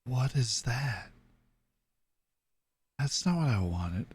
What is that? That's not what I wanted.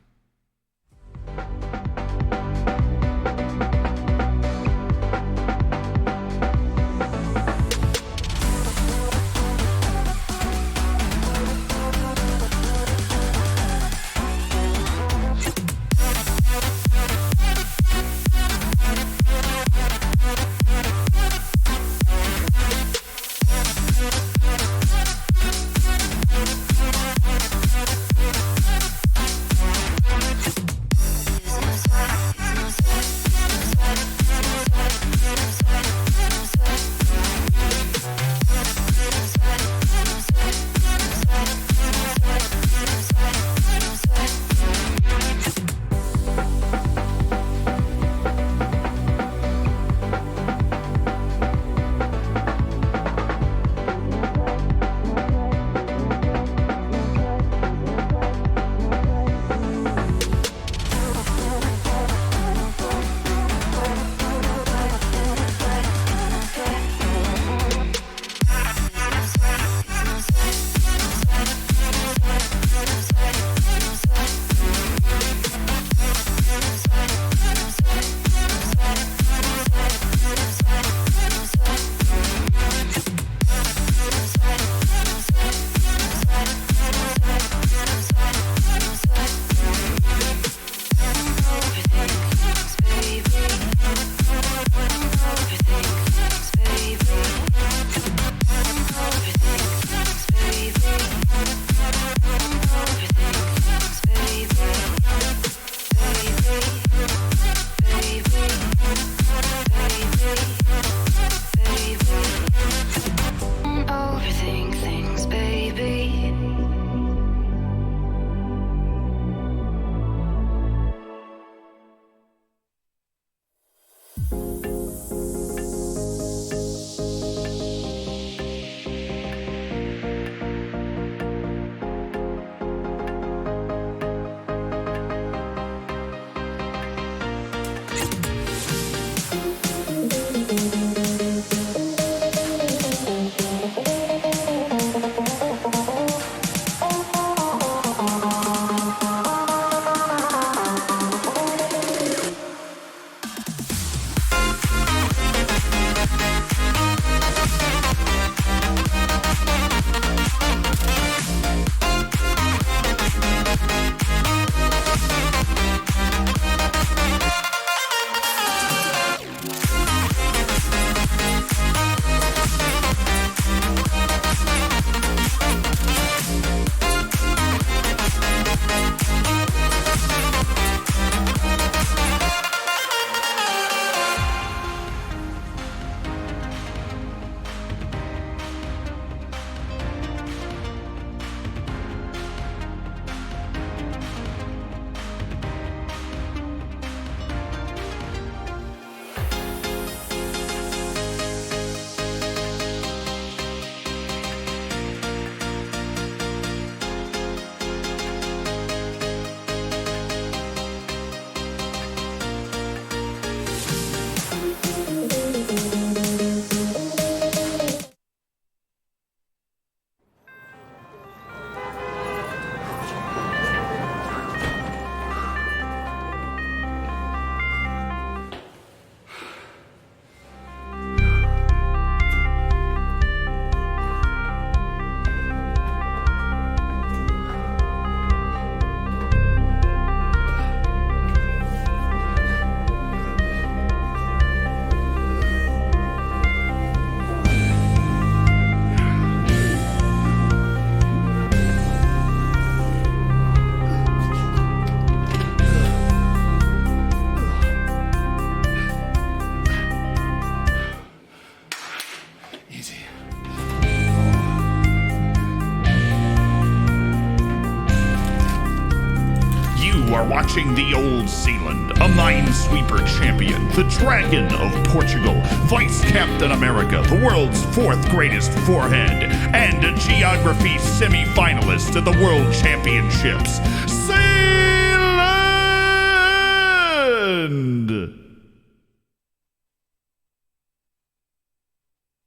are watching the Old Zealand, a Minesweeper champion, the Dragon of Portugal, Vice Captain America, the world's fourth greatest forehead, and a geography semi-finalist at the World Championships, Zealand!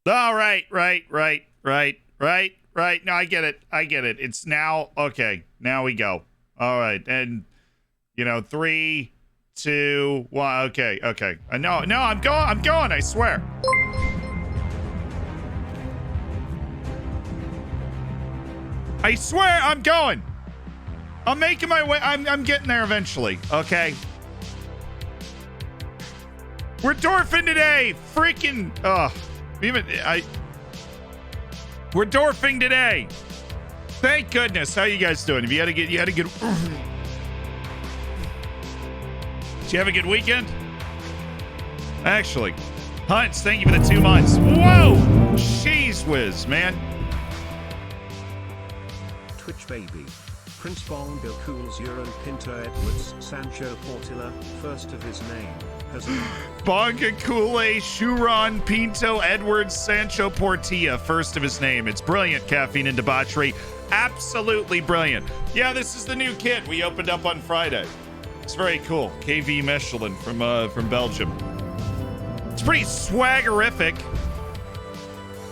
Oh, right. No, I get it. It's now. Okay, now we go. All right. And, 3, 2, 1. Okay. No, I'm going. I swear. I swear I'm going. I'm making my way. I'm getting there eventually. Okay. We're dwarfing today. Freaking. We're dwarfing today. Thank goodness. How you guys doing? Have you had a good. Did you have a good weekend? Actually, Hunts, thank you for the 2 months. Whoa! Jeez whiz, man. Twitch baby. Prince Bongo Cools Uran Pinto Edwards Sancho Portilla, first of his name, has Bonga Kool-Aid Shuron Pinto Edwards Sancho Portilla, first of his name. It's brilliant, Caffeine and Debauchery. Absolutely brilliant. Yeah, this is the new kit we opened up on Friday. It's very cool. KV Mechelin from Belgium. It's pretty swaggerific.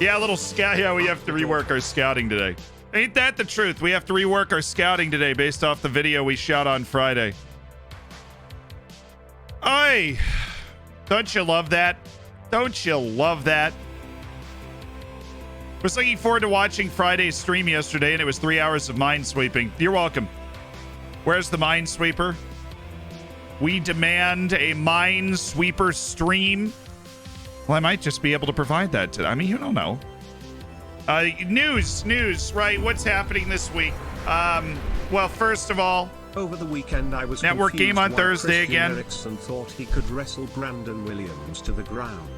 Yeah, a little scout. Yeah, we have to rework our scouting today. Ain't that the truth? We have to rework our scouting today based off the video we shot on Friday. Oi! Don't you love that? Don't you love that? Was looking forward to watching Friday's stream yesterday, and it was 3 hours of minesweeping. You're welcome. Where's the Minesweeper? We demand a Minesweeper stream. Well, I might just be able to provide that today. I mean, you don't know. News, right? What's happening this week? Well, first of all, over the weekend I was network game on Thursday Christian again. Eriksen thought he could wrestle Brandon Williams to the ground.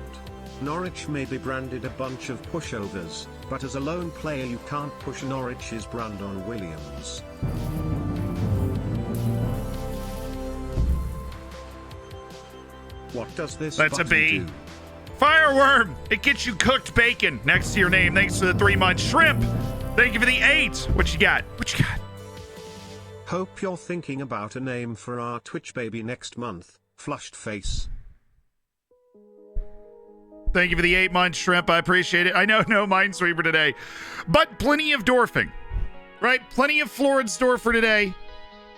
Norwich maybe branded a bunch of pushovers, but as a lone player you can't push Norwich's Brandon Williams. What does this That's a button B. do? Fireworm! It gets you cooked bacon next to your name. Thanks for the 3 months. Shrimp! Thank you for the 8. What you got? Hope you're thinking about a name for our Twitch baby next month. Flushed face. Thank you for the 8 months, Shrimp. I appreciate it. I know no Minesweeper today, but plenty of dwarfing, right? Plenty of Floridsdorfer today.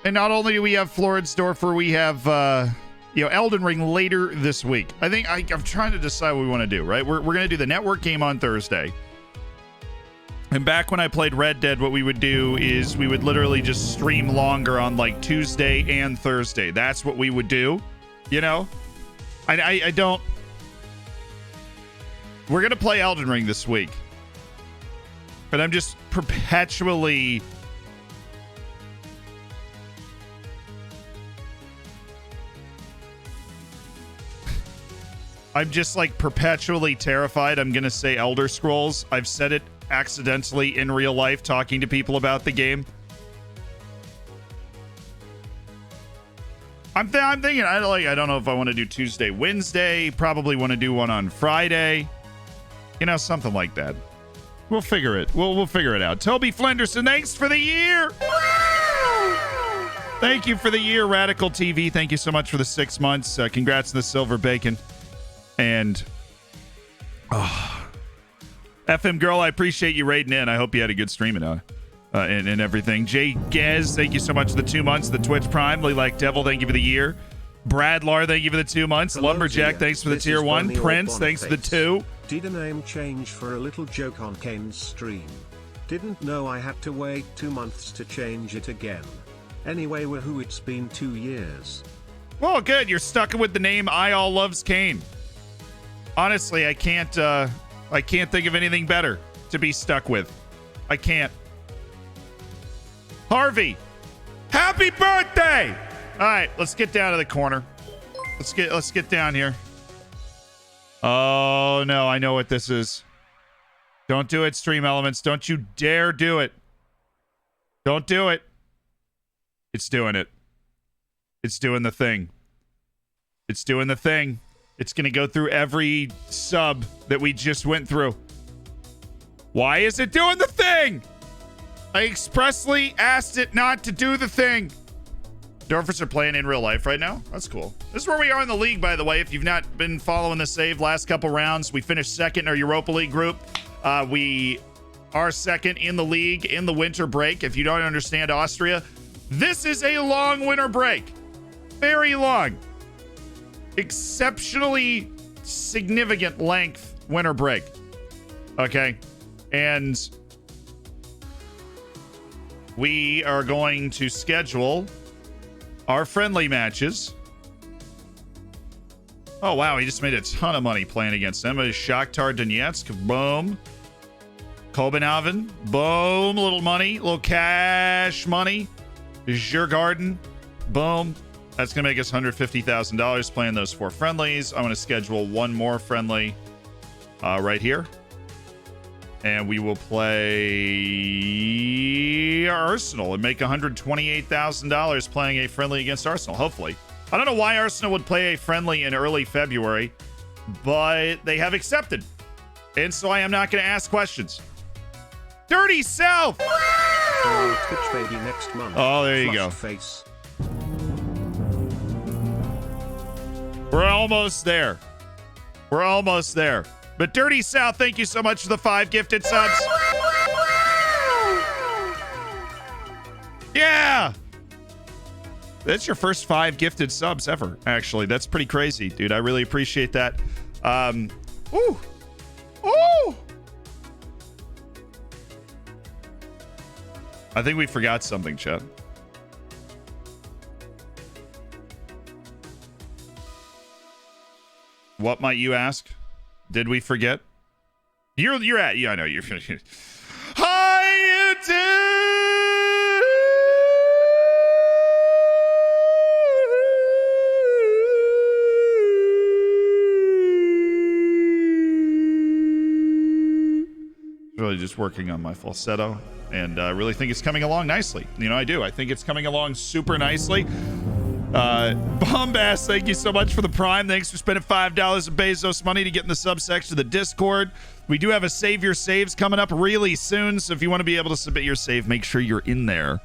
And not only do we have Floridsdorfer, we have, Elden Ring later this week. I think I'm trying to decide what we want to do, right? We're going to do the network game on Thursday. And back when I played Red Dead, what we would do is we would literally just stream longer on like Tuesday and Thursday. That's what we would do, I don't... We're going to play Elden Ring this week. But I'm just perpetually... I'm just like perpetually terrified I'm going to say Elder Scrolls. I've said it accidentally in real life talking to people about the game. I'm thinking, I don't know if I want to do Tuesday, Wednesday. Probably want to do one on Friday. Something like that. We'll figure it. We'll figure it out. Toby Flenderson, thanks for the year. Thank you for the year, Radical TV. Thank you so much for the 6 months. Congrats on the silver bacon. And FM Girl, I appreciate you raiding in. I hope you had a good stream and everything. Jay Gez, thank you so much for the 2 months. The Twitch Prime, Like Devil, thank you for the year. Bradlar, thank you for the 2 months. Hello, Lumberjack, thanks for the tier 1. Prince, thanks for the 2. Did a name change for a little joke on Kane's stream. Didn't know I had to wait 2 months to change it again. Anyway, woohoo, it's been 2 years. Well, good. You're stuck with the name I All Loves Kane. Honestly, I can't think of anything better to be stuck with. I can't. Harvey, happy birthday! All right, let's get down to the corner. Let's get down here. Oh no, I know what this is. Don't do it, Stream Elements. Don't you dare do it. Don't do it. It's doing it. It's doing the thing. It's doing the thing. It's going to go through every sub that we just went through. Why is it doing the thing? I expressly asked it not to do the thing. Dorfers are playing in real life right now. That's cool. This is where we are in the league, by the way. If you've not been following the save last couple rounds, we finished second in our Europa League group. We are second in the league in the winter break. If you don't understand Austria, this is a long winter break. Very long. Exceptionally significant length winter break. Okay. And we are going to schedule our friendly matches. Oh, wow. He just made a ton of money playing against them. Shakhtar Donetsk. Boom. Copenhagen. Boom. Little money. Little cash money. Djurgården. Boom. That's going to make us $150,000 playing those 4 friendlies. I'm going to schedule one more friendly right here. And we will play Arsenal and make $128,000 playing a friendly against Arsenal, hopefully. I don't know why Arsenal would play a friendly in early February, but they have accepted. And so I am not going to ask questions. Dirty South! Twitch baby next month. Oh, there you go. Face. We're almost there. We're almost there. But Dirty South, thank you so much for the 5 gifted subs. Yeah! That's your first 5 gifted subs ever, actually. That's pretty crazy, dude. I really appreciate that. Ooh. Ooh! I think we forgot something, Chet. What might you ask? Did we forget? You're at, yeah, I know you're. Hi, really just working on my falsetto, and I really think it's coming along nicely. You know, I do. I think it's coming along super nicely. Bombast, thank you so much for the Prime. Thanks for spending $5 of Bezos money to get in the subsection of the Discord. We do have a Save Your Saves coming up really soon, so if you want to be able to submit your save, make sure you're in there.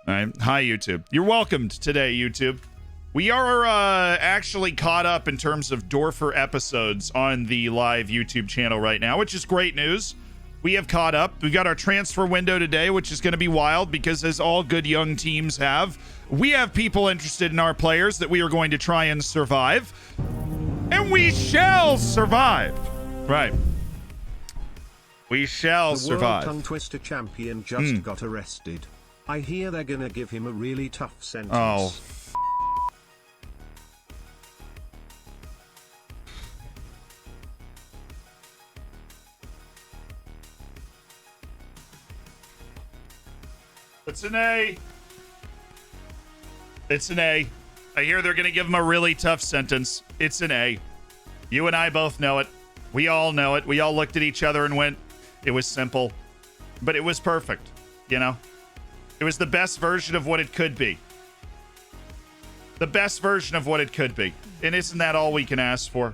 All right. Hi, YouTube. You're welcomed today, YouTube. We are actually caught up in terms of Dorfer episodes on the live YouTube channel right now, which is great news. We have caught up. We've got our transfer window today, which is going to be wild because, as all good young teams have, we have people interested in our players that we are going to try and survive. And we shall survive. Right. We shall survive. The World Tongue Twister champion just got arrested. I hear they're gonna give him a really tough sentence. Oh. It's an A. It's an A. I hear they're going to give him a really tough sentence. It's an A. You and I both know it. We all know it. We all looked at each other and went, it was simple, but it was perfect. You know, it was the best version of what it could be. The best version of what it could be. And isn't that all we can ask for?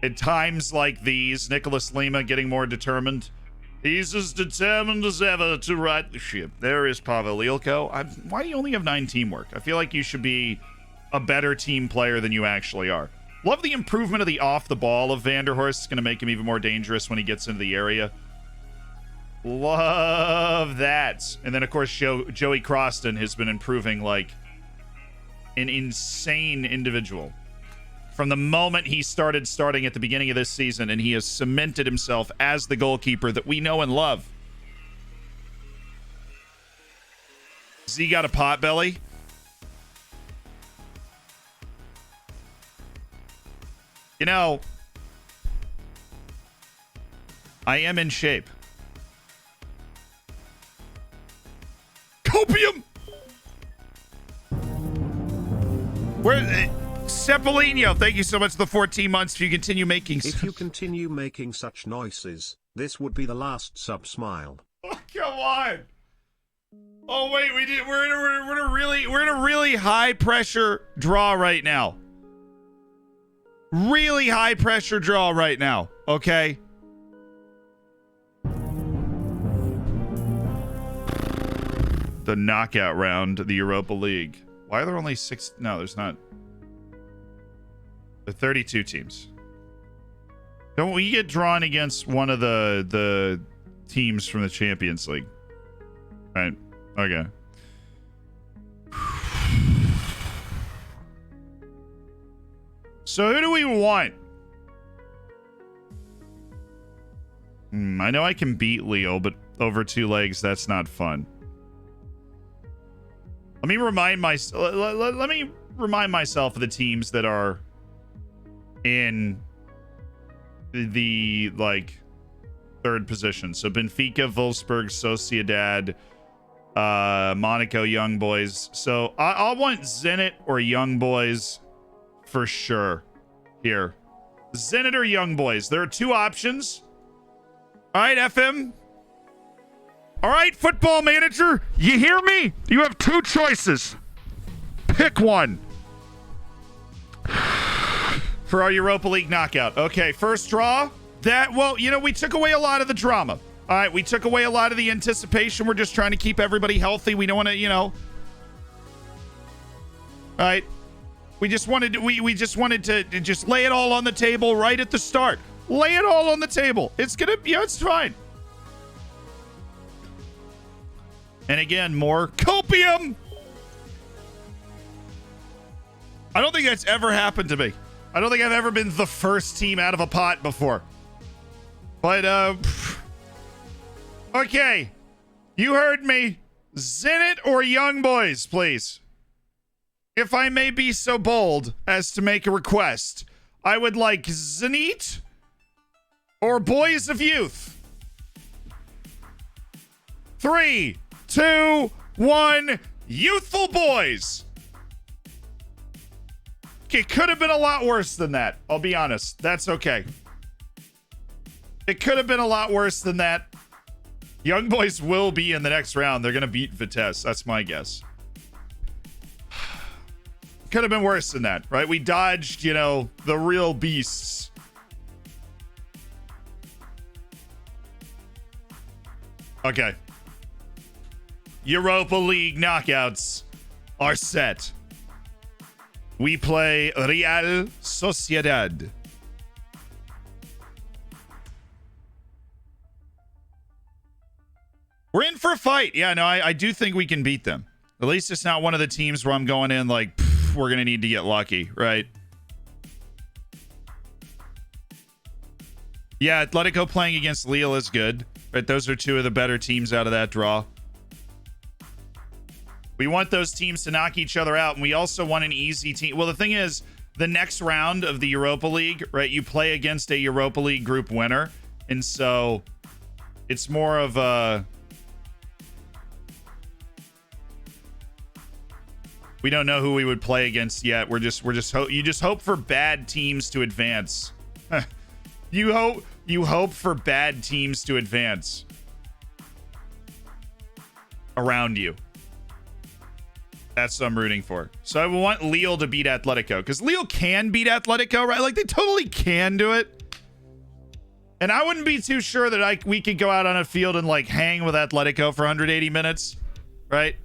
At times like these, Nicholas Lima getting more determined. He's as determined as ever to right the ship. There is Pavel Ilko. Why do you only have 9 teamwork? I feel like you should be a better team player than you actually are. Love the improvement of the off the ball of Vanderhorst. It's going to make him even more dangerous when he gets into the area. Love that. And then, of course, Joey Croston has been improving like an insane individual. From the moment he starting at the beginning of this season, and he has cemented himself as the goalkeeper that we know and love. Z got a pot belly. You know, I am in shape. Copium! Where... Cepelino, thank you so much for the 14 months. If you continue making... If you continue making such noises, this would be the last sub-smile. Oh, come on. Oh, wait, we're in a really high-pressure draw right now. Really high-pressure draw right now, okay? the knockout round of the Europa League. Why are there only 6? No, there's not. There are 32 teams. Don't we get drawn against one of the teams from the Champions League? Right. Okay. So who do we want? I know I can beat Leo, but over 2 legs, that's not fun. Let me remind myself of the teams that are in the like 3rd position. So Benfica, Wolfsburg, Sociedad, Monaco, Young Boys. So I'll want Zenit or Young Boys for sure here. Zenit or Young Boys. There are 2 options. All right, FM. All right, Football Manager. You hear me? You have 2 choices. Pick one. For our Europa League knockout. Okay, first draw. Well, you know, we took away a lot of the drama. All right, we took away a lot of the anticipation. We're just trying to keep everybody healthy. We don't want to, you know. All right. We just wanted to just lay it all on the table right at the start. Lay it all on the table. It's gonna, yeah, it's fine. And again, more copium. I don't think that's ever happened to me. I don't think I've ever been the first team out of a pot before. But, okay. You heard me. Zenit or Young Boys, please. If I may be so bold as to make a request, I would like Zenit or Boys of Youth. 3, 2, 1. Youthful Boys. It could have been a lot worse than that. I'll be honest. That's okay. It could have been a lot worse than that. Young Boys will be in the next round. They're going to beat Vitesse. That's my guess. Could have been worse than that, right? We dodged, you know, the real beasts. Okay. Europa League knockouts are set. We play Real Sociedad. We're in for a fight. Yeah, no, I do think we can beat them. At least it's not one of the teams where I'm going in like, we're going to need to get lucky, right? Yeah, Atletico playing against Lille is good. Right? Those are 2 of the better teams out of that draw. We want those teams to knock each other out, and we also want an easy team. Well, the thing is, the next round of the Europa League, right, you play against a Europa League group winner, and so it's more of a... We don't know who we would play against yet. You just hope for bad teams to advance. You hope for bad teams to advance around you. That's what I'm rooting for. So I want Lille to beat Atletico, because Lille can beat Atletico, right? Like, they totally can do it. And I wouldn't be too sure that we could go out on a field and like hang with Atletico for 180 minutes, right?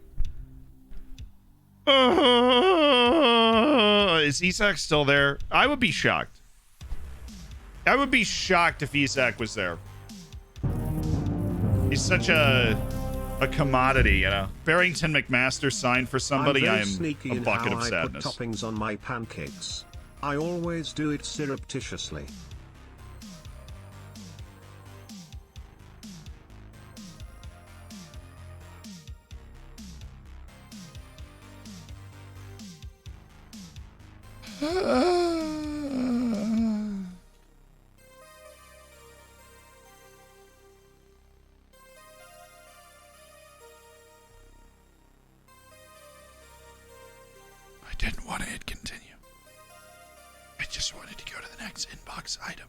Is Isak still there? I would be shocked. I would be shocked if Isak was there. He's such a commodity, you know. Barrington McMaster signed for somebody. I am a bucket of sadness. I put toppings on my pancakes. I always do it surreptitiously. I didn't want to hit continue. I just wanted to go to the next inbox item.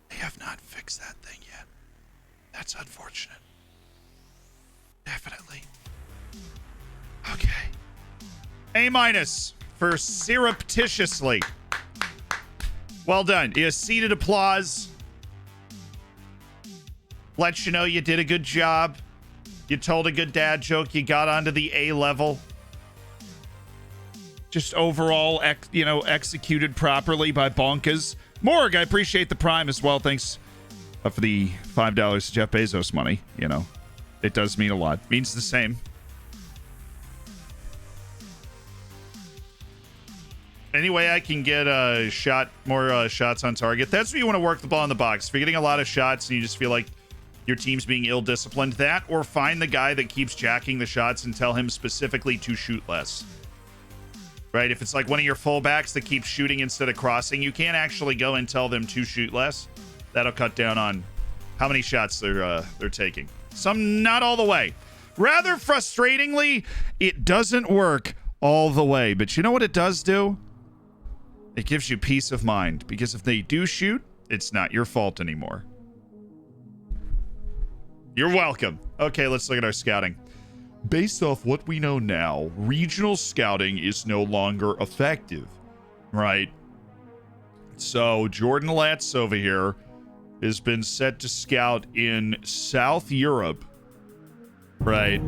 They have not fixed that thing yet. That's unfortunate. Definitely. Okay. A- for surreptitiously. Well done. A seated applause. Let you know you did a good job. You told a good dad joke. You got onto the A level. Just overall, executed properly by Bonkers. Morg, I appreciate the Prime as well. Thanks for the $5 Jeff Bezos money. It does mean a lot. Means the same. Anyway, I can get more shots on target. That's when you want to work the ball in the box. If you're getting a lot of shots and you just feel like your team's being ill-disciplined, that, or find the guy that keeps jacking the shots and tell him specifically to shoot less. Right? If it's like one of your fullbacks that keeps shooting instead of crossing, you can't actually go and tell them to shoot less. That'll cut down on how many shots they're taking. Some not all the way. Rather frustratingly, it doesn't work all the way. But you know what it does do? It gives you peace of mind, because if they do shoot, it's not your fault anymore. You're welcome. Okay, let's look at our scouting. Based off what we know now, regional scouting is no longer effective, right? So Jordan Latz over here has been set to scout in South Europe, right?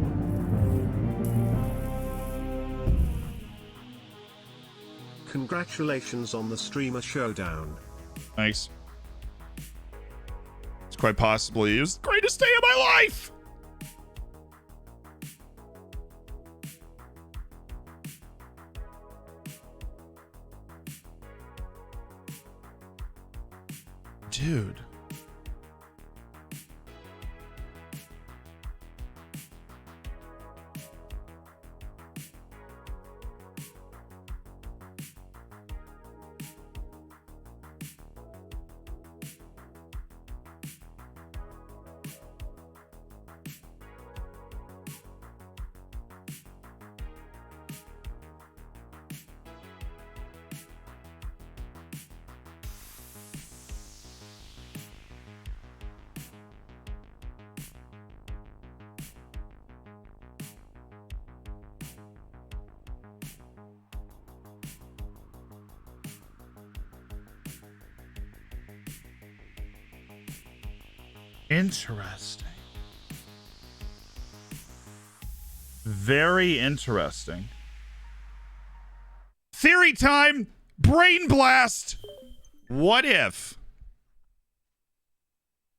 Congratulations on the streamer showdown. Thanks. It's quite possibly the greatest day of my life. Dude. Interesting. Very interesting. Theory time! Brain blast! What if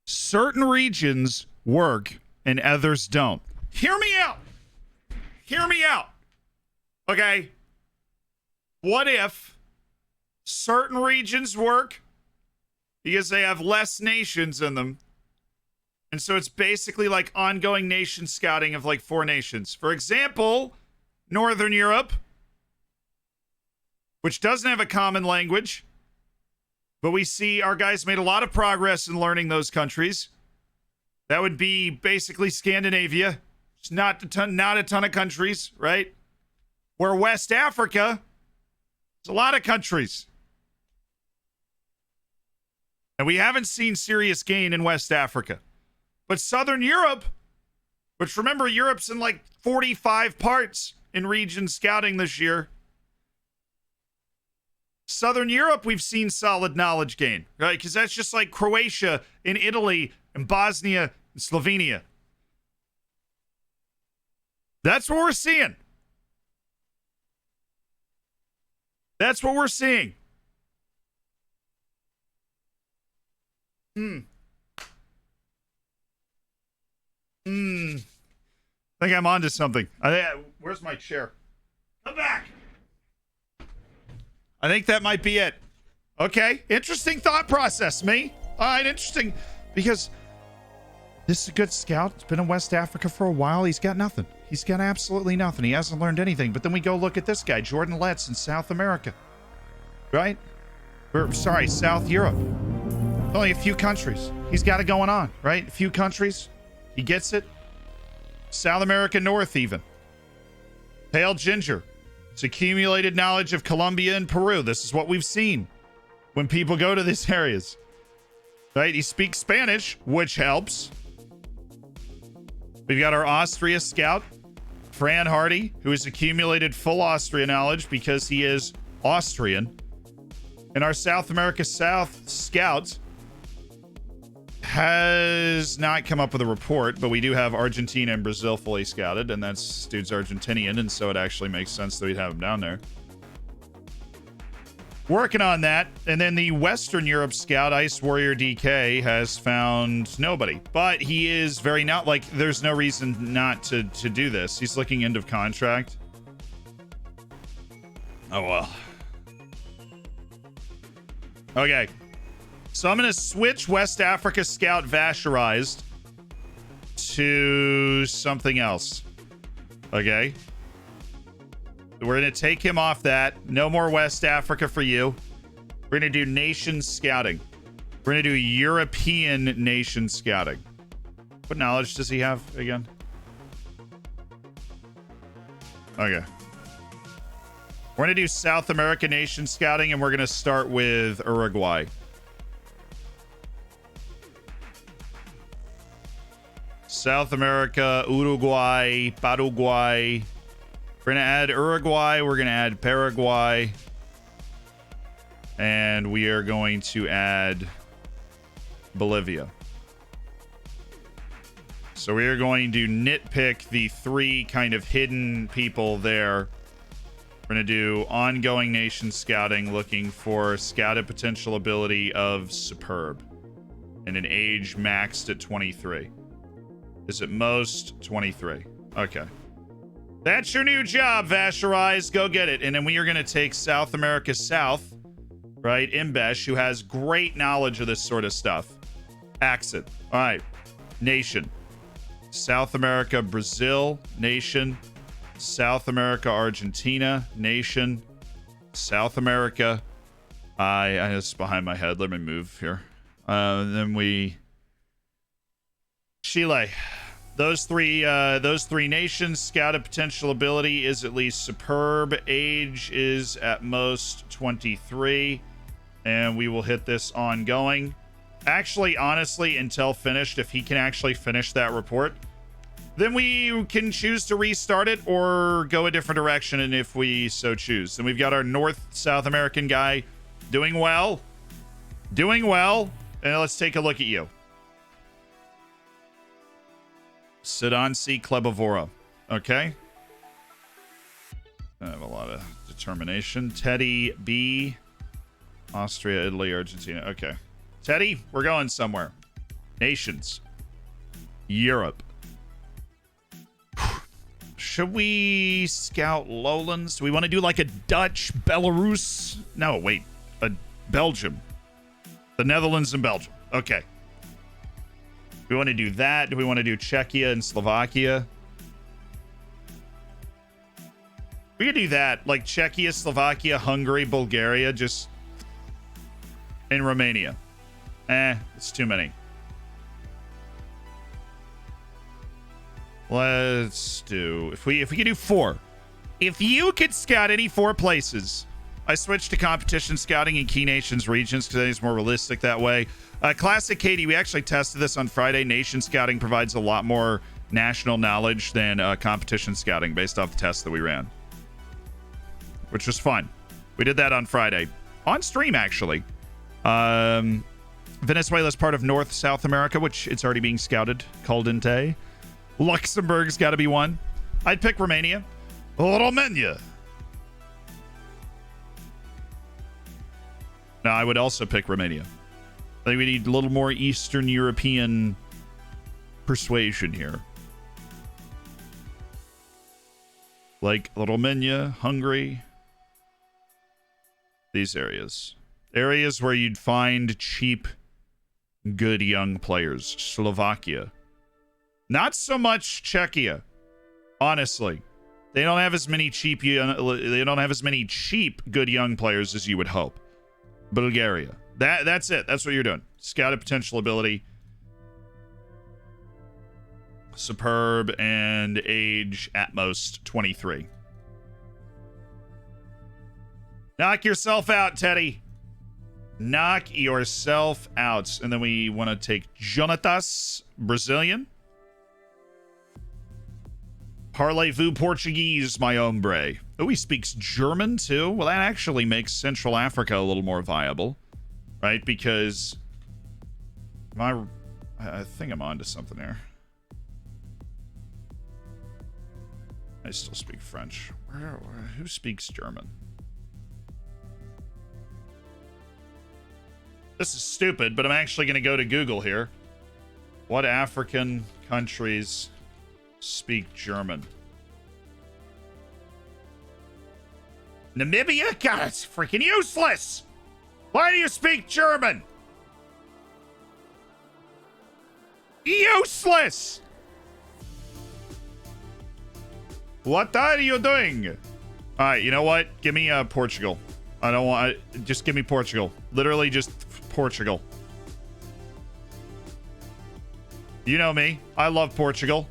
certain regions work and others don't? Hear me out! Hear me out! Okay? What if certain regions work because they have less nations in them? And so it's basically like ongoing nation scouting of like 4 nations. For example, Northern Europe, which doesn't have a common language, but we see our guys made a lot of progress in learning those countries. That would be basically Scandinavia. It's not a ton of countries, right? Where West Africa, there's a lot of countries. And we haven't seen serious gain in West Africa. But Southern Europe, which remember, Europe's in like 45 parts in region scouting this year. Southern Europe, we've seen solid knowledge gain, right? Because that's just like Croatia and Italy and Bosnia and Slovenia. That's what we're seeing. That's what we're seeing. I think I'm onto something. Where's my chair? Come back. I think that might be it. Okay. Interesting thought process, me. All right, interesting. Because this is a good scout. He's been in West Africa for a while. He's got nothing. He's got absolutely nothing. He hasn't learned anything. But then we go look at this guy, Jordan Letts in South America. Right? Sorry, South Europe. Only a few countries. He's got it going on, right? A few countries. He gets it. South America North, even. Pale Ginger. It's accumulated knowledge of Colombia and Peru. This is what we've seen when people go to these areas. Right? He speaks Spanish, which helps. We've got our Austria scout, Fran Hardy, who has accumulated full Austria knowledge because he is Austrian. And our South America South scouts has not come up with a report, but we do have Argentina and Brazil fully scouted, and that's dude's Argentinian, and so it actually makes sense that we'd have him down there. Working on that. And then the Western Europe scout, Ice Warrior DK, has found nobody. But he is very not like, there's no reason not to do this. He's looking end of contract. Oh, well. Okay. So I'm going to switch West Africa scout Vasherized to something else. Okay. We're going to take him off that. No more West Africa for you. We're going to do nation scouting. We're going to do European nation scouting. What knowledge does he have again? Okay. We're going to do South America nation scouting, and we're going to start with Uruguay. South America, Uruguay, Paraguay. We're going to add Uruguay. We're going to add Paraguay. And we are going to add Bolivia. So we are going to nitpick the three kind of hidden people there. We're going to do ongoing nation scouting, looking for scouted potential ability of Superb. And an age maxed at 23. Is it most 23? Okay. That's your new job, Vasherize. Go get it. And then we are going to take South America South, right? Imbesh, who has great knowledge of this sort of stuff. Accent. All right. Nation. South America, Brazil. Nation. South America, Argentina. Nation. South America. It's behind my head. Let me move here. Then we... Chile. Those three nations. Scouted potential ability is at least Superb. Age is at most 23. And we will hit this ongoing. Actually, honestly, until finished, if he can actually finish that report, then we can choose to restart it or go a different direction, and if we so choose. Then we've got our North-South American guy doing well. Doing well. And let's take a look at you. Sidansi Klebovora. Okay. I have a lot of determination. Teddy B. Austria, Italy, Argentina. Okay. Teddy, we're going somewhere. Nations. Europe. Should we scout Lowlands? Do we want to do like a Dutch, Belarus? No, wait. A Belgium. The Netherlands and Belgium. Okay. We want to do that. Do we want to do Czechia and Slovakia? We could do that. Like Czechia, Slovakia, Hungary, Bulgaria, just... in Romania. It's too many. Let's do... If we could do 4. If you could scout any 4 places... I switched to competition scouting in key nations regions because I think it's more realistic that way. Classic Katie, we actually tested this on Friday. Nation scouting provides a lot more national knowledge than competition scouting based off the test that we ran, which was fun. We did that on Friday. On stream, actually. Venezuela is part of North South America, which it's already being scouted. Caldente. Luxembourg's got to be one. I'd pick Romania. Romania. No, I would also pick Romania. I think we need a little more Eastern European persuasion here. Like Romania, Hungary. These areas. Areas where you'd find cheap, good young players. Slovakia. Not so much Czechia. Honestly. They don't have as many cheap good young players as you would hope. Bulgaria. That's it. That's what you're doing. Scouted potential ability. Superb and age at most 23. Knock yourself out, Teddy. Knock yourself out. And then we want to take Jonatas, Brazilian. Parlez-vous Portuguese, my hombre. Oh, he speaks German too? Well, that actually makes Central Africa a little more viable, right? Because I think I'm onto something here. I still speak French. Who speaks German? This is stupid, but I'm actually going to go to Google here. What African countries speak German? Namibia? God, it's freaking useless! Why do you speak German? Useless! What are you doing? Alright, you know what? Give me Portugal. I don't want... just give me Portugal. Literally just Portugal. You know me. I love Portugal.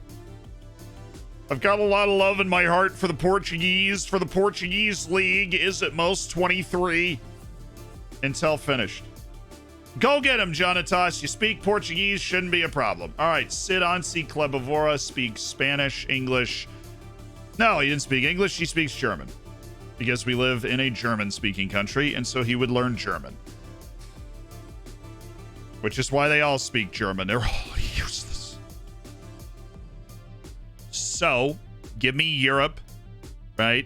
I've got a lot of love in my heart for the Portuguese. For the Portuguese league is at most 23 until finished. Go get him, Jonatas. You speak Portuguese, shouldn't be a problem. All right, Sid Onsi Clebavora speaks Spanish, English. No, he didn't speak English. He speaks German. Because we live in a German-speaking country, and so he would learn German. Which is why they all speak German. They're all useless. So, give me Europe, right?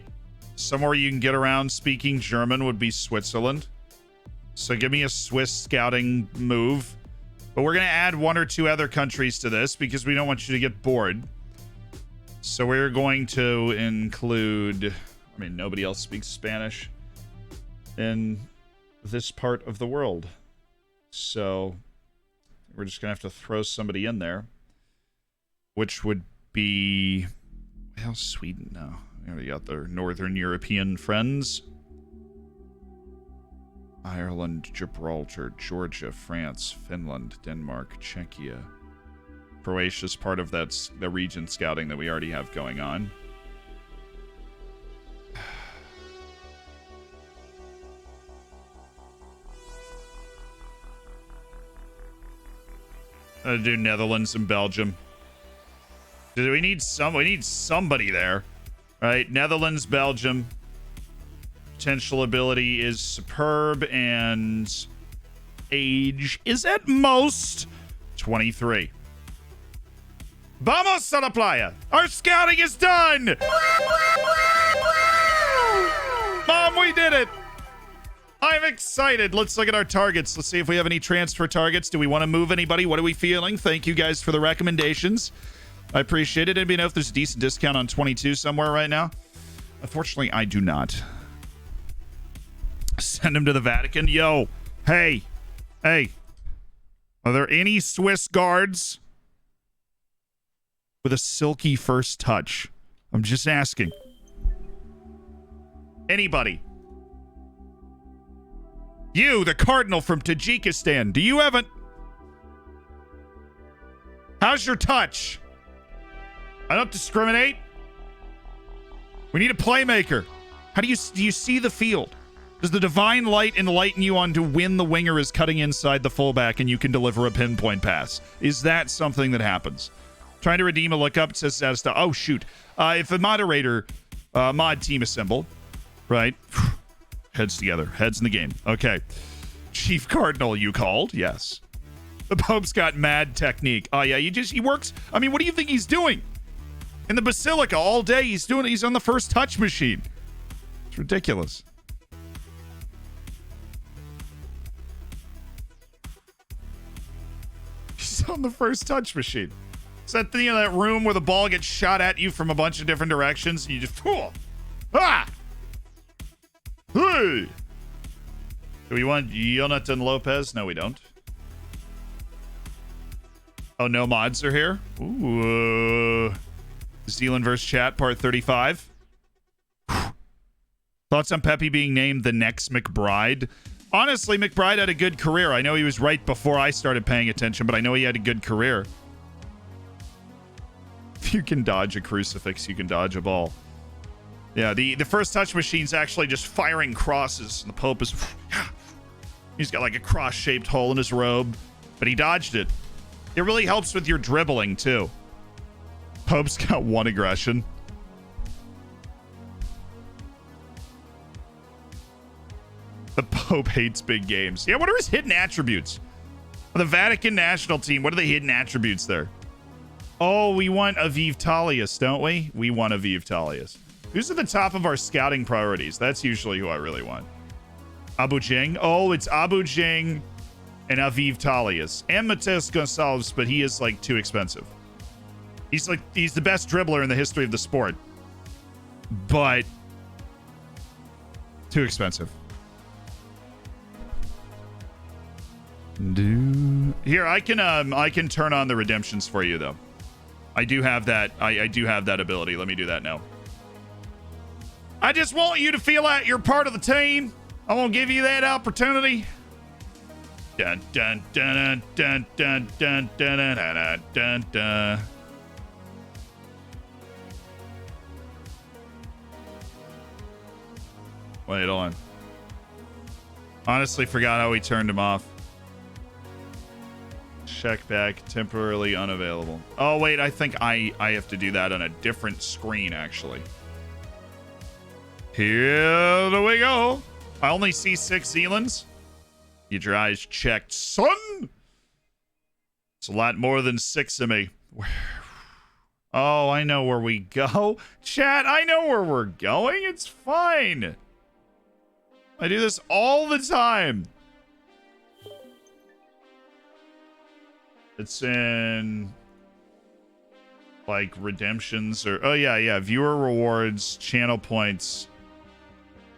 Somewhere you can get around speaking German would be Switzerland. So give me a Swiss scouting move. But we're going to add 1 or 2 other countries to this because we don't want you to get bored. So we're going to include... I mean, nobody else speaks Spanish in this part of the world. So we're just going to have to throw somebody in there. Which would be... well, Sweden now. We already got their Northern European friends. Ireland, Gibraltar, Georgia, France, Finland, Denmark, Czechia. Croatia's part of that's the region scouting that we already have going on. Do Netherlands and Belgium. We need somebody there, right? Netherlands, Belgium. Potential ability is superb, and age is at most 23. Vamos a la playa! Our scouting is done! Mom, we did it! I'm excited. Let's look at our targets. Let's see if we have any transfer targets. Do we want to move anybody? What are we feeling? Thank you guys for the recommendations. I appreciate it. Anybody know if there's a decent discount on 22 somewhere right now? Unfortunately, I do not. Send him to the Vatican. Yo, hey. Are there any Swiss guards with a silky first touch? I'm just asking. Anybody? You, the Cardinal from Tajikistan. Do you have a... how's your touch? I don't discriminate. We need a playmaker. How do you see the field? Does the divine light enlighten you on to when the winger is cutting inside the fullback and you can deliver a pinpoint pass? Is that something that happens? Trying to redeem a lookup. It says status. Oh, shoot. If a moderator, mod team assemble, right? Heads together. Heads in the game. Okay. Chief Cardinal, you called? Yes. The Pope's got mad technique. Oh, yeah. He works. I mean, what do you think he's doing? In the Basilica all day, he's on the first touch machine. It's ridiculous. He's on the first touch machine. Is that that room where the ball gets shot at you from a bunch of different directions and you just... ah! Hey! Do we want Jonathan Lopez? No, we don't. Oh, no mods are here? Ooh. Zealand vs. Chat, part 35. Thoughts on Pepe being named the next McBride? Honestly, McBride had a good career. I know he was right before I started paying attention, but I know he had a good career. If you can dodge a crucifix, you can dodge a ball. Yeah, the first touch machine's actually just firing crosses. And the Pope is... he's got like a cross-shaped hole in his robe, but he dodged it. It really helps with your dribbling, too. Pope's got 1 aggression. The Pope hates big games. Yeah, what are his hidden attributes? The Vatican national team. What are the hidden attributes there? Oh, we want Aviv Talius, don't we? We want Aviv Talius. Who's at the top of our scouting priorities? That's usually who I really want. Abu Jing. Oh, it's Abu Jing and Aviv Talius. And Mateus Gonçalves, but he is like too expensive. He's the best dribbler in the history of the sport. But too expensive. Here, I can turn on the redemptions for you though. I do have that. I do have that ability. Let me do that now. I just want you to feel like you're part of the team. I won't give you that opportunity. Dun dun dun dun dun dun dun dun dun dun dun. Wait, hold on. Honestly, forgot how we turned him off. Check back, temporarily unavailable. Oh wait, I think I have to do that on a different screen actually. Here we go. I only see 6 Zealands. Get your eyes checked, son. It's a lot more than 6 of me. Oh, I know where we go. Chat, I know where we're going. It's fine. I do this all the time. It's in like redemptions or viewer rewards, channel points,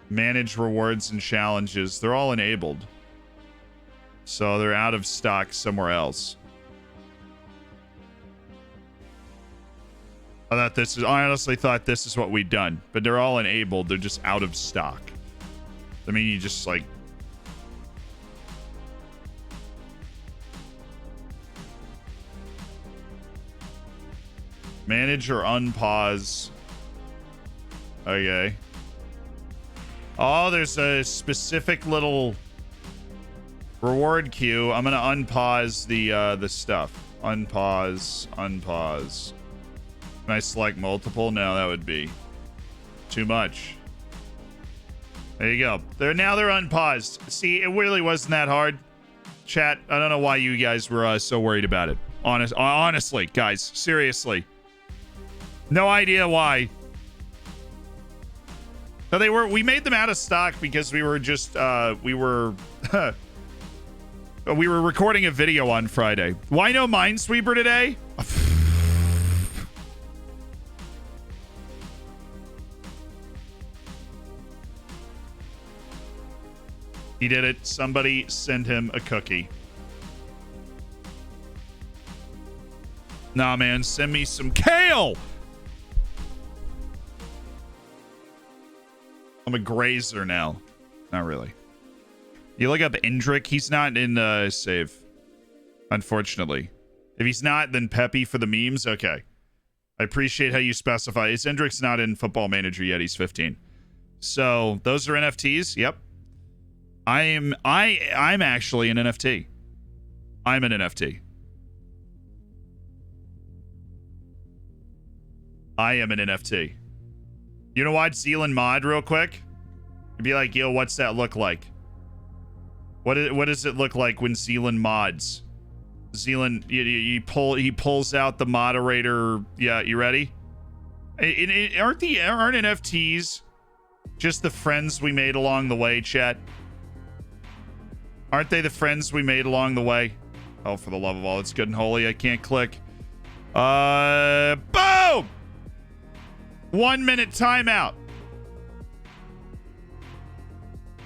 manage rewards and challenges. They're all enabled. So they're out of stock somewhere else. I honestly thought this is what we'd done, but they're all enabled. They're just out of stock. I mean, you just like manage or unpause. Okay. Oh, there's a specific little reward queue. I'm gonna unpause the stuff. Unpause. Can I select multiple? No, that would be too much. There you go. They're unpaused. See, it really wasn't that hard. Chat, I don't know why you guys were so worried about it. Honestly, guys, seriously. No idea why. No, we made them out of stock because we were just we were recording a video on Friday. Why no Minesweeper today? He did it. Somebody send him a cookie. Nah, man, send me some kale. I'm a grazer now. Not really. You look up Indrik. He's not in save. Unfortunately. If he's not, then Peppy for the memes. Okay. I appreciate how you specify. Indrik's not in Football Manager yet. He's 15. So those are NFTs. Yep. I'm actually an NFT. I'm an NFT. I am an NFT. You know what? Zealand mod real quick. You'd be like, yo, what's that look like? What does it look like when Zealand mods? Zealand, he pulls out the moderator. Yeah, you ready? Aren't NFTs just the friends we made along the way, chat? Aren't they the friends we made along the way? Oh, for the love of all that's good and holy, I can't click. Boom! 1 minute timeout.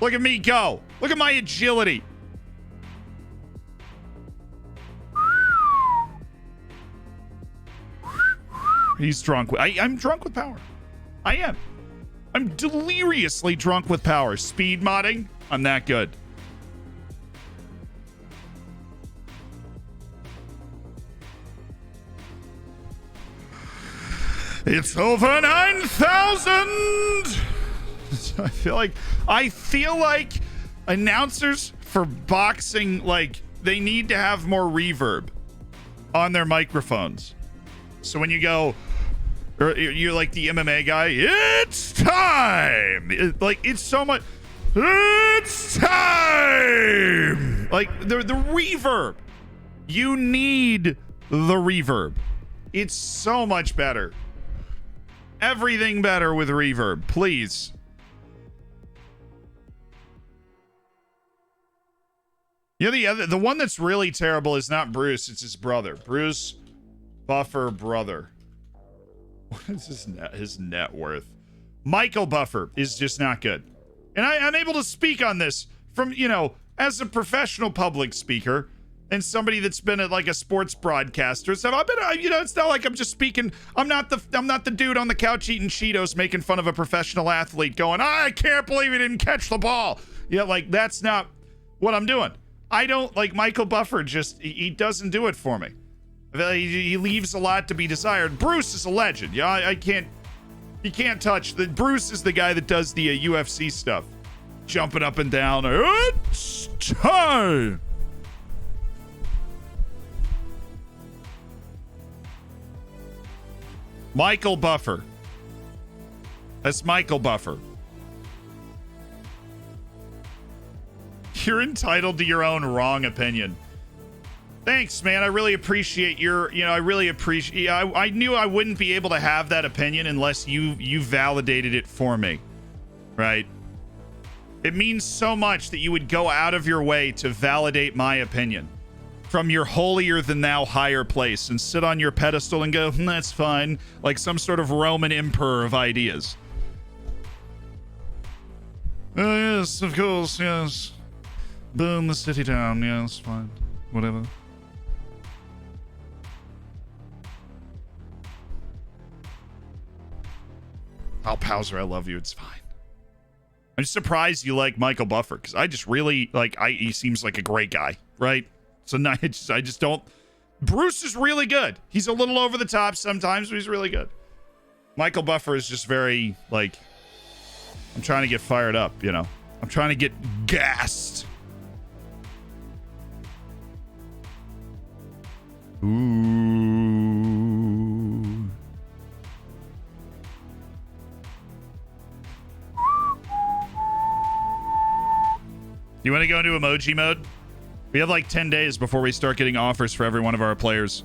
Look at me go. Look at my agility. He's drunk. I'm drunk with power. I am. I'm deliriously drunk with power. Speed modding. I'm that good. It's over 9,000. I feel like announcers for boxing, like, they need to have more reverb on their microphones. So when you go, or you're like the MMA guy, it's time. It's so much. It's time. Like the reverb You need the reverb. It's so much better. Everything better with reverb, please. You know, the one that's really terrible is not Bruce, it's his brother. Bruce Buffer brother. What is his net worth? Michael Buffer is just not good. And I'm able to speak on this from, you know, as a professional public speaker and somebody that's been at like a sports broadcaster. So I've been, you know, it's not like I'm just speaking. I'm not the dude on the couch eating Cheetos making fun of a professional athlete going, I can't believe he didn't catch the ball. Yeah, like that's not what I'm doing. I don't like Michael Buffer. Just he doesn't do it for me. He leaves a lot to be desired. Bruce is a legend. Yeah, I can't. You can't touch the. Bruce is the guy that does the UFC stuff, jumping up and down. It's time. Michael Buffer. That's Michael Buffer. You're entitled to your own wrong opinion. Thanks, man. I really appreciate your, you know, I really appreciate, I knew I wouldn't be able to have that opinion unless you validated it for me, right? It means so much that you would go out of your way to validate my opinion from your holier than thou higher place and sit on your pedestal and go, that's fine, like some sort of Roman emperor of ideas. Yes, of course, yes. Burn the city down, yes, fine, whatever. Oh, Powser, I love you. It's fine. I'm just surprised you like Michael Buffer because I just really like. He seems like a great guy, right? So I just don't. Bruce is really good. He's a little over the top sometimes, but he's really good. Michael Buffer is just very like. I'm trying to get fired up, you know. I'm trying to get gassed. Ooh. You want to go into emoji mode? We have like 10 days before we start getting offers for every one of our players.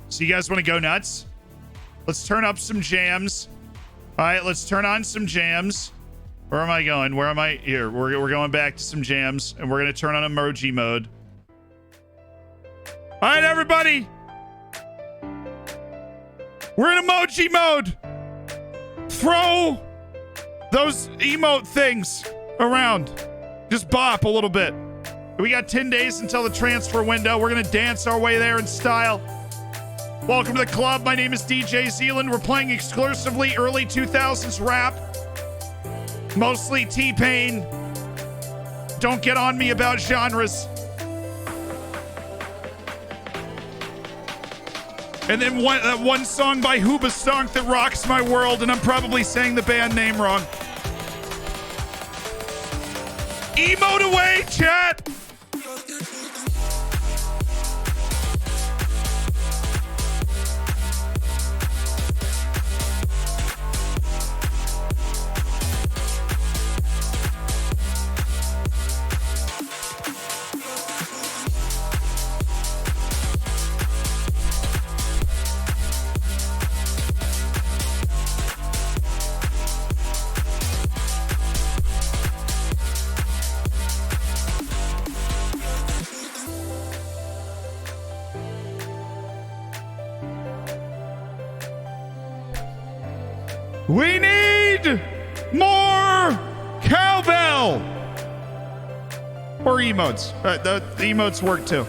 So you guys want to go nuts? Let's turn up some jams. All right, let's turn on some jams. Where am I going? Where am I? Here, we're going back to some jams, and we're going to turn on emoji mode. All right, everybody. We're in emoji mode. Throw those emote things around. Just bop a little bit. We got 10 days until the transfer window. We're going to dance our way there in style. Welcome to the club. My name is DJ Zealand. We're playing exclusively early 2000s rap. Mostly T-Pain. Don't get on me about genres. And then one song by Hoobastank that rocks my world, and I'm probably saying the band name wrong. Emote away, chat! We need more cowbell! Or emotes. The emotes work too.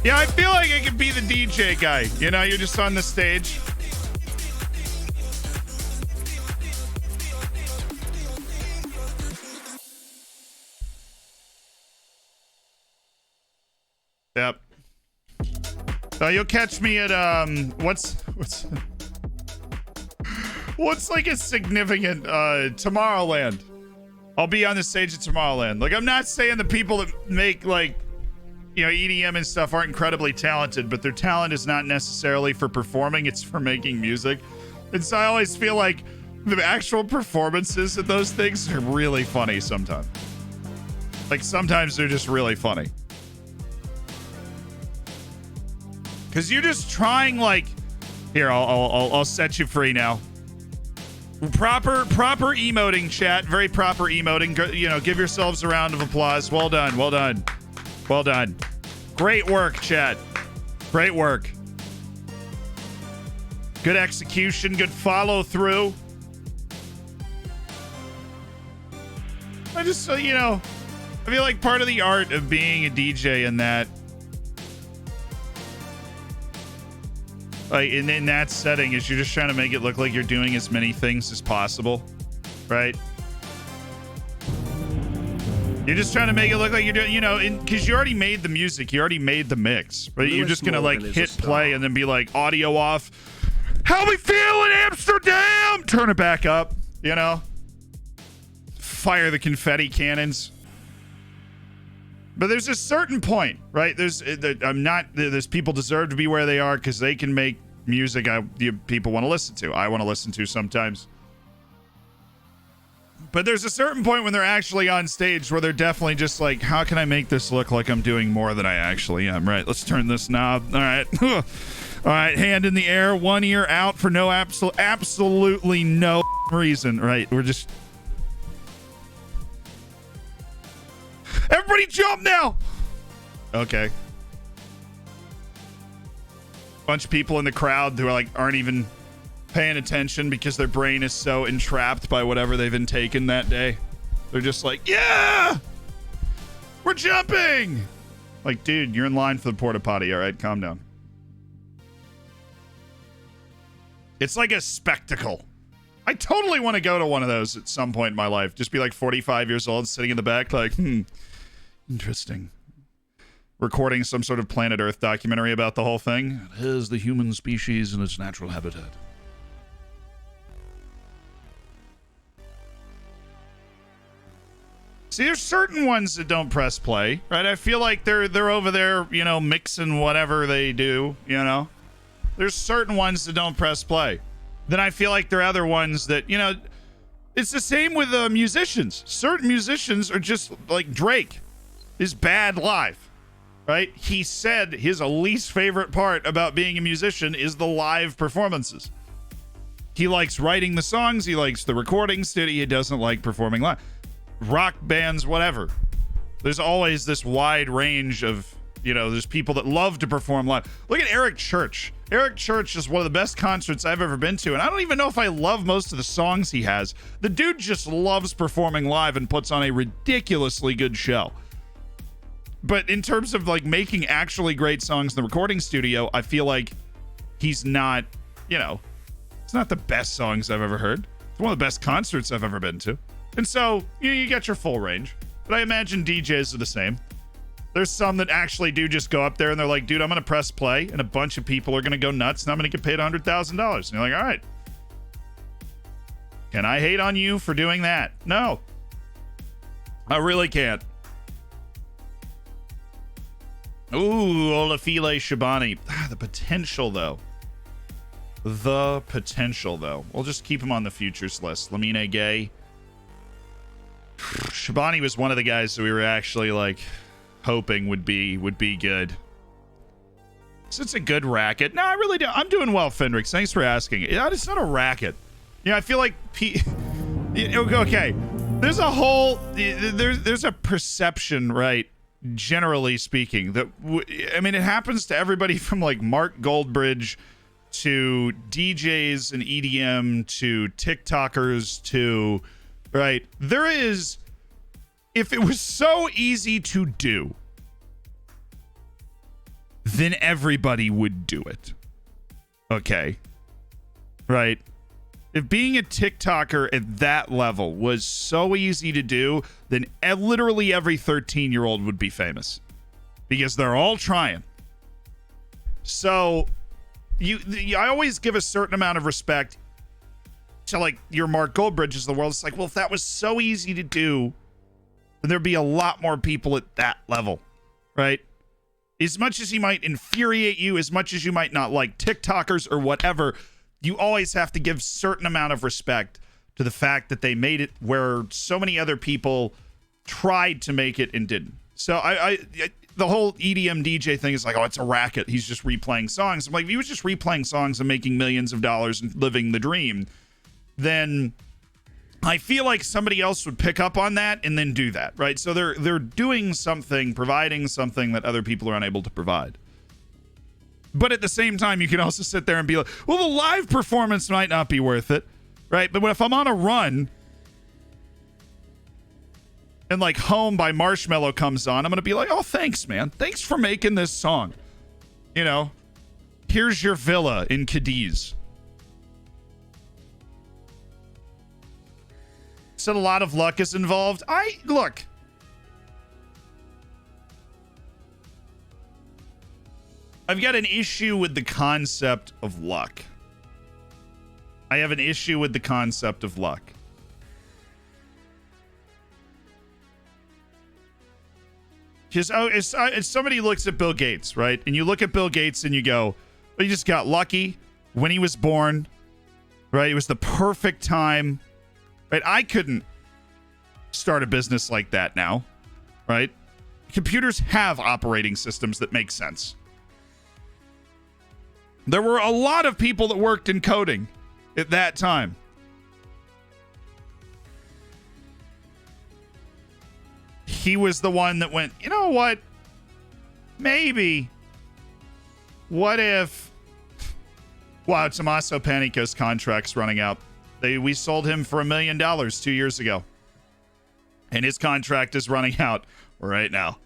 Yeah, I feel like I could be the DJ guy. You know, you're just on the stage. Yep. So you'll catch me at what's like a significant Tomorrowland. I'll be on the stage at Tomorrowland. Like, I'm not saying the people that make like, you know, EDM and stuff aren't incredibly talented, but their talent is not necessarily for performing, it's for making music. And so I always feel like the actual performances at those things are really funny sometimes. Like, sometimes they're just really funny. Because you're just trying, like, here, I'll set you free now. Proper emoting, chat. Very proper emoting. You know, give yourselves a round of applause. Well done. Well done. Well done. Great work, chat. Great work. Good execution. Good follow through. I just, you know, I feel like part of the art of being a DJ in that, like in that setting, is you're just trying to make it look like you're doing as many things as possible, right? You're just trying to make it look like you're doing, you know, because you already made the music, you already made the mix, right? You're just gonna like hit play and then be like, audio off. How we feel in Amsterdam? Turn it back up, you know? Fire the confetti cannons. But there's a certain point, right? There's people deserve to be where they are because they can make music people want to listen to. I want to listen to sometimes. But there's a certain point when they're actually on stage where they're definitely just like, how can I make this look like I'm doing more than I actually am? Right, let's turn this knob. All right. All right, hand in the air, one ear out for no absolutely no reason, right? We're just... Everybody jump now! Okay. Bunch of people in the crowd who are like aren't even paying attention because their brain is so entrapped by whatever they've been taken that day. They're just like, yeah! We're jumping! Like, dude, you're in line for the porta potty, all right? Calm down. It's like a spectacle. I totally want to go to one of those at some point in my life. Just be like 45 years old, sitting in the back like, interesting. Recording some sort of Planet Earth documentary about the whole thing. Here's the human species in its natural habitat. See, there's certain ones that don't press play, right? I feel like they're over there, you know, mixing whatever they do, you know? There's certain ones that don't press play. Then I feel like there are other ones that, you know, it's the same with musicians. Certain musicians are just like Drake is bad live, right? He said his least favorite part about being a musician is the live performances. He likes writing the songs. He likes the recording studio. He doesn't like performing live. Rock bands, whatever. There's always this wide range of, you know, there's people that love to perform live. Look at Eric Church. Eric Church is one of the best concerts I've ever been to, and I don't even know if I love most of the songs he has. The dude just loves performing live and puts on a ridiculously good show. But in terms of like making actually great songs in the recording studio, I feel like he's not, you know, it's not the best songs I've ever heard. It's one of the best concerts I've ever been to. And so you get your full range. But I imagine DJs are the same. There's some that actually do just go up there and they're like, dude, I'm going to press play and a bunch of people are going to go nuts and I'm going to get paid $100,000. And you're like, all right. Can I hate on you for doing that? No. I really can't. Ooh, Olafile Shabani. The potential, though. The potential, though. We'll just keep him on the futures list. Lamine Gay. Shabani was one of the guys that we were actually, like, hoping would be good. So it's a good racket. No, I really do. I'm doing well, Fendrix. Thanks for asking. It's not a racket. You know, I feel like... okay. There's a whole... There's a perception, right? Generally speaking, that I mean, it happens to everybody from like Mark Goldbridge to DJs and EDM to TikTokers to, right? There is, if it was so easy to do, then everybody would do it. Okay. Right? If being a TikToker at that level was so easy to do, then literally every 13-year-old would be famous. because they're all trying. So I always give a certain amount of respect to like your Mark Goldbridges of the world. It's like, well, if that was so easy to do, then there'd be a lot more people at that level, right? As much as he might infuriate you, as much as you might not like TikTokers or whatever, you always have to give certain amount of respect to the fact that they made it where so many other people tried to make it and didn't. So I the whole EDM DJ thing is like, oh, it's a racket. He's just replaying songs. I'm like, if he was just replaying songs and making millions of dollars and living the dream, then I feel like somebody else would pick up on that and then do that, right? So they're doing something, providing something that other people are unable to provide. But at the same time, you can also sit there and be like, well, the live performance might not be worth it, right? But if I'm on a run and like Home by Marshmello comes on, I'm going to be like, oh, thanks, man. Thanks for making this song. You know, here's your villa in Cadiz. Said a lot of luck is involved. Look. I've got an issue with the concept of luck. I have an issue with the concept of luck. Because if somebody looks at Bill Gates, right? And you look at Bill Gates and you go, well, he just got lucky when he was born, right? It was the perfect time, right? I couldn't start a business like that now, right? Computers have operating systems that make sense. There were a lot of people that worked in coding at that time. He was the one that went, you know what? Maybe. What if... Wow, Tommaso Panico's contract's running out. We sold him for $1 million 2 years ago. And his contract is running out right now.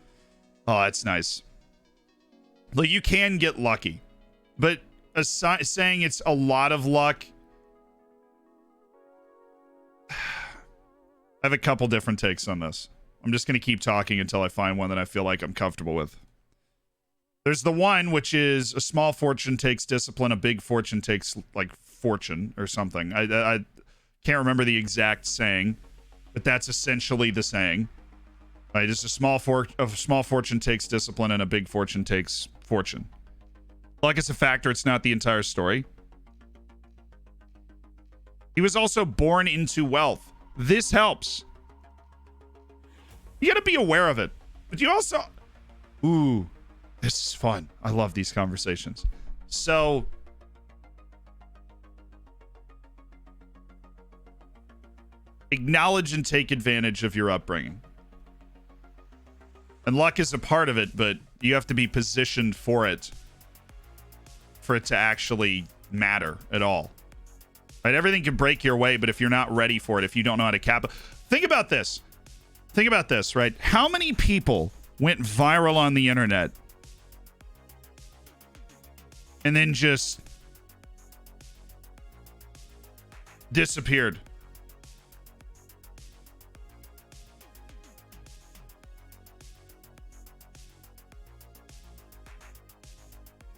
Oh, that's nice. Like, you can get lucky. But saying it's a lot of luck... I have a couple different takes on this. I'm just going to keep talking until I find one that I feel like I'm comfortable with. There's the one which is a small fortune takes discipline, a big fortune takes like fortune or something. I can't remember the exact saying, but that's essentially the saying. Right? It's a small fortune takes discipline and a big fortune takes fortune. Luck is a factor. It's not the entire story. He was also born into wealth. This helps. You got to be aware of it. But you also... Ooh, this is fun. I love these conversations. So... acknowledge and take advantage of your upbringing. And luck is a part of it, but you have to be positioned for it to actually matter at all. Right? Everything can break your way, but if you're not ready for it, if you don't know how to cap... Think about this. Think about this, right? How many people went viral on the internet and then just disappeared?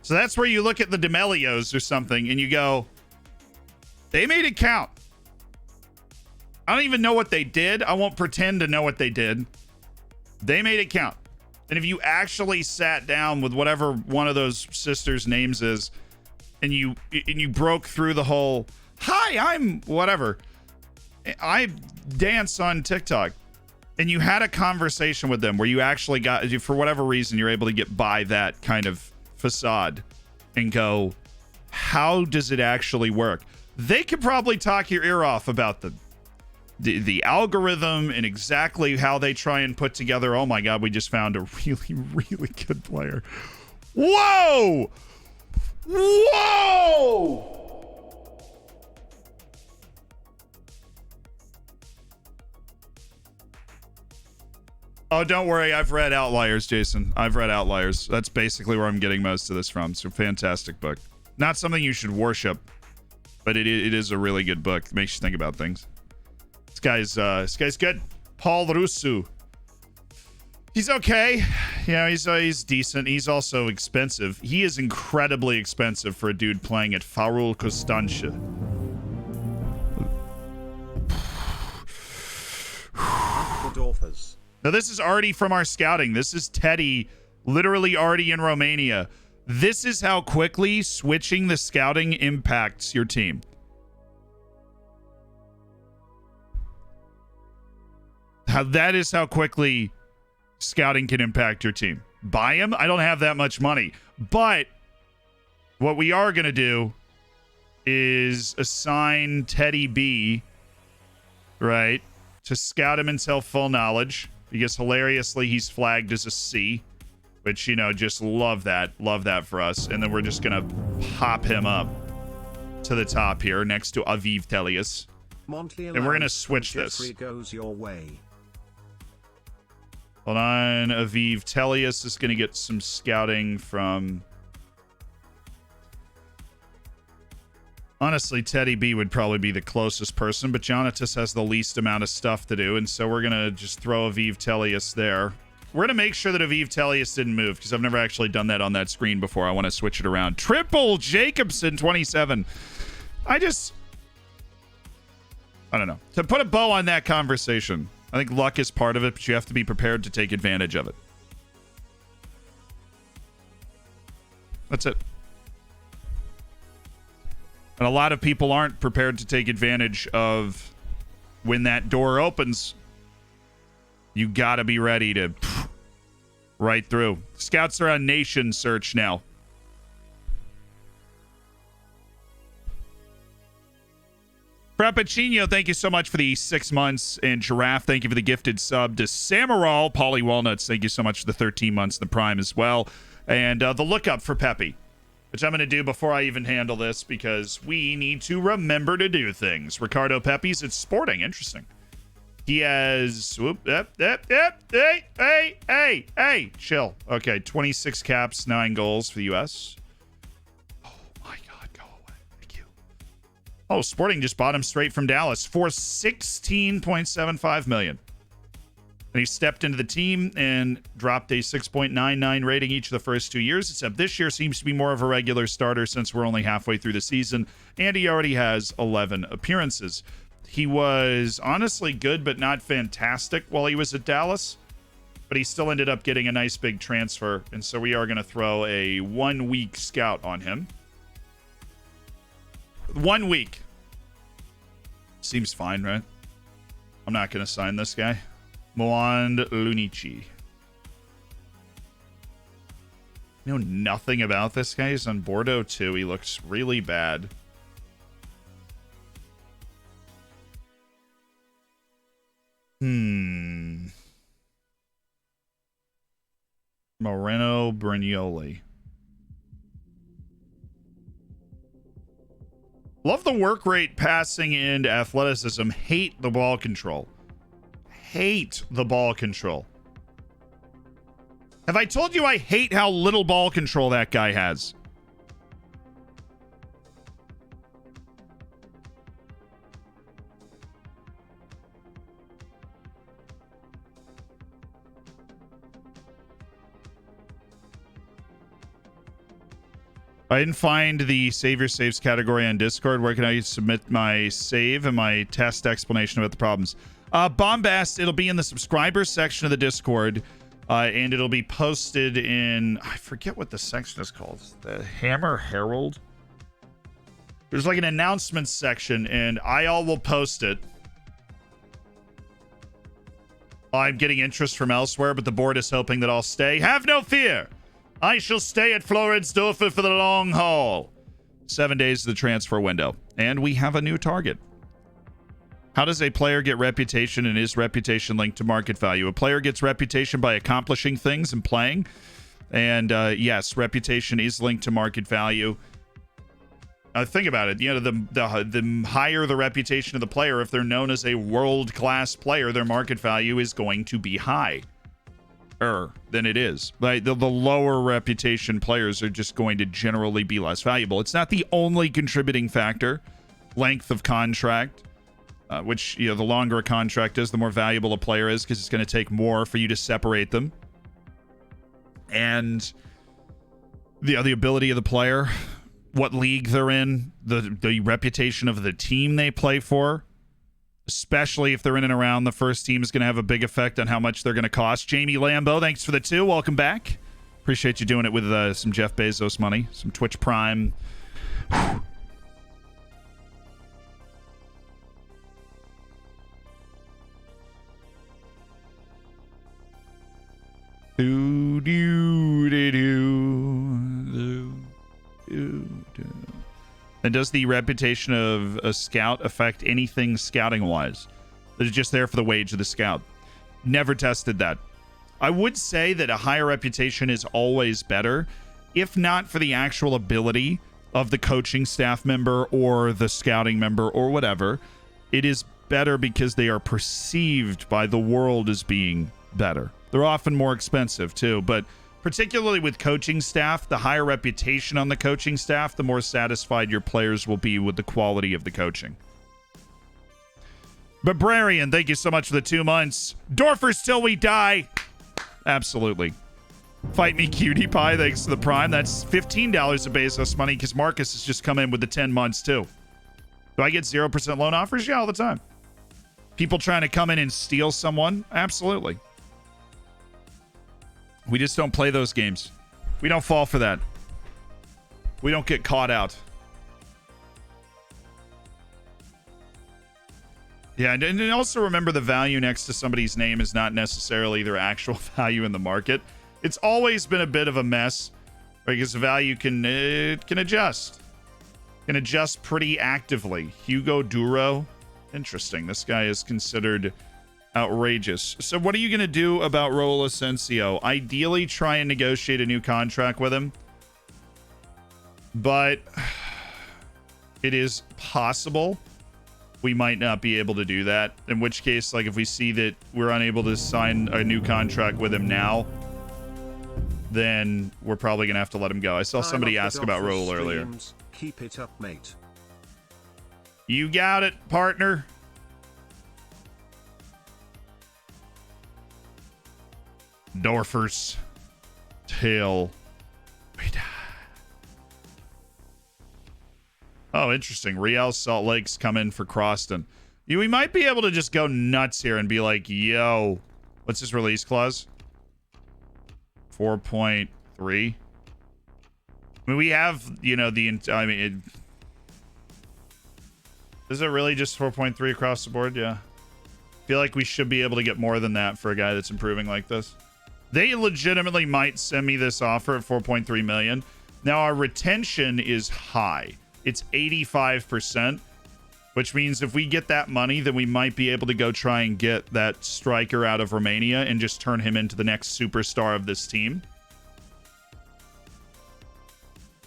So that's where you look at the D'Amelios or something and you go, they made it count. I don't even know what they did. I won't pretend to know what they did. They made it count. And if you actually sat down with whatever one of those sisters' names is, and you broke through the whole, hi, I'm whatever. I dance on TikTok. And you had a conversation with them where you actually got, for whatever reason, you're able to get by that kind of facade and go, how does it actually work? They could probably talk your ear off about the algorithm and exactly how they try and put together. Oh my God, we just found a really, really good player. Whoa! Whoa! Oh, don't worry. I've read Outliers, Jason. I've read Outliers. That's basically where I'm getting most of this from. It's a fantastic book. Not something you should worship, but it is a really good book. It makes you think about things. This guy's good. Paul Russo. He's okay. Yeah, he's decent. He's also expensive. He is incredibly expensive for a dude playing at Farul Constantia. Now, this is already from our scouting. This is Teddy, literally already in Romania. This is how quickly switching the scouting impacts your team. That is how quickly scouting can impact your team. Buy him? I don't have that much money. But what we are going to do is assign Teddy B, right, to scout him until full knowledge. Because hilariously, he's flagged as a C. Which, you know, just love that. Love that for us. And then we're just going to pop him up to the top here next to Aviv Telius. And we're going to switch this. Goes your way. Hold on. Aviv Telius is going to get some scouting from... Honestly, Teddy B would probably be the closest person, but Jonatas has the least amount of stuff to do, and so we're going to just throw Aviv Telius there. We're going to make sure that Aviv Telius didn't move, because I've never actually done that on that screen before. I want to switch it around. Triple Jacobson, 27. I don't know. To put a bow on that conversation, I think luck is part of it, but you have to be prepared to take advantage of it. That's it. And a lot of people aren't prepared to take advantage of when that door opens. You got to be ready to right through. Scouts are on nation search now. Frappuccino, thank you so much for the 6 months. And Giraffe, thank you for the gifted sub. To Samaral, Polly Walnuts, thank you so much for the 13 months in the Prime as well. And the lookup for Pepe, which I'm going to do before I even handle this because we need to remember to do things. Ricardo Pepe's at Sporting. Interesting. He has... Hey, chill. Okay, 26 caps, 9 goals for the U.S. Oh, my God, go away. Thank you. Oh, Sporting just bought him straight from Dallas for $16.75 million. And he stepped into the team and dropped a 6.99 rating each of the first 2 years, except this year seems to be more of a regular starter since we're only halfway through the season, and he already has 11 appearances. He was honestly good, but not fantastic while he was at Dallas, but he still ended up getting a nice big transfer, and so we are going to throw a 1 week scout on him. 1 week. Seems fine, right? I'm not going to sign this guy. Moand Lunici. You know nothing about this guy. He's on Bordeaux too. He looks really bad. Moreno Brignoli. Love the work rate, passing, and athleticism. Hate the ball control. Hate the ball control. Have I told you I hate how little ball control that guy has? I didn't find the Save Your Saves category on Discord. Where can I submit my save and my test explanation about the problems? Bombast, it'll be in the subscribers section of the Discord, and it'll be posted in, I forget what the section is called. The Hammer Herald? There's like an announcements section, and I will post it. I'm getting interest from elsewhere, but the board is hoping that I'll stay. Have no fear! I shall stay at Floridsdorfer for the long haul. 7 days of the transfer window. And we have a new target. How does a player get reputation, and is reputation linked to market value? A player gets reputation by accomplishing things and playing. And yes, reputation is linked to market value. Think about it. You know, the higher the reputation of the player, if they're known as a world-class player, their market value is going to be higher than it is. Like the lower reputation players are just going to generally be less valuable. It's not the only contributing factor. Length of contract, which, you know, the longer a contract is, the more valuable a player is, because it's going to take more for you to separate them and the ability of the player, what league they're in, the reputation of the team they play for, especially if they're in and around the first team, is going to have a big effect on how much they're going to cost. Jamie Lambo, thanks for the 2. Welcome back. Appreciate you doing it with some Jeff Bezos money, some Twitch Prime. And does the reputation of a scout affect anything scouting-wise? That is just there for the wage of the scout. Never tested that. I would say that a higher reputation is always better, if not for the actual ability of the coaching staff member or the scouting member or whatever. It is better because they are perceived by the world as being better. They're often more expensive too, but particularly with coaching staff, the higher reputation on the coaching staff, the more satisfied your players will be with the quality of the coaching. Babrarian, thank you so much for the 2 months. Dorfers till we die. Absolutely. Fight me, cutie pie. Thanks to the Prime. That's $15 of Bezos money because Marcus has just come in with the 10 months too. Do I get 0% loan offers? Yeah, all the time. People trying to come in and steal someone? Absolutely. We just don't play those games. We don't fall for that. We don't get caught out. Yeah, and also remember the value next to somebody's name is not necessarily their actual value in the market. It's always been a bit of a mess because the value can adjust. Can adjust pretty actively. Hugo Duro. Interesting. This guy is considered outrageous. So what are you going to do about Raul Asensio? Ideally, try and negotiate a new contract with him. But it is possible we might not be able to do that. In which case, like if we see that we're unable to sign a new contract with him now, then we're probably going to have to let him go. I saw somebody ask about Raul earlier. Keep it up, mate. You got it, partner. Dorfers till we die. Oh, interesting. Real Salt Lake's come in for Croston. We might be able to just go nuts here and be like, yo, what's his release clause? 4.3. I mean, we have, you know, is it really just 4.3 across the board? Yeah. I feel like we should be able to get more than that for a guy that's improving like this. They legitimately might send me this offer at 4.3 million. Now, our retention is high. It's 85%, which means if we get that money, then we might be able to go try and get that striker out of Romania and just turn him into the next superstar of this team.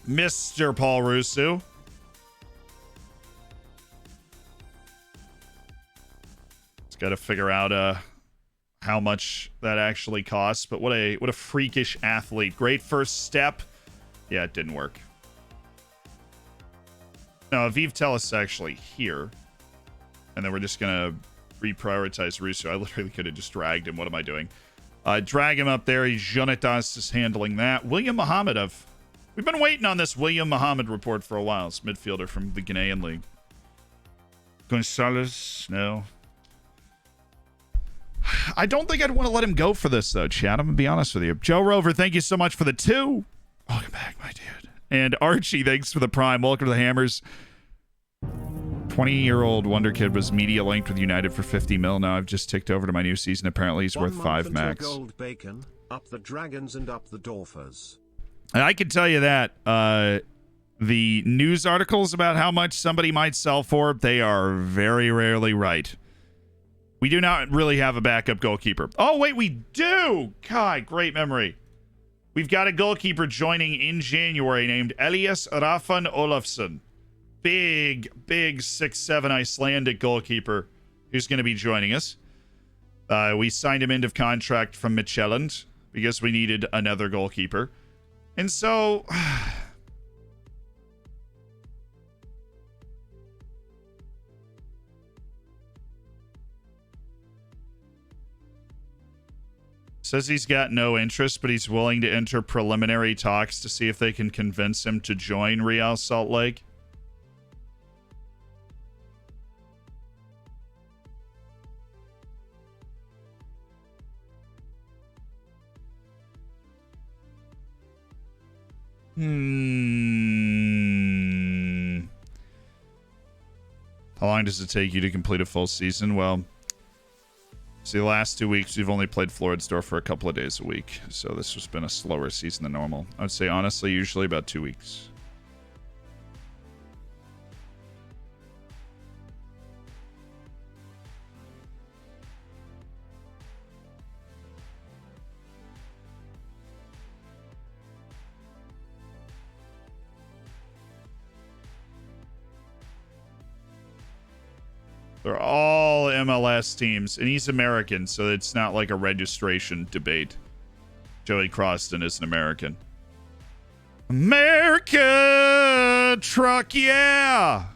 Mr. Paul Russo. It's got to figure out how much that actually costs, but what a freakish athlete. Great first step. Yeah, it didn't work. No, Aviv Tellis actually here. And then we're just going to reprioritize Russo. I literally could have just dragged him. What am I doing? Drag him up there. Jonitas is handling that. William Mohamedov. We've been waiting on this William Mohammed report for a while. It's midfielder from the Ghanaian League. Gonzalez, no. I don't think I'd want to let him go for this, though, Chad. I'm going to be honest with you. Joe Rover, thank you so much for the 2. Welcome back, my dude. And Archie, thanks for the Prime. Welcome to the Hammers. 20-year-old Wonder Kid was media linked with United for 50 mil. Now I've just ticked over to my new season. Apparently he's worth 5 max. Gold bacon, up the dragons and up the Dorfers. I can tell you that the news articles about how much somebody might sell for, they are very rarely right. We do not really have a backup goalkeeper. Oh, wait, we do! God, great memory. We've got a goalkeeper joining in January named Elias Rafan Olafsson. Big 6'7" Icelandic goalkeeper who's going to be joining us. We signed him end of contract from Midtjylland because we needed another goalkeeper. And so... Says he's got no interest, but he's willing to enter preliminary talks to see if they can convince him to join Real Salt Lake. How long does it take you to complete a full season? Well, see, the last 2 weeks, we've only played Floridsdorf for a couple of days a week. So this has been a slower season than normal. I would say, honestly, usually about 2 weeks. They're all MLS teams, and he's American, so it's not like a registration debate. Joey Croston is an American. America truck, yeah!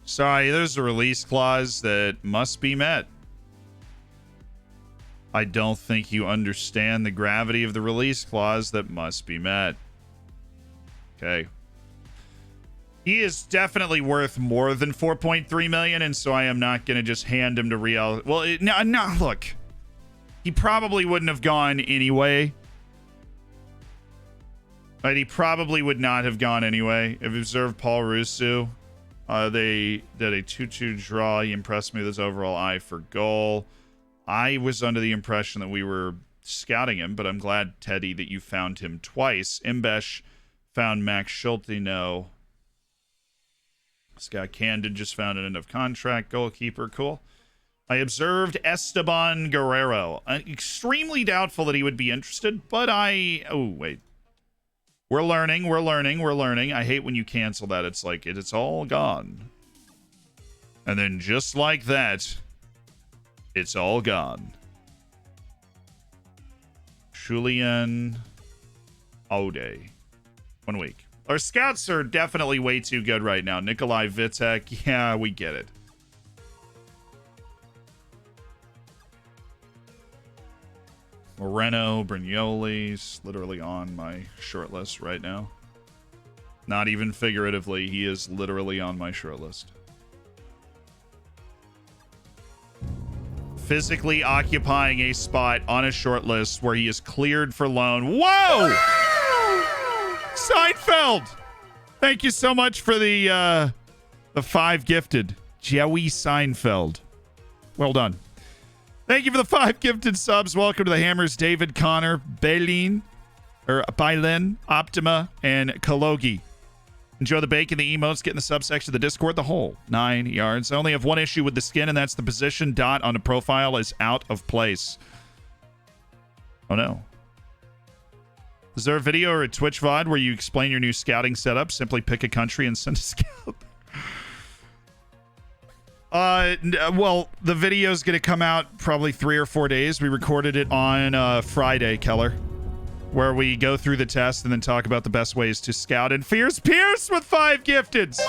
Sorry, there's a release clause that must be met. I don't think you understand the gravity of the release clause that must be met. Okay. He is definitely worth more than 4.3 million, and so I am not going to just hand him to Real. Well, no, look. He probably wouldn't have gone anyway. Right, he probably would not have gone anyway. If you observed Paul Russo, they did a 2-2 draw. He impressed me with his overall eye for goal. I was under the impression that we were scouting him, but I'm glad, Teddy, that you found him twice. Imbesh found Max Schulte, no. Scott Candid just found an end of contract goalkeeper. Cool. I observed Esteban Guerrero. Extremely doubtful that he would be interested, but oh, wait. We're learning. I hate when you cancel that. It's like, it's all gone. And then just like that, it's all gone. Julian Ode. 1 week. Our scouts are definitely way too good right now. Nikolai Vitek, yeah, we get it. Moreno, Brignoli's literally on my short list right now. Not even figuratively, he is literally on my short list. Physically occupying a spot on a short list where he is cleared for loan. Whoa! Seinfeld! Thank you so much for the 5 gifted. Joey Seinfeld. Well done. Thank you for the 5 gifted subs. Welcome to the Hammers, David, Connor, Bailin, Optima, and Kalogi. Enjoy the bacon, the emotes, get in the subsection of the Discord, the whole 9 yards. I only have one issue with the skin, and that's the position dot on the profile is out of place. Oh no. Is there a video or a Twitch VOD where you explain your new scouting setup? Simply pick a country and send a scout. Well, the video is going to come out probably 3 or 4 days. We recorded it on Friday, Keller, where we go through the test and then talk about the best ways to scout. And Fierce Pierce with 5 gifteds.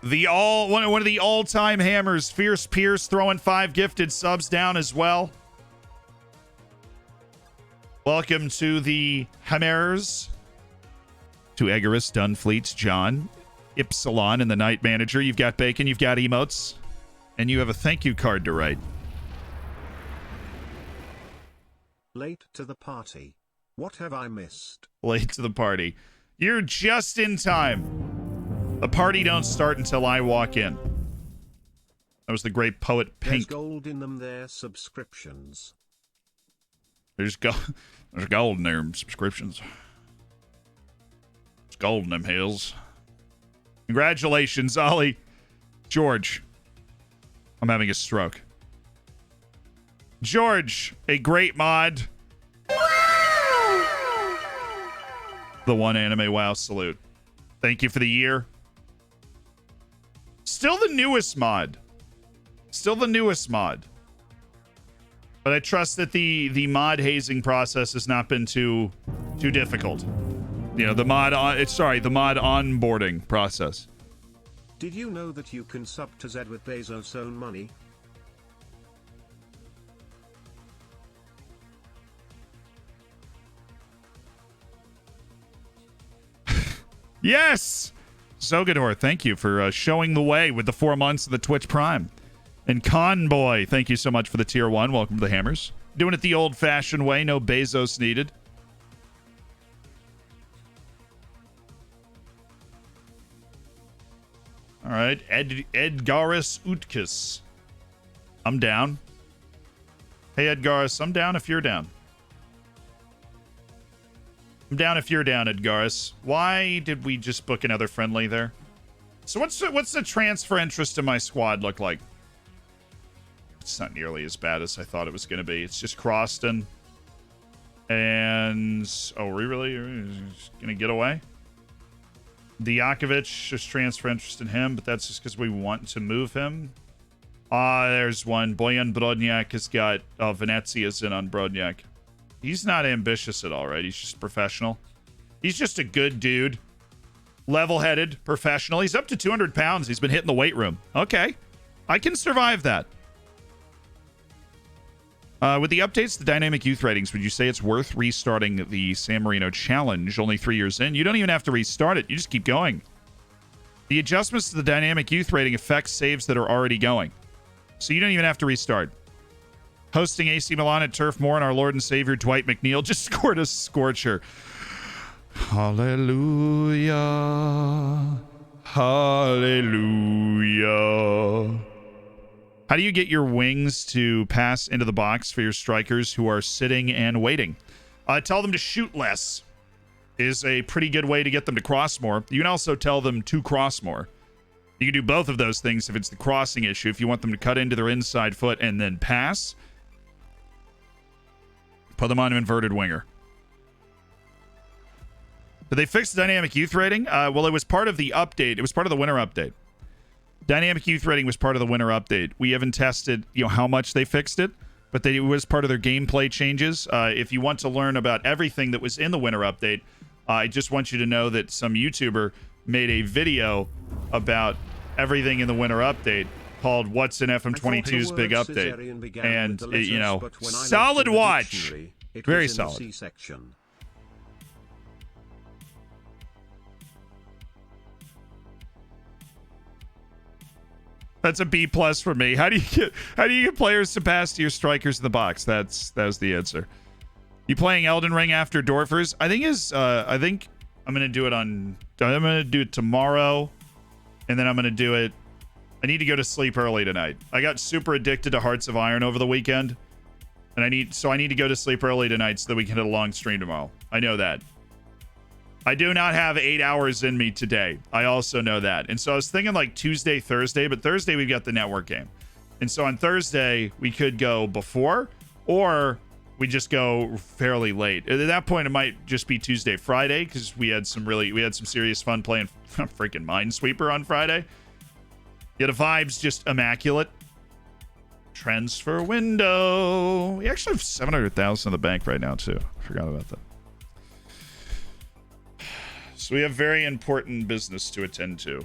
One of the all-time hammers, Fierce Pierce, throwing 5 gifted subs down as well. Welcome to the Hammers. To Egoris, Dunfleet, John, Ypsilon, and the Night Manager. You've got bacon, you've got emotes, and you have a thank you card to write. Late to the party. What have I missed? Late to the party. You're just in time. The party don't start until I walk in. That was the great poet Pink. There's gold in them there, subscriptions. There's gold in there, subscriptions. There's gold in them hills. Congratulations, Ollie. George. I'm having a stroke. George, a great mod. The one anime wow salute. Thank you for the year. Still the newest mod. But I trust that the mod hazing process has not been too difficult. You know, the mod onboarding process. Did you know that you can sub to Zed with Bezos' own money? Yes! Zogador, thank you for showing the way with the 4 months of the Twitch Prime. And Conboy, thank you so much for the tier 1. Welcome to the Hammers. Doing it the old-fashioned way, no Bezos needed. All right, Edgaris Utkis. I'm down. Hey, Edgaris, I'm down if you're down. I'm down if you're down, Edgaris. Why did we just book another friendly there? So what's the transfer interest in my squad look like? It's not nearly as bad as I thought it was going to be. It's just Croston. And... oh, we really are going to get away? Diakovic, just transfer interest in him, but that's just because we want to move him. There's one. Bojan Brodnjak has got... oh, Venezia's in on Brodnjak. He's not ambitious at all, right? He's just professional. He's just a good dude. Level-headed, professional. He's up to 200 pounds. He's been hitting the weight room. Okay. I can survive that. With the updates to dynamic youth ratings, would you say it's worth restarting the San Marino Challenge only 3 years in? You don't even have to restart it. You just keep going. The adjustments to the dynamic youth rating affect saves that are already going. So you don't even have to restart. Hosting AC Milan at Turf Moor and our Lord and Savior Dwight McNeil just scored a scorcher. Hallelujah. Hallelujah. How do you get your wings to pass into the box for your strikers who are sitting and waiting? Tell them to shoot less is a pretty good way to get them to cross more. You can also tell them to cross more. You can do both of those things if it's the crossing issue. If you want them to cut into their inside foot and then pass, put them on an inverted winger. Did they fix the dynamic youth rating? Well, it was part of the update. It was part of the winter update. Dynamic youth rating was part of the winter update. We haven't tested, how much they fixed it, but it was part of their gameplay changes. If you want to learn about everything that was in the winter update, I just want you to know that some YouTuber made a video about everything in the winter update called "What's in FM22's Big Update," and solid watch, very solid. That's a B+ for me. How do you get players to pass to your strikers in the box? That was the answer. You playing Elden Ring after Dorfers? I think I'm gonna do it tomorrow, and then I'm gonna do it. I need to go to sleep early tonight. I got super addicted to Hearts of Iron over the weekend, and I need to go to sleep early tonight so that we can hit a long stream tomorrow. I know that. I do not have 8 hours in me today. I also know that. And so I was thinking like Tuesday, Thursday, but Thursday we've got the network game. And so on Thursday, we could go before, or we just go fairly late. At that point, it might just be Tuesday, Friday, because we had some serious fun playing freaking Minesweeper on Friday. Yeah, the vibe's just immaculate. Transfer window. We actually have 700,000 in the bank right now, too. I forgot about that. So we have very important business to attend to.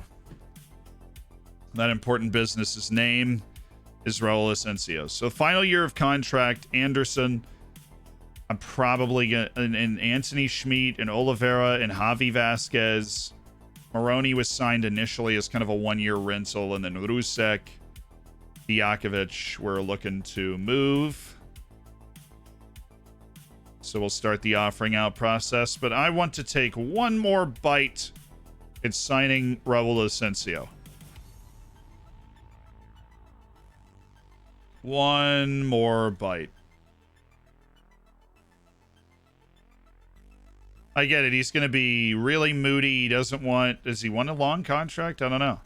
That important business's name is Raul Asensio. So final year of contract, Anderson. I'm probably going to... and Anthony Schmidt and Oliveira and Javi Vasquez. Moroni was signed initially as kind of a one-year rental, and then Rusek, Diakovic, we're looking to move. So we'll start the offering out process. But I want to take one more bite at signing Raul Asensio. One more bite. I get it. He's going to be really moody. He doesn't want... Does he want a long contract? I don't know.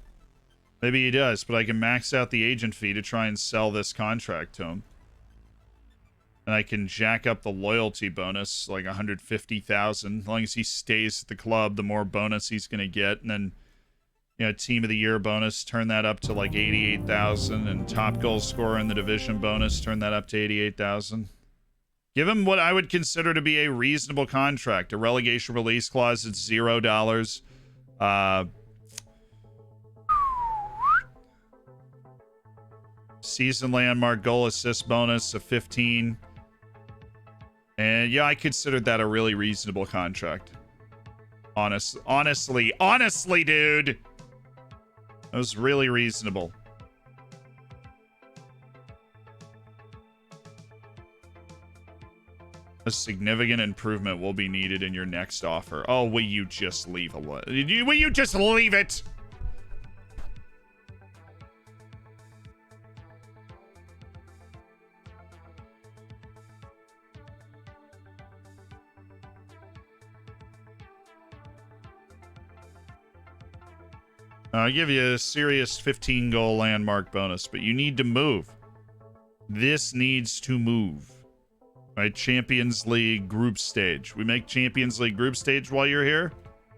Maybe he does, but I can max out the agent fee to try and sell this contract to him. And I can jack up the loyalty bonus, like 150,000. As long as he stays at the club, the more bonus he's going to get. And then, team of the year bonus, turn that up to like 88,000. And top goal scorer in the division bonus, turn that up to 88,000. Give him what I would consider to be a reasonable contract. A relegation release clause at $0. Season landmark goal assist bonus of 15. And yeah, I considered that a really reasonable contract. Honestly, dude. That was really reasonable. A significant improvement will be needed in your next offer. Oh, will you just leave will you just leave it? I'll give you a serious 15 goal landmark bonus, but you need to move. This needs to move. Right, Champions League group stage. We make Champions League group stage while you're here.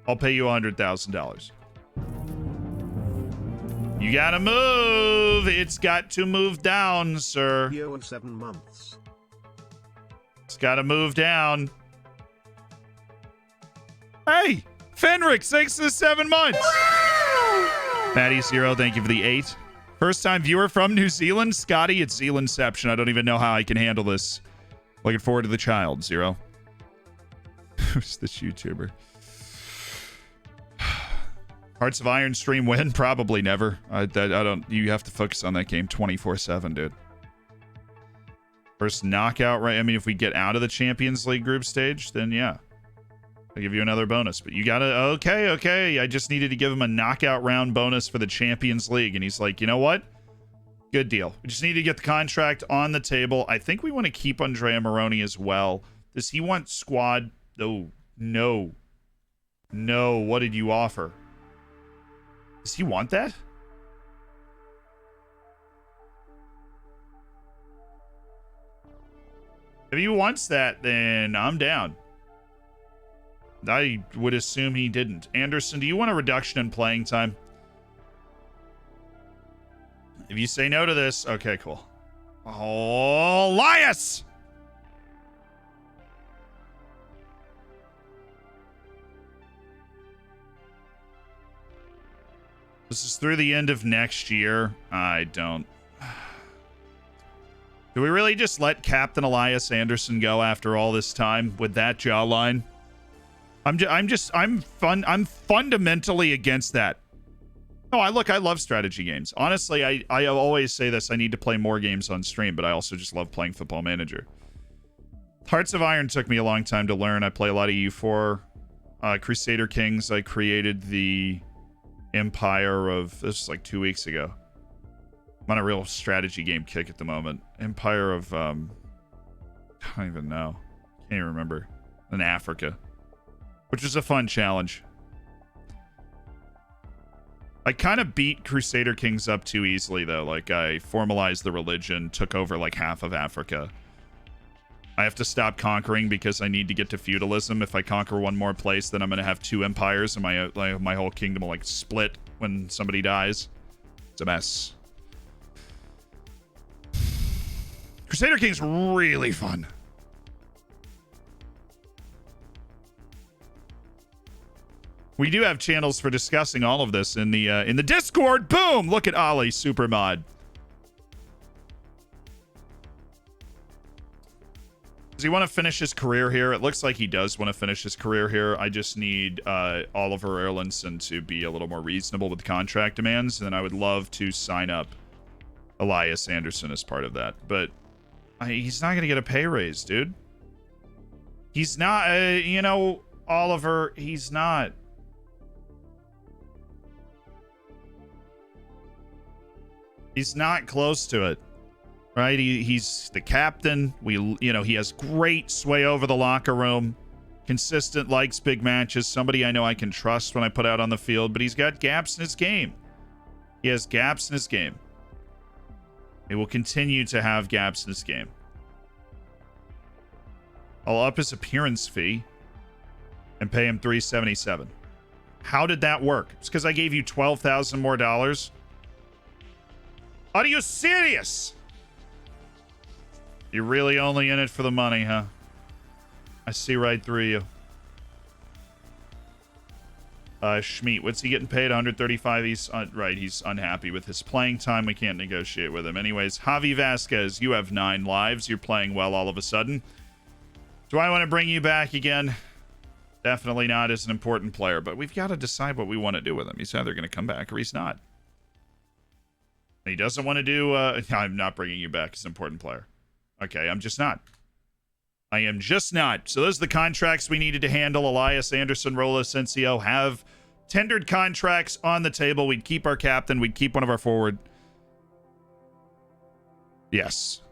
I'll pay you $100,000. You gotta move. It's got to move down, sir. Year and 7 months. It's gotta move down. Hey, Fenric, 6 to 7 months. Maddie Zero, thank you for the 8. First time viewer from New Zealand. Scotty, it's Zealandception. I don't even know how I can handle this. Looking forward to the child, Zero. Who's this YouTuber? Hearts of Iron stream win? Probably never. I don't. You have to focus on that game 24/7, dude. First knockout, right? I mean, if we get out of the Champions League group stage, then yeah, I'll give you another bonus. But you gotta. Okay. I just needed to give him a knockout round bonus for the Champions League, and he's like, you know what? Good deal. We just need to get the contract on the table. I think we want to keep Andrea Moroni as well. Does he want squad? Oh, no. No. What did you offer? Does he want that? If he wants that, then I'm down. I would assume he didn't. Anderson, do you want a reduction in playing time? If you say no to this, okay, cool. Oh, Elias! This is through the end of next year. I don't. Do we really just let Captain Elias Anderson go after all this time with that jawline? I'm fundamentally against that. No, I love strategy games. Honestly, I always say this. I need to play more games on stream, but I also just love playing Football Manager. Hearts of Iron took me a long time to learn. I play a lot of U4. Crusader Kings, I created the Empire of... This was like 2 weeks ago. I'm on a real strategy game kick at the moment. Empire of... I don't even know. Can't even remember. In Africa. Which was a fun challenge. I kind of beat Crusader Kings up too easily, though. Like, I formalized the religion, took over, like, half of Africa. I have to stop conquering because I need to get to feudalism. If I conquer one more place, then I'm going to have 2 empires, and my whole kingdom will, like, split when somebody dies. It's a mess. Crusader Kings really fun. We do have channels for discussing all of this in the Discord. Boom! Look at Ollie Supermod. Does he want to finish his career here? It looks like he does want to finish his career here. I just need Oliver Erlandson to be a little more reasonable with contract demands, and I would love to sign up Elias Anderson as part of that. But he's not going to get a pay raise, dude. He's not, Oliver, he's not. He's not close to it, right? He's the captain. He has great sway over the locker room. Consistent, likes big matches. Somebody I know I can trust when I put out on the field, but he's got gaps in his game. He has gaps in his game. He will continue to have gaps in his game. I'll up his appearance fee and pay him $377. How did that work? It's because I gave you $12,000 more dollars. Are you serious? You're really only in it for the money, huh? I see right through you. Schmeat, what's he getting paid? 135. He's right. He's unhappy with his playing time. We can't negotiate with him. Anyways, Javi Vasquez, you have 9 lives. You're playing well all of a sudden. Do I want to bring you back again? Definitely not as an important player, but we've got to decide what we want to do with him. He's either going to come back or he's not. He doesn't want to do... I'm not bringing you back as an important player. Okay, I'm just not. I am just not. So those are the contracts we needed to handle. Elias, Anderson, Rola, Sensio have tendered contracts on the table. We'd keep our captain. We'd keep one of our forward. Yes.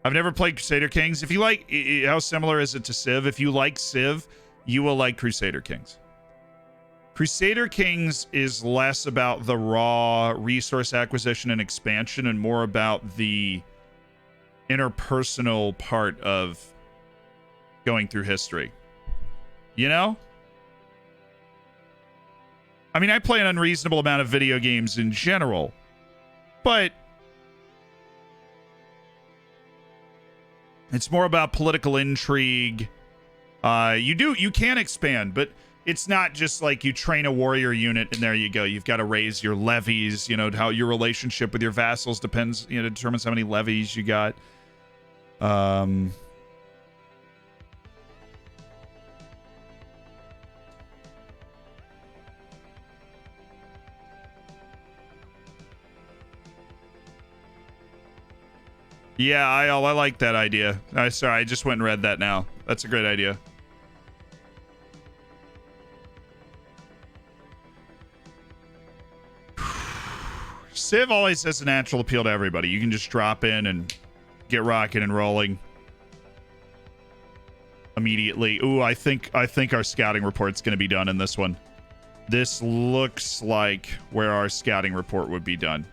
I've never played Crusader Kings. If you like... How similar is it to Civ? If you like Civ, you will like Crusader Kings. Crusader Kings is less about the raw resource acquisition and expansion and more about the interpersonal part of going through history. You know? I mean, I play an unreasonable amount of video games in general, but it's more about political intrigue. You can expand, but it's not just like you train a warrior unit and there you go. You've got to raise your levies. You know, how your relationship with your vassals depends, you know, determines how many levies you got. Yeah, I like that idea. Sorry, I just went and read that now. That's a great idea. Civ always has a natural appeal to everybody. You can just drop in and get rocking and rolling immediately. Ooh, I think our scouting report's going to be done in this one. This looks like where our scouting report would be done.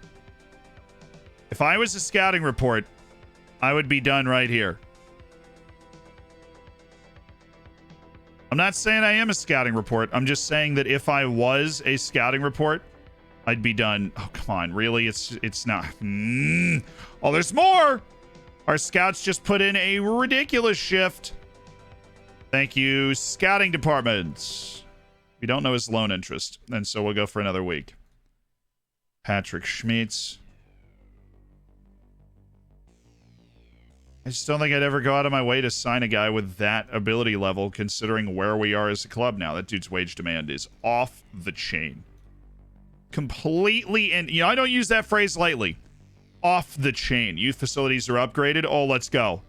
If I was a scouting report, I would be done right here. I'm not saying I am a scouting report. I'm just saying that if I was a scouting report, I'd be done. Oh, come on. Really? It's not. Oh, there's more. Our scouts just put in a ridiculous shift. Thank you, scouting department. We don't know his loan interest, and so we'll go for another week. Patrick Schmitz. I just don't think I'd ever go out of my way to sign a guy with that ability level, considering where we are as a club now. That dude's wage demand is off the chain. Completely, and you know, I don't use that phrase lightly. Off the chain. Youth facilities are upgraded. Oh, let's go.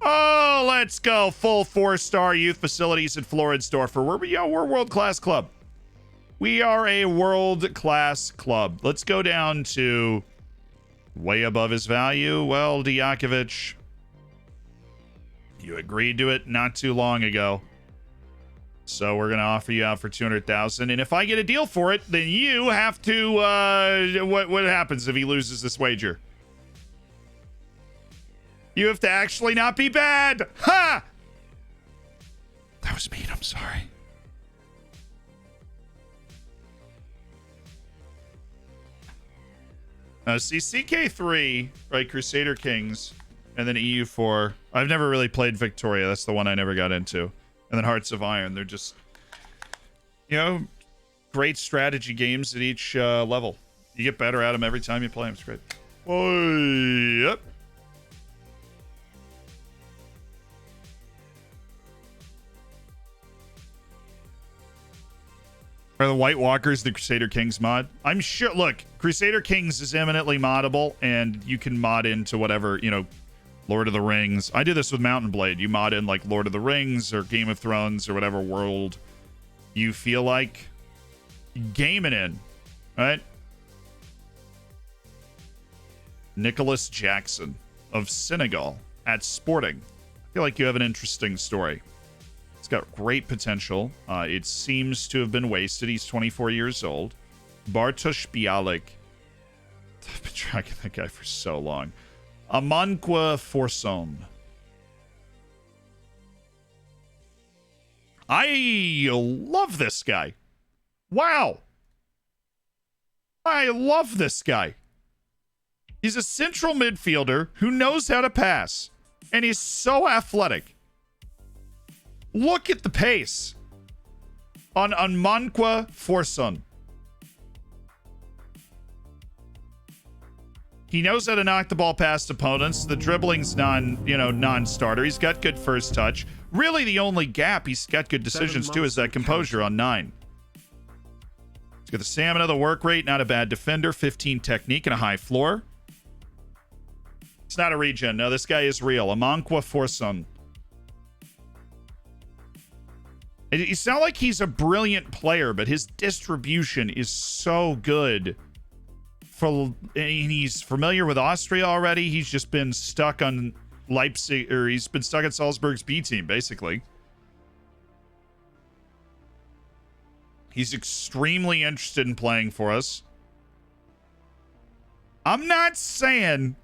Oh, let's go. Full 4-star youth facilities at Floridsdorfer. We're world-class club. We are a world-class club. Let's go down to way above his value. Well, Dijakovic, you agreed to it not too long ago. So we're going to offer you out for $200,000. And if I get a deal for it, then you have to, what happens if he loses this wager? You have to actually not be bad. Ha! That was mean. I'm sorry. See, CK3, right? Crusader Kings, and then EU4. I've never really played Victoria. That's the one I never got into. And then Hearts of Iron. They're just, you know, great strategy games at each level. You get better at them every time you play them. It's great. Oh, yep. Are the White Walkers the Crusader Kings mod? I'm sure. Look, Crusader Kings is eminently moddable, and you can mod into whatever, you know, Lord of the Rings. I do this with Mountain Blade. You mod in like Lord of the Rings or Game of Thrones or whatever world you feel like gaming in, right? Nicholas Jackson of Senegal at Sporting. I feel like you have an interesting story. It's got great potential. It seems to have been wasted. He's 24 years old. Bartosz Bialik. I've been tracking that guy for so long. Amanqua Forson. I love this guy. Wow. I love this guy. He's a central midfielder who knows how to pass. And he's so athletic. Look at the pace on Manqua Forson. He knows how to knock the ball past opponents. The dribbling's non-starter. He's got good first touch. Really, the only gap he's got good decisions too is that composure on 9. He's got the stamina, the work rate, not a bad defender, 15 technique, and a high floor. It's not a regen. No, this guy is real. Amankwa Forson. It's not like he's a brilliant player, but his distribution is so good. And he's familiar with Austria already. He's just been stuck on Leipzig, or he's been stuck at Salzburg's B team, basically. He's extremely interested in playing for us. I'm not saying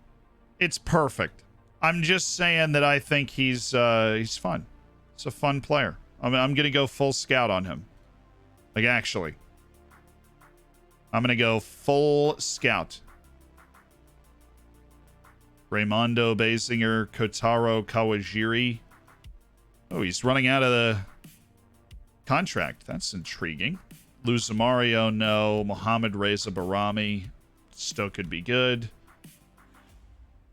it's perfect. I'm just saying that I think he's fun. It's a fun player. I'm going to go full scout on him. Like, actually. I'm going to go full scout. Raymondo Basinger, Kotaro Kawajiri. Oh, he's running out of the contract. That's intriguing. Luzamario, no. Mohamed Reza Barami. Still could be good.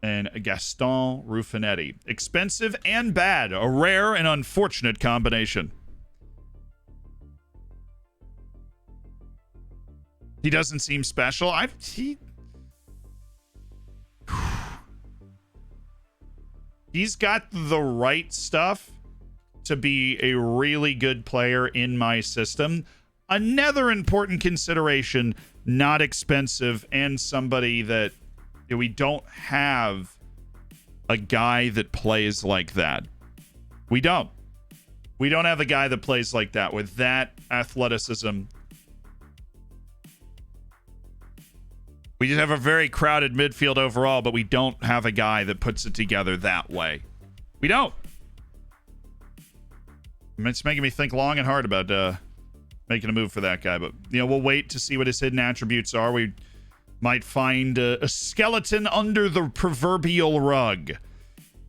And Gaston Ruffinetti. Expensive and bad. A rare and unfortunate combination. He doesn't seem special. He's got the right stuff to be a really good player in my system. Another important consideration, not expensive, and somebody that we don't have a guy that plays like that. We don't. We don't have a guy that plays like that with that athleticism. We just have a very crowded midfield overall, but we don't have a guy that puts it together that way. We don't. It's making me think long and hard about making a move for that guy, but we'll wait to see what his hidden attributes are. We might find a skeleton under the proverbial rug,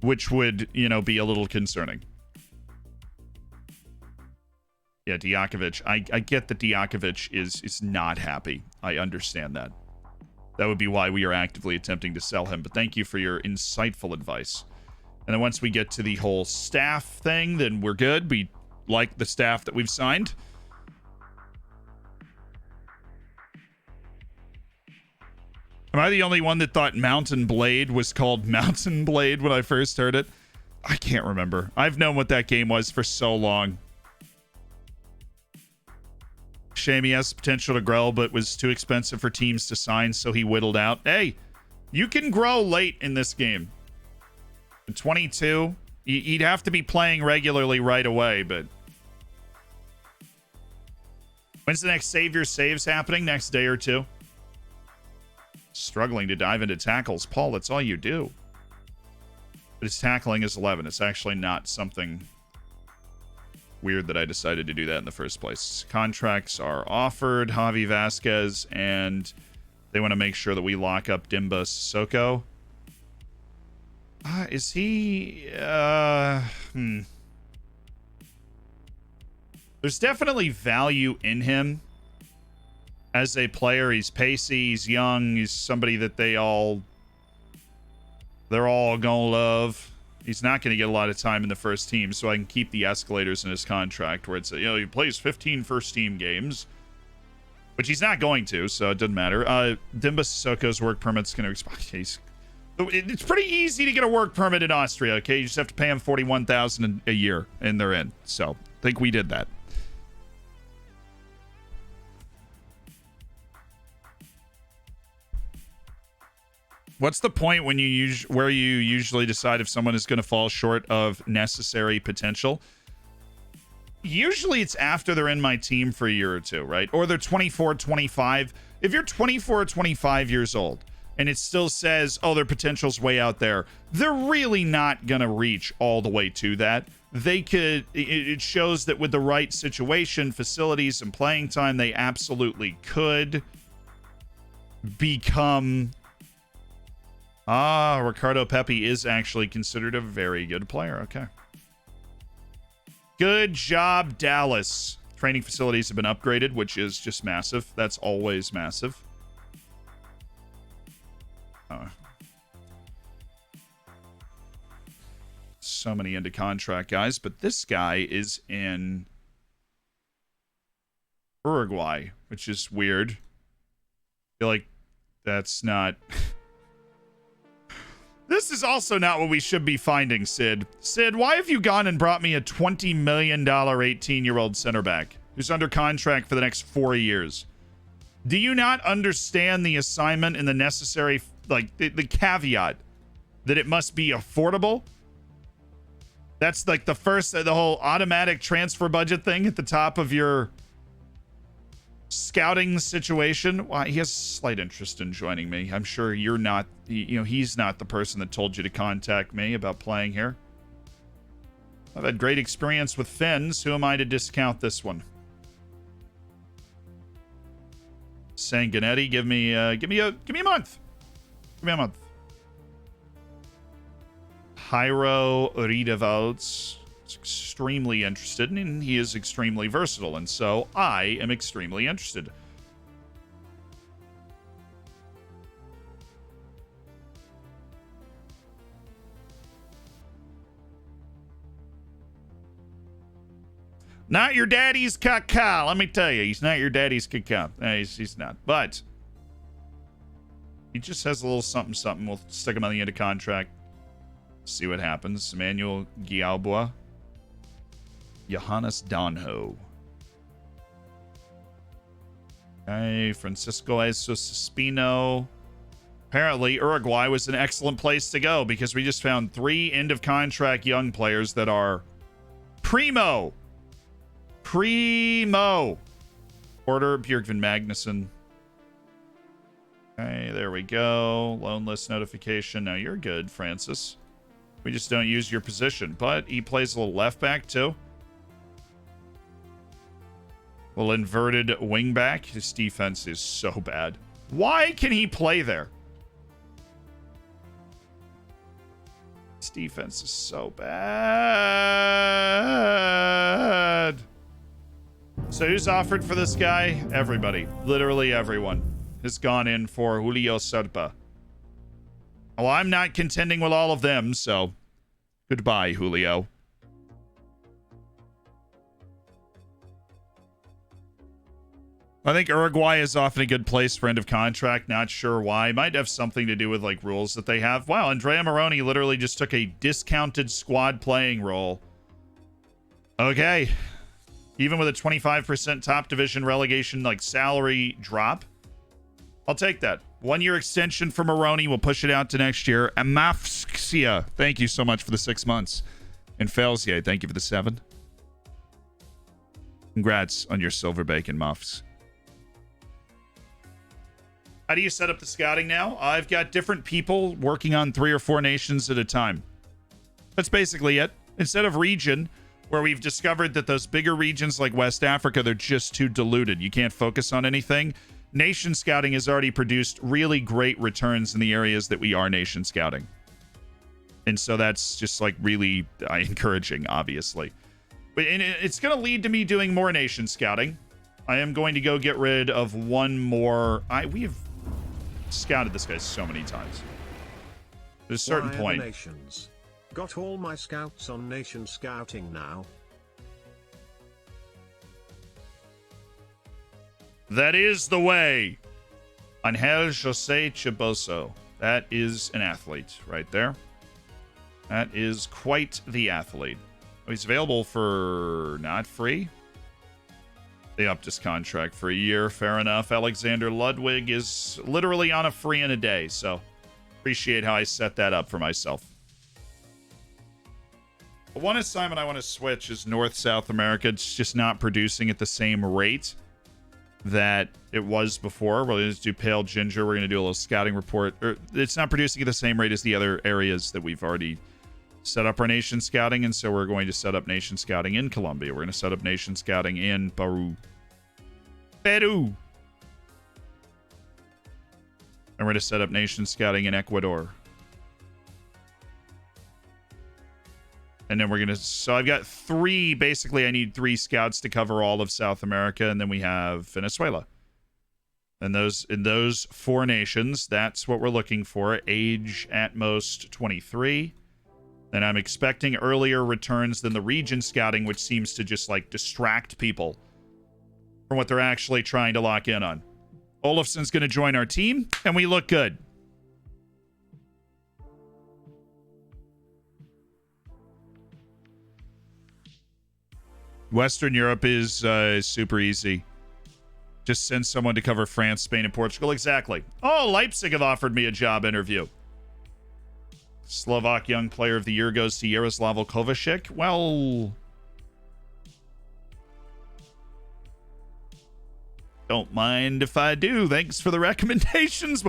which would, be a little concerning. Yeah, Diakovic. I get that Diakovic is not happy. I understand that. That would be why we are actively attempting to sell him. But thank you for your insightful advice. And then once we get to the whole staff thing, then we're good. We like the staff that we've signed. Am I the only one that thought Mountain Blade was called Mountain Blade when I first heard it? I can't remember. I've known what that game was for so long. Shame he has potential to grow, but was too expensive for teams to sign, so he whittled out. Hey, you can grow late in this game. At 22, he'd have to be playing regularly right away, but... When's the next Save Your Saves happening? Next day or two? Struggling to dive into tackles. Paul, that's all you do. But his tackling is 11. It's actually not something weird that I decided to do that in the first place. Contracts are offered. Javi Vasquez, and they want to make sure that we lock up Dimba Sissoko. Is he... There's definitely value in him. As a player, he's pacey, he's young, he's somebody that they're all gonna love. He's not going to get a lot of time in the first team, so I can keep the escalators in his contract where it's, he plays 15 first team games, which he's not going to, so it doesn't matter. Dimba Sissoko's work permit's going to expire. It's pretty easy to get a work permit in Austria, okay? You just have to pay him $41,000 a year, and they're in. So, I think we did that. What's the point when where you usually decide if someone is going to fall short of necessary potential? Usually it's after they're in my team for a year or two, right? Or they're 24, 25. If you're 24 or 25 years old and it still says, oh, their potential's way out there, they're really not going to reach all the way to that. They could, it shows that with the right situation, facilities, and playing time, they absolutely could become... Ricardo Pepi is actually considered a very good player. Okay. Good job, Dallas. Training facilities have been upgraded, which is just massive. That's always massive. So many into contract guys, but this guy is in Uruguay, which is weird. I feel like that's not... This is also not what we should be finding, Sid. Sid, why have you gone and brought me a $20 million 18-year-old center back who's under contract for the next 4 years? Do you not understand the assignment and the necessary, like, the caveat that it must be affordable? That's like the first, the whole automatic transfer budget thing at the top of your scouting situation. Well, he has slight interest in joining me. I'm sure you're not, he's not the person that told you to contact me about playing here. I've had great experience with Finns. Who am I to discount this one? Sanguinetti, give me a month. Give me a month. Jairo Riedewalds is extremely interested, and he is extremely versatile, and so I am extremely interested. Not your daddy's caca. Let me tell you, he's not your daddy's caca. No, he's not. But he just has a little something, something. We'll stick him on the end of contract. See what happens. Emmanuel Gialboa. Johannes Donho. Okay, Francisco Espino. Apparently, Uruguay was an excellent place to go because we just found 3 end-of-contract young players that are primo. Order Björkvin Magnuson. Okay, there we go. Loan list notification. Now you're good, Francis. We just don't use your position. But he plays a little left back, too. A little inverted wing back. His defense is so bad. Why can he play there? His defense is so bad. So who's offered for this guy? Everybody. Literally everyone has gone in for Julio Serpa. Well, I'm not contending with all of them, so goodbye, Julio. I think Uruguay is often a good place for end of contract. Not sure why. Might have something to do with like rules that they have. Wow, Andrea Moroni literally just took a discounted squad playing role. Okay. Even with a 25% top division relegation like salary drop, I'll take that. 1-year extension for Moroni. We'll push it out to next year. Amafxia, thank you so much for the 6 months. And Felsier, thank you for the 7. Congrats on your silver bacon muffs. How do you set up the scouting now? I've got different people working on 3 or 4 nations at a time. That's basically it. Instead of region, where we've discovered that those bigger regions like West Africa, they're just too diluted. You can't focus on anything. Nation scouting has already produced really great returns in the areas that we are nation scouting. And so that's just like really encouraging, obviously. But it's going to lead to me doing more nation scouting. I am going to go get rid of one more. We have scouted this guy so many times. There's a certain point. Nations. Got all my scouts on nation scouting now. That is the way. Angel Jose Chiboso. That is an athlete right there. That is quite the athlete. Oh, he's available for not free. They upped his contract for a year. Fair enough. Alexander Ludwig is literally on a free in a day. So appreciate how I set that up for myself. One assignment I want to switch is North-South America. It's just not producing at the same rate that it was before. We're going to do Pale Ginger. We're going to do a little scouting report. It's not producing at the same rate as the other areas that we've already set up our nation scouting, and so we're going to set up nation scouting in Colombia. We're going to set up nation scouting in Peru. And we're going to set up nation scouting in Ecuador. And then we're going to... So I've got 3. Basically, I need 3 scouts to cover all of South America. And then we have Venezuela. And in those 4 nations, that's what we're looking for. Age at most 23. And I'm expecting earlier returns than the region scouting, which seems to just, like, distract people from what they're actually trying to lock in on. Olafson's going to join our team, and we look good. Western Europe is super easy. Just send someone to cover France, Spain, and Portugal. Exactly. Oh, Leipzig have offered me a job interview. Slovak Young Player of the Year goes to Yaroslav Kovacic. Well, don't mind if I do. Thanks for the recommendations.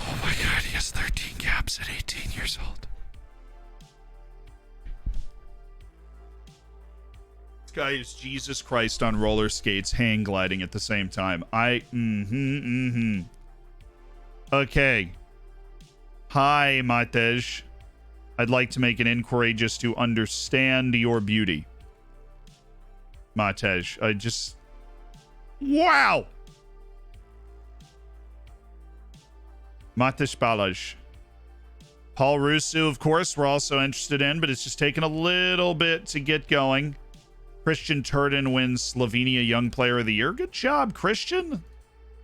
Oh my god, he has 13 caps at 18 years old. This guy is Jesus Christ on roller skates, hang gliding at the same time. Okay. Hi, Matej. I'd like to make an inquiry just to understand your beauty. Matej, I just... Wow! Matej Balaj. Paul Rusu, of course, we're also interested in, but it's just taken a little bit to get going. Christian Turden wins Slovenia Young Player of the Year. Good job, Christian.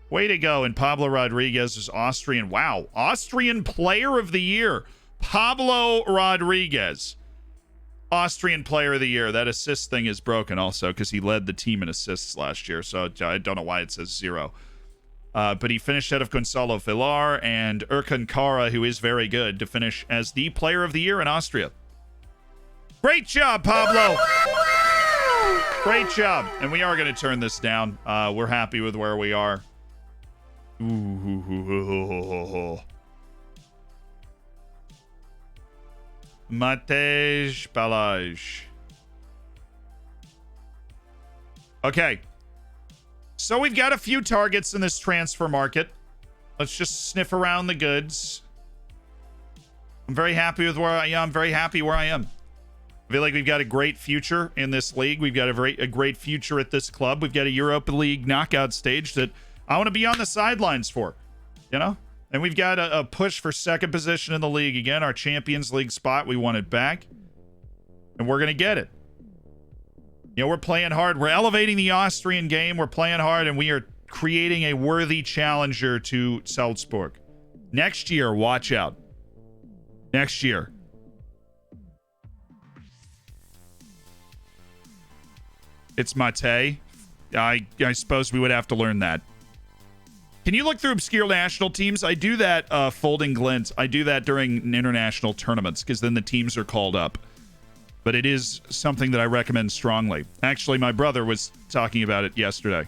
Way to go. And Pablo Rodriguez is Austrian. Wow. Austrian Player of the Year. Pablo Rodriguez. Austrian Player of the Year. That assist thing is broken also because he led the team in assists last year. So I don't know why it says 0. But he finished out of Gonzalo Villar and Erkan Kara, who is very good, to finish as the Player of the Year in Austria. Great job, Pablo. Great job. And we are going to turn this down. We're happy with where we are. Ooh. Matej Balaj. Okay. So we've got a few targets in this transfer market. Let's just sniff around the goods. I'm very happy with where I am. I'm very happy where I am. I feel like we've got a great future in this league. We've got a great future at this club. We've got a Europa League knockout stage that I want to be on the sidelines for, you know? And we've got a push for second position in the league. Again, our Champions League spot, we want it back. And we're going to get it. You know, we're playing hard. We're elevating the Austrian game. We're playing hard, and we are creating a worthy challenger to Salzburg. Next year, watch out. Next year. It's Mate. I suppose we would have to learn that. Can you look through obscure national teams? I do that folding glint. I do that during international tournaments because then the teams are called up. But it is something that I recommend strongly. Actually, my brother was talking about it yesterday.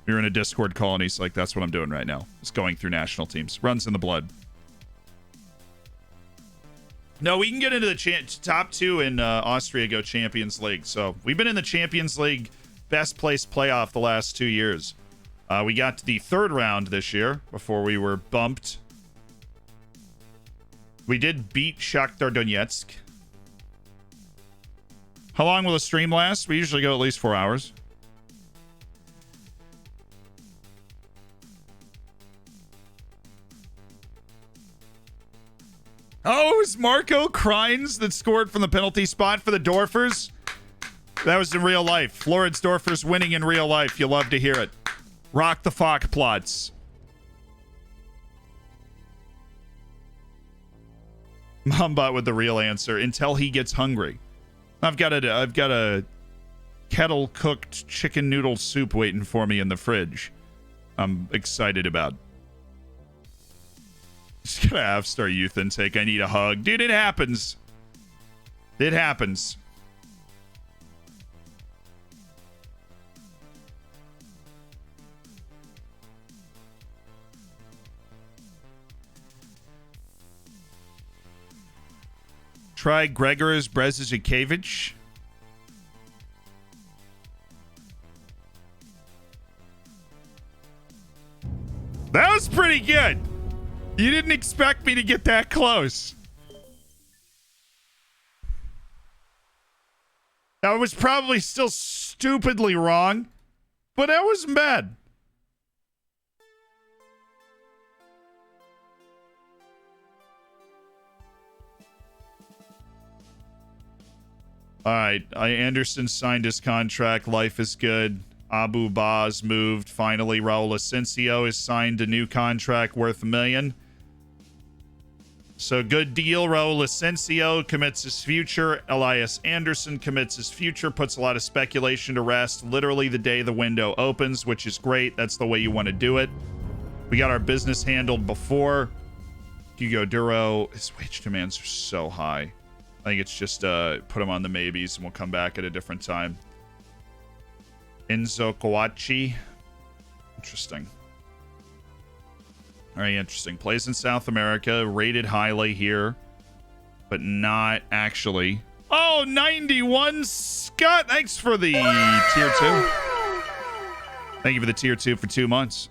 We were in a Discord call, and he's like, that's what I'm doing right now. Just going through national teams. Runs in the blood. No, we can get into the top 2 in Austria go Champions League. So we've been in the Champions League best place playoff the last 2 years. We got to the 3rd round this year before we were bumped. We did beat Shakhtar Donetsk. How long will the stream last? We usually go at least 4 hours. Oh, it was Marco Kreins that scored from the penalty spot for the Dorfers. That was in real life. Florence Dorfers winning in real life. You love to hear it. Rock the Fock plots. Mombot with the real answer. Until he gets hungry. I've got a kettle cooked chicken noodle soup waiting for me in the fridge. I'm excited about. Just gonna have Star Youth intake. I need a hug. Dude, it happens. It happens. try Gregor's Brezizikevich. That was pretty good. You didn't expect me to get that close. I was probably still stupidly wrong, but that wasn't bad. All right, Anderson signed his contract. Life is good. Abu Baz moved. Finally, Raul Asensio has signed a new contract worth $1 million. So good deal. Raul Asensio commits his future. Elias Anderson commits his future. Puts a lot of speculation to rest literally the day the window opens, which is great. That's the way you want to do it. We got our business handled before. Hugo Duro, his wage demands are so high. I think it's just put him on the maybes and we'll come back at a different time. Enzo Kawachi. Interesting. Very interesting. Plays in South America. Rated highly here. But not actually. Oh, 91. Scott, thanks for the tier 2. Thank you for the tier 2 for 2 months.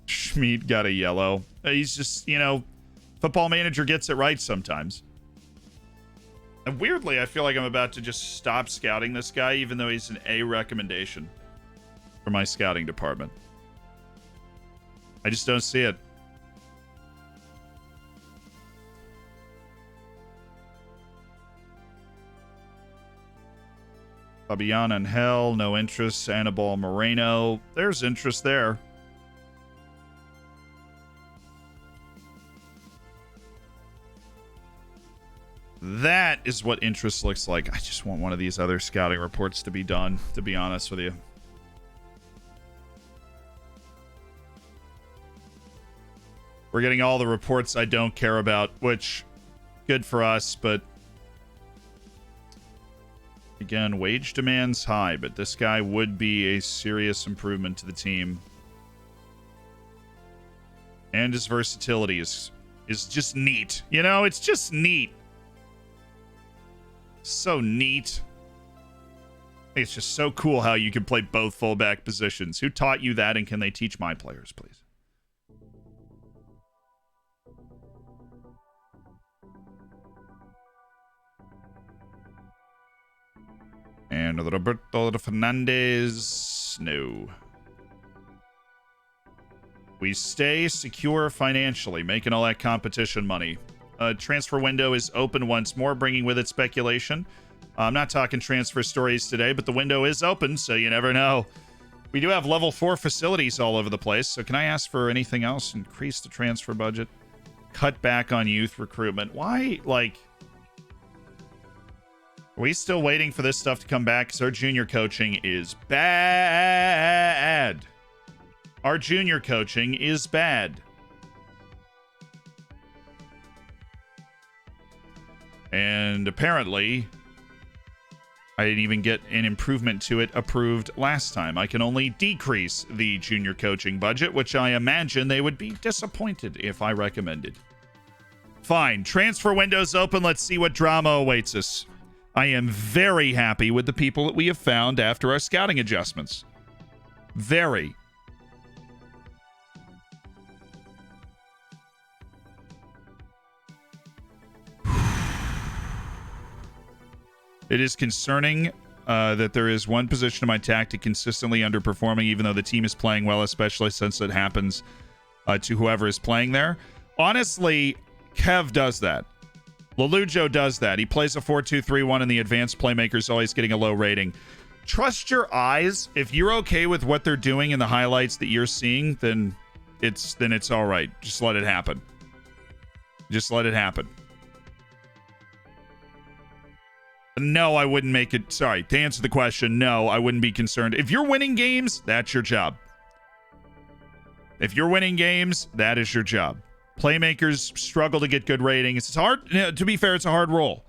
Schmid got a yellow. He's just, you know, Football Manager gets it right sometimes. And weirdly, I feel like I'm about to just stop scouting this guy, even though he's an A recommendation for my scouting department. I just don't see it. Fabian Angel, no interest. Anibal Moreno, there's interest there. That is what interest looks like. I just want one of these other scouting reports to be done, to be honest with you. We're getting all the reports I don't care about, which, good for us, but again, wage demands high, but this guy would be a serious improvement to the team. And his versatility is just neat. You know, it's just neat. So neat. It's just so cool how you can play both fullback positions. Who taught you that, and can they teach my players, please? And Roberto Fernandez, no. We stay secure financially, making all that competition money. Transfer window is open once more, bringing with it speculation. I'm not talking transfer stories today, but the window is open, so you never know. We do have level 4 facilities all over the place, so can I ask for anything else? Increase the transfer budget. Cut back on youth recruitment. Why, like... Are we still waiting for this stuff to come back? Because our junior coaching is bad. Our junior coaching is bad. And apparently, I didn't even get an improvement to it approved last time. I can only decrease the junior coaching budget, which I imagine they would be disappointed if I recommended. Fine. Transfer window's open. Let's see what drama awaits us. I am very happy with the people that we have found after our scouting adjustments. Very. It is concerning that there is one position of my tactic consistently underperforming, even though the team is playing well, especially since it happens to whoever is playing there. Honestly, Kev does that. Lelujo does that. He plays a 4-2-3-1, and the advanced playmaker is always getting a low rating. Trust your eyes. If you're okay with what they're doing in the highlights that you're seeing, then it's all right. Just let it happen. Just let it happen. No, I wouldn't make it. Sorry, to answer the question, no, I wouldn't be concerned. If you're winning games, that's your job. If you're winning games, that is your job. Playmakers struggle to get good ratings. It's hard. To be fair, it's a hard role.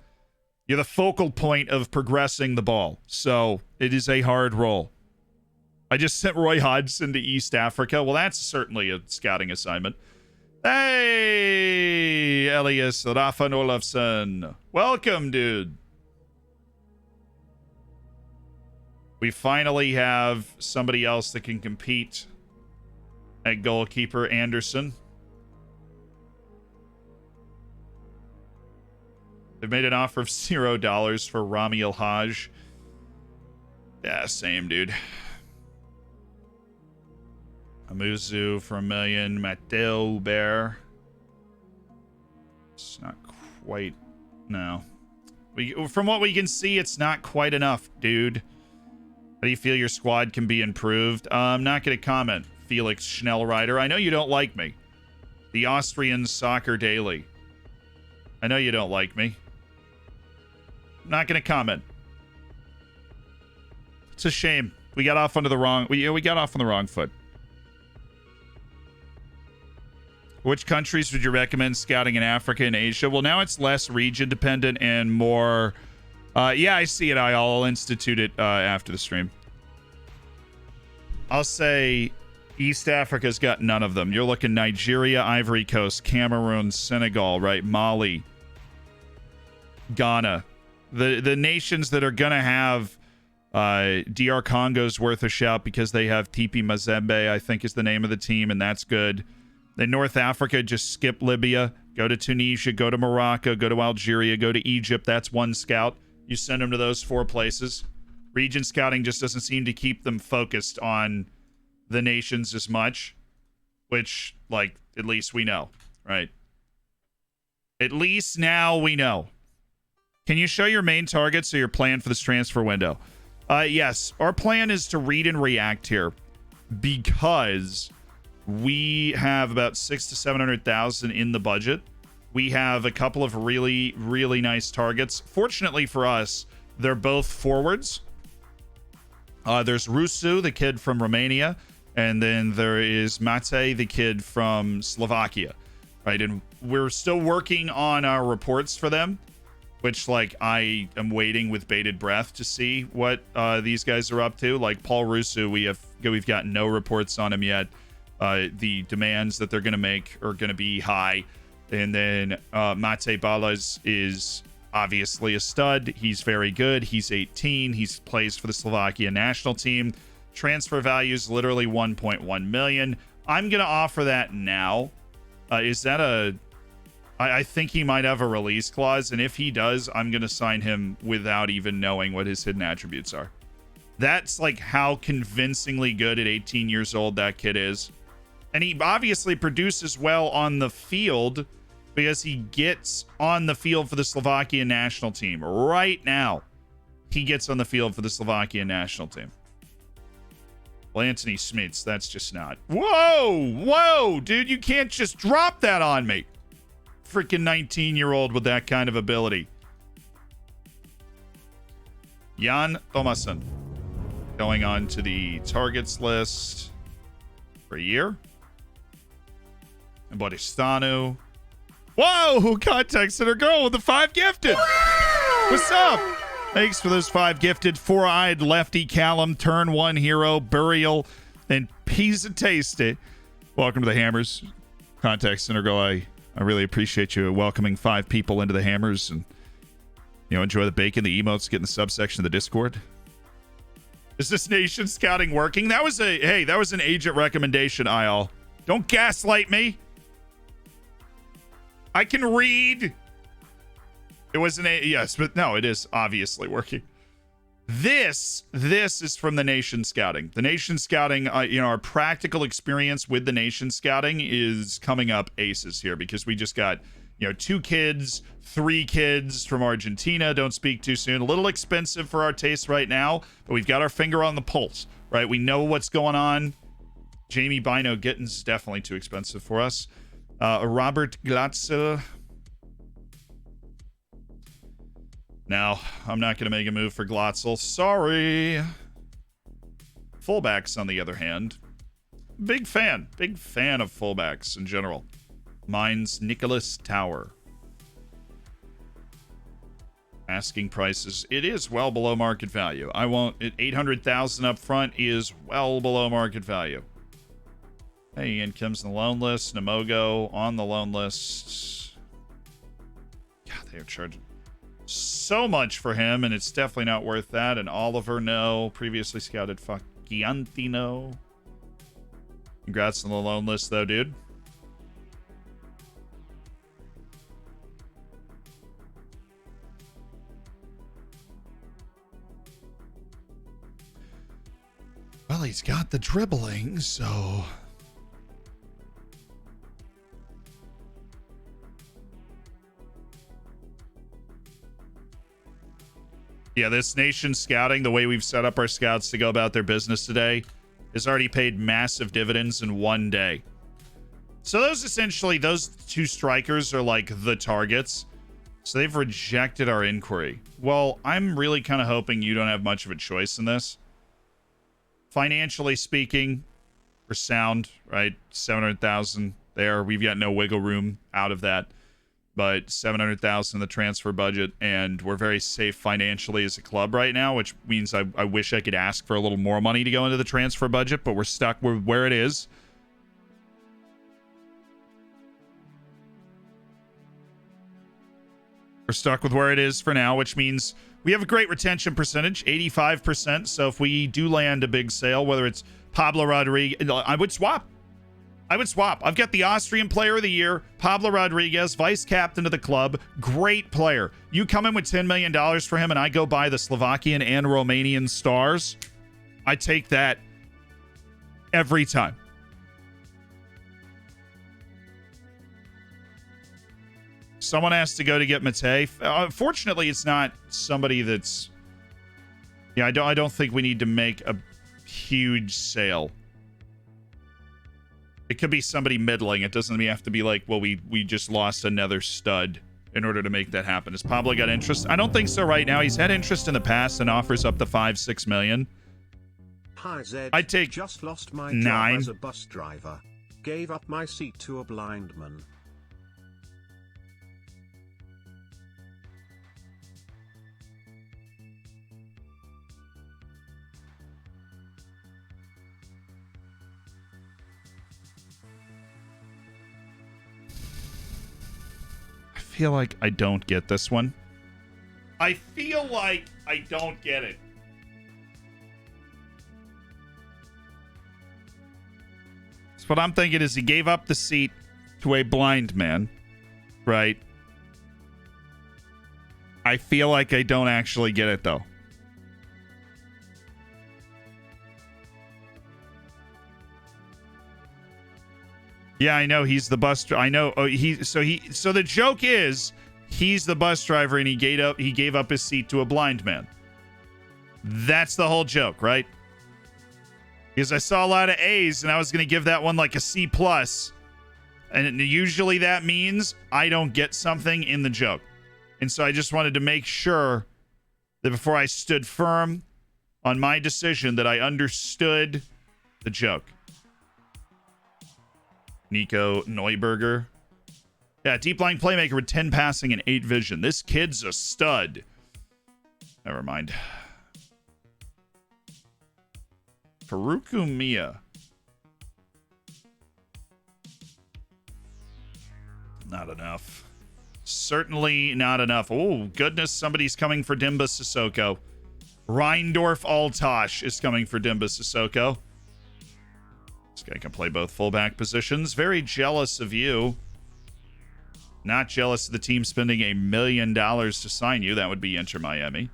You're the focal point of progressing the ball. So it is a hard role. I just sent Roy Hodgson to East Africa. Well, that's certainly a scouting assignment. Hey, Elias Rafa Olafsson. Welcome, dude. We finally have somebody else that can compete at goalkeeper, Anderson. They've made an offer of $0 for Rami El Haj. Yeah, same, dude. Amuzu for $1 million. Mateo Bear. It's not quite. No. From what we can see, it's not quite enough, dude. How do you feel your squad can be improved? I'm not going to comment. Felix Schnellreiter. I know you don't like me. The Austrian Soccer Daily. I know you don't like me. I'm not going to comment. It's a shame. We got off onto the wrong. We got off on the wrong foot. Which countries would you recommend scouting in Africa and Asia? Well, now it's less region dependent and more. Yeah, I see it. I'll institute it after the stream. I'll say East Africa's got none of them. You're looking Nigeria, Ivory Coast, Cameroon, Senegal, right? Mali, Ghana. The nations that are going to have DR Congo's worth a shout because they have TP Mazembe, I think is the name of the team, and that's good. Then North Africa, just skip Libya, go to Tunisia, go to Morocco, go to Algeria, go to Egypt. That's one scout. You send them to those 4 places. Region scouting just doesn't seem to keep them focused on the nations as much, which, like, at least we know, right? At least now we know. Can you show your main targets or your plan for this transfer window? Yes, our plan is to read and react here because we have about 600,000 to 700,000 in the budget. We have a couple of really, really nice targets. Fortunately for us, they're both forwards. There's Rusu, the kid from Romania, and then there is Mate, the kid from Slovakia, right? And we're still working on our reports for them, which, like, I am waiting with bated breath to see what these guys are up to. Like Paul Rusu, we've got no reports on him yet. The demands that they're going to make are going to be high. And then Mate Balas is obviously a stud. He's very good. He's 18. He plays for the Slovakia national team. Transfer value is literally 1.1 million. I'm going to offer that now. Is that I think he might have a release clause, and if he does, I'm going to sign him without even knowing what his hidden attributes are. That's like how convincingly good at 18 years old that kid is. And he obviously produces well on the field because he gets on the field for the Slovakian national team. Right now, he gets on the field for the Slovakian national team. Well, Anthony Smits, that's just not. Whoa, dude, you can't just drop that on me. Freaking 19-year-old with that kind of ability. Jan Thomason going on to the targets list for a year. And Bodistanu. Whoa, context center girl with the 5 gifted. What's up? Thanks for those 5 gifted. 4-eyed lefty Callum, turn 1 hero, Burial, and Pizza Tasty. Welcome to the Hammers. Context center girl, I really appreciate you welcoming 5 people into the Hammers and, you know, enjoy the bacon, the emotes, get in the subsection of the Discord. Is this nation scouting working? That was an agent recommendation, IL. Don't gaslight me. I can read. It was yes, but no, it is obviously working. This is from the nation scouting. The nation scouting, our practical experience with the nation scouting is coming up aces here because we just got, 2 kids, 3 kids from Argentina. Don't speak too soon. A little expensive for our taste right now, but we've got our finger on the pulse, right? We know what's going on. Jamie Bino Gittins is definitely too expensive for us. Robert Glatzel. Now, I'm not going to make a move for Glotzel. Sorry. Fullbacks, on the other hand. Big fan of fullbacks in general. Mine's Nicholas Tower. Asking prices. It is well below market value. I won't. 800,000 up front is well below market value. Hey, in comes the loan list. Namogo on the loan list. God, they are charging so much for him, and it's definitely not worth that. And Oliver, no. Previously scouted Faccianti, no. Congrats on the loan list, though, dude. Well, he's got the dribbling, so... Yeah, this nation scouting, the way we've set up our scouts to go about their business today, has already paid massive dividends in one day. So those two strikers are like the targets. So they've rejected our inquiry. Well, I'm really kind of hoping you don't have much of a choice in this. Financially speaking, we're sound, right? 700,000 there. We've got no wiggle room out of that. But 700,000 in the transfer budget, and we're very safe financially as a club right now, which means I wish I could ask for a little more money to go into the transfer budget, but we're stuck with where it is. We're stuck with where it is for now, which means we have a great retention percentage, 85%. So if we do land a big sale, whether it's Pablo Rodriguez, I would swap. I've got the Austrian player of the year, Pablo Rodriguez, vice captain of the club. Great player. You come in with $10 million for him and I go buy the Slovakian and Romanian stars. I take that every time. Someone has to go to get Mate. Fortunately, it's not somebody that's... Yeah, I don't think we need to make a huge sale. It could be somebody middling. It doesn't have to be like, well, we just lost another stud in order to make that happen. Has Pablo got interest? I don't think so right now. He's had interest in the past and offers up to 5-6 million. Hi Zed. I'd take just lost my 9. job as a bus driver. Gave up my seat to a blind man. I feel like I don't get this one. I feel like I don't get it. So what I'm thinking is he gave up the seat to a blind man, right? I feel like I don't actually get it though. Yeah, I know he's the bus. I know. Oh, so the joke is he's the bus driver and he gave up his seat to a blind man. That's the whole joke, right? Because I saw a lot of A's and I was going to give that one like a C+. And usually that means I don't get something in the joke. And so I just wanted to make sure that before I stood firm on my decision that I understood the joke. Nico Neuberger. Yeah, deep lying playmaker with 10 passing and 8 vision. This kid's a stud. Never mind. Faruku Mia. Not enough. Certainly not enough. Oh, goodness. Somebody's coming for Dimba Sissoko. Reindorf Altosh is coming for Dimba Sissoko. This guy can play both fullback positions. Very jealous of you. Not jealous of the team spending $1 million to sign you. That would be Inter Miami.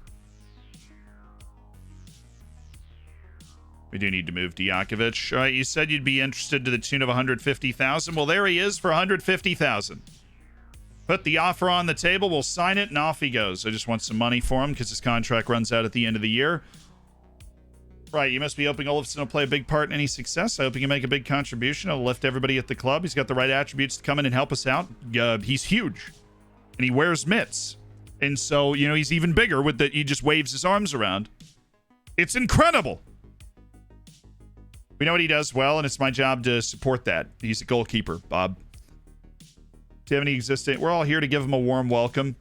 We do need to move Dijakovic. All right, you said you'd be interested to the tune of 150,000. Well, there he is for 150,000. Put the offer on the table. We'll sign it, and off he goes. I just want some money for him because his contract runs out at the end of the year. Right, you must be hoping Olafsson will play a big part in any success. I hope he can make a big contribution. He'll lift everybody at the club. He's got the right attributes to come in and help us out. He's huge, and he wears mitts. And so, you know, he's even bigger with that. He just waves his arms around. It's incredible. We know what he does well, and it's my job to support that. He's a goalkeeper, Bob. Do you have any existing? We're all here to give him a warm welcome.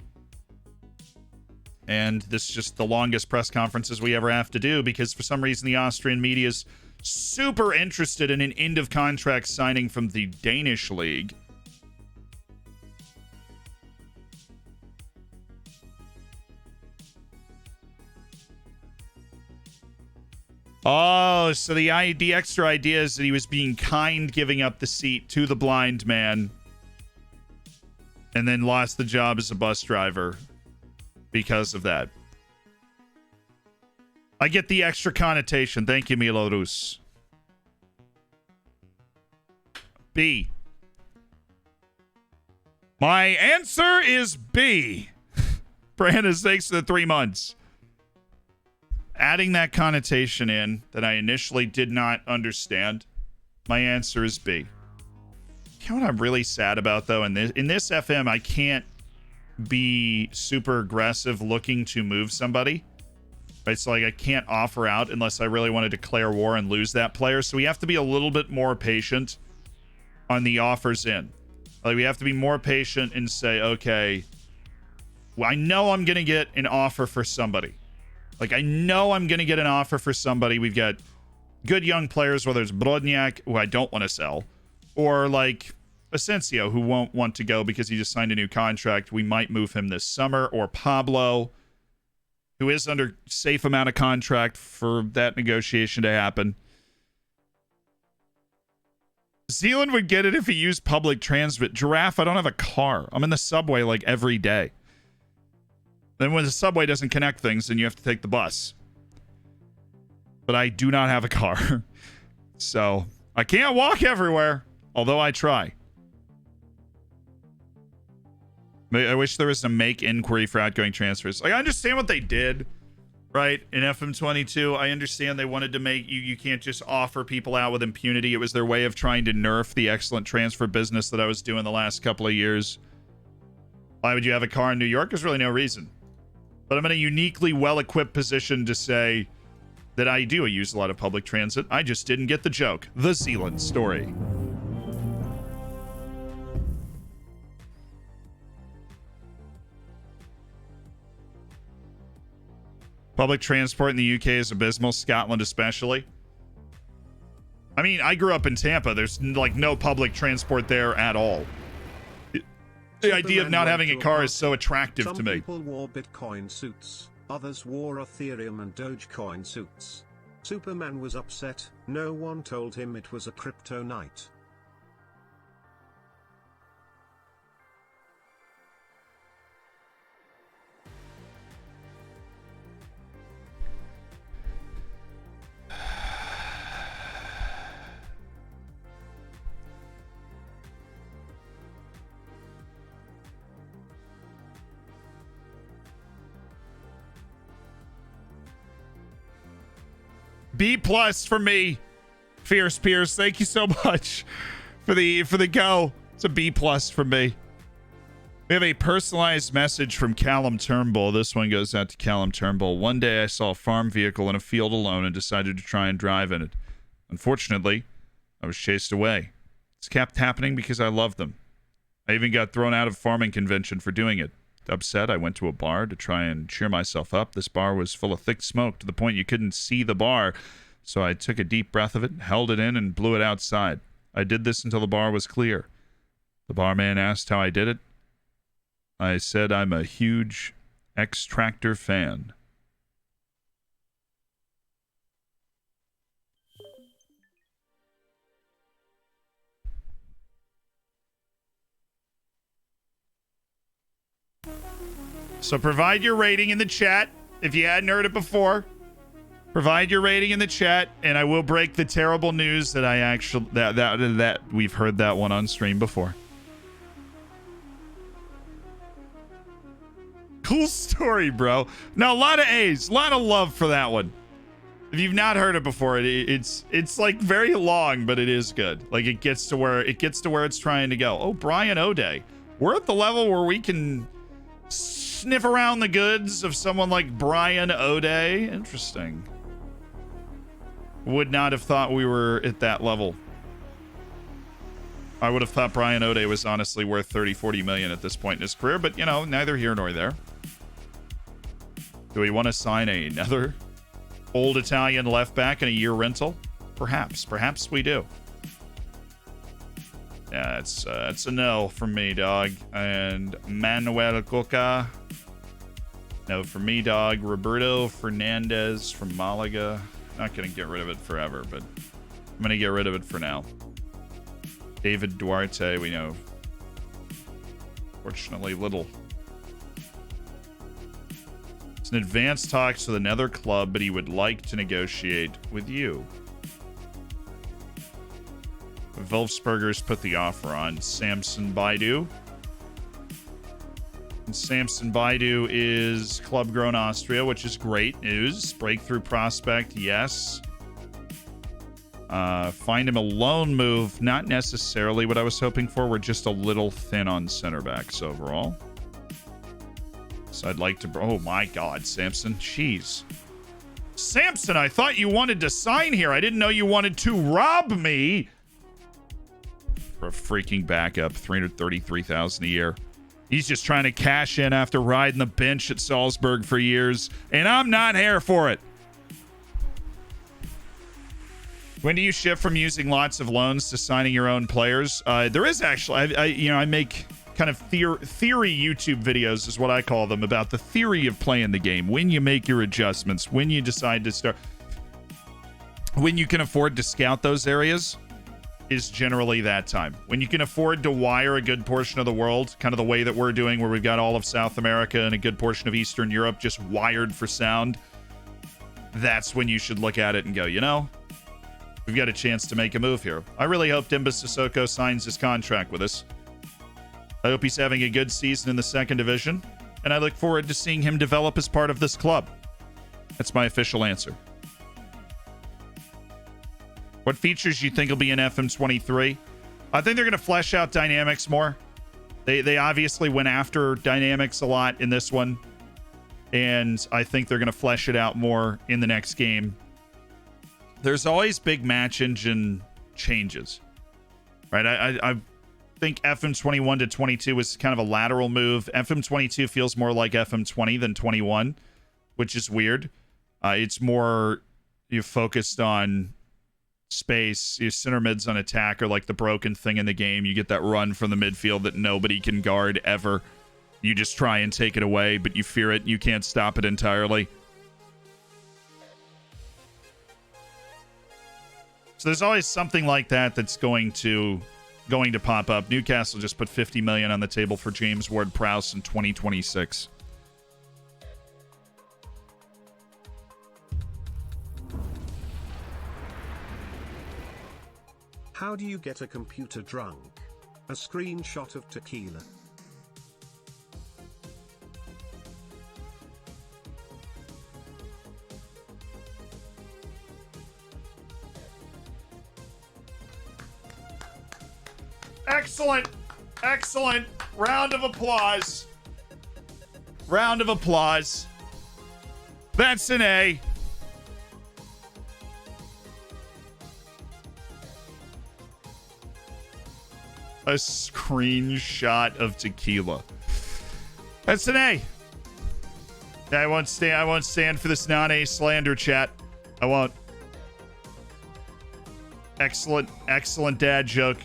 And this is just the longest press conferences we ever have to do because for some reason the Austrian media is super interested in an end of contract signing from the Danish league. Oh, so the extra idea is that he was being kind, giving up the seat to the blind man, and then lost the job as a bus driver because of that. I get the extra connotation. Thank you, Milo Rus. B. My answer is B. Brandon, thanks for the 3 months. Adding that connotation in that I initially did not understand, my answer is B. You know what I'm really sad about, though? In this FM, I can't be super aggressive looking to move somebody. It's like I can't offer out unless I really want to declare war and lose that player. So we have to be a little bit more patient on the offers in. Like, we have to be more patient and say, okay, well, I know I'm going to get an offer for somebody. Like, I know I'm going to get an offer for somebody. We've got good young players, whether it's Brodniak, who I don't want to sell, or like Asensio, who won't want to go because he just signed a new contract. We might move him this summer, or Pablo, who is under safe amount of contract for that negotiation to happen. Zealand would get it if he used public transit. Giraffe, I don't have a car. I'm in the subway like every day. Then when the subway doesn't connect things, then you have to take the bus. But I do not have a car. So I can't walk everywhere, although I try. I wish there was a make inquiry for outgoing transfers. Like, I understand what they did, right? In FM22, I understand they wanted to make you can't just offer people out with impunity. It was their way of trying to nerf the excellent transfer business that I was doing the last couple of years. Why would you have a car in New York? There's really no reason. But I'm in a uniquely well-equipped position to say that I do use a lot of public transit. I just didn't get the joke. The Zealand story. Public transport in the UK is abysmal, Scotland especially. I mean, I grew up in Tampa. There's like no public transport there at all. The idea of not having a car is so attractive to me. Some people wore Bitcoin suits, others wore Ethereum and Dogecoin suits. Superman was upset, no one told him it was a crypto night. B+ for me. Fierce Pierce, thank you so much for the go. It's a B+ for me. We have a personalized message from Callum Turnbull. This one goes out to Callum Turnbull. One day I saw a farm vehicle in a field alone and decided to try and drive in it. Unfortunately, I was chased away. It's kept happening because I love them. I even got thrown out of farming convention for doing it. Upset, I went to a bar to try and cheer myself up. This bar was full of thick smoke to the point you couldn't see the bar. So I took a deep breath of it, held it in, and blew it outside. I did this until the bar was clear. The barman asked how I did it. I said I'm a huge X-Tractor fan. So provide your rating in the chat if you hadn't heard it before. Provide your rating in the chat, and I will break the terrible news that I actually that we've heard that one on stream before. Cool story, bro. Now a lot of A's, a lot of love for that one. If you've not heard it before, it's like very long, but it is good. Like it gets to where it's trying to go. Oh, Brian O'Day. We're at the level where we can sniff around the goods of someone like Brian O'Day. Interesting. Would not have thought we were at that level. I would have thought Brian O'Day was honestly worth 30-40 million at this point in his career, but you know, neither here nor there. Do we want to sign another old Italian left back in a year rental? Perhaps. Perhaps we do. Yeah, it's a no from me, dog. And Manuel Coca. No for me, dog. Roberto Fernandez from Malaga. Not going to get rid of it forever, but I'm going to get rid of it for now. David Duarte, we know. Fortunately, little. It's an advanced talks with another club, but he would like to negotiate with you. Wolfsburgers put the offer on Samson Baidu. And Samson Baidu is club grown Austria, which is great news. Breakthrough prospect, yes. Find him a loan move, not necessarily what I was hoping for. We're just a little thin on center backs overall. So I'd like to... Oh my god, Samson. Jeez. Samson, I thought you wanted to sign here. I didn't know you wanted to rob me. For a freaking backup, 333,000 a year. He's just trying to cash in after riding the bench at Salzburg for years, and I'm not here for it. When do you shift from using lots of loans to signing your own players? There is actually, I make kind of theory YouTube videos, is what I call them, about the theory of playing the game. When you make your adjustments, when you decide to start, when you can afford to scout those areas. Is generally that time when you can afford to wire a good portion of the world, kind of the way that we're doing, where we've got all of South America and a good portion of Eastern Europe just wired for sound. That's when you should look at it and go, you know, we've got a chance to make a move here. I really hope Demba Sissoko signs his contract with us. I hope he's having a good season in the second division, and I look forward to seeing him develop as part of this club. That's my official answer. What features you think will be in FM23? I think they're going to flesh out dynamics more. They obviously went after dynamics a lot in this one, and I think they're going to flesh it out more in the next game. There's always big match engine changes, right? I think FM21 to 22 was kind of a lateral move. FM22 feels more like FM20 than 21, which is weird. It's more you focused on space. Your center mids on attack are like the broken thing in the game. You get that run from the midfield that nobody can guard ever. You just try and take it away, but you fear it. You can't stop it entirely. So there's always something like that that's going to pop up. Newcastle just put 50 million on the table for James Ward-Prowse in 2026. How do you get a computer drunk? A screenshot of tequila. Excellent. Excellent. Round of applause. Round of applause. That's an A. A screenshot of tequila. That's an A. I won't stand for this non-A slander, chat. I won't. Excellent dad joke.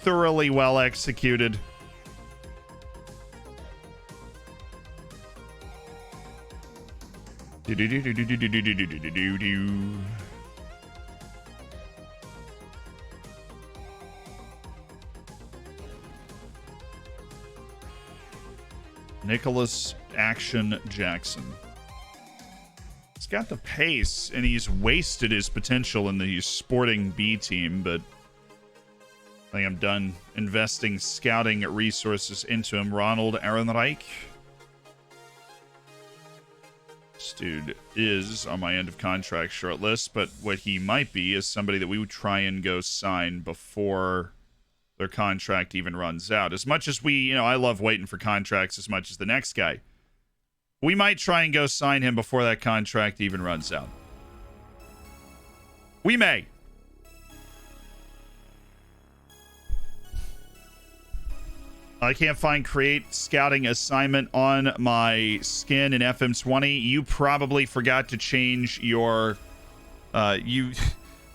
Thoroughly well executed. Nicholas Action Jackson. He's got the pace, and he's wasted his potential in the Sporting B team, but I think I'm done investing scouting resources into him. Ronald Ehrenreich. This dude is on my end of contract short list, but what he might be is somebody that we would try and go sign before their contract even runs out. As much as we, I love waiting for contracts as much as the next guy. We might try and go sign him before that contract even runs out. We may. I can't find create scouting assignment on my skin in FM20. You probably forgot to change your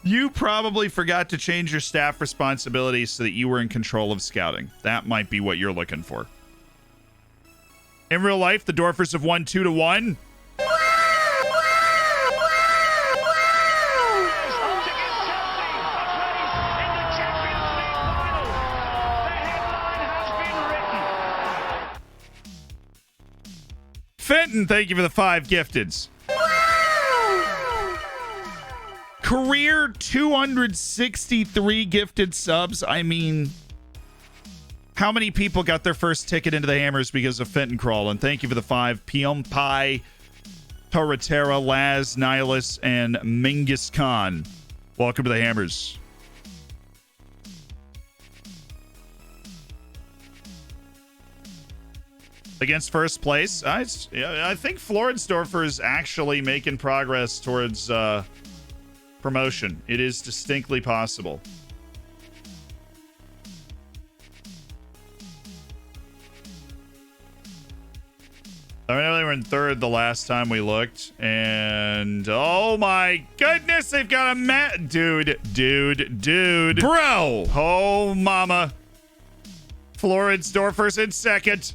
you probably forgot to change your staff responsibilities so that you were in control of scouting. That might be what you're looking for. In real life, the Dorfers have won 2-1. Fenton, thank you for the 5 gifteds. Career 263 gifted subs. I mean, how many people got their first ticket into the Hammers because of Fenton Crawl? And thank you for the 5. Piompai, Toratera, Laz, Nihilus, and Mingus Khan. Welcome to the Hammers. Against first place, I think Floridsdorfer is actually making progress towards promotion. It is distinctly possible. I mean, they were in third the last time we looked, and oh my goodness, they've got a dude, bro. Oh mama, Floridsdorfer's in second.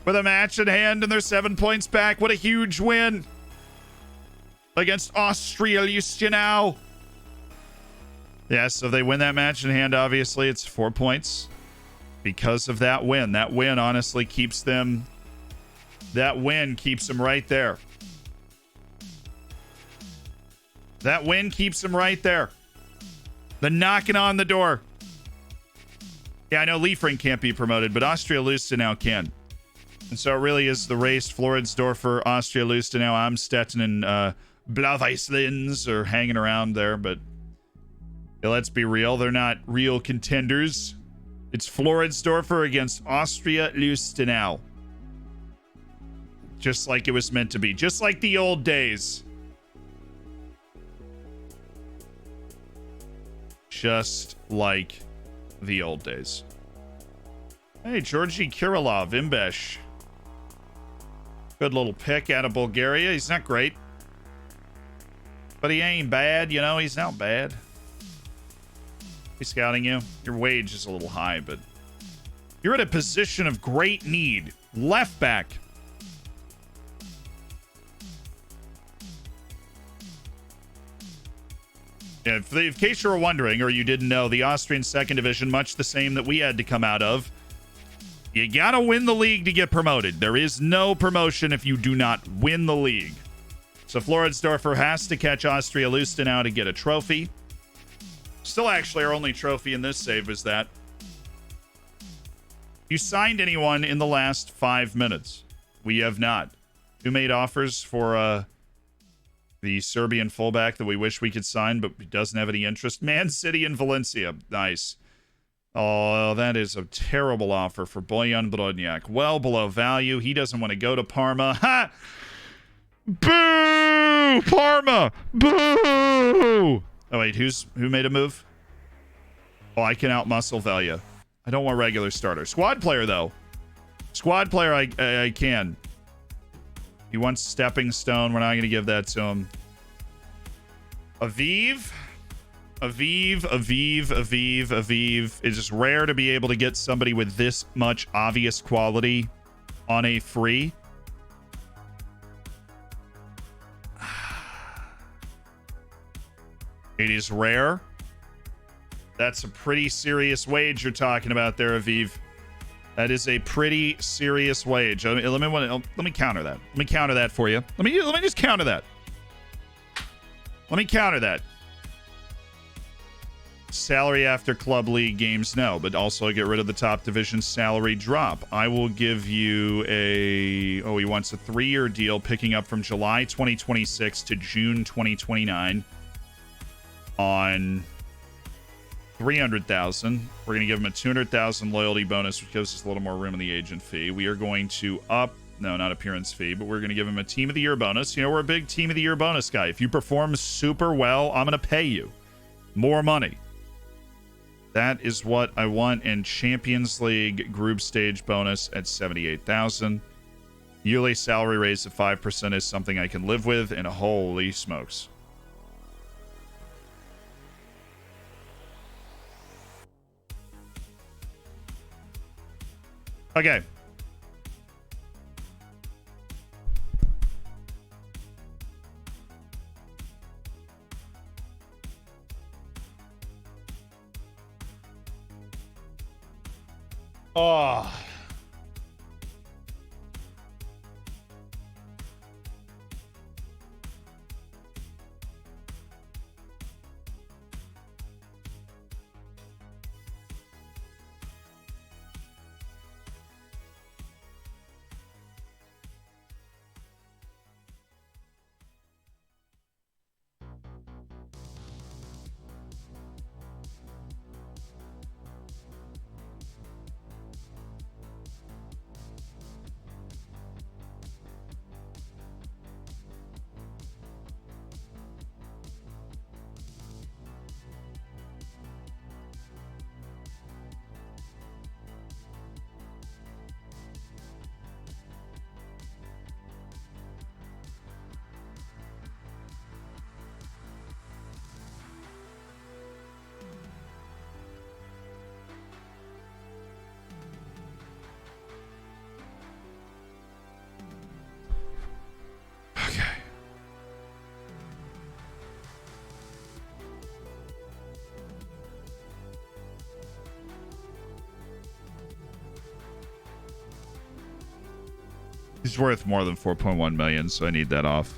With a match in hand and they're 7 points back. What a huge win against Austria Lustenau. Yeah, so if they win that match in hand, obviously it's 4 points because of that win. That win honestly keeps them. That win keeps them right there. That win keeps them right there. The knocking on the door. Yeah, I know Liefering can't be promoted, but Austria Lustenau can. And so it really is the race. Floridsdorfer, Austria Lustenau, Amstetten, and Blau-Weißlins are hanging around there. But yeah, let's be real. They're not real contenders. It's Floridsdorfer against Austria Lustenau. Just like it was meant to be. Just like the old days. Just like the old days. Hey, Georgi Kirilov, Imbesh. Good little pick out of Bulgaria. He's not great. But he ain't bad, you know. He's not bad. He's scouting you. Your wage is a little high, but you're at a position of great need. Left back. Yeah, in case you were wondering, or you didn't know, the Austrian second division, much the same that we had to come out of. You gotta win the league to get promoted. There is no promotion if you do not win the league. So Floridsdorfer has to catch Austria Lustenau to get a trophy. Still, actually, our only trophy in this save is that you signed anyone in the last 5 minutes. We have not. Who made offers for the Serbian fullback that we wish we could sign, but doesn't have any interest? Man City and Valencia. Nice. Oh, that is a terrible offer for Bojan Brodnjak. Well below value. He doesn't want to go to Parma. Ha! Boo! Parma! Boo! Oh, wait, who made a move? Oh, I can outmuscle Velia. I don't want regular starter. Squad player, though. Squad player, I can. He wants stepping stone. We're not going to give that to him. Aviv. It's just rare to be able to get somebody with this much obvious quality on a free. It is rare. That's a pretty serious wage you're talking about there, Aviv. That is a pretty serious wage. Let me counter that. Let me counter that for you. Let me just counter that. Let me counter that. Salary after club league games, no, but also get rid of the top division salary drop. I will give you he wants a 3-year deal picking up from July 2026 to June 2029 on 300,000. We're going to give him a 200,000 loyalty bonus, which gives us a little more room in the agent fee. We are going to not appearance fee, but we're going to give him a team of the year bonus. You know, we're a big team of the year bonus guy. If you perform super well, I'm going to pay you more money. That is what I want. And Champions League group stage bonus at 78,000. Yearly salary raise of 5% is something I can live with, and holy smokes. Okay. Oh. He's worth more than 4.1 million, so I need that off.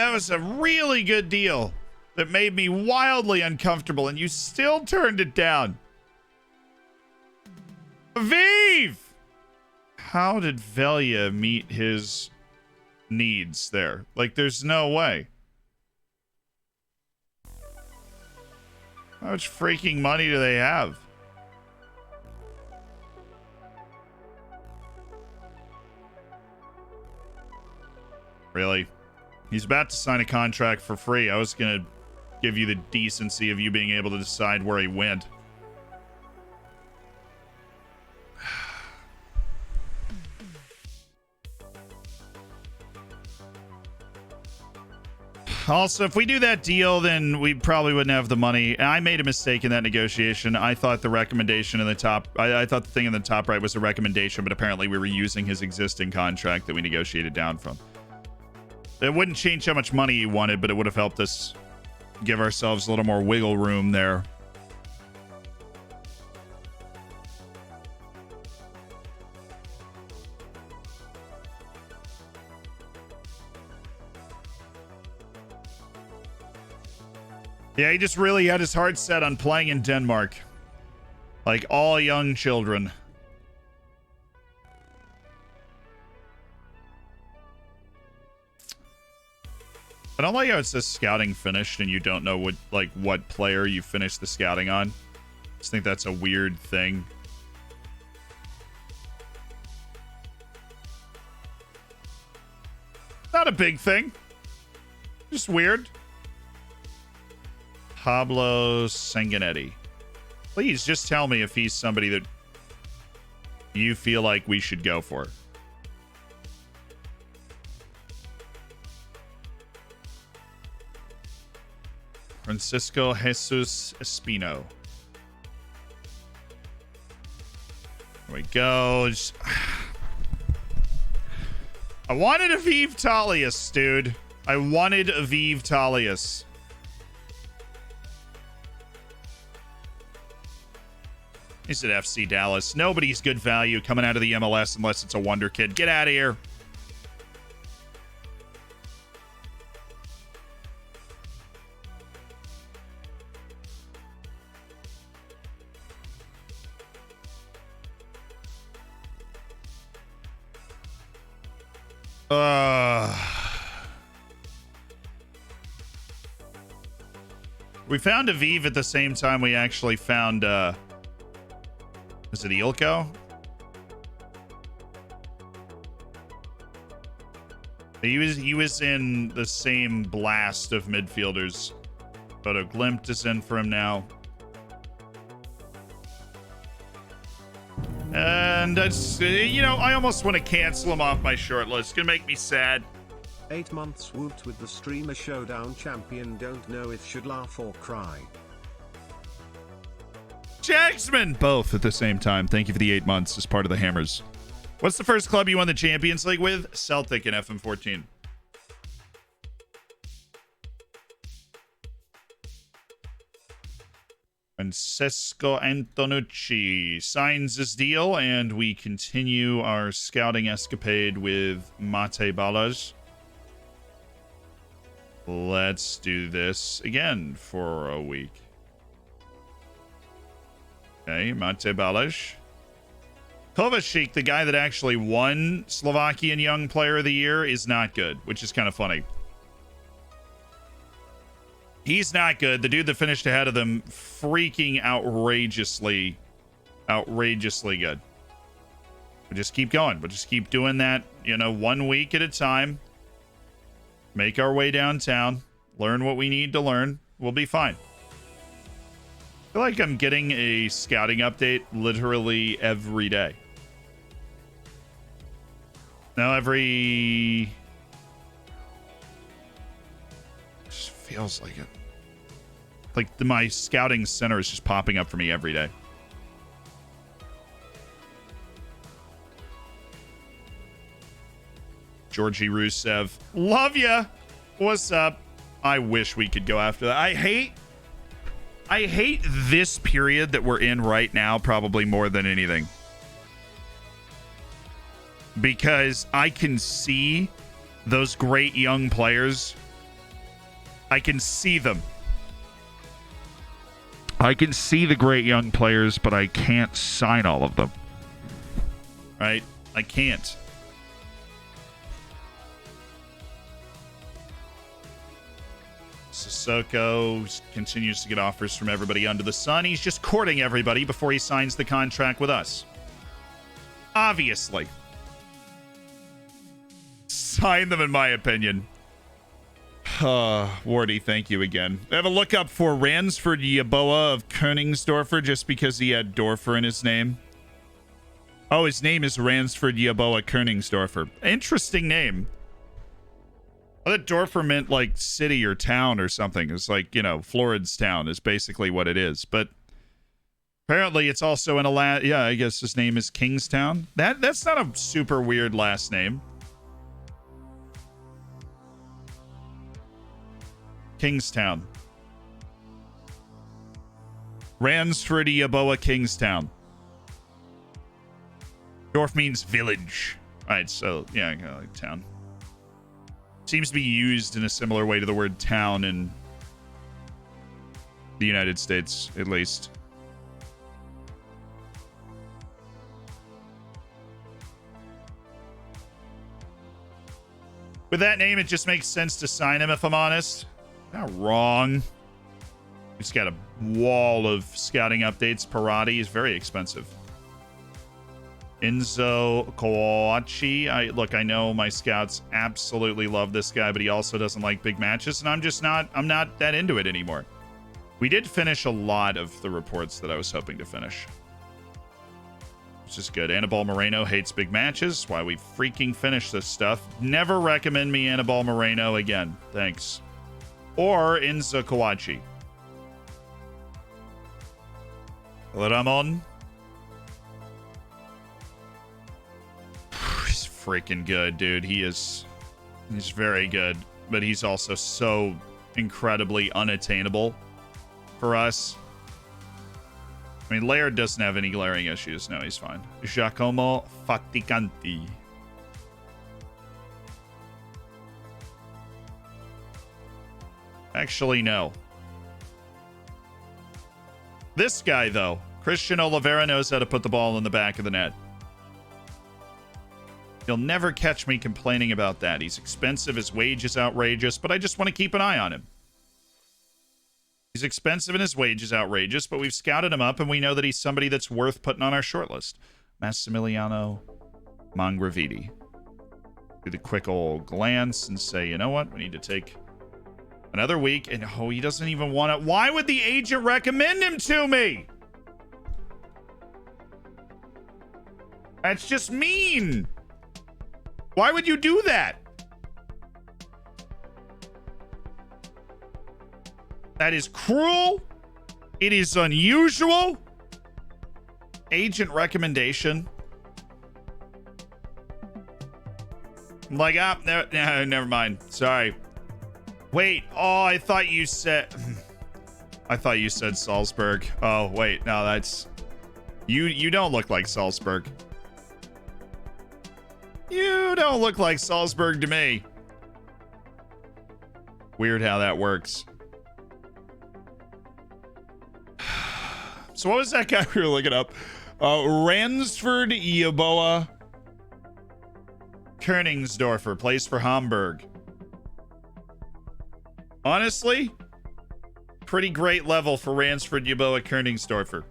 That was a really good deal that made me wildly uncomfortable, and you still turned it down. Aviv! How did Velia meet his needs there? Like, there's no way. How much freaking money do they have? Really? He's about to sign a contract for free. I was going to give you the decency of you being able to decide where he went. Also, if we do that deal, then we probably wouldn't have the money. I made a mistake in that negotiation. I thought the recommendation in the top... I thought the thing in the top right was a recommendation, but apparently we were using his existing contract that we negotiated down from. It wouldn't change how much money he wanted, but it would have helped us give ourselves a little more wiggle room there. Yeah, he just really had his heart set on playing in Denmark. Like all young children. I don't like how it says scouting finished and you don't know what player you finished the scouting on. I just think that's a weird thing. Not a big thing. Just weird. Pablo Sanguinetti. Please just tell me if he's somebody that you feel like we should go for. Francisco Jesus Espino. There we go. I wanted Aviv Talius, dude. I wanted Aviv Talius. He's at FC Dallas. Nobody's good value coming out of the MLS unless it's a wonder kid. Get out of here. We found Aviv at the same time we actually found, is it Ilko? He was in the same blast of midfielders. Photo Glimpse is in for him now. And that's, you know, I almost want to cancel him off my short list. It's gonna make me sad. 8 months woot with the streamer showdown champion. Don't know if should laugh or cry. Jacksman! Both at the same time. Thank you for the 8 months as part of the Hammers. What's the first club you won the Champions League with? Celtic in FM14. Francesco Antonucci signs his deal, and we continue our scouting escapade with Mate Balaj. Let's do this again for a week. Okay, Mate Balaj. Kovacic, the guy that actually won Slovakian Young Player of the Year, is not good, which is kind of funny. He's not good. The dude that finished ahead of them, freaking outrageously good. We'll just keep going. We'll just keep doing that, you know, 1 week at a time. Make our way downtown. Learn what we need to learn. We'll be fine. I feel like I'm getting a scouting update literally every day. Now every... Just feels like it. Like my scouting center is just popping up for me every day. Georgi Rusev. Love ya. What's up? I wish we could go after that. I hate this period that we're in right now probably more than anything. Because I can see those great young players. I can see them. I can see the great young players, but I can't sign all of them. Right? I can't. Sissoko continues to get offers from everybody under the sun. He's just courting everybody before he signs the contract with us. Obviously. Sign them, in my opinion. Wardy, thank you again. I have a look up for Ransford Yaboa of Königsdorfer just because he had Dorfer in his name. Oh, his name is Ransford Yaboa Königsdorfer. Interesting name. I thought Dorfer meant like city or town or something. It's like, you know, Florid's town is basically what it is. But apparently it's also in a yeah, I guess his name is Kingstown. That's not a super weird last name. Kingstown. Ransford Yaboa Kingstown. Dorf means village. Alright, so yeah, like town. Seems to be used in a similar way to the word town in the United States, at least. With that name, it just makes sense to sign him, if I'm honest. Not wrong. He's got a wall of scouting updates. Parati is very expensive. Enzo Kowachi. Look, I know my scouts absolutely love this guy, but he also doesn't like big matches, and I'm not that into it anymore. We did finish a lot of the reports that I was hoping to finish, which is good. Anibal Moreno hates big matches. Why we freaking finish this stuff. Never recommend me Anibal Moreno again. Thanks. Or Enzo Kowachi. Ramon. He's freaking good, dude. He's very good, but he's also so incredibly unattainable for us. I mean, Laird doesn't have any glaring issues. No, he's fine. Giacomo Faticanti. Actually, no. This guy, though. Christian Oliveira knows how to put the ball in the back of the net. You'll never catch me complaining about that. He's expensive, his wage is outrageous, but I just want to keep an eye on him. He's expensive and his wage is outrageous, but we've scouted him up and we know that he's somebody that's worth putting on our shortlist. Massimiliano Mangraviti. Do the quick old glance and say, you know what? We need to take another week. And oh, he doesn't even want it. Why would the agent recommend him to me? That's just mean. Why would you do that? That is cruel. It is unusual. Agent recommendation. I'm like, no, never mind. Sorry. Wait. Oh, I thought you said Salzburg. Oh, wait. No, that's you don't look like Salzburg. You don't look like Salzburg to me. Weird how that works. So what was that guy we were looking up? Ransford Yeboah Koenigsdorfer plays for Hamburg. Honestly, pretty great level for Ransford Yeboah Koenigsdorfer.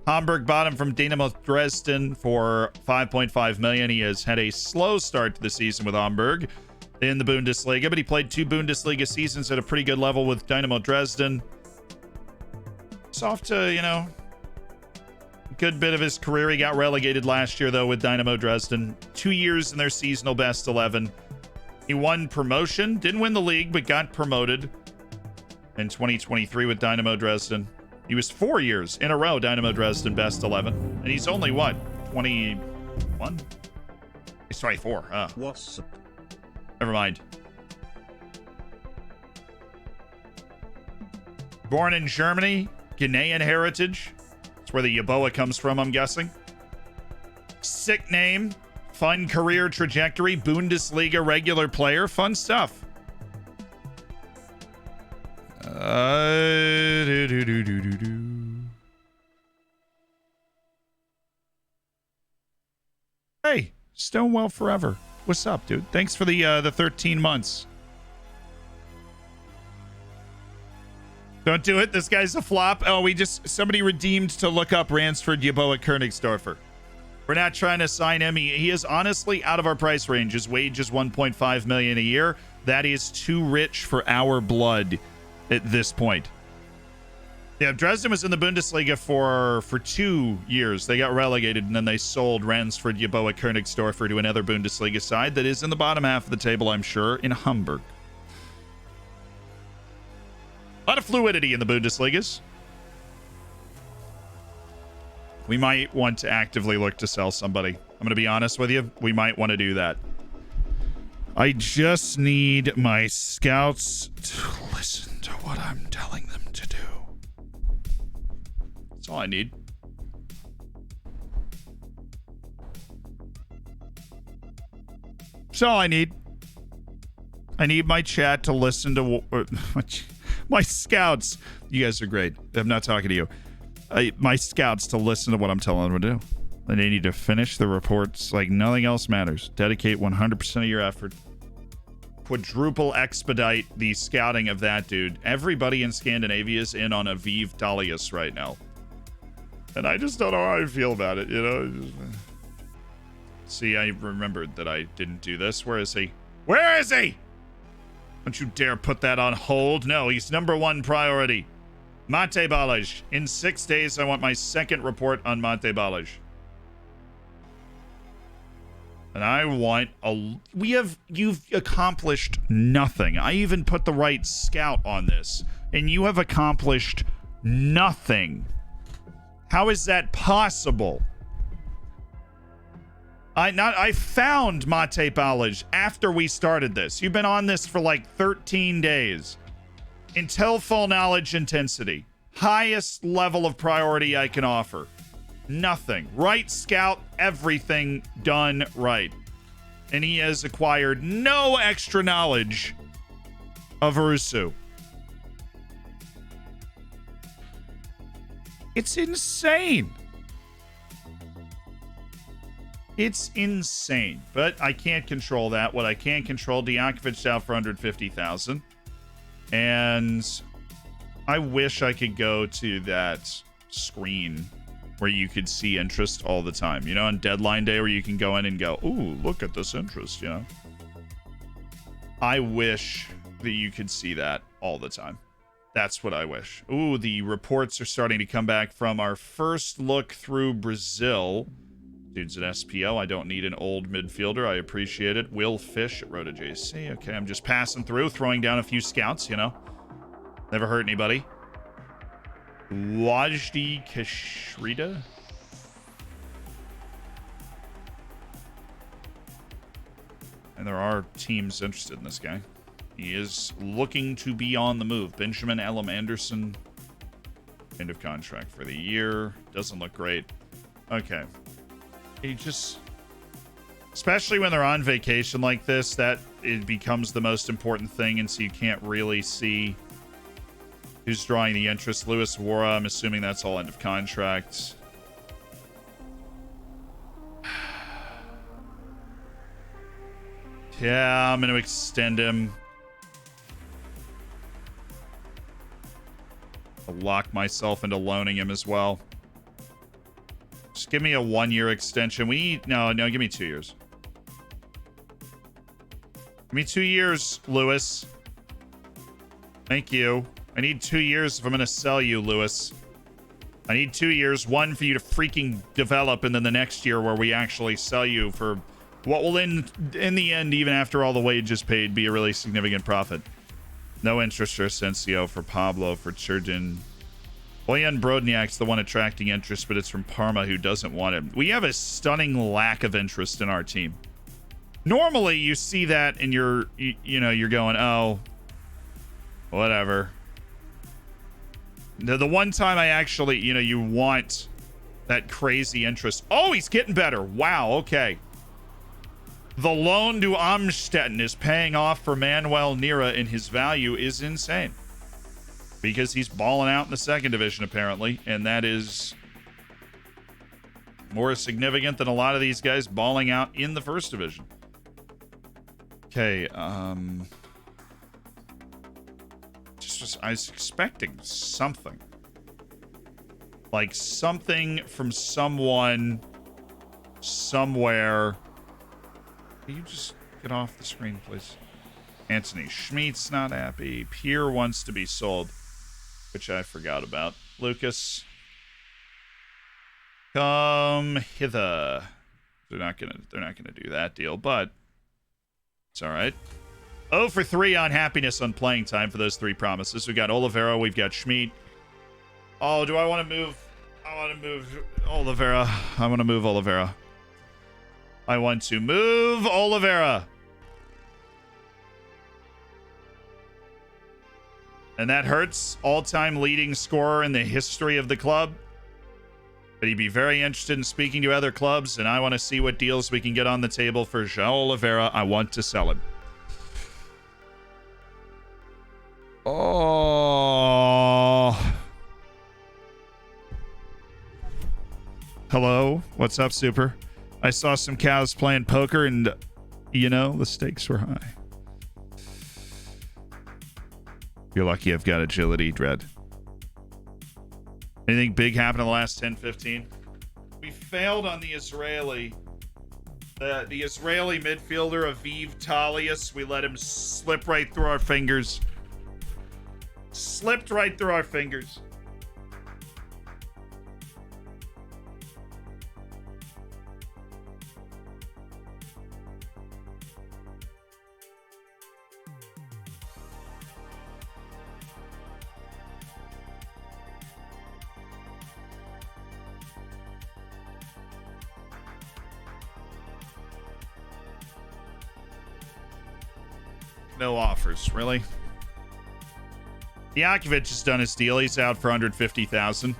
Hamburg bought him from Dynamo Dresden for 5.5 million. He has had a slow start to the season with Hamburg in the Bundesliga, but he played 2 Bundesliga seasons at a pretty good level with Dynamo Dresden. It's off to, you know, good bit of his career. He got relegated last year, though, with Dynamo Dresden. 2 years in their seasonal best 11. He won promotion. Didn't win the league, but got promoted in 2023 with Dynamo Dresden. He was 4 years in a row Dynamo Dresden best 11. And he's only, what, 21? He's 24. What's up? Never mind. Born in Germany, Ghanaian heritage. That's where the Yeboah comes from, I'm guessing. Sick name. Fun career trajectory. Bundesliga regular player. Fun stuff. Hey, Stonewell Forever. What's up, dude? Thanks for the 13 months. Don't do it. This guy's a flop. Oh, somebody redeemed to look up Ransford Yeboah Koenigsdorfer. We're not trying to sign him. He is honestly out of our price range. His wage is 1.5 million a year. That is too rich for our blood at this point. Yeah, Dresden was in the Bundesliga for 2 years. They got relegated, and then they sold Ransford Yeboah Koenigsdorfer to another Bundesliga side that is in the bottom half of the table, I'm sure, in Hamburg. A lot of fluidity in the Bundesligas. We might want to actively look to sell somebody. I'm going to be honest with you. We might want to do that. I just need my scouts to listen to what I'm telling them to do. That's all I need. That's all I need. I need my chat to listen to my scouts. You guys are great. I'm not talking to you. My scouts to listen to what I'm telling them to do. And they need to finish the reports like nothing else matters. Dedicate 100% of your effort. Quadruple expedite the scouting of that dude. Everybody in Scandinavia is in on Aviv Dalius right now. And I just don't know how I feel about it, you know? See, I remembered that I didn't do this. Where is he? Where is he? Don't you dare put that on hold. No, he's number 1 priority. Mate Balaj. In 6 days, I want my second report on Mate Balaj. And I want you've accomplished nothing. I even put the right scout on this. And you have accomplished nothing. How is that possible? I found Mate Ballage after we started this. You've been on this for like 13 days. Intel full knowledge intensity. Highest level of priority I can offer. Nothing. Right scout, everything done right. And he has acquired no extra knowledge of Urusu. It's insane. It's insane. But I can't control that. What I can control, Diakovic's out for 150,000. And I wish I could go to that screen where you could see interest all the time. You know, on deadline day where you can go in and go, ooh, look at this interest, you know? I wish that you could see that all the time. That's what I wish. Ooh, the reports are starting to come back from our first look through Brazil. Dude's at SPO. I don't need an old midfielder. I appreciate it. Will Fish at Rota JC. Okay, I'm just passing through, throwing down a few scouts, you know? Never hurt anybody. Wajdi Kashrida. And there are teams interested in this guy. He is looking to be on the move. Benjamin Elam Anderson. End of contract for the year. Doesn't look great. Okay. He just... Especially when they're on vacation like this, that it becomes the most important thing, and so you can't really see who's drawing the interest. Luis Wara, I'm assuming that's all end of contract. Yeah, I'm going to extend him. I'll lock myself into loaning him as well. Just give me a 1-year extension. We need... No, give me 2 years. Give me 2 years, Lewis. Thank you. I need 2 years if I'm going to sell you, Lewis. I need 2 years. One for you to freaking develop, and then the next year where we actually sell you for what will in the end, even after all the wages paid, be a really significant profit. No interest for Asensio, for Pablo, for Churdin. Boyan Brodniak's the one attracting interest, but it's from Parma, who doesn't want him. We have a stunning lack of interest in our team. Normally, you see that and you're going, oh, whatever. The one time I actually, you want that crazy interest. Oh, he's getting better. Wow, okay. The loan to Amstetten is paying off for Manuel Nira, and his value is insane. Because he's balling out in the second division, apparently. And that is more significant than a lot of these guys balling out in the first division. Okay, I was expecting something. Like something from someone, somewhere. Can you just get off the screen, please? Anthony Schmidt's not happy. Pierre wants to be sold, which I forgot about. Lucas, come hither. They're not gonna do that deal, but it's all right. 0 for 3 on happiness on playing time for those 3 promises. We got Oliveira, we've got Schmidt. Oh, do I want to move? I want to move Oliveira. I want to move Oliveira. I want to move Oliveira. And that hurts. All-time leading scorer in the history of the club. But he'd be very interested in speaking to other clubs, and I want to see what deals we can get on the table for João Oliveira. I want to sell him. Oh. Hello. What's up, Super? I saw some cows playing poker, and, the stakes were high. You're lucky I've got agility, Dread. Anything big happened in the last 10, 15? We failed on the Israeli. The Israeli midfielder, Aviv Talius. We let him slip right through our fingers. Slipped right through our fingers. No offers, really? Yakovic has done his deal. He's out for 150,000.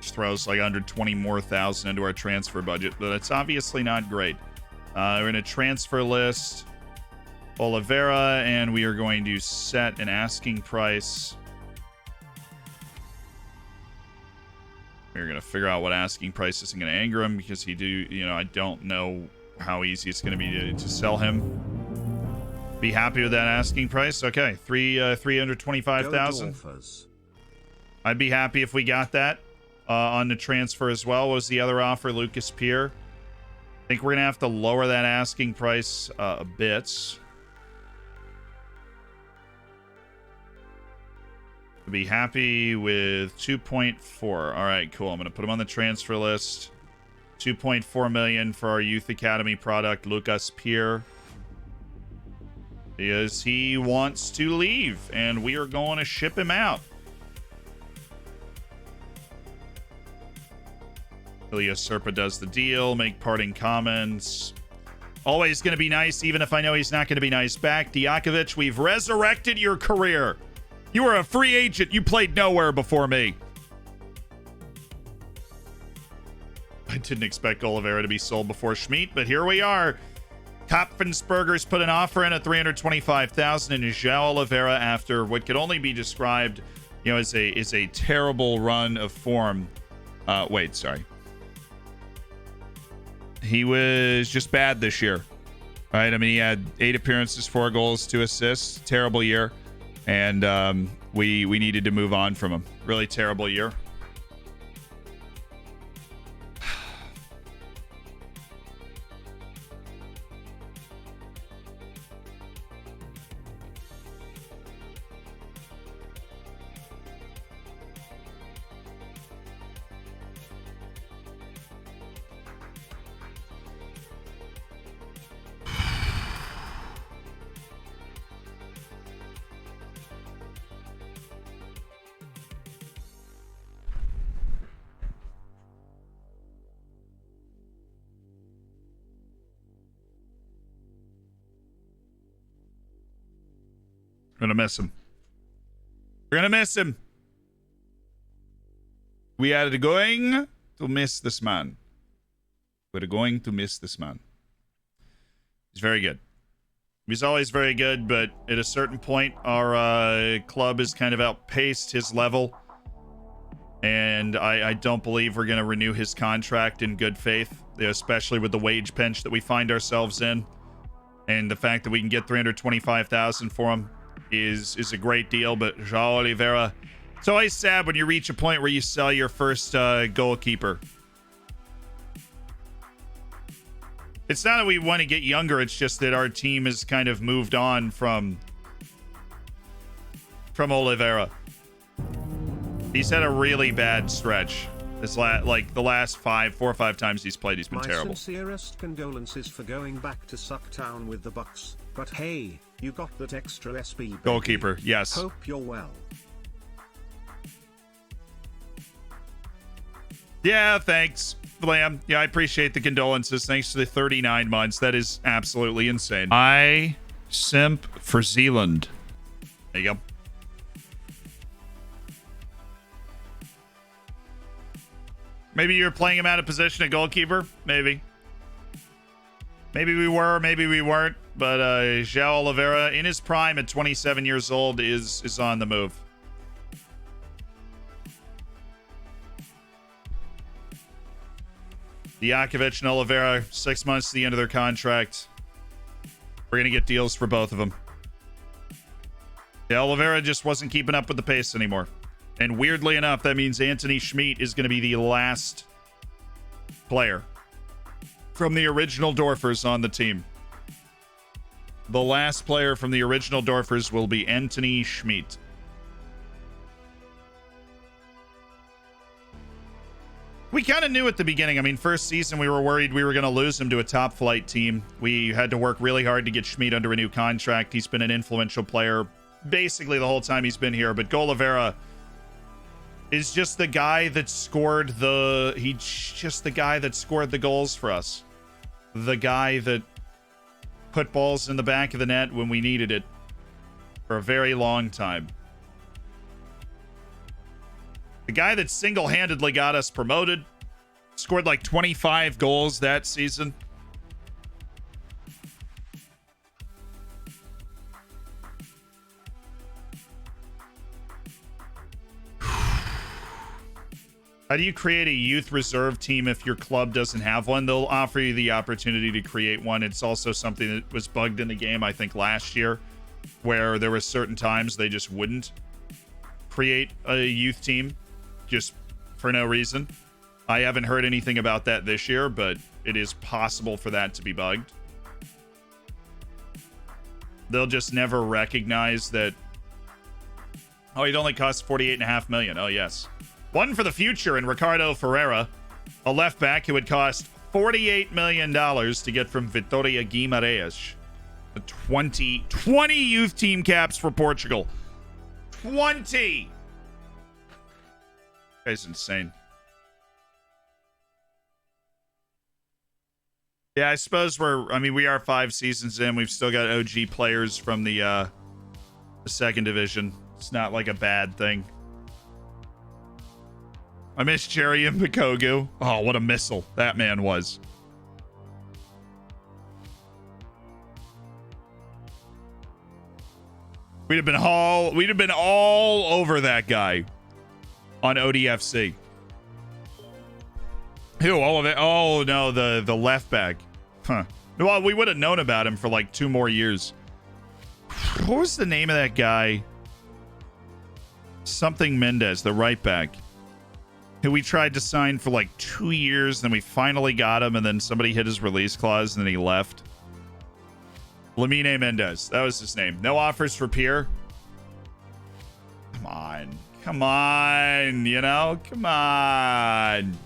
Just throws like 120 more thousand into our transfer budget, but it's obviously not great. We're in a transfer list. Oliveira, and we are going to set an asking price. We're going to figure out what asking price isn't going to anger him, because I don't know how easy it's going to be to sell him. Be happy with that asking price. Okay, 325,000. I'd be happy if we got that on the transfer as well. What was the other offer? Lucas Pierre. I think we're going to have to lower that asking price a bit. Be happy with 2.4. All right, cool. I'm going to put him on the transfer list. 2.4 million for our youth academy product, Lucas Pierre, because he wants to leave, and we are going to ship him out. Ilya Serpa does the deal. Make parting comments. Always going to be nice, even if I know he's not going to be nice back. Diakovic, we've resurrected your career. You were a free agent. You played nowhere before me. I didn't expect Oliveira to be sold before Schmidt, but here we are. Kopfensperger's put an offer in at 325,000, and João Oliveira, after what could only be described, as a terrible run of form. He was just bad this year, right? I mean, he had 8 appearances, 4 goals, 2 assists. Terrible year, and we needed to move on from him. Really terrible year. We're gonna miss him. We're gonna miss him. We are going to miss this man. We're going to miss this man. He's very good. He's always very good, but at a certain point, our club has kind of outpaced his level. And I don't believe we're going to renew his contract in good faith, especially with the wage pinch that we find ourselves in. And the fact that we can get 325,000 for him is a great deal, but João Oliveira, it's always sad when you reach a point where you sell your first goalkeeper. It's not that we want to get younger, it's just that our team has kind of moved on from Oliveira. He's had a really bad stretch. This the last 4 or 5 times he's played, he's been terrible. My sincerest condolences for going back to Sucktown with the Bucks, but hey, you got that extra SB, baby. Goalkeeper, yes. Hope you're well. Yeah, thanks, Lamb. Yeah, I appreciate the condolences. Thanks for the 39 months. That is absolutely insane. I simp for Zealand. There you go. Maybe you're playing him out of position at goalkeeper. Maybe. Maybe we were, maybe we weren't. But João Oliveira, in his prime at 27 years old, is on the move. Diakovic and Oliveira, 6 months to the end of their contract. We're going to get deals for both of them. Yeah, Oliveira just wasn't keeping up with the pace anymore. And weirdly enough, that means Anthony Schmidt is going to be the last player from the original Dorfers on the team. The last player from the original Dorfers will be Anthony Schmidt. We kind of knew at the beginning. I mean, first season, we were worried we were going to lose him to a top flight team. We had to work really hard to get Schmidt under a new contract. He's been an influential player basically the whole time he's been here. But Oliveira is just the guy that scored the... He's just the guy that scored the goals for us. the guy that put balls in the back of the net when we needed it for a very long time. The guy that single-handedly got us promoted, scored like 25 goals that season. How do you create a youth reserve team if your club doesn't have one? They'll offer you the opportunity to create one. It's also something that was bugged in the game, I think, last year, where there were certain times they just wouldn't create a youth team just for no reason. I haven't heard anything about that this year, but it is possible for that to be bugged. They'll just never recognize that. Oh, it only costs $48.5 million. Oh, yes. One for the future in Ricardo Ferreira, a left back who would cost $48 million to get from Vitória Guimarães. 20 youth team caps for Portugal. 20! Guy's insane. Yeah, I suppose we are 5 seasons in. We've still got OG players from the second division. It's not like a bad thing. I miss Jerry and Pikogu. Oh, what a missile that man was. We'd have been all over that guy on ODFC. Who? All of it? Oh no, the left back. Huh. Well, we would have known about him for like 2 more years. What was the name of that guy? Something Mendez, the right back. Who we tried to sign for like 2 years, then we finally got him, and then somebody hit his release clause, and then he left. Lamine Mendez, that was his name. No offers for Pierre. Come on, you know, come on.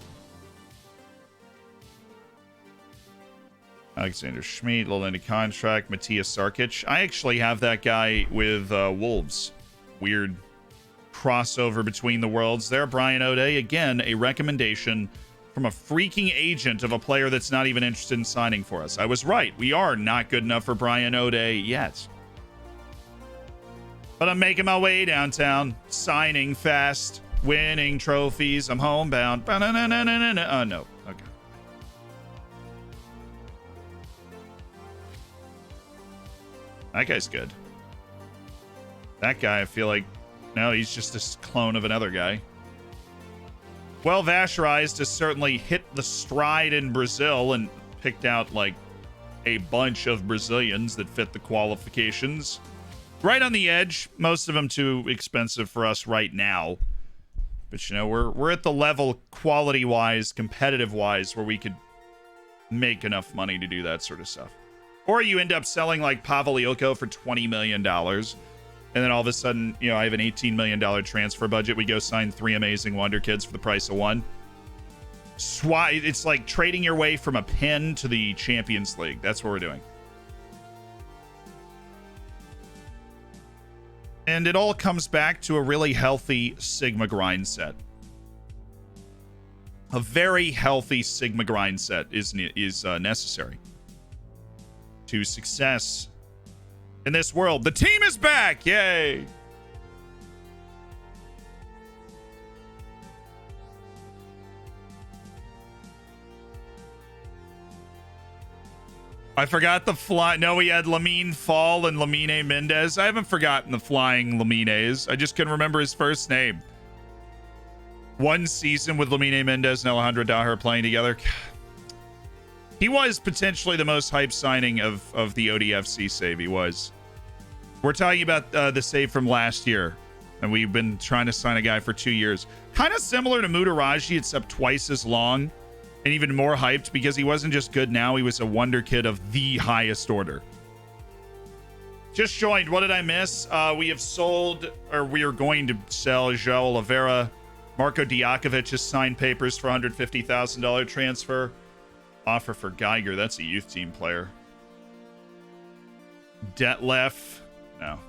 Alexander Schmidt, little into contract. Matthias Sarkic. I actually have that guy with Wolves. Weird crossover between the worlds there. Brian O'Day, again, a recommendation from a freaking agent of a player that's not even interested in signing for us. I was right. We are not good enough for Brian O'Day yet. But I'm making my way downtown, signing fast, winning trophies. I'm homebound. Oh, no. Okay. That guy's good. That guy, I feel like, no, he's just a clone of another guy. Well, Vasherized has certainly hit the stride in Brazil and picked out like a bunch of Brazilians that fit the qualifications. Right on the edge, most of them too expensive for us right now. But you know, we're at the level quality-wise, competitive-wise, where we could make enough money to do that sort of stuff. Or you end up selling like Pavlioko for $20 million. And then all of a sudden, you know, I have an $18 million transfer budget. We go sign 3 amazing wonder kids for the price of 1. It's like trading your way from a pin to the Champions League. That's what we're doing. And it all comes back to a really healthy Sigma grind set. A very healthy Sigma grind set is necessary to success in this world. The team is back! Yay! I forgot the fly. No, we had Lamine Fall and Lamine Mendez. I haven't forgotten the flying Lamines. I just couldn't remember his first name. 1 season with Lamine Mendez and Alejandro Daher playing together. He was potentially the most hyped signing of the ODFC save. He was. We're talking about the save from last year. And we've been trying to sign a guy for 2 years. Kind of similar to Mutaraji, except twice as long. And even more hyped because he wasn't just good now. He was a wonder kid of the highest order. Just joined. What did I miss? We have sold, or we are going to sell João Oliveira. Marco Diakovic has signed papers for $150,000 transfer. Offer for Geiger. That's a youth team player. Detlef. No.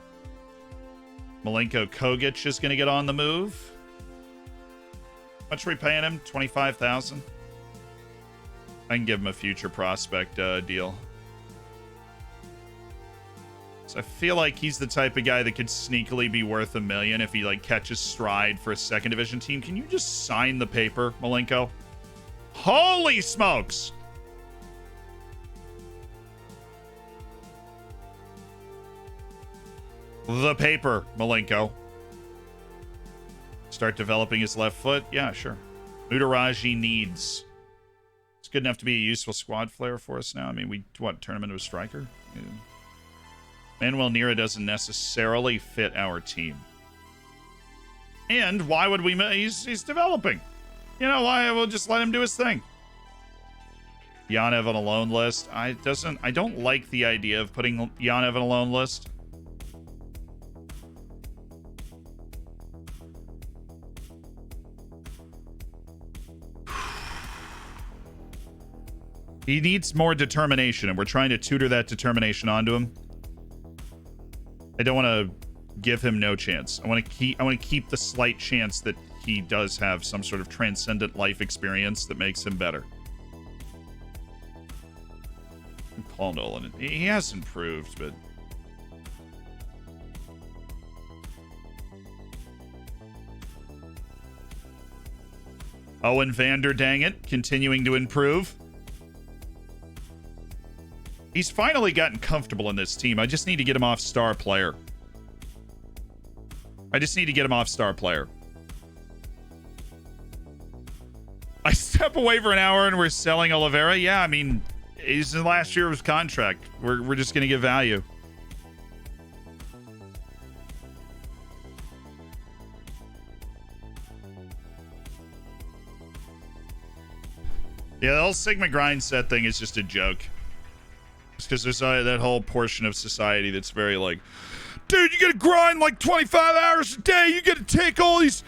Malenko Kogic is going to get on the move. How much are we paying him? $25,000. I can give him a future prospect deal. So I feel like he's the type of guy that could sneakily be worth $1 million if he like catches stride for a second division team. Can you just sign the paper, Malenko? Holy smokes! The paper, Malenko. Start developing his left foot? Yeah, sure. Mutaraji needs. It's good enough to be a useful squad player for us now. I mean, we, what, turn him into a striker? Yeah. Manuel Nira doesn't necessarily fit our team. And why would we... He's developing. You know, why? We'll just let him do his thing. Yanev on a loan list. I don't like the idea of putting Yanev on a loan list. He needs more determination, and we're trying to tutor that determination onto him. I don't want to give him no chance. I want to keep the slight chance that he does have some sort of transcendent life experience that makes him better. Paul Nolan, he has improved, but Owen Vander dang it, continuing to improve. He's finally gotten comfortable in this team. I just need to get him off star player. I step away for an hour and we're selling Oliveira? Yeah, I mean, he's in the last year of his contract. We're just going to give value. Yeah, the whole Sigma grind set thing is just a joke. Because there's that whole portion of society that's very like, dude, you gotta grind like 25 hours a day. You gotta take all these,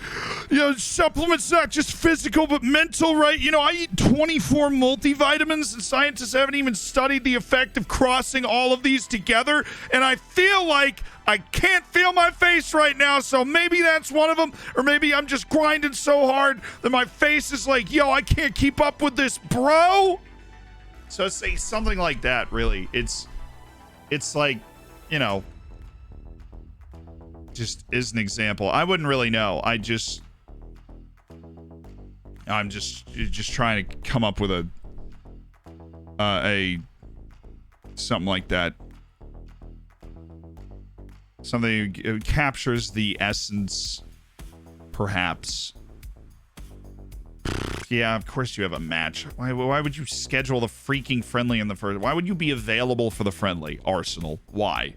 supplements, not just physical but mental, right? You know, I eat 24 multivitamins, and scientists haven't even studied the effect of crossing all of these together. And I feel like I can't feel my face right now, so maybe that's one of them. Or maybe I'm just grinding so hard that my face is like, yo, I can't keep up with this, bro. So say something like that, really. It's like, just is an example. I wouldn't really know. I'm just trying to come up with a something like that. Something that captures the essence, perhaps. Yeah, of course you have a match. Why would you schedule the freaking friendly in the first? Why would you be available for the friendly, Arsenal? Why?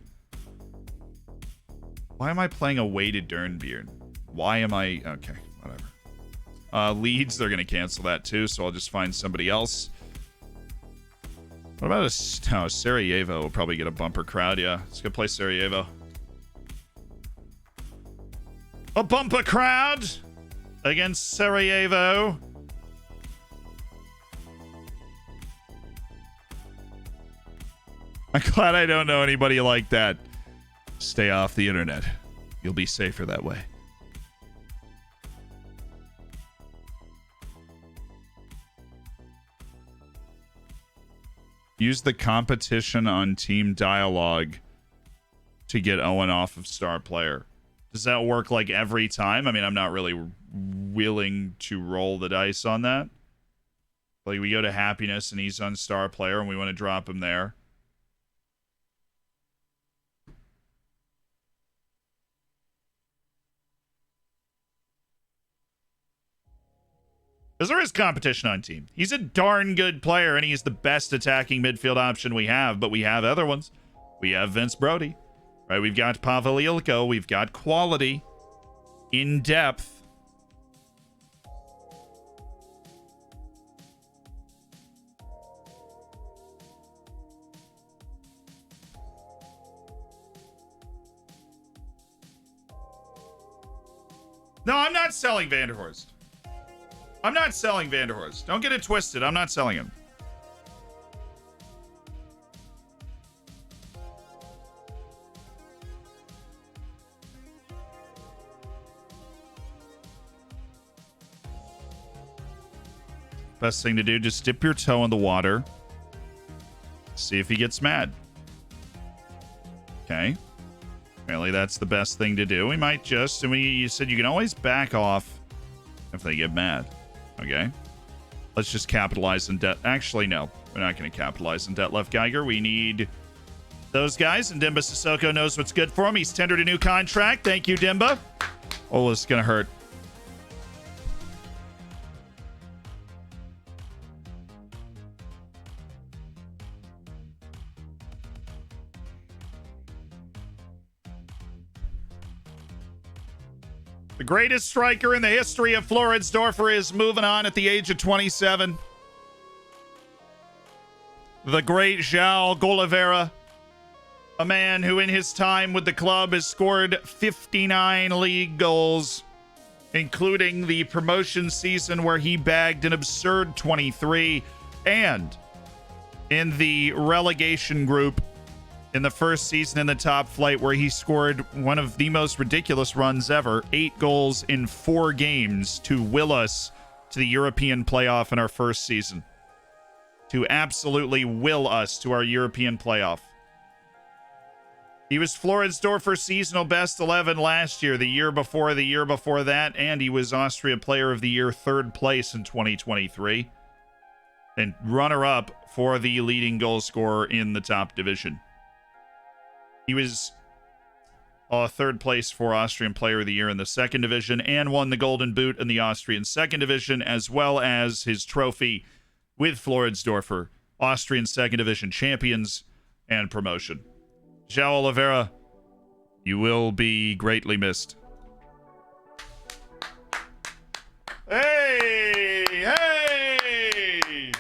Why am I playing away to Dernbeard? Why am I... Okay, whatever. Leeds, they're going to cancel that too, so I'll just find somebody else. What about Sarajevo will probably get a bumper crowd, yeah. Let's go play Sarajevo. A bumper crowd against Sarajevo. I'm glad I don't know anybody like that. Stay off the internet. You'll be safer that way. Use the competition on team dialogue to get Owen off of star player. Does that work like every time? I mean, I'm not really willing to roll the dice on that. Like, we go to happiness and he's on star player and we want to drop him there. Because there is competition on team. He's a darn good player, and he's the best attacking midfield option we have, but we have other ones. We have Vince Brody, right? We've got Pavel Ilko. We've got quality, in depth. No, I'm not selling Vanderhorst. I'm not selling Vanderhorst. Don't get it twisted. I'm not selling him. Best thing to do, just dip your toe in the water. See if he gets mad. Okay. Apparently that's the best thing to do. We might just, and you said you can always back off if they get mad. Okay. Let's just capitalize in debt. Actually, no. We're not going to capitalize in debt left Geiger. We need those guys, and Dimba Sissoko knows what's good for him. He's tendered a new contract. Thank you, Dimba. Oh, this is going to hurt. The greatest striker in the history of Floridsdorfer is moving on at the age of 27. The great João Oliveira, a man who in his time with the club has scored 59 league goals, including the promotion season where he bagged an absurd 23, and in the relegation group in the first season in the top flight where he scored one of the most ridiculous runs ever, 8 goals in 4 games to will us to the European playoff in our first season. To absolutely will us to our European playoff. He was Floridsdorfer seasonal best 11 last year, the year before that, and he was Austria Player of the Year 3rd place in 2023. And runner-up for the leading goal scorer in the top division. He was 3rd place for Austrian Player of the Year in the 2nd division and won the Golden Boot in the Austrian 2nd division, as well as his trophy with Floridsdorfer, Austrian 2nd division champions and promotion. João Oliveira, you will be greatly missed. Hey! Hey!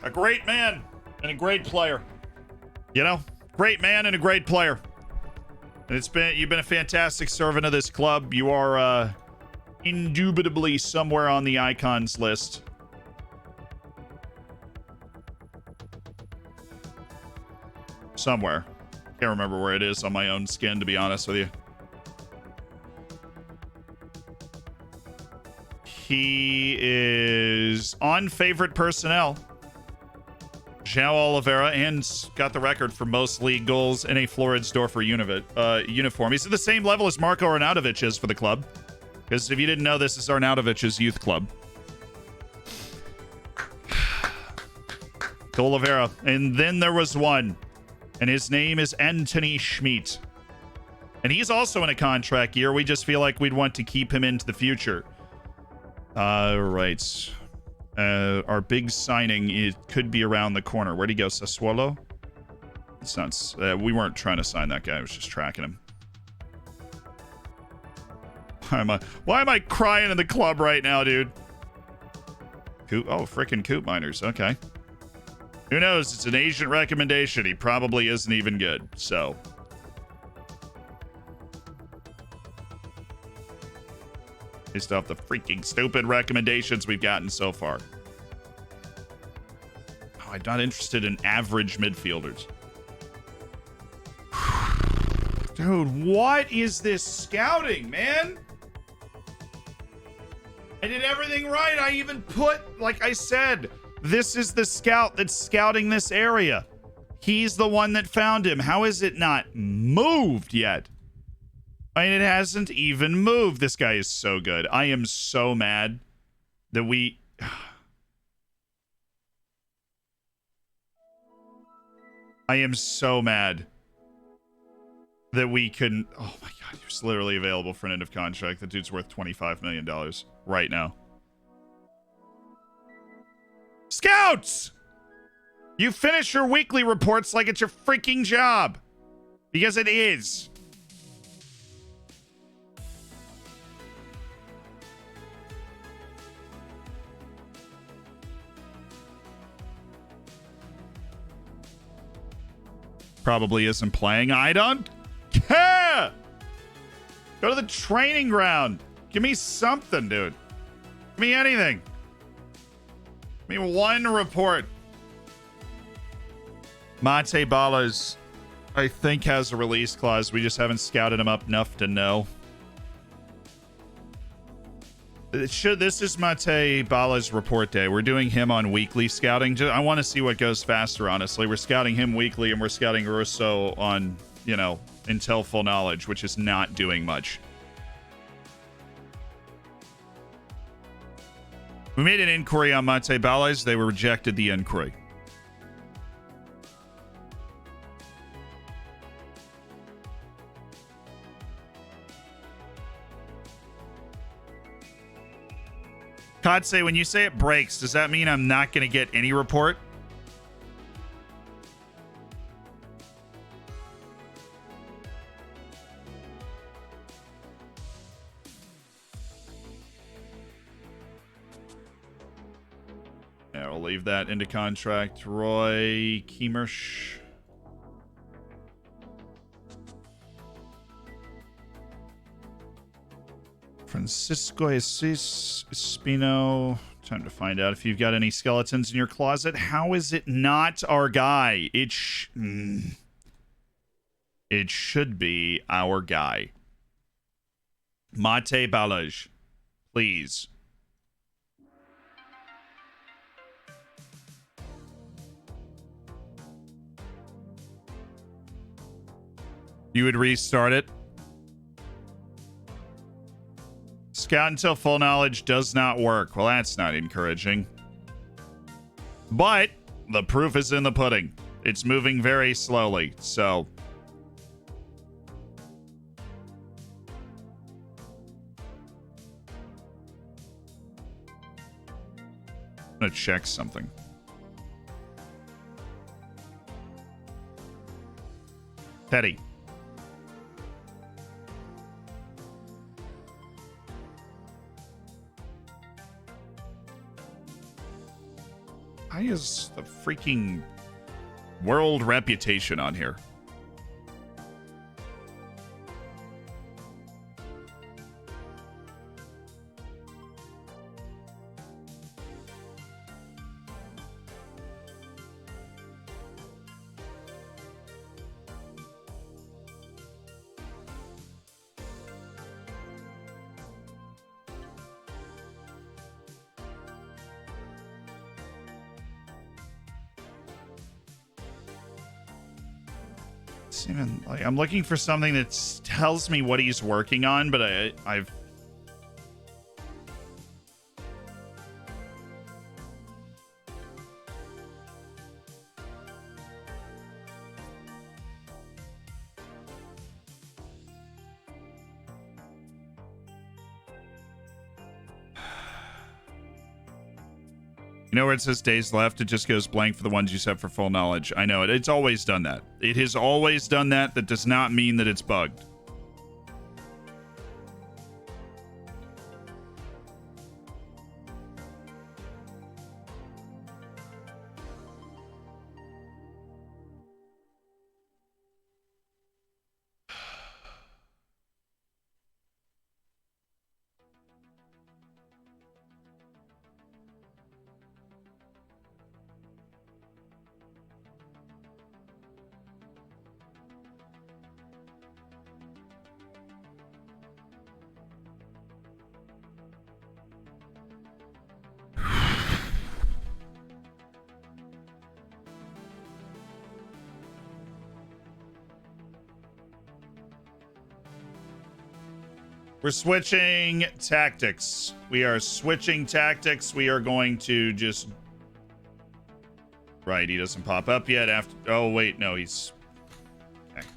A great man and a great player. You know, great man and a great player. And you've been a fantastic servant of this club. You are indubitably somewhere on the icons list. Somewhere. Can't remember where it is on my own skin, to be honest with you. He is on favorite personnel. João Oliveira, and got the record for most league goals in a Floridsdorfer uniform. He's at the same level as Marko Arnautovic is for the club. Because if you didn't know, this is Arnautovic's youth club. Oliveira. And then there was one. And his name is Anthony Schmidt. And he's also in a contract year. We just feel like we'd want to keep him into the future. Right. Our big signing, it could be around the corner. Where'd he go? Sassuolo? It's not. We weren't trying to sign that guy. I was just tracking him. Why am I crying in the club right now, dude? Frickin' Coop Miners. Okay. Who knows? It's an agent recommendation. He probably isn't even good. So. Based off the freaking stupid recommendations we've gotten so far. Oh, I'm not interested in average midfielders. Dude, what is this scouting, man? I did everything right. I even put, like I said, this is the scout that's scouting this area. He's the one that found him. How is it not moved yet? I mean, it hasn't even moved. This guy is so good. I am so mad that we... I am so mad that we couldn't... Oh my god, he was literally available for an end of contract. The dude's worth $25 million right now. Scouts! You finish your weekly reports like it's your freaking job. Because it is. Probably isn't playing. I don't care. Go to the training ground. Give me something, dude. Give me anything. Give me one report. Mate Ballas, I think, has a release clause. We just haven't scouted him up enough to know. This is Mate Bala's report day. We're doing him on weekly scouting. I want to see what goes faster, honestly. We're scouting him weekly, and we're scouting Russo on, you know, until full knowledge, which is not doing much. We made an inquiry on Mate Bala's. They were rejected the inquiry. Katse, when you say it breaks, does that mean I'm not going to get any report? Yeah, we'll leave that into contract. Roy Kiemersh. Francisco Jesus Espino. Time to find out if you've got any skeletons in your closet. How is it not our guy? It should be our guy. Mate Balaj, please. You would restart it? Scout until full knowledge does not work. Well, that's not encouraging. But the proof is in the pudding. It's moving very slowly, so... I'm gonna check something. Teddy. Why is the freaking world reputation on here? Even like I'm looking for something that tells me what he's working on, but I've You know where it says days left, it just goes blank for the ones you set for full knowledge. I know it. It's always done that. It has always done that. That does not mean that it's bugged. We're switching tactics. We are switching tactics. We are going to just... Right, he doesn't pop up yet. After... Oh, wait, no, he's... Okay.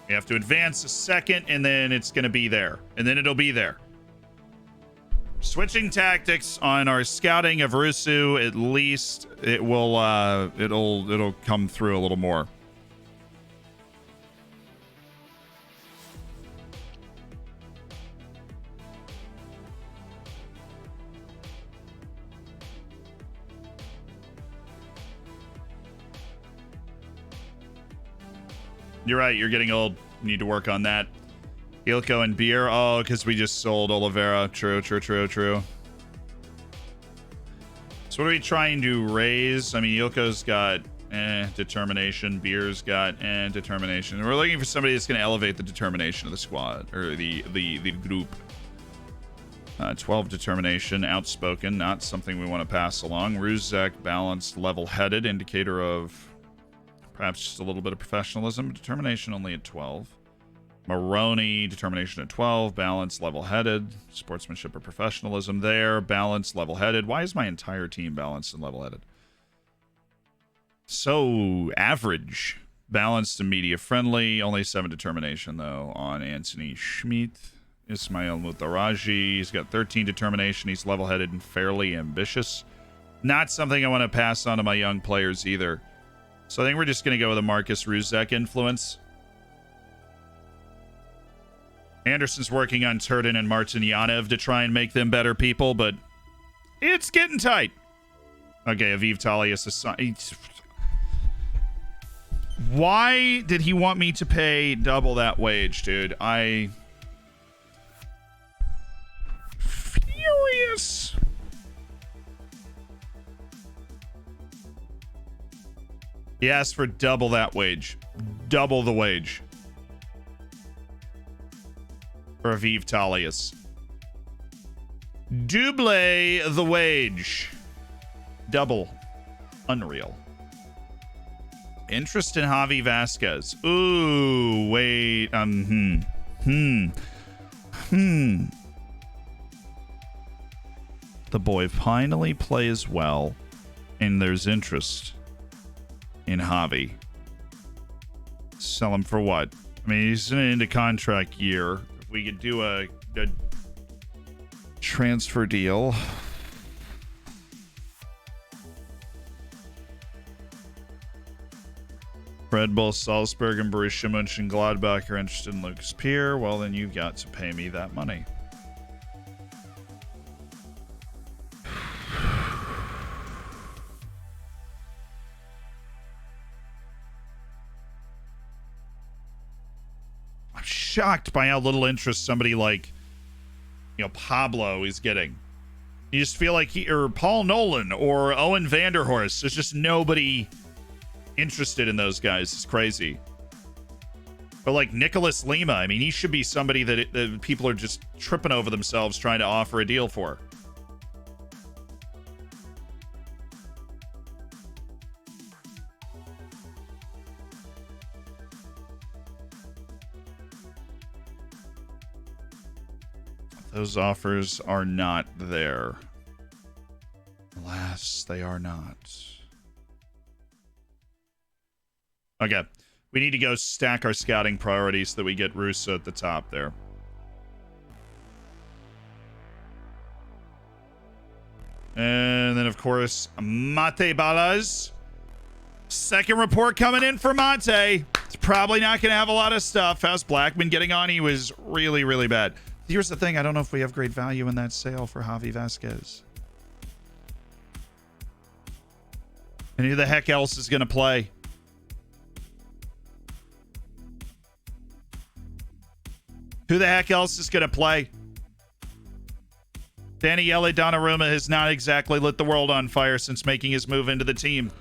We have to advance a second, and then it's going to be there. And then it'll be there. Switching tactics on our scouting of Rusu. At least it will, it'll come through a little more. You're right, you're getting old. You need to work on that. Ilko and beer. Oh, because we just sold Oliveira. True. So what are we trying to raise? I mean, Ilko's got determination. Beer's got determination. We're looking for somebody that's going to elevate the determination of the squad or the group. 12 determination, outspoken, not something we want to pass along. Ruzek, balanced, level-headed, indicator of perhaps just a little bit of professionalism. Determination only at 12. Maroney, determination at 12, balanced, level-headed, sportsmanship or professionalism there, balanced, level-headed. Why is my entire team balanced and level-headed? So average. Balanced and media-friendly, only 7 determination, though, on Anthony Schmidt. Ismail Mutaraji, he's got 13 determination. He's level-headed and fairly ambitious. Not something I want to pass on to my young players either. So I think we're just going to go with a Marcus Ruzek influence. Anderson's working on Turden and Martinyanev to try and make them better people, but it's getting tight. Okay, Aviv Talius. Why did he want me to pay double that wage, dude? Furious. He asked for double that wage. Double the wage. For Aviv Talius. Double the wage. Double. Unreal. Interest in Javi Vasquez. Ooh, wait. The boy finally plays well, and there's interest in Javi. Sell him for what? I mean, he's into contract year. If we could do a transfer deal. Red Bull Salzburg and Borussia Mönchengladbach are interested in Lucas Pierre. Well, then you've got to pay me that money. I'm shocked by how little interest somebody like, Pablo is getting. You just feel like or Paul Nolan or Owen Vanderhorst. There's just nobody interested in those guys. It's crazy. But like Nicholas Lima, I mean, he should be somebody that people are just tripping over themselves trying to offer a deal for. Those offers are not there. Alas, they are not. Okay, we need to go stack our scouting priorities so that we get Russo at the top there. And then, of course, Mate Balas. Second report coming in for Mate. It's probably not going to have a lot of stuff. How's Blackman getting on? He was really, really bad. Here's the thing. I don't know if we have great value in that sale for Javi Vasquez. And who the heck else is going to play? Who the heck else is going to play? Daniele Donnarumma has not exactly lit the world on fire since making his move into the team.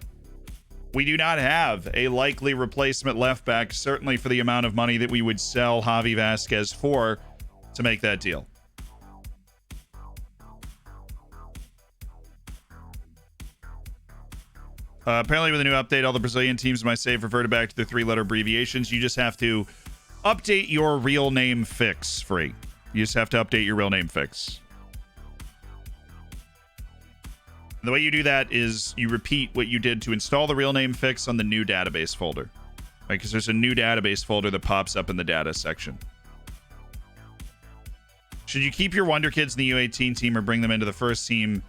We do not have a likely replacement left back, certainly for the amount of money that we would sell Javi Vasquez for to make that deal. Apparently with a new update, all the Brazilian teams in my save reverted back to their 3-letter abbreviations. You just have to update your real name fix free. You just have to update your real name fix. And the way you do that is you repeat what you did to install the real name fix on the new database folder. Right? Because there's a new database folder that pops up in the data section. Should you keep your Wonder Kids in the U18 team or bring them into the first team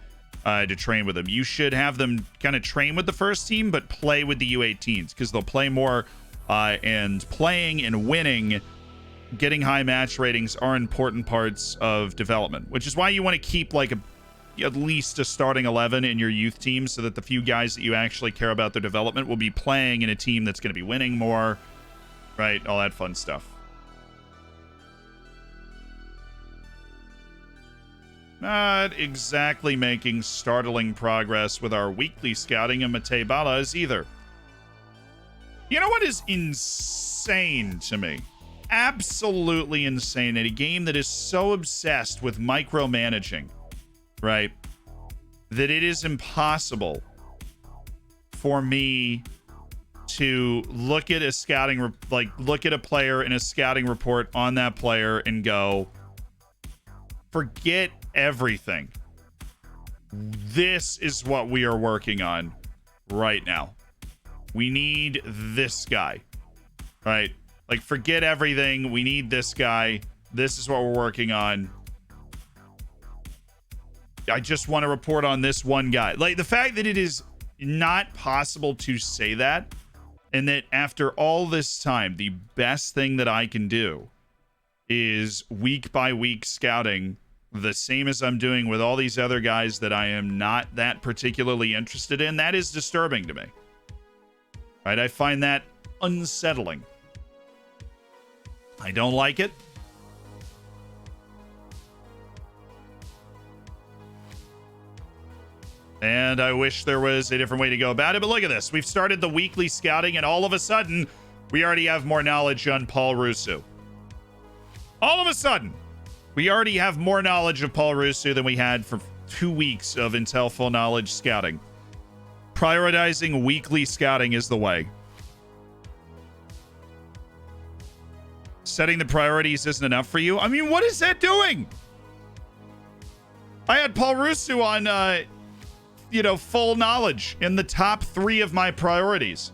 to train with them? You should have them kind of train with the first team, but play with the U18s because they'll play more. And playing and winning, getting high match ratings are important parts of development, which is why you want to keep like at least a starting 11 in your youth team so that the few guys that you actually care about their development will be playing in a team that's going to be winning more, right? All that fun stuff. Not exactly making startling progress with our weekly scouting of Mate Balas either. You know what is insane to me? absolutely insane in a game that is so obsessed with micromanaging, right, that it is impossible for me to look at a scouting, look at a player in a scouting report on that player and go, forget everything. This is what we are working on right now. We need this guy, right? Like, forget everything. We need this guy. This is what we're working on. I just want to report on this one guy. Like, the fact that it is not possible to say that, and that after all this time, the best thing that I can do is week by week scouting, the same as I'm doing with all these other guys that I am not that particularly interested in, that is disturbing to me. Right? I find that unsettling. I don't like it. And I wish there was a different way to go about it. But look at this. We've started the weekly scouting, and all of a sudden, we already have more knowledge on Paul Russo. All of a sudden, we already have more knowledge of Paul Russo than we had for 2 weeks of Intel Full Knowledge scouting. Prioritizing weekly scouting is the way. Setting the priorities isn't enough for you? I mean, what is that doing? I had Paul Russo on, full knowledge in the top 3 of my priorities.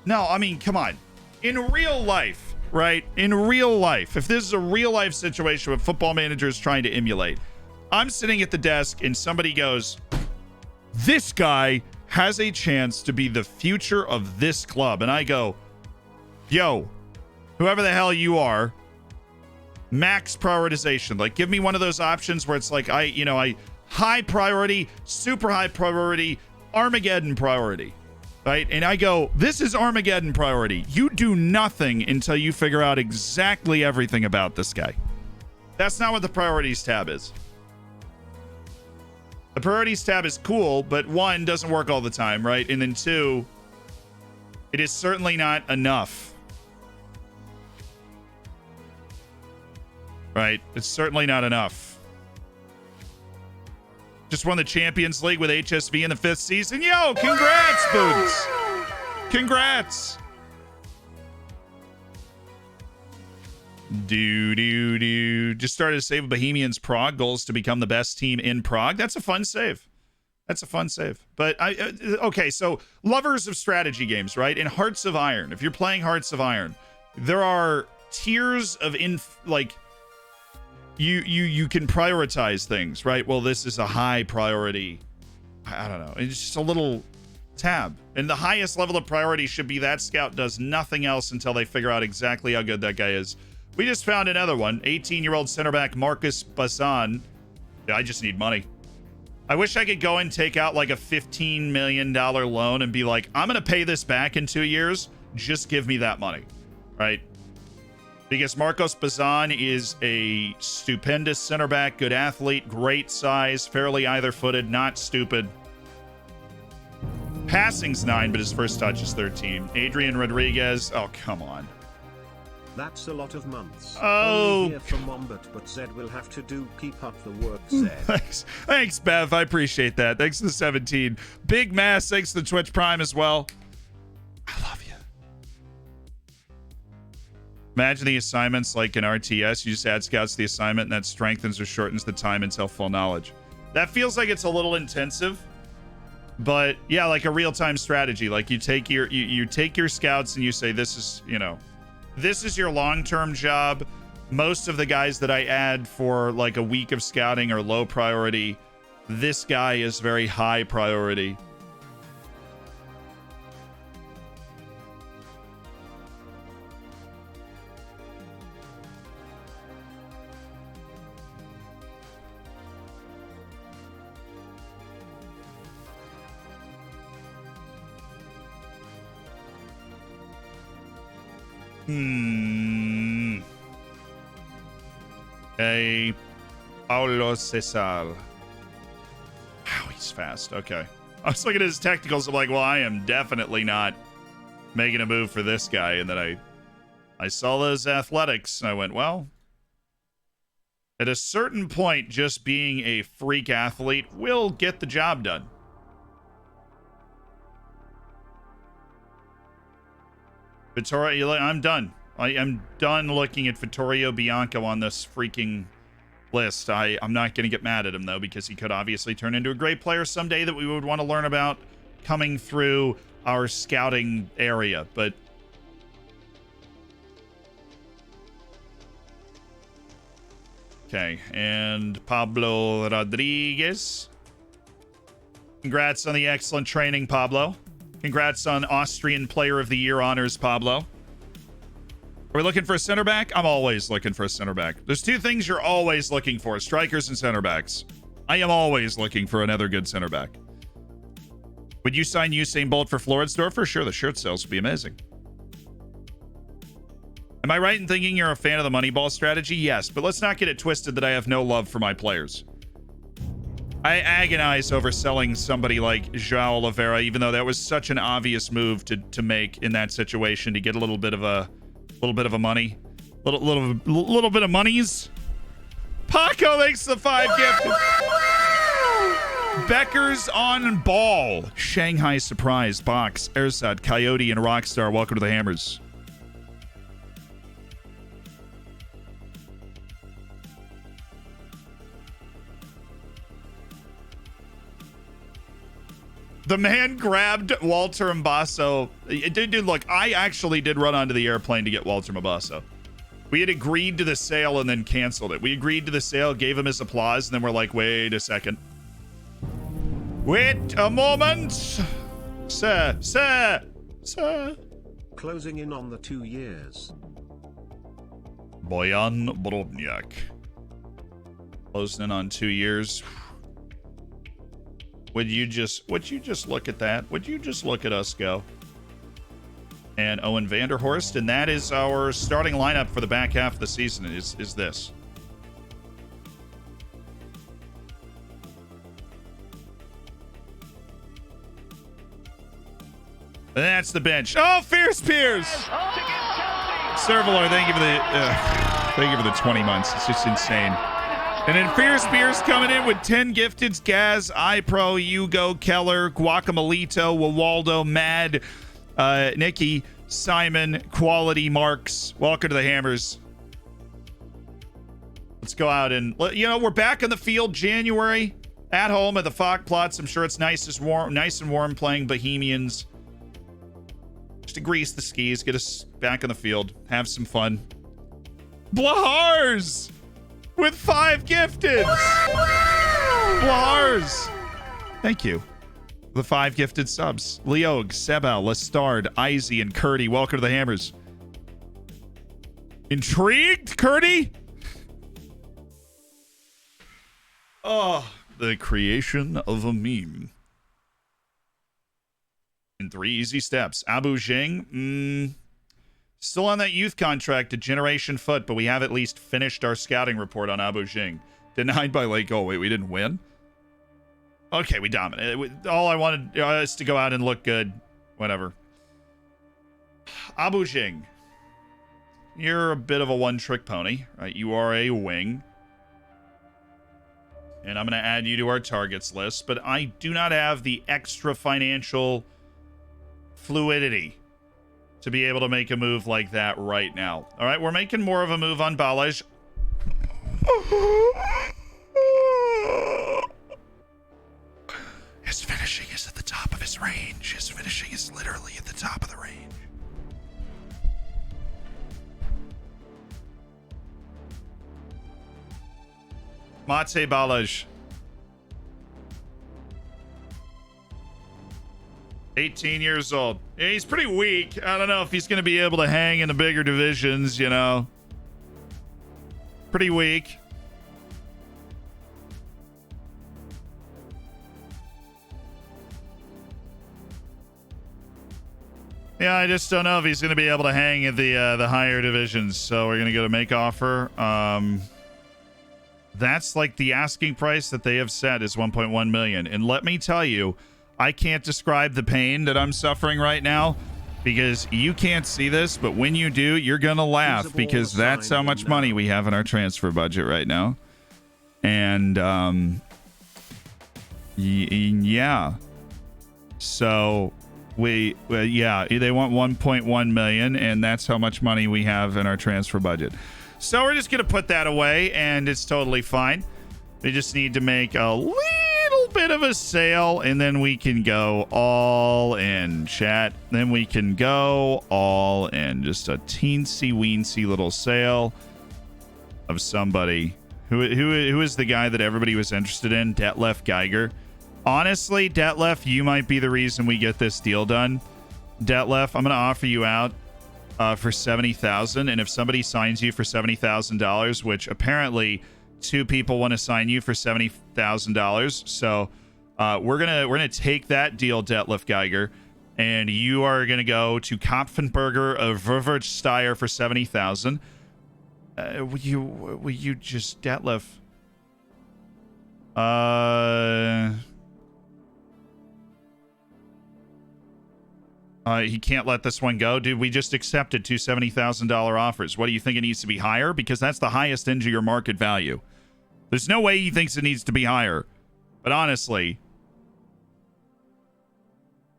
No, I mean, come on. In real life, right? In real life, if this is a real life situation with Football Manager is trying to emulate, I'm sitting at the desk and somebody goes, this guy has a chance to be the future of this club. And I go, yo, whoever the hell you are, max prioritization. Like, give me one of those options where it's like, I high priority, super high priority, Armageddon priority, right? And I go, this is Armageddon priority. You do nothing until you figure out exactly everything about this guy. That's not what the priorities tab is. The priorities tab is cool, but 1, doesn't work all the time, right? And then 2, it is certainly not enough. Right? It's certainly not enough. Just won the Champions League with HSV in the 5th season. Yo, congrats, Boots. Congrats. Just started to save Bohemians Prague. Goals to become the best team in Prague. That's a fun save. That's a fun save. But okay, so lovers of strategy games, right? In Hearts of Iron, if you're playing Hearts of Iron, there are tiers of you can prioritize things, right? Well, this is a high priority. I don't know. It's just a little tab. And the highest level of priority should be that scout does nothing else until they figure out exactly how good that guy is. We just found another one. 18-year-old center back Marcus Bazan. Yeah, I just need money. I wish I could go and take out like a $15 million loan and be like, I'm going to pay this back in 2 years. Just give me that money, right? Because Marcos Bazan is a stupendous center back, good athlete, great size, fairly either-footed, not stupid. Passing's 9, but his first touch is 13. Adrian Rodriguez, oh, come on. That's a lot of months. Oh. Only here from Wombat, but Zed will have to keep up the work, Zed. Thanks, Bev. I appreciate that. Thanks to the 17. Big Mass, thanks to the Twitch Prime as well. I love you. Imagine the assignments like in RTS. You just add scouts to the assignment, and that strengthens or shortens the time until full knowledge. That feels like it's a little intensive. But yeah, like a real-time strategy. Like you take your you take your scouts and you say, this is, this is your long-term job. Most of the guys that I add for like a week of scouting are low priority. This guy is very high priority. Hey, Paulo Cesar. Wow, he's fast. Okay. I was looking at his technicals. I'm like, well, I am definitely not making a move for this guy. And then I saw those athletics, and I went, well, at a certain point, just being a freak athlete will get the job done. Vittorio, I'm done. I am done looking at Vittorio Bianco on this freaking list. I'm not going to get mad at him, though, because he could obviously turn into a great player someday that we would want to learn about coming through our scouting area. But okay, and Pablo Rodriguez. Congrats on the excellent training, Pablo. Congrats on Austrian Player of the Year honors, Pablo. Are we looking for a center back? I'm always looking for a center back. There's two things you're always looking for, strikers and center backs. I am always looking for another good center back. Would you sign Usain Bolt for Floridsdorf? For sure, the shirt sales would be amazing. Am I right in thinking you're a fan of the Moneyball strategy? Yes, but let's not get it twisted that I have no love for my players. I agonize over selling somebody like João Oliveira, even though that was such an obvious move to make in that situation to get a little bit of money, little bit of monies. Paco makes the 5 gift. Becker's on ball. Shanghai Surprise, Box, Ersat, Coyote, and Rockstar. Welcome to the Hammers. The man grabbed Walter Mbasso. Dude, look, I actually did run onto the airplane to get Walter Mbasso. We had agreed to the sale and then canceled it. We agreed to the sale, gave him his applause, and then we're like, wait a second. Wait a moment. Sir. Closing in on the 2 years. Bojan Borobniak. Closing in on 2 years. Would you just look at that? Would you just look at us go? And Owen Vanderhorst, and that is our starting lineup for the back half of the season is this. And that's the bench. Oh, Fierce Piers! Servalor, thank you for the 20 months. It's just insane. And then Fierce Spears coming in with 10 gifteds. Gaz, iPro, Hugo, Keller, Guacamalito, Wawaldo, Mad, Nikki, Simon, Quality, Marks. Welcome to the Hammers. Let's go out and, we're back on the field January at home at the Fock Plots. I'm sure it's nice and warm playing Bohemians. Just to grease the skis, get us back on the field, have some fun. Blahars! With 5 gifted. Blars. Thank you. The 5 gifted subs. Leog, Sebel, Lestard, Izzy, and Curdy. Welcome to the Hammers. Intrigued, Curdy? Oh, the creation of a meme. In 3 easy steps. Abu Jing, still on that youth contract at Generation Foot, but we have at least finished our scouting report on Abu Jing. Denied by Lake. Oh, wait, we didn't win? Okay, we dominated. All I wanted is to go out and look good. Whatever. Abu Jing. You're a bit of a one-trick pony, right? You are a wing. And I'm going to add you to our targets list, but I do not have the extra financial fluidity to be able to make a move like that right now. All right, we're making more of a move on Balaj. His finishing is at the top of his range. His finishing is literally at the top of the range. Mate Balaj. 18 years old. Yeah, he's pretty weak. I don't know if he's going to be able to hang in the bigger divisions, Pretty weak. Yeah, I just don't know if he's going to be able to hang at the higher divisions. So we're going to go to make offer. That's like the asking price that they have set is 1.1 million. And let me tell you, I can't describe the pain that I'm suffering right now. because you can't see this, but when you do, you're going to laugh because that's how much money we have in our transfer budget right now. And, yeah. So, they want 1.1 million, and that's how much money we have in our transfer budget. So we're just going to put that away, and it's totally fine. They just need to make a little bit of a sale, and then we can go all in, chat. Then we can go all in. Just a teensy-weensy little sale of somebody. Who is the guy that everybody was interested in? Detlef Geiger. Honestly, Detlef, you might be the reason we get this deal done. Detlef, I'm going to offer you out for $70,000, and if somebody signs you for $70,000, which apparently 2 people want to sign you for $70,000, so we're gonna take that deal, Detlef Geiger, and you are gonna go to Kopfenberger of Ververtsteyer for $70,000. Will you just, Detlef? He can't let this one go. Dude, we just accepted 2 $70,000 offers. What do you think it needs to be higher? Because that's the highest into your market value. There's no way he thinks it needs to be higher. But honestly.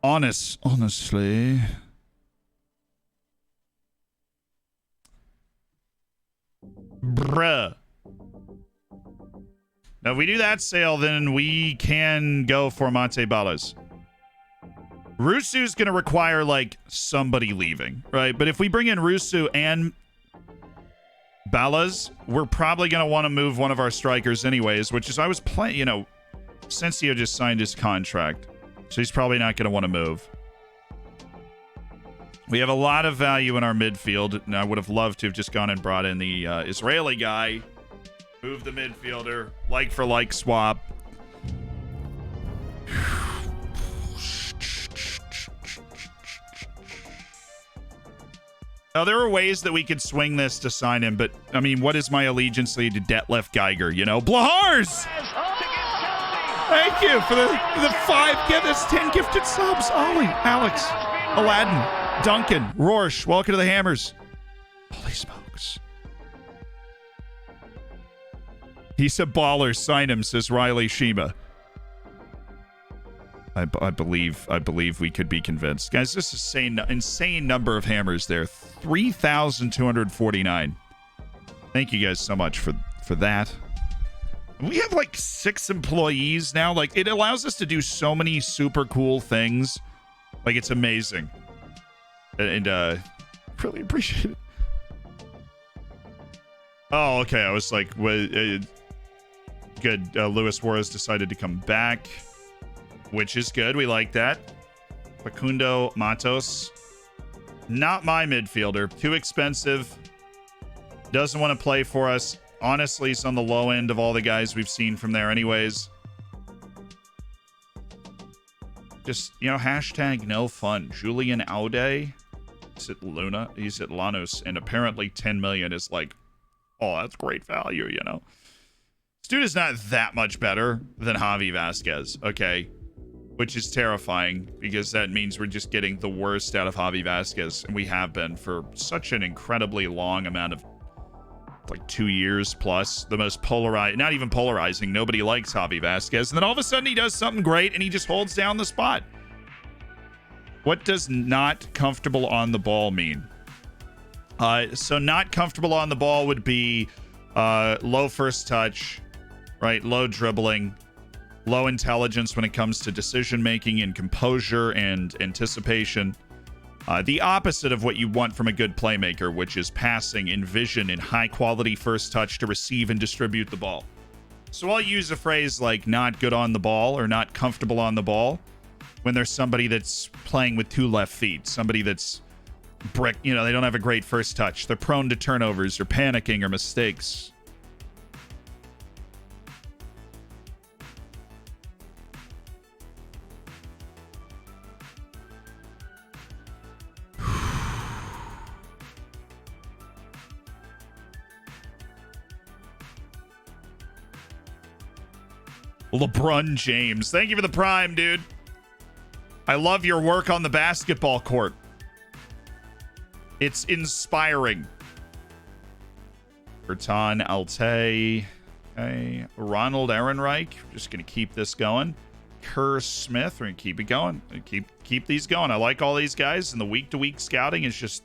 Honestly. Bruh. Now, if we do that sale, then we can go for Monte Ballas. Rusu's going to require, like, somebody leaving, right? But if we bring in Rusu and Ballas, we're probably going to want to move one of our strikers anyways, which is, I was playing, you know, Sensio just signed his contract, so he's probably not going to want to move. We have a lot of value in our midfield, and I would have loved to have just gone and brought in the Israeli guy, move the midfielder, like for like swap. Now, there are ways that we could swing this to sign him, but, I mean, what is my allegiance to Detlef Geiger, you know? Blahars! Thank you for the 5, give us 10 gifted subs. Ollie, Alex, Aladdin, Duncan, Rorsch, welcome to the Hammers. Holy smokes. He's a baller, sign him, says Riley Shima. I believe we could be convinced. Guys, this is an insane number of hammers there. 3,249. Thank you guys so much for that. We have like 6 employees now. Like, it allows us to do so many super cool things. Like, it's amazing. And really appreciate it. Oh, okay. I was like, good. Luis Juarez decided to come back, which is good. We like that. Facundo Matos. Not my midfielder. Too expensive. Doesn't want to play for us. Honestly, he's on the low end of all the guys we've seen from there anyways. Just, you know, hashtag no fun. Julian Aude. He's at Luna. He's at Lanús. And apparently 10 million is like, oh, that's great value, you know. This dude is not that much better than Javi Vasquez, okay? Which is terrifying because that means we're just getting the worst out of Javi Vasquez, and we have been for such an incredibly long amount of, like, 2 years plus. The most polarized, not even polarizing, nobody likes Javi Vasquez, and then all of a sudden he does something great and he just holds down the spot. What does not comfortable on the ball mean? So not comfortable on the ball would be low first touch, right? Low dribbling, low intelligence when it comes to decision making and composure and anticipation. The opposite of what you want from a good playmaker, which is passing and vision and high quality first touch to receive and distribute the ball. So I'll use a phrase like not good on the ball or not comfortable on the ball when there's somebody that's playing with 2 left feet, somebody that's brick, you know, they don't have a great first touch. They're prone to turnovers or panicking or mistakes. LeBron James. Thank you for the prime, dude. I love your work on the basketball court. It's inspiring. Bertan Alte. Okay. Ronald Ehrenreich. Just going to keep this going. Kerr Smith. We're going to keep it going. Keep these going. I like all these guys, and the week-to-week scouting is just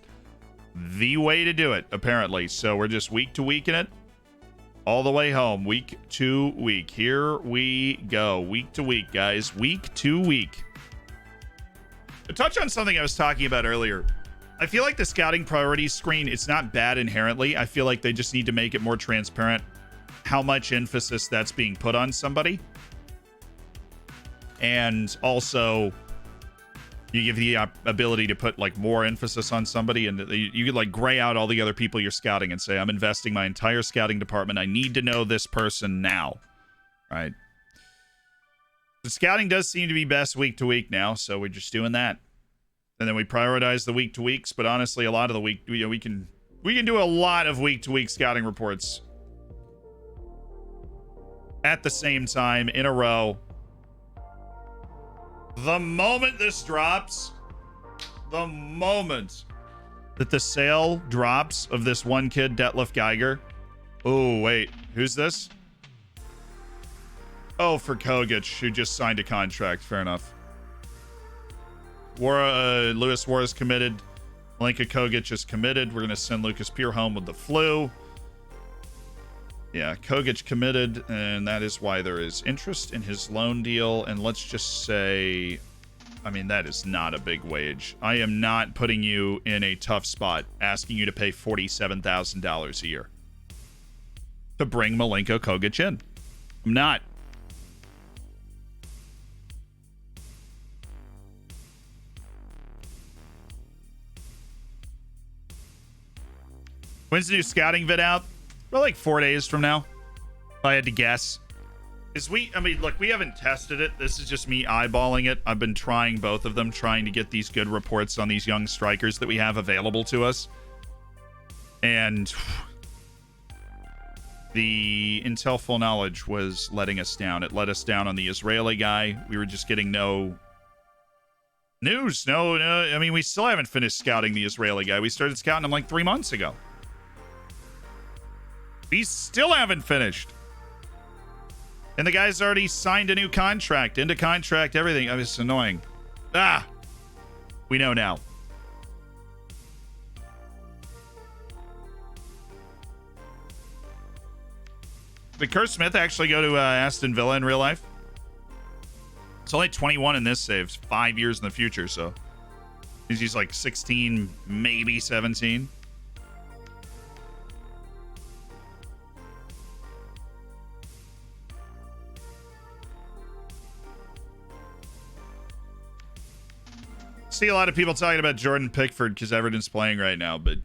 the way to do it, apparently. So we're just week-to-week in it. All the way home. Week to week. Here we go. Week to week, guys. Week to week. To touch on something I was talking about earlier, I feel like the scouting priorities screen, it's not bad inherently. I feel like they just need to make it more transparent how much emphasis that's being put on somebody. And also, you give the ability to put like more emphasis on somebody, and you could like gray out all the other people you're scouting and say, I'm investing my entire scouting department. I need to know this person now. Right? The scouting does seem to be best week to week now, so we're just doing that. And then we prioritize the week to weeks, but honestly, a lot of the week, we can do a lot of week to week scouting reports at the same time in a row. The moment this drops, the moment that the sale drops of this one kid, Detlef Geiger. Oh, wait. Who's this? Oh, for Kogic, who just signed a contract. Fair enough. Lewis War is committed. Malenka Kogic is committed. We're going to send Lucas Peer home with the flu. Yeah, Kogic committed, and that is why there is interest in his loan deal. And let's just say, I mean, that is not a big wage. I am not putting you in a tough spot, asking you to pay $47,000 a year to bring Malenko Kogic in. I'm not. When's the new scouting vid out? Well, like 4 days from now, if I had to guess. Look, we haven't tested it. This is just me eyeballing it. I've been trying both of them, trying to get these good reports on these young strikers that we have available to us. And the Intel Full Knowledge was letting us down. It let us down on the Israeli guy. We were just getting no news. No. I mean, we still haven't finished scouting the Israeli guy. We started scouting him like 3 months ago. We still haven't finished. And the guy's already signed a new contract. Into contract, everything. I mean, it's annoying. We know now. Did Kerr Smith actually go to Aston Villa in real life? It's only 21 in this save. 5 years in the future, so. He's like 16, maybe 17. See a lot of people talking about Jordan Pickford because Everton's playing right now, but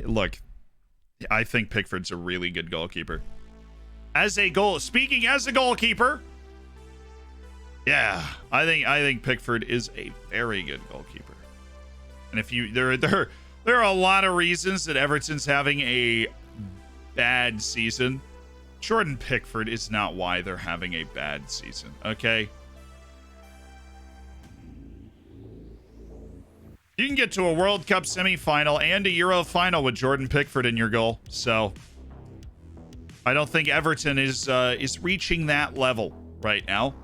look, I think Pickford's a really good goalkeeper. Speaking as a goalkeeper, yeah, I think Pickford is a very good goalkeeper. And if you there are a lot of reasons that Everton's having a bad season. Jordan Pickford is not why they're having a bad season, okay? You can get to a World Cup semifinal and a Euro final with Jordan Pickford in your goal. So I don't think Everton is reaching that level right now.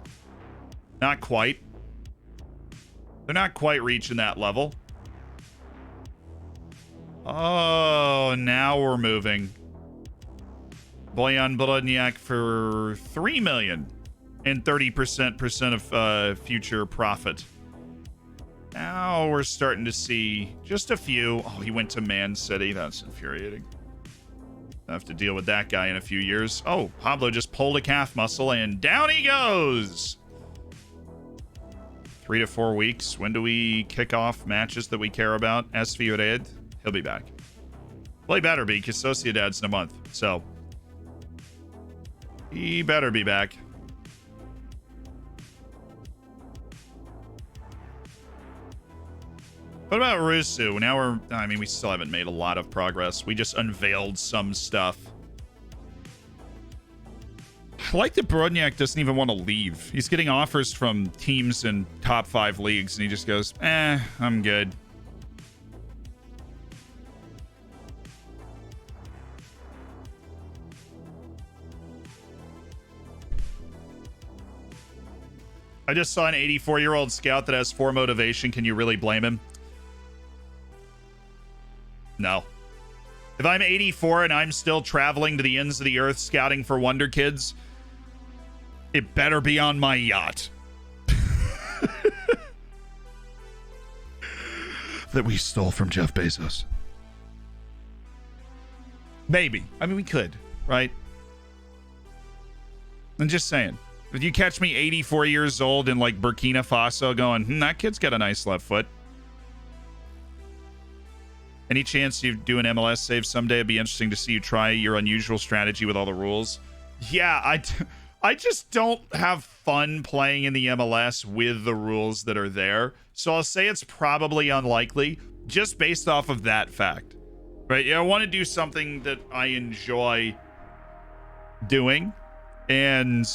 Not quite. They're not quite reaching that level. Oh, now we're moving. Bojan Brodniak for $3 million and 30% of future profit. Now we're starting to see just a few. Oh, he went to Man City. That's infuriating. I have to deal with that guy in a few years. Oh, Pablo just pulled a calf muscle and down he goes. 3 to 4 weeks. When do we kick off matches that we care about? SV Red, he'll be back. Well, he better be because Sociedad's in a month. So he better be back. What about Rusu? Now we still haven't made a lot of progress. We just unveiled some stuff. I like that Brodniak doesn't even want to leave. He's getting offers from teams in top 5 leagues, and he just goes, I'm good. I just saw an 84-year-old scout that has 4 motivation. Can you really blame him? No. If I'm 84 and I'm still traveling to the ends of the earth scouting for Wonder Kids, it better be on my yacht. That we stole from Jeff Bezos. Maybe. I mean, we could, right? I'm just saying. If you catch me 84 years old in like Burkina Faso going, that kid's got a nice left foot. Any chance you do an MLS save someday? It'd be interesting to see you try your unusual strategy with all the rules. Yeah, I just don't have fun playing in the MLS with the rules that are there. So I'll say it's probably unlikely just based off of that fact. Right? Yeah, I want to do something that I enjoy doing. And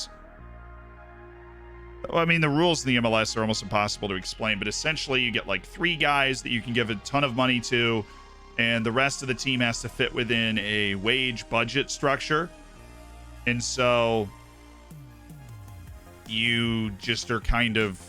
I mean, the rules in the MLS are almost impossible to explain, but essentially you get like 3 guys that you can give a ton of money to, and the rest of the team has to fit within a wage budget structure. And so you just are kind of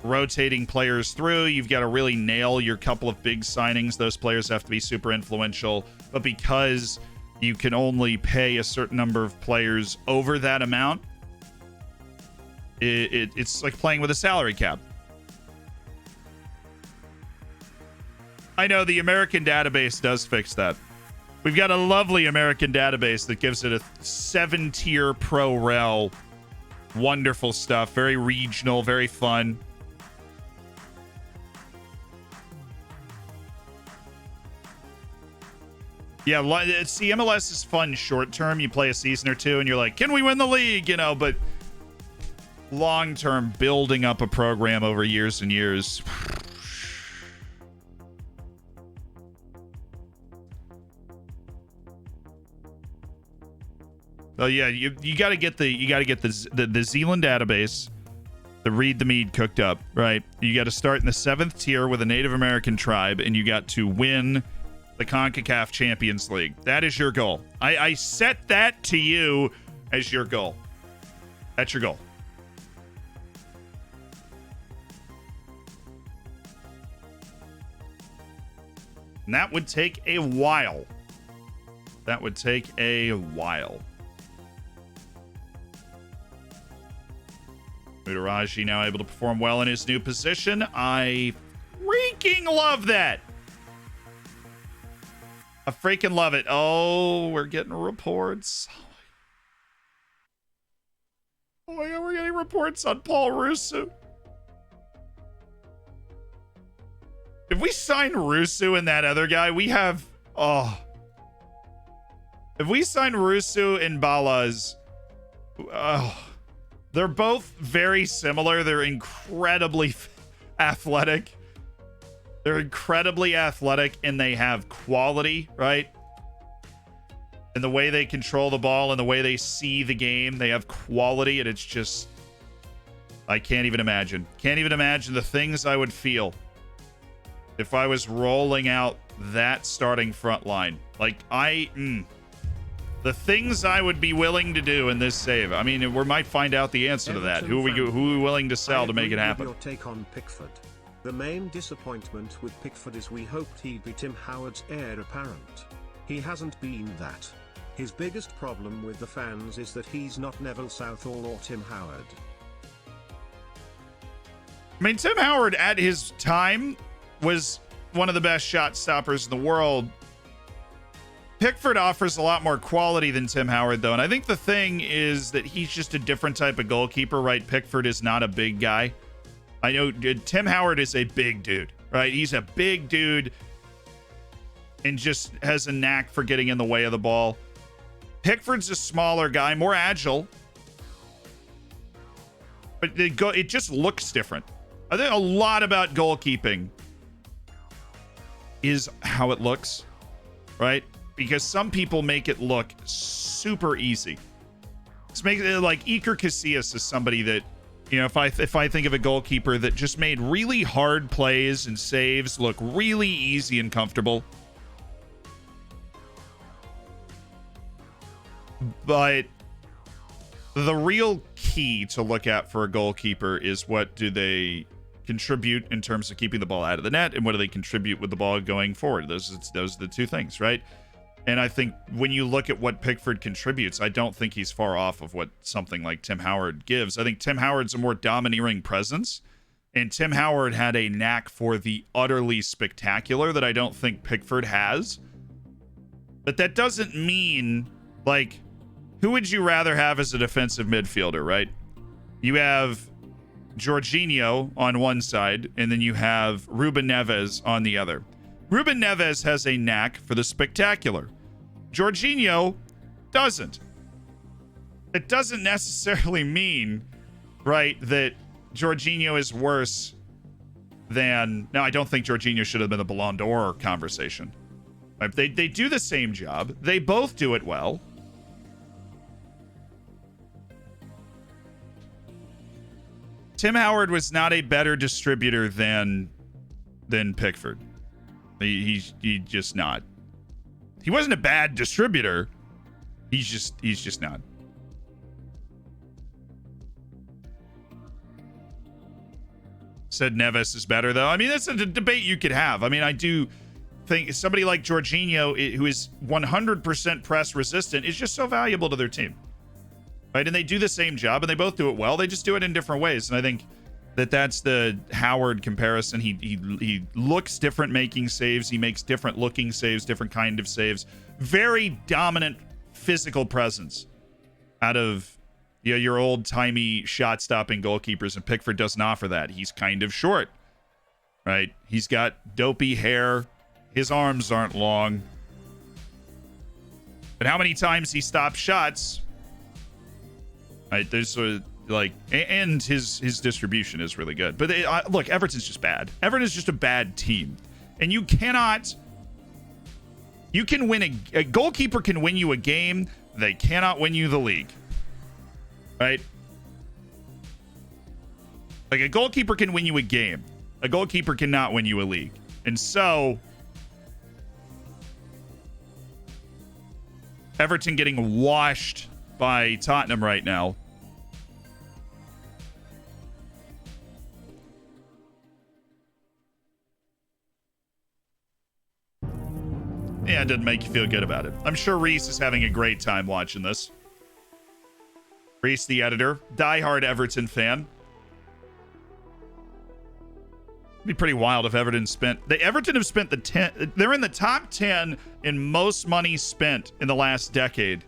rotating players through. You've got to really nail your couple of big signings. Those players have to be super influential. But because you can only pay a certain number of players over that amount, it's like playing with a salary cap. I know the American database does fix that. We've got a lovely American database that gives it a 7-tier pro rel. Wonderful stuff. Very regional, very fun. Yeah, see, MLS is fun short term. You play a season or two and you're like, can we win the league? You know, but long term, building up a program over years and years. Oh yeah, you got to get the Zealand database, the Read the Mead cooked up, right? You got to start in the 7th tier with a Native American tribe, and you got to win the CONCACAF Champions League. That is your goal. I set that to you as your goal. That's your goal. And that would take a while. That would take a while. Mutaraji now able to perform well in his new position. I freaking love that. I freaking love it. Oh, we're getting reports. Oh my God, we're getting reports on Paul Russo. If we sign Russo and that other guy, we have... Oh. If we sign Russo and Balaz... Oh. They're both very similar. They're incredibly athletic. They're incredibly athletic, and they have quality, right? And the way they control the ball and the way they see the game, they have quality, and it's just... I can't even imagine. Can't even imagine the things I would feel if I was rolling out that starting front line. Like, the things I would be willing to do in this save. I mean, we might find out the answer to that. Who are we willing to sell to make it happen? Your take on Pickford. The main disappointment with Pickford is we hoped he'd be Tim Howard's heir apparent. He hasn't been that. His biggest problem with the fans is that he's not Neville Southall or Tim Howard. I mean, Tim Howard at his time was one of the best shot stoppers in the world. Pickford offers a lot more quality than Tim Howard, though. And I think the thing is that he's just a different type of goalkeeper, right? Pickford is not a big guy. I know Tim Howard is a big dude, right? He's a big dude and just has a knack for getting in the way of the ball. Pickford's a smaller guy, more agile. But it just looks different. I think a lot about goalkeeping is how it looks, right? Because some people make it look super easy. Let's make it like Iker Casillas is somebody that, you know, if I think of a goalkeeper that just made really hard plays and saves look really easy and comfortable. But the real key to look at for a goalkeeper is what do they contribute in terms of keeping the ball out of the net, and what do they contribute with the ball going forward. Those are the two things, right? And I think when you look at what Pickford contributes, I don't think he's far off of what something like Tim Howard gives. I think Tim Howard's a more domineering presence, and Tim Howard had a knack for the utterly spectacular that I don't think Pickford has. But that doesn't mean, like, who would you rather have as a defensive midfielder, right? You have Jorginho on one side, and then you have Ruben Neves on the other. Ruben Neves has a knack for the spectacular. Jorginho doesn't. It doesn't necessarily mean, right, that Jorginho is worse than... Now, I don't think Jorginho should have been the Ballon d'Or conversation. Right? They do the same job. They both do it well. Tim Howard was not a better distributor than Pickford. He's just not. He wasn't a bad distributor. He's just not. Said Neves is better, though. I mean, that's a debate you could have. I mean, I do think somebody like Jorginho, who is 100% press resistant, is just so valuable to their team. Right? And they do the same job, and they both do it well. They just do it in different ways. And I think that's the Howard comparison. He looks different making saves. He makes different looking saves, different kind of saves. Very dominant physical presence out of your old-timey shot-stopping goalkeepers, and Pickford doesn't offer that. He's kind of short, right? He's got dopey hair. His arms aren't long. But how many times he stops shots... Right, there's sort of like, and his distribution is really good. But look, Everton's just bad. Everton's just a bad team, and you can win a goalkeeper can win you a game. They cannot win you the league, right? Like a goalkeeper can win you a game. A goalkeeper cannot win you a league, and so Everton getting washed by Tottenham right now. Yeah, it didn't make you feel good about it. I'm sure Reese is having a great time watching this. Reese, the editor, diehard Everton fan. It'd be pretty wild if Everton have spent they're in the top 10 in most money spent in the last decade.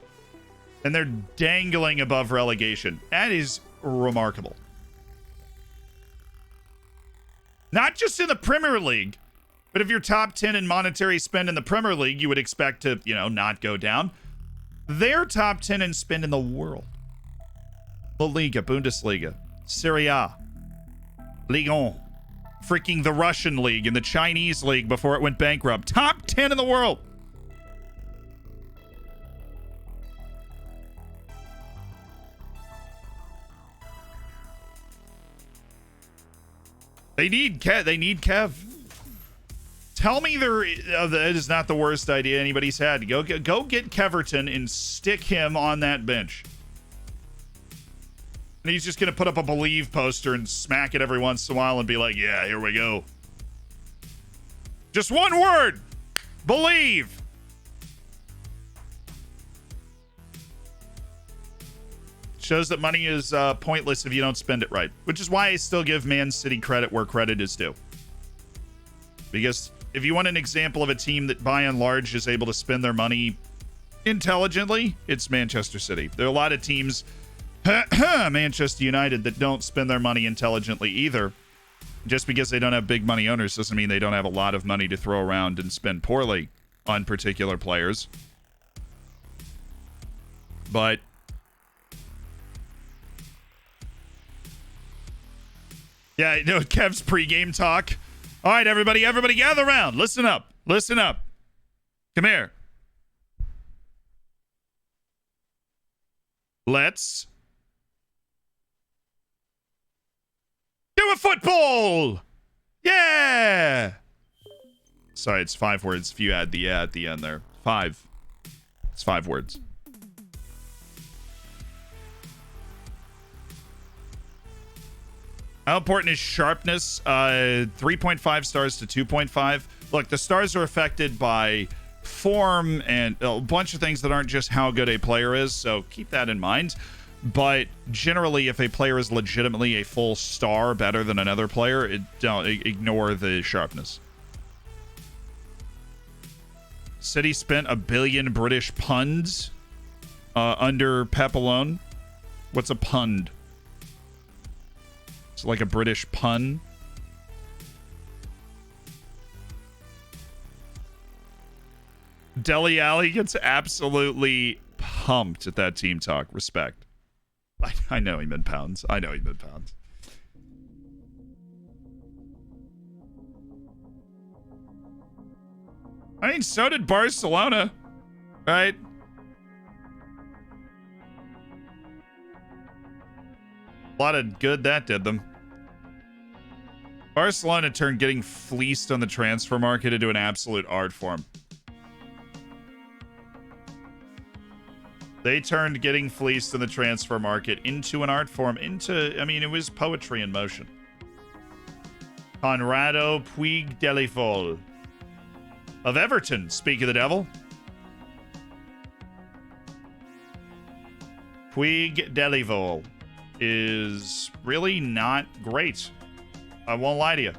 And they're dangling above relegation. That is remarkable. Not just in the Premier League, but if you're top 10 in monetary spend in the Premier League, you would expect to, not go down. They're top 10 in spend in the world. La Liga, Bundesliga, Serie A, Ligue 1, freaking the Russian league and the Chinese league before it went bankrupt. Top 10 in the world. They need Kev. Tell me that is not the worst idea anybody's had. Go get Keverton and stick him on that bench. And he's just going to put up a believe poster and smack it every once in a while and be like, yeah, here we go. Just one word. Believe. Shows that money is pointless if you don't spend it right, which is why I still give Man City credit where credit is due. Because if you want an example of a team that by and large is able to spend their money intelligently, it's Manchester City. There are a lot of teams, Manchester United, that don't spend their money intelligently either. Just because they don't have big money owners doesn't mean they don't have a lot of money to throw around and spend poorly on particular players. But yeah, Kev's pregame talk. All right, everybody gather around. Listen up. Come here. Let's do a football. Yeah. Sorry, it's 5 words if you add the yeah at the end there. 5. It's 5 words. How important is sharpness? 3.5 stars to 2.5. Look, the stars are affected by form and a bunch of things that aren't just how good a player is, so keep that in mind. But generally, if a player is legitimately a full star better than another player, don't ignore the sharpness. City spent $1 billion British punds under Pep alone. What's a pund? It's like a British pun. Dele Alli gets absolutely pumped at that team talk. Respect. I know he meant pounds. I know he meant pounds. I mean, so did Barcelona, right? A lot of good that did them. Barcelona turned getting fleeced on the transfer market into an absolute art form. They turned getting fleeced in the transfer market into an art form, I mean, it was poetry in motion. Conrado Puig-Delifol of Everton, speak of the devil. Puig-Delifol is really not great. I won't lie to you.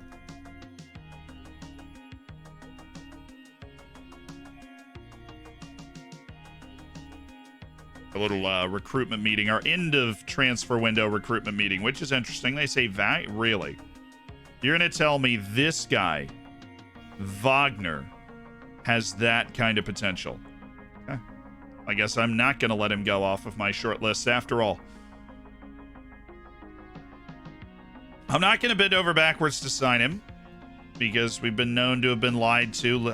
A little recruitment meeting, our end of transfer window recruitment meeting, which is interesting. They say, really? You're going to tell me this guy, Wagner, has that kind of potential? Okay. I guess I'm not going to let him go off of my short list after all. I'm not going to bend over backwards to sign him because we've been known to have been lied to,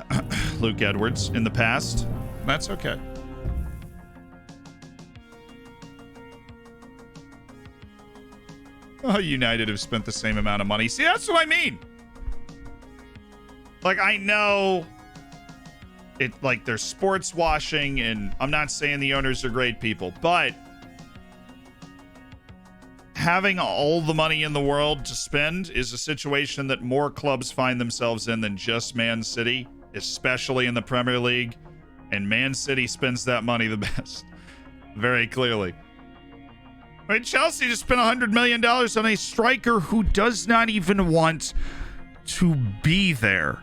Luke Edwards, in the past. That's okay. Oh, United have spent the same amount of money. See, that's what I mean. Like, I know it, like, there's sports washing, and I'm not saying the owners are great people, but having all the money in the world to spend is a situation that more clubs find themselves in than just Man City, especially in the Premier League. And Man City spends that money the best. Very clearly. I mean, Chelsea just spent $100 million on a striker who does not even want to be there.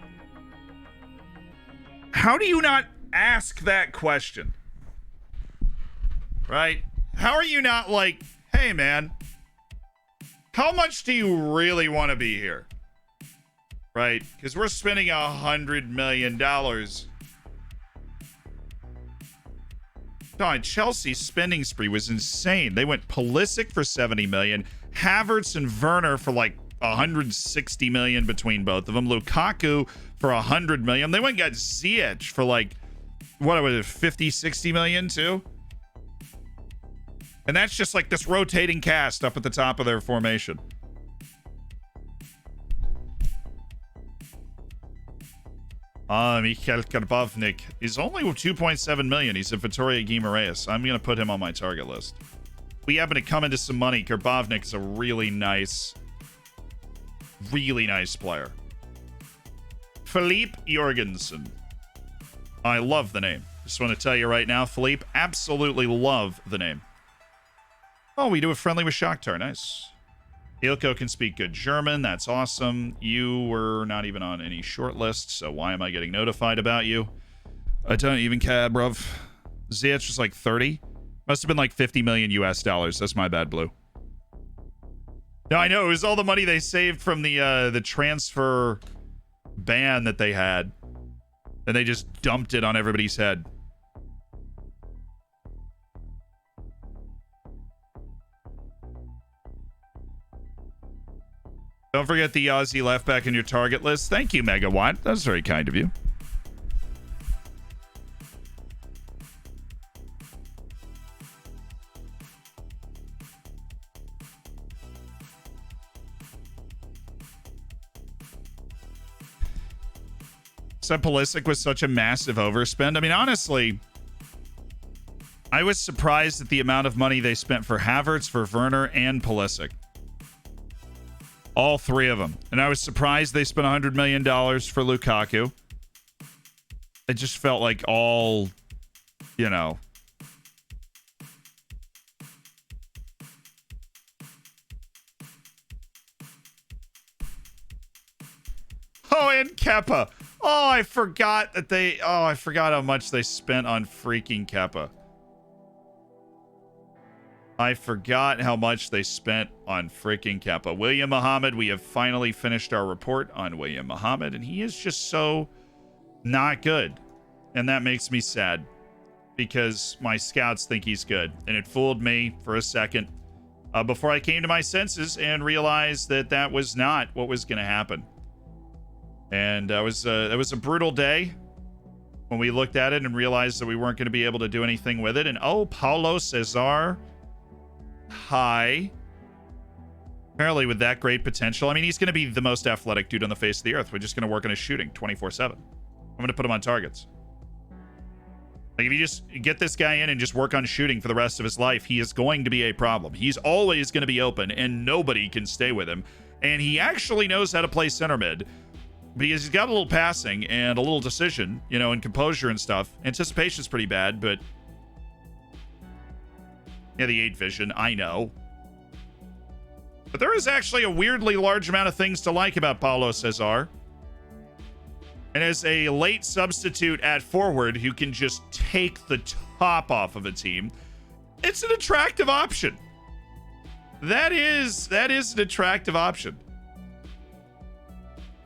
How do you not ask that question? Right? How are you not like, hey, man, how much do you really want to be here? Right? Because we're spending $100 million. God, Chelsea's spending spree was insane. They went Pulisic for $70 million, Havertz and Werner for like $160 million between both of them, Lukaku for $100 million. They went and got Ziyech for like, what was it, 50, 60 million too? And that's just like this rotating cast up at the top of their formation. Mikhail Karbovnik is only 2.7 million. He's a Vittoria Guimaraes. I'm going to put him on my target list. We happen to come into some money. Karbovnik is a really nice player. Philippe Jorgensen. I love the name. Just want to tell you right now, Philippe, absolutely love the name. Oh, we do a friendly with Shakhtar. Nice. Ilko can speak good German. That's awesome. You were not even on any short list, so why am I getting notified about you? I don't even care, bruv. Ziyech was like 30. Must have been like 50 million US dollars. That's my bad, Blue. No, I know. It was all the money they saved from the transfer ban that they had. And they just dumped it on everybody's head. Don't forget the Aussie left back in your target list. Thank you, Megawatt. That's very kind of you. So Pulisic was such a massive overspend. I mean, honestly, I was surprised at the amount of money they spent for Havertz, for Werner, and Pulisic. All three of them. And I was surprised they spent $100 million for Lukaku. It just felt like all, you know. Oh, and Kepa. Oh, I forgot that I forgot how much they spent on freaking Kepa. I forgot how much they spent on freaking Kepa. William Muhammad, we have finally finished our report on William Muhammad, and he is just so not good. And that makes me sad because my scouts think he's good. And it fooled me for a second before I came to my senses and realized that that was not what was going to happen. And it was a brutal day when we looked at it and realized that we weren't going to be able to do anything with it. And oh, Paulo Cesar. Hi. Apparently with that great potential. I mean, he's going to be the most athletic dude on the face of the earth. We're just going to work on his shooting 24/7. I'm going to put him on targets. Like, if you just get this guy in and just work on shooting for the rest of his life, he is going to be a problem. He's always going to be open, and nobody can stay with him. And he actually knows how to play center mid because he's got a little passing and a little decision, you know, and composure and stuff. Anticipation's pretty bad, but yeah, the 8 vision, I know. But there is actually a weirdly large amount of things to like about Paulo Cesar. And as a late substitute at forward who can just take the top off of a team, it's an attractive option. That is an attractive option.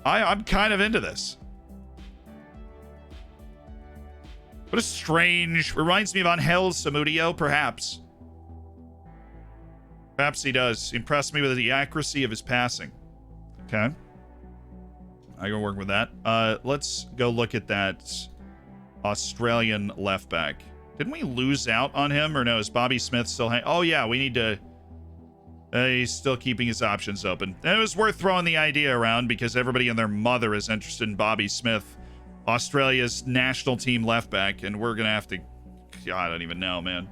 I'm kind of into this. What a strange... Reminds me of Angel Samudio, perhaps. Perhaps he does. Impressed me with the accuracy of his passing. Okay. I can work with that. Let's go look at that Australian left back. Didn't we lose out on him? Or no, is Bobby Smith still oh, yeah, we need to... he's still keeping his options open. And it was worth throwing the idea around because everybody and their mother is interested in Bobby Smith, Australia's national team left back, and we're going to have to... I don't even know, man.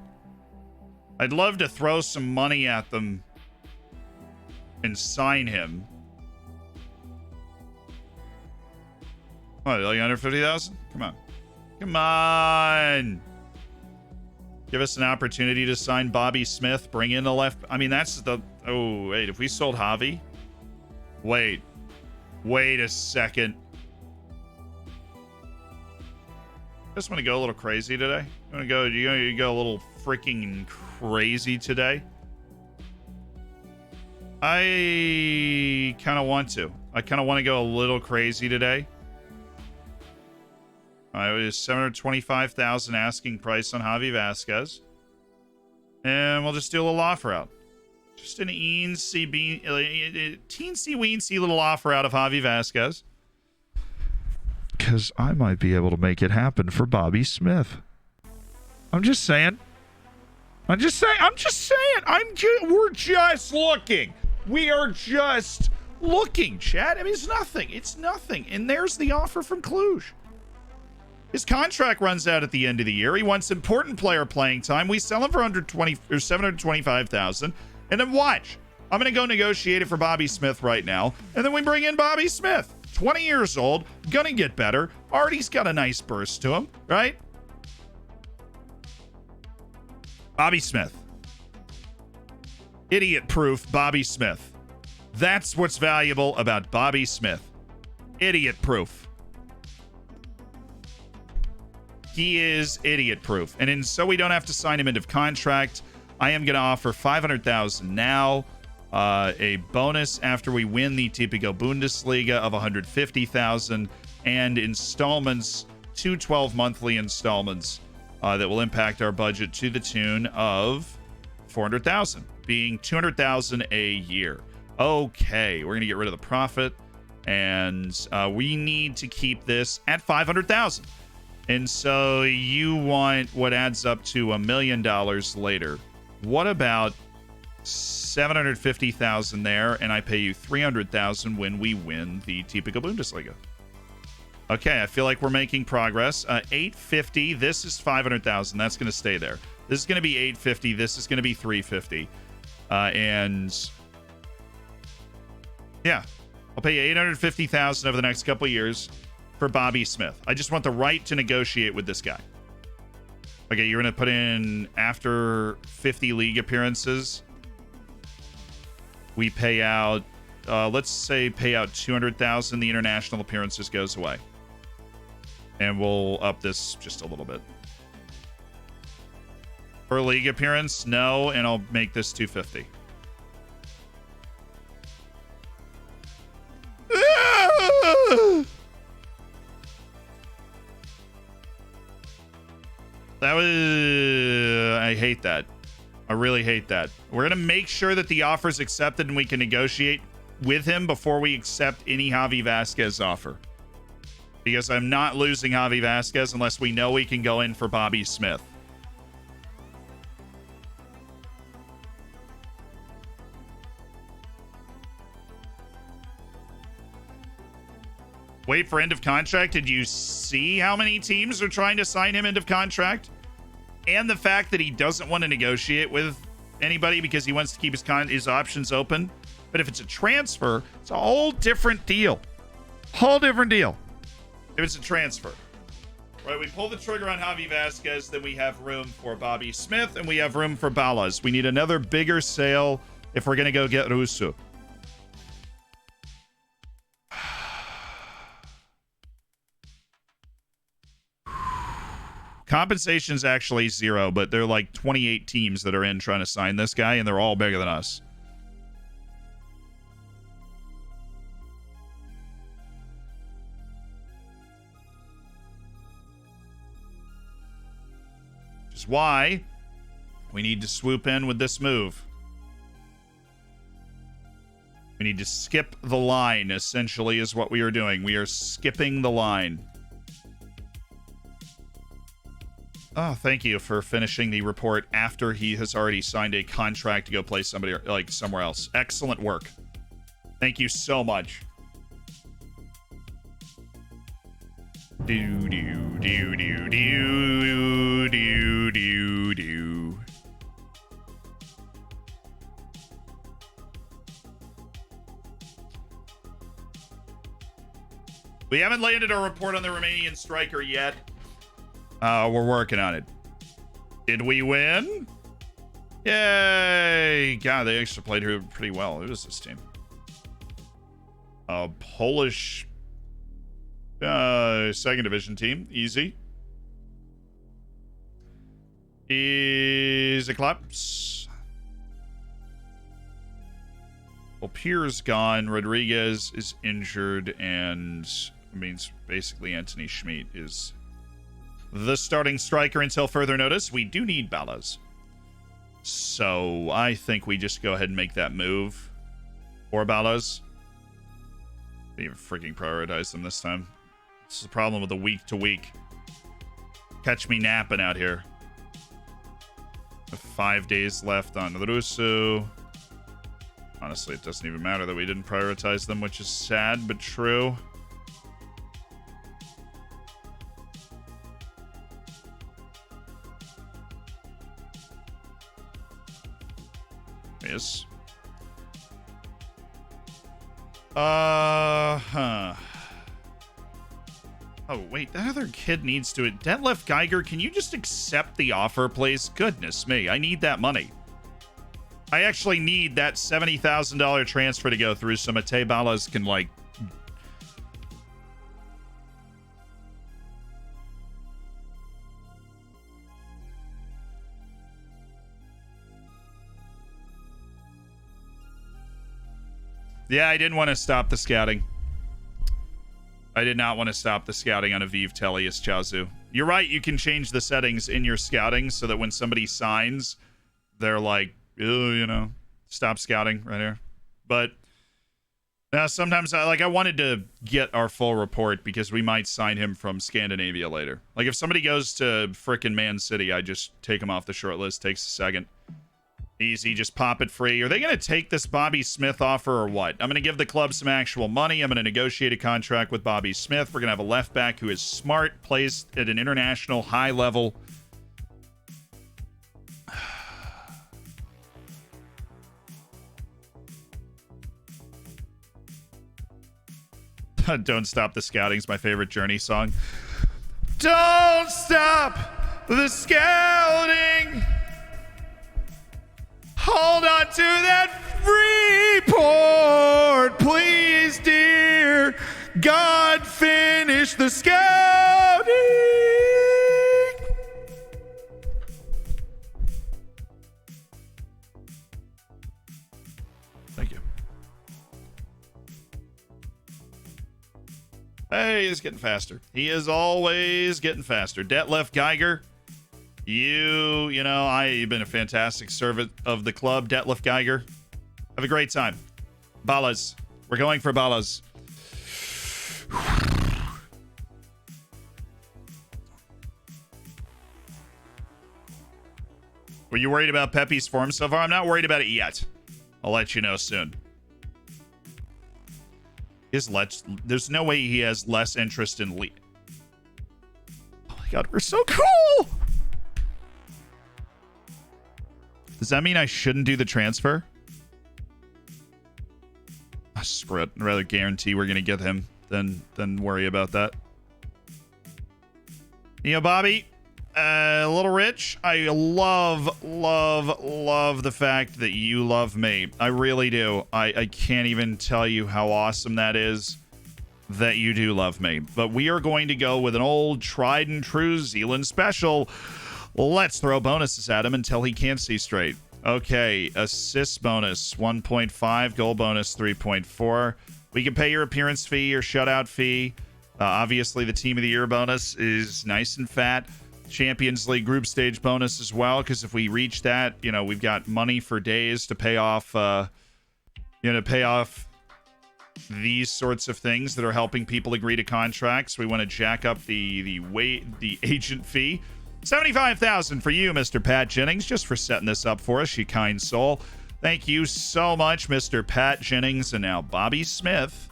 I'd love to throw some money at them and sign him. What, like under 50,000? Come on. Come on. Give us an opportunity to sign Bobby Smith, bring in the left. I mean, that's the... Oh, wait. If we sold Javi? Wait a second. Just want to go a little crazy today. You want to go a little freaking crazy today? I kind of want to. I kind of want to go a little crazy today. It was 725,000 asking price on Javi Vasquez. And we'll just do a little offer out. Just an teensy weensy little offer out of Javi Vasquez. Because I might be able to make it happen for Bobby Smith. I'm just saying. We're just looking. We are just looking, chat. I mean, it's nothing. And there's the offer from Cluj. His contract runs out at the end of the year. He wants important player playing time. We sell him for under 20 or 725,000. And then watch. I'm going to go negotiate it for Bobby Smith right now. And then we bring in Bobby Smith. 20 years old. Gonna get better. Already's got a nice burst to him, right? Bobby Smith. Idiot-proof Bobby Smith. That's what's valuable about Bobby Smith. Idiot-proof. He is idiot-proof. And so we don't have to sign him into contract, I am going to offer $500,000 now. A bonus after we win the Típico Bundesliga of $150,000 and installments, 2 12-monthly installments that will impact our budget to the tune of $400,000, being $200,000 a year. Okay, we're going to get rid of the profit, and we need to keep this at $500,000. And so you want what adds up to $1 million later. What about $750,000 there, and I pay you $300,000 when we win the Típico Bundesliga? Okay, I feel like we're making progress. $850,000. This is $500,000. That's going to stay there. This is going to be $850,000. This is going to be $350,000. And Yeah. I'll pay you $850,000 over the next couple of years for Bobby Smith. I just want the right to negotiate with this guy. Okay, you're going to put in after 50 league appearances. We pay out, let's say pay out $200,000. The international appearances goes away. And we'll up this just a little bit. Per league appearance, no, and I'll make this $250. That was... I hate that. I really hate that. We're going to make sure that the offer is accepted and we can negotiate with him before we accept any Javi Vasquez offer. Because I'm not losing Javi Vasquez unless we know we can go in for Bobby Smith. Wait for end of contract. Did you see how many teams are trying to sign him end of contract? And the fact that he doesn't want to negotiate with anybody because he wants to keep his options open. But if it's a transfer, it's a whole different deal. Whole different deal. If it's a transfer. Right, we pull the trigger on Javi Vasquez, then we have room for Bobby Smith, and we have room for Balas. We need another bigger sale if we're going to go get Russo. Compensation is actually 0, but there are like 28 teams that are in trying to sign this guy, and they're all bigger than us. Which is why we need to swoop in with this move. We need to skip the line, essentially, is what we are doing. We are skipping the line. Oh, thank you for finishing the report after he has already signed a contract to go play somebody like somewhere else. Excellent work. Thank you so much. Do do do do do do do do. We haven't landed a report on the Romanian striker yet. We're working on it. Did we win? Yay! God, they actually played her pretty well. Who is this team? Polish second division team. Easy. Is Eclipse. Well, Pierre's gone. Rodriguez is injured, and means basically Anthony Schmidt is the starting striker until further notice. We do need Balas. So I think we just go ahead and make that move for Balas. Didn't even freaking prioritize them this time. This is the problem with the week to week. Catch me napping out here. 5 days left on the Russo. Honestly, it doesn't even matter that we didn't prioritize them, which is sad but true. Yes. Huh. Oh, wait, that other kid needs to... Detlef Geiger, can you just accept the offer, please? Goodness me, I need that money. I actually need that $70,000 transfer to go through so Matej Balas can, like... Yeah, I didn't want to stop the scouting. I did not want to stop the scouting on Aviv Telius Chazu. You're right, you can change the settings in your scouting so that when somebody signs, they're like, oh, you know, stop scouting right here. But sometimes I wanted to get our full report because we might sign him from Scandinavia later. Like if somebody goes to frickin' Man City, I just take him off the short list. Takes a second. Easy, just pop it free. Are they going to take this Bobby Smith offer or what? I'm going to give the club some actual money. I'm going to negotiate a contract with Bobby Smith. We're going to have a left back who is smart, plays at an international high level. Don't Stop the Scouting's my favorite Journey song. Don't stop the scouting. Hold on to that Freeport, please, dear. God, finish the scouting. Thank you. Hey, he's getting faster. He is always getting faster. Detlef Geiger, you've been a fantastic servant of the club, Detlef Geiger. Have a great time. Balas. We're going for Balas. Were you worried about Pepe's form so far? I'm not worried about it yet. I'll let you know soon. There's no way he has less interest in Lee. Oh my god, we're so cool! Does that mean I shouldn't do the transfer? Screw it. I'd rather guarantee we're gonna get him than worry about that. Bobby, a little rich. I love the fact that you love me. I really do. I can't even tell you how awesome that is that you do love me. But we are going to go with an old tried and true Zealand special. Let's throw bonuses at him until he can't see straight. Okay, assist bonus 1.5, goal bonus 3.4. We can pay your appearance fee or shutout fee. Obviously, the team of the year bonus is nice and fat. Champions League group stage bonus as well, because if we reach that, we've got money for days to pay off, these sorts of things that are helping people agree to contracts. We want to jack up the agent fee. 75,000 for you, Mr. Pat Jennings, just for setting this up for us, you kind soul. Thank you so much, Mr. Pat Jennings. And now Bobby Smith.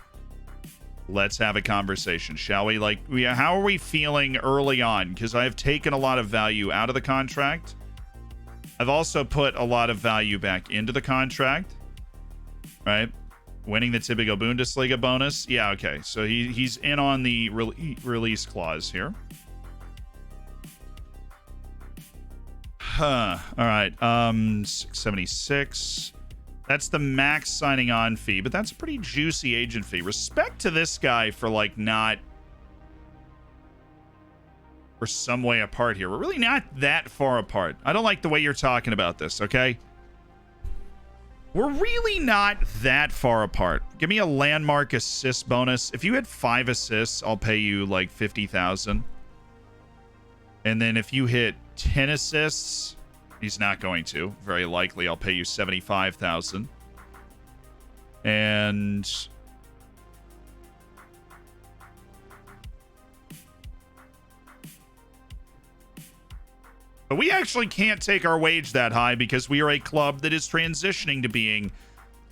Let's have a conversation, shall we? How are we feeling early on? Because I have taken a lot of value out of the contract. I've also put a lot of value back into the contract. Right? Winning the typical Bundesliga bonus. Yeah, okay. So he's in on the release clause here. All right. 676. That's the max signing on fee, but that's a pretty juicy agent fee. Respect to this guy for we're some way apart here. We're really not that far apart. I don't like the way you're talking about this, okay? We're really not that far apart. Give me a landmark assist bonus. If you had 5 assists, I'll pay you 50,000. And then if you hit 10 assists, he's not going to. Very likely, I'll pay you 75,000. And but we actually can't take our wage that high because we are a club that is transitioning to being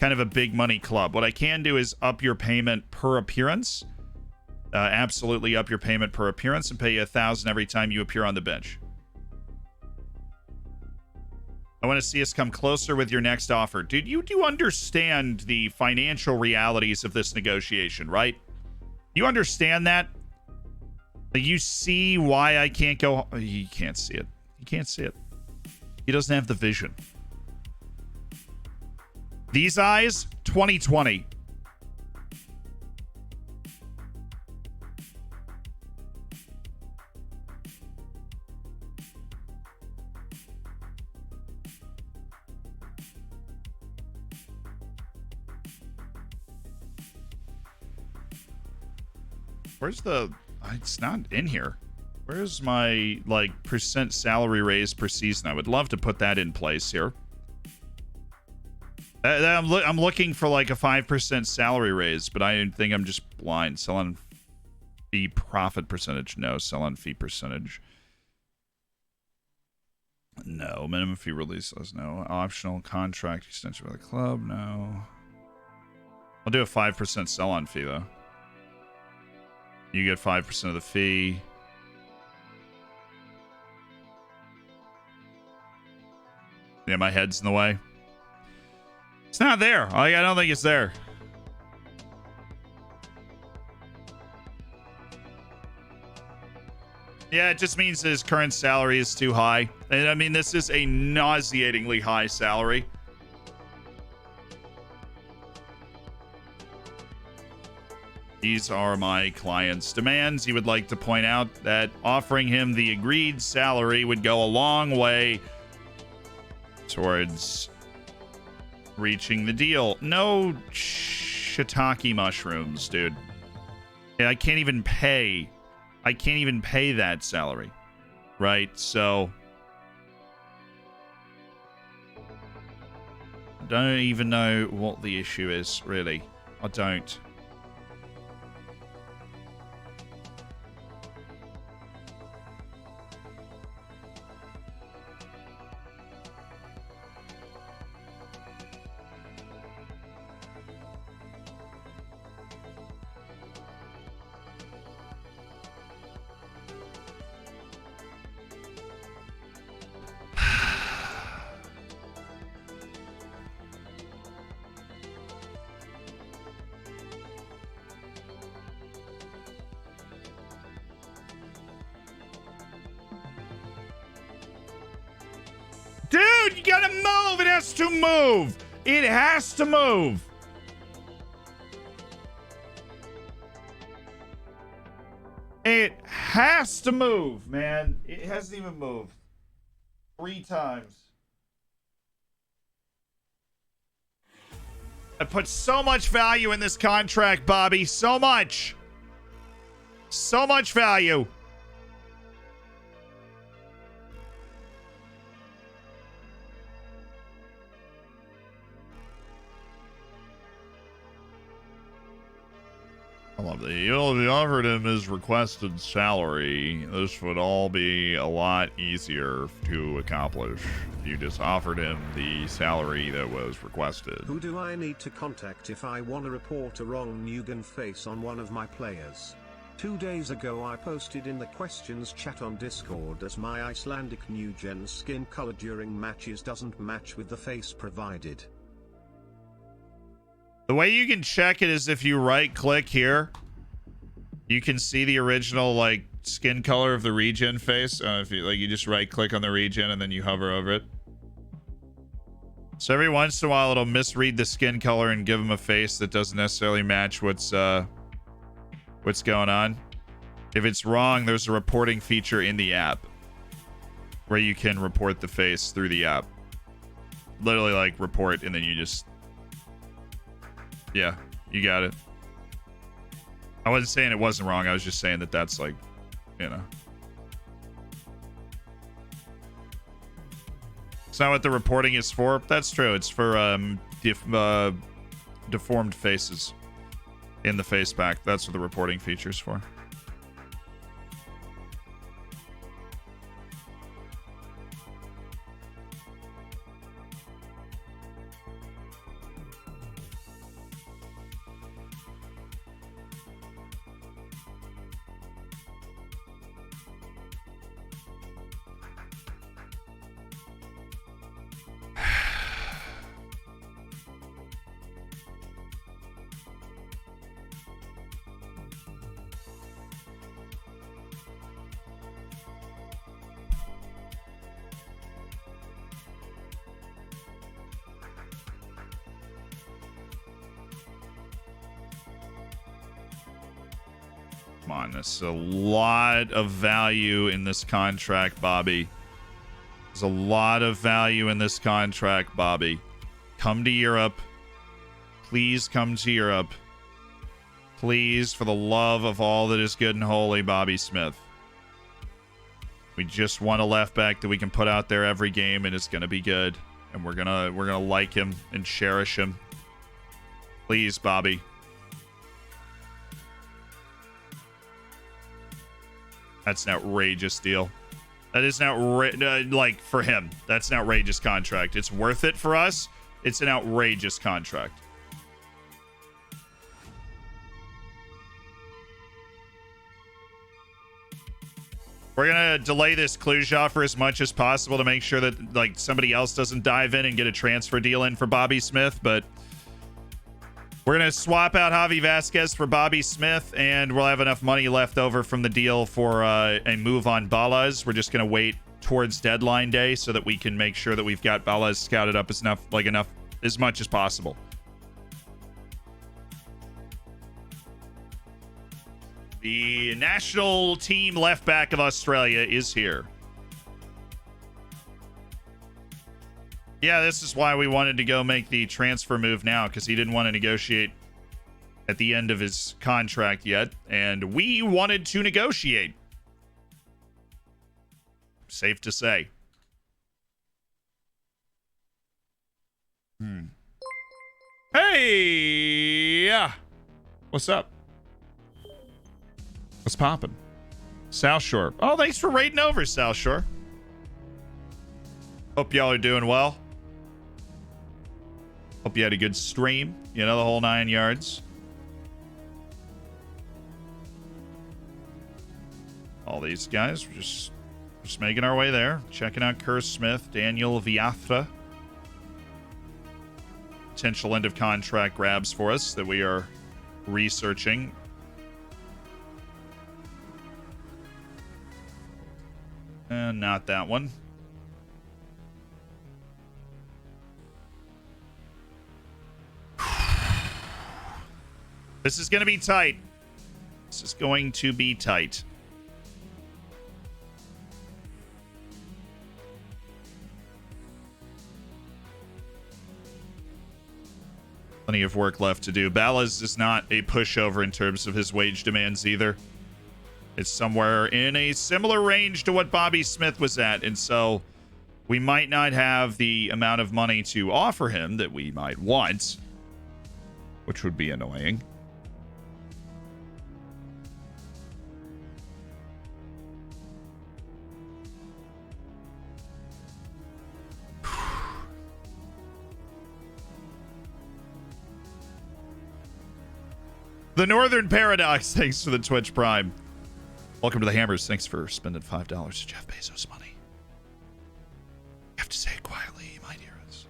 kind of a big money club. What I can do is up your payment per appearance. Absolutely up your payment per appearance and pay you 1,000 every time you appear on the bench. I want to see us come closer with your next offer. Dude, you do understand the financial realities of this negotiation, right? You understand that? You see why I can't go... You can't see it. You can't see it. He doesn't have the vision. These eyes, 2020. Where's the... It's not in here. Where's my, percent salary raise per season? I would love to put that in place here. I'm looking for, a 5% salary raise, but I think I'm just blind. Sell on fee profit percentage. No. Sell on fee percentage. No. Minimum fee release. No. Optional contract extension with the club. No. I'll do a 5% sell on fee, though. You get 5% of the fee. Yeah, my head's in the way. It's not there. I don't think it's there. Yeah, it just means his current salary is too high. And I mean, this is a nauseatingly high salary. These are my client's demands. He would like to point out that offering him the agreed salary would go a long way towards reaching the deal. No shiitake mushrooms, dude. Yeah, I can't even pay that salary, right? So don't even know what the issue is, really. I don't. Dude, you gotta move. It has to move. It has to move. It has to move, man. It hasn't even moved. 3 times. I put so much value in this contract, Bobby. So much. So much value. I love that. He offered him his requested salary. This would all be a lot easier to accomplish if you just offered him the salary that was requested. Who do I need to contact if I want to report a wrong Nugan face on one of my players? 2 days ago I posted in the questions chat on Discord that my Icelandic new gen skin color during matches doesn't match with the face provided. The way you can check it is if you right click here, you can see the original like skin color of the regen face. If you like, you just right click on the regen and then you hover over it. So every once in a while it'll misread the skin color and give him a face that doesn't necessarily match what's going on. If it's wrong, there's a reporting feature in the app where you can report the face through the app. Literally like report and then you just... Yeah, you got it. I wasn't saying it wasn't wrong. I was just saying that that's like, you know. It's not what the reporting is for. That's true. It's for deformed faces in the face pack. That's what the reporting feature is for. Come on, there's a lot of value in this contract, Bobby. There's a lot of value in this contract, Bobby. Come to Europe. Please come to Europe. Please, for the love of all that is good and holy, Bobby Smith. We just want a left back that we can put out there every game, and it's gonna be good. And we're gonna like him and cherish him. Please, Bobby. That's an outrageous deal. That is an outrageous, like, for him. That's an outrageous contract. It's worth it for us. It's an outrageous contract. We're gonna delay this Cluj offer as much as possible to make sure that, like, somebody else doesn't dive in and get a transfer deal in for Bobby Smith, but We're going to swap out Javi Vasquez for Bobby Smith, and we'll have enough money left over from the deal for a move on Balaz. We're just going to wait towards deadline day so that we can make sure that we've got Balaz scouted up as much as possible. The national team left back of Australia is here. Yeah, this is why we wanted to go make the transfer move now, because he didn't want to negotiate at the end of his contract yet, and we wanted to negotiate. Safe to say. Hey! Yeah. What's up? What's poppin'? South Shore. Oh, thanks for raiding over, South Shore. Hope y'all are doing well. Hope you had a good stream. You know, the whole 9 yards. All these guys, we're just making our way there. Checking out Kerr Smith, Daniel Viathra. Potential end of contract grabs for us that we are researching. And not that one. This is going to be tight. This is going to be tight. Plenty of work left to do. Balaz is not a pushover in terms of his wage demands either. It's somewhere in a similar range to what Bobby Smith was at. And so we might not have the amount of money to offer him that we might want, which would be annoying. The Northern Paradox, thanks for the Twitch Prime. Welcome to the Hammers. Thanks for spending $5 to Jeff Bezos money. You have to say it quietly, you might hear us.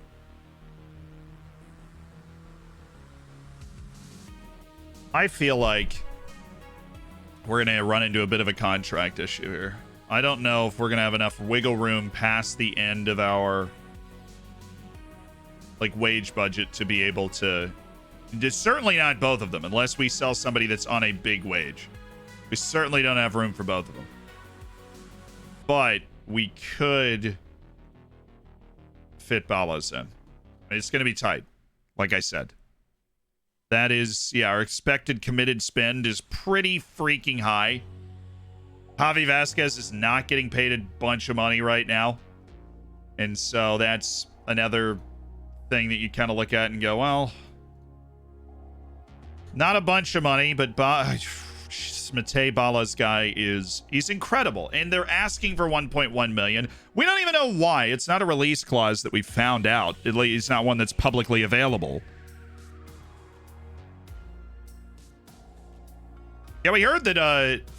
I feel like we're going to run into a bit of a contract issue here. I don't know if we're going to have enough wiggle room past the end of our wage budget to be able to... Certainly not both of them, unless we sell somebody that's on a big wage. We certainly don't have room for both of them. But we could fit Balaz in. It's going to be tight, like I said. That is, yeah, our expected committed spend is pretty freaking high. Javi Vasquez is not getting paid a bunch of money right now. And so that's another thing that you kind of look at and go, well... Not a bunch of money, but Matej Balaz guy he's incredible. And they're asking for 1.1 million. We don't even know why. It's not a release clause that we found out. At least it's not one that's publicly available. Yeah, we heard that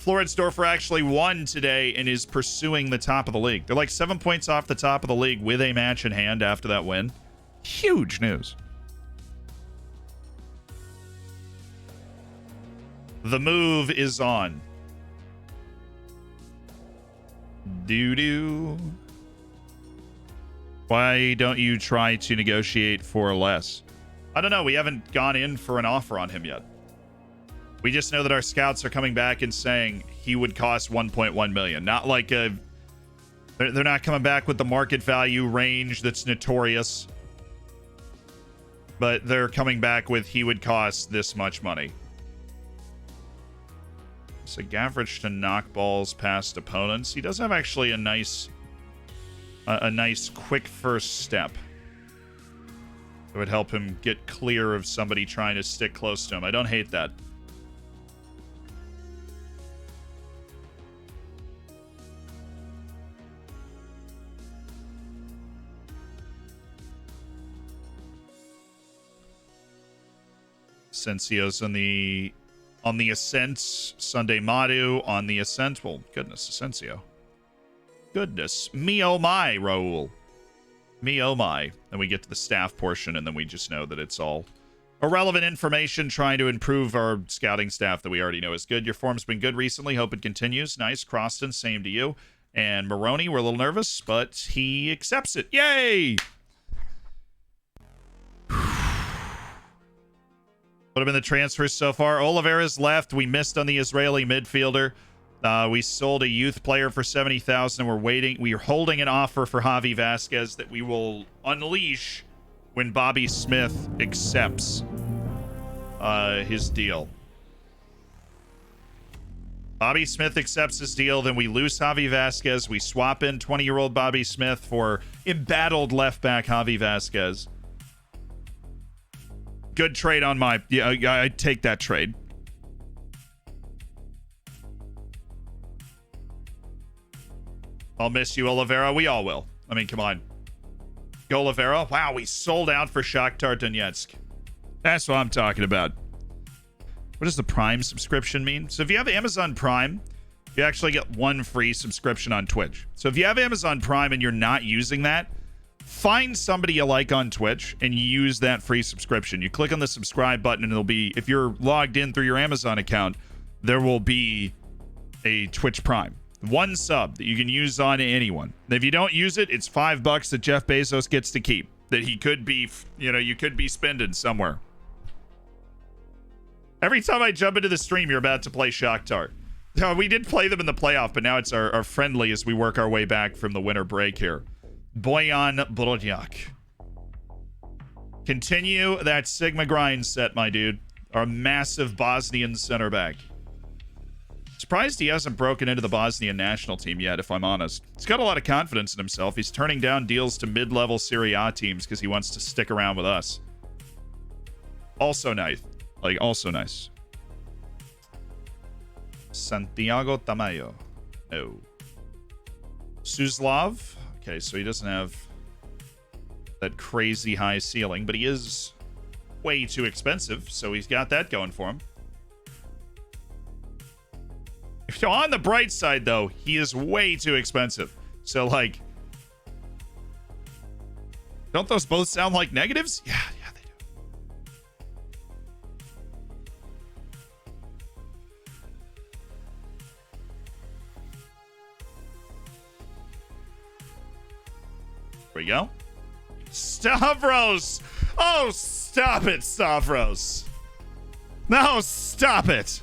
Floridsdorfer actually won today and is pursuing the top of the league. They're like 7 points off the top of the league with a match in hand after that win. Huge news. The move is on. Doo-doo. Why don't you try to negotiate for less? I don't know. We haven't gone in for an offer on him yet. We just know that our scouts are coming back and saying he would cost 1.1 million. Not like they're not coming back with the market value range that's notorious. But they're coming back with he would cost this much money. So average to knock balls past opponents. He does have actually a nice quick first step. It would help him get clear of somebody trying to stick close to him. I don't hate that. Sensio's on the Ascent. Sunday Madu on the Ascent. Well, goodness, Asensio. Goodness. Me oh my, Raul. Me oh my. And we get to the staff portion, and then we just know that it's all Irrelevant information, trying to improve our scouting staff that we already know is good. Your form's been good recently. Hope it continues. Nice. Croston, same to you. And Maroney, we're a little nervous, but he accepts it. Yay! What have been the transfers so far? Oliveira's left. We missed on the Israeli midfielder. We sold a youth player for $70,000. And we're waiting. We are holding an offer for Javi Vasquez that we will unleash when Bobby Smith accepts his deal. Bobby Smith accepts his deal, then we lose Javi Vasquez. We swap in 20-year-old Bobby Smith for embattled left back Javi Vasquez. Good trade on my... Yeah, I'd take that trade. I'll miss you, Oliveira. We all will. I mean, come on. Go, Oliveira. Wow, we sold out for Shakhtar Donetsk. That's what I'm talking about. What does the Prime subscription mean? So if you have Amazon Prime, you actually get one free subscription on Twitch. So if you have Amazon Prime and you're not using that, find somebody you like on Twitch and use that free subscription. You click on the subscribe button and it'll be, if you're logged in through your Amazon account, there will be a Twitch Prime. One sub that you can use on anyone. If you don't use it, it's $5 that Jeff Bezos gets to keep. That he could be, you could be spending somewhere. Every time I jump into the stream, you're about to play Shakhtar. We did play them in the playoff, but now it's our friendly as we work our way back from the winter break here. Bojan Brodjak. Continue that Sigma grind set, my dude. Our massive Bosnian center back. Surprised he hasn't broken into the Bosnian national team yet, if I'm honest. He's got a lot of confidence in himself. He's turning down deals to mid-level Serie A teams because he wants to stick around with us. Also nice. Also nice. Santiago Tamayo. Oh. Suslav. Okay, so he doesn't have that crazy high ceiling, but he is way too expensive, so he's got that going for him. So on the bright side, though, he is way too expensive. So, don't those both sound like negatives? Yeah, they do. There we go. Stavros! Oh, stop it, Stavros. No, stop it.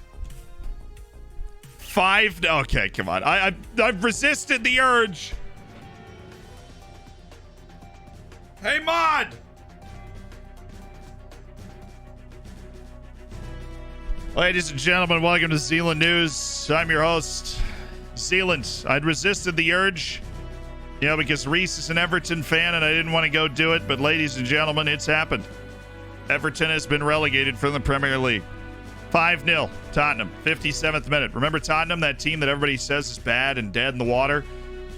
5. Okay, come on. I've resisted the urge. Hey, mod. Ladies and gentlemen, welcome to Zealand News. I'm your host, Zealand. I'd resisted the urge, because Reese is an Everton fan and I didn't want to go do it. But ladies and gentlemen, it's happened. Everton has been relegated from the Premier League. 5-0, Tottenham, 57th minute. Remember Tottenham, that team that everybody says is bad and dead in the water?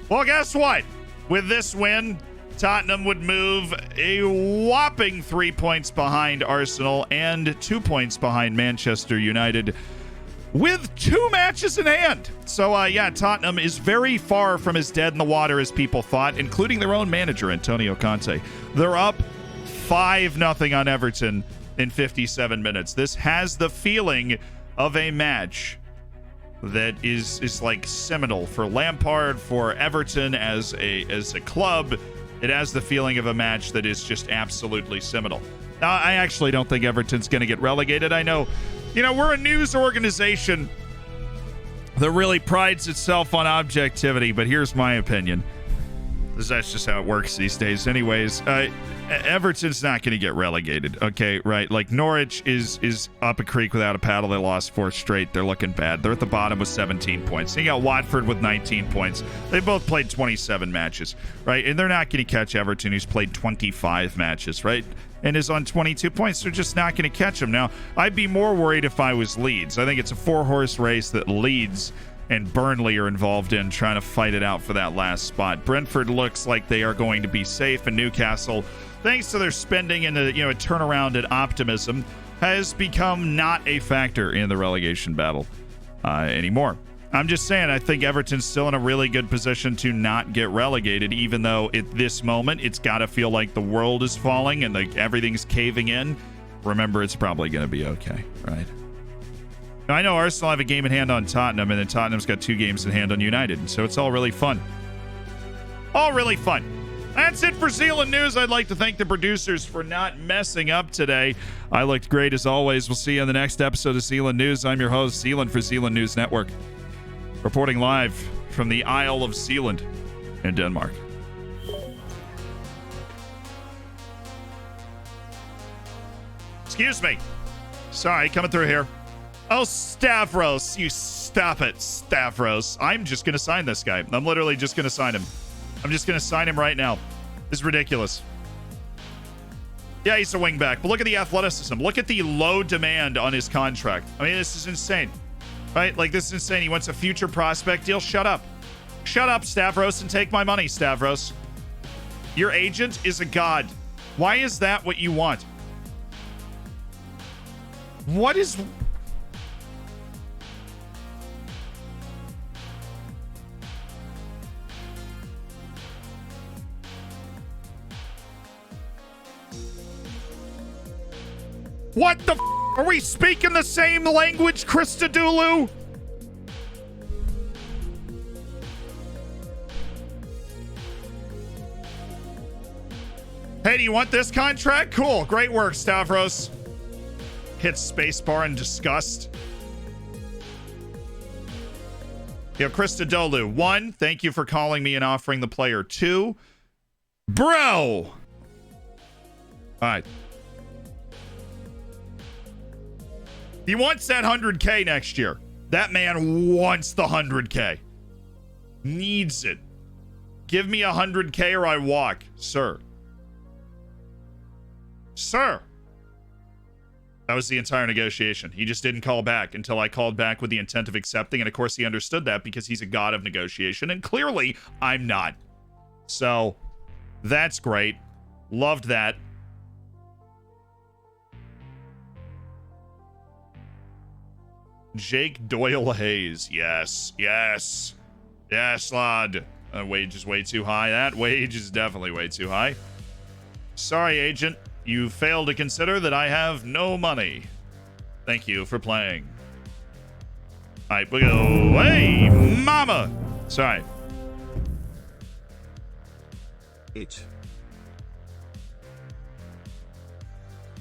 Well, guess what? With this win, Tottenham would move a whopping 3 points behind Arsenal and 2 points behind Manchester United with 2 matches in hand. So, Tottenham is very far from as dead in the water as people thought, including their own manager, Antonio Conte. They're up 5-0 on Everton in 57 minutes. This has the feeling of a match that is like seminal for Lampard, for Everton as a club. It has the feeling of a match that is just absolutely seminal. Now, I actually don't think Everton's going to get relegated. I know, we're a news organization that really prides itself on objectivity, but here's my opinion. That's just how it works these days. Anyways, Everton's not going to get relegated, okay, right? Norwich is up a creek without a paddle. They lost 4 straight. They're looking bad. They're at the bottom with 17 points. You got Watford with 19 points. They both played 27 matches, right? And they're not going to catch Everton, who's played 25 matches, right? And is on 22 points. They're just not going to catch them. Now, I'd be more worried if I was Leeds. I think it's a 4-horse race that Leeds and Burnley are involved in, trying to fight it out for that last spot. Brentford looks like they are going to be safe, and Newcastle, thanks to their spending and a turnaround and optimism, has become not a factor in the relegation battle anymore. I'm just saying, I think Everton's still in a really good position to not get relegated, even though at this moment it's got to feel like the world is falling and everything's caving in. remember it's probably going to be okay, right? Now, I know Arsenal have a game in hand on Tottenham, and then Tottenham's got 2 games in hand on United, so it's all really fun. All really fun. That's it for Zealand News. I'd like to thank the producers for not messing up today. I looked great as always. We'll see you on the next episode of Zealand News. I'm your host, Zealand, for Zealand News Network, reporting live from the Isle of Zealand in Denmark. Excuse me. Sorry, coming through here. Oh, Stavros, you stop it, Stavros. I'm just going to sign this guy. I'm literally just going to sign him. I'm just going to sign him right now. This is ridiculous. Yeah, he's a wingback, but look at the athleticism. Look at the low demand on his contract. I mean, this is insane, right? Like, this is insane. He wants a future prospect deal. Shut up. Shut up, Stavros, and take my money, Stavros. Your agent is a god. Why is that what you want? What is... What the f***? Are we speaking the same language, Christodoulou? Hey, do you want this contract? Cool. Great work, Stavros. Hit spacebar in disgust. Yo, Christodoulou. 1, thank you for calling me and offering the player. 2, bro. All right. He wants that 100K next year. That man wants the 100K. Needs it. Give me 100K or I walk, sir. Sir. That was the entire negotiation. He just didn't call back until I called back with the intent of accepting. And of course he understood that because he's a god of negotiation. And clearly I'm not. So that's great. Loved that. Jake Doyle Hayes. Yes. Yes. Yes, lad. Wage is way too high. That wage is definitely way too high. Sorry, agent. You failed to consider that I have no money. Thank you for playing. All right, we go. Hey, mama. Sorry.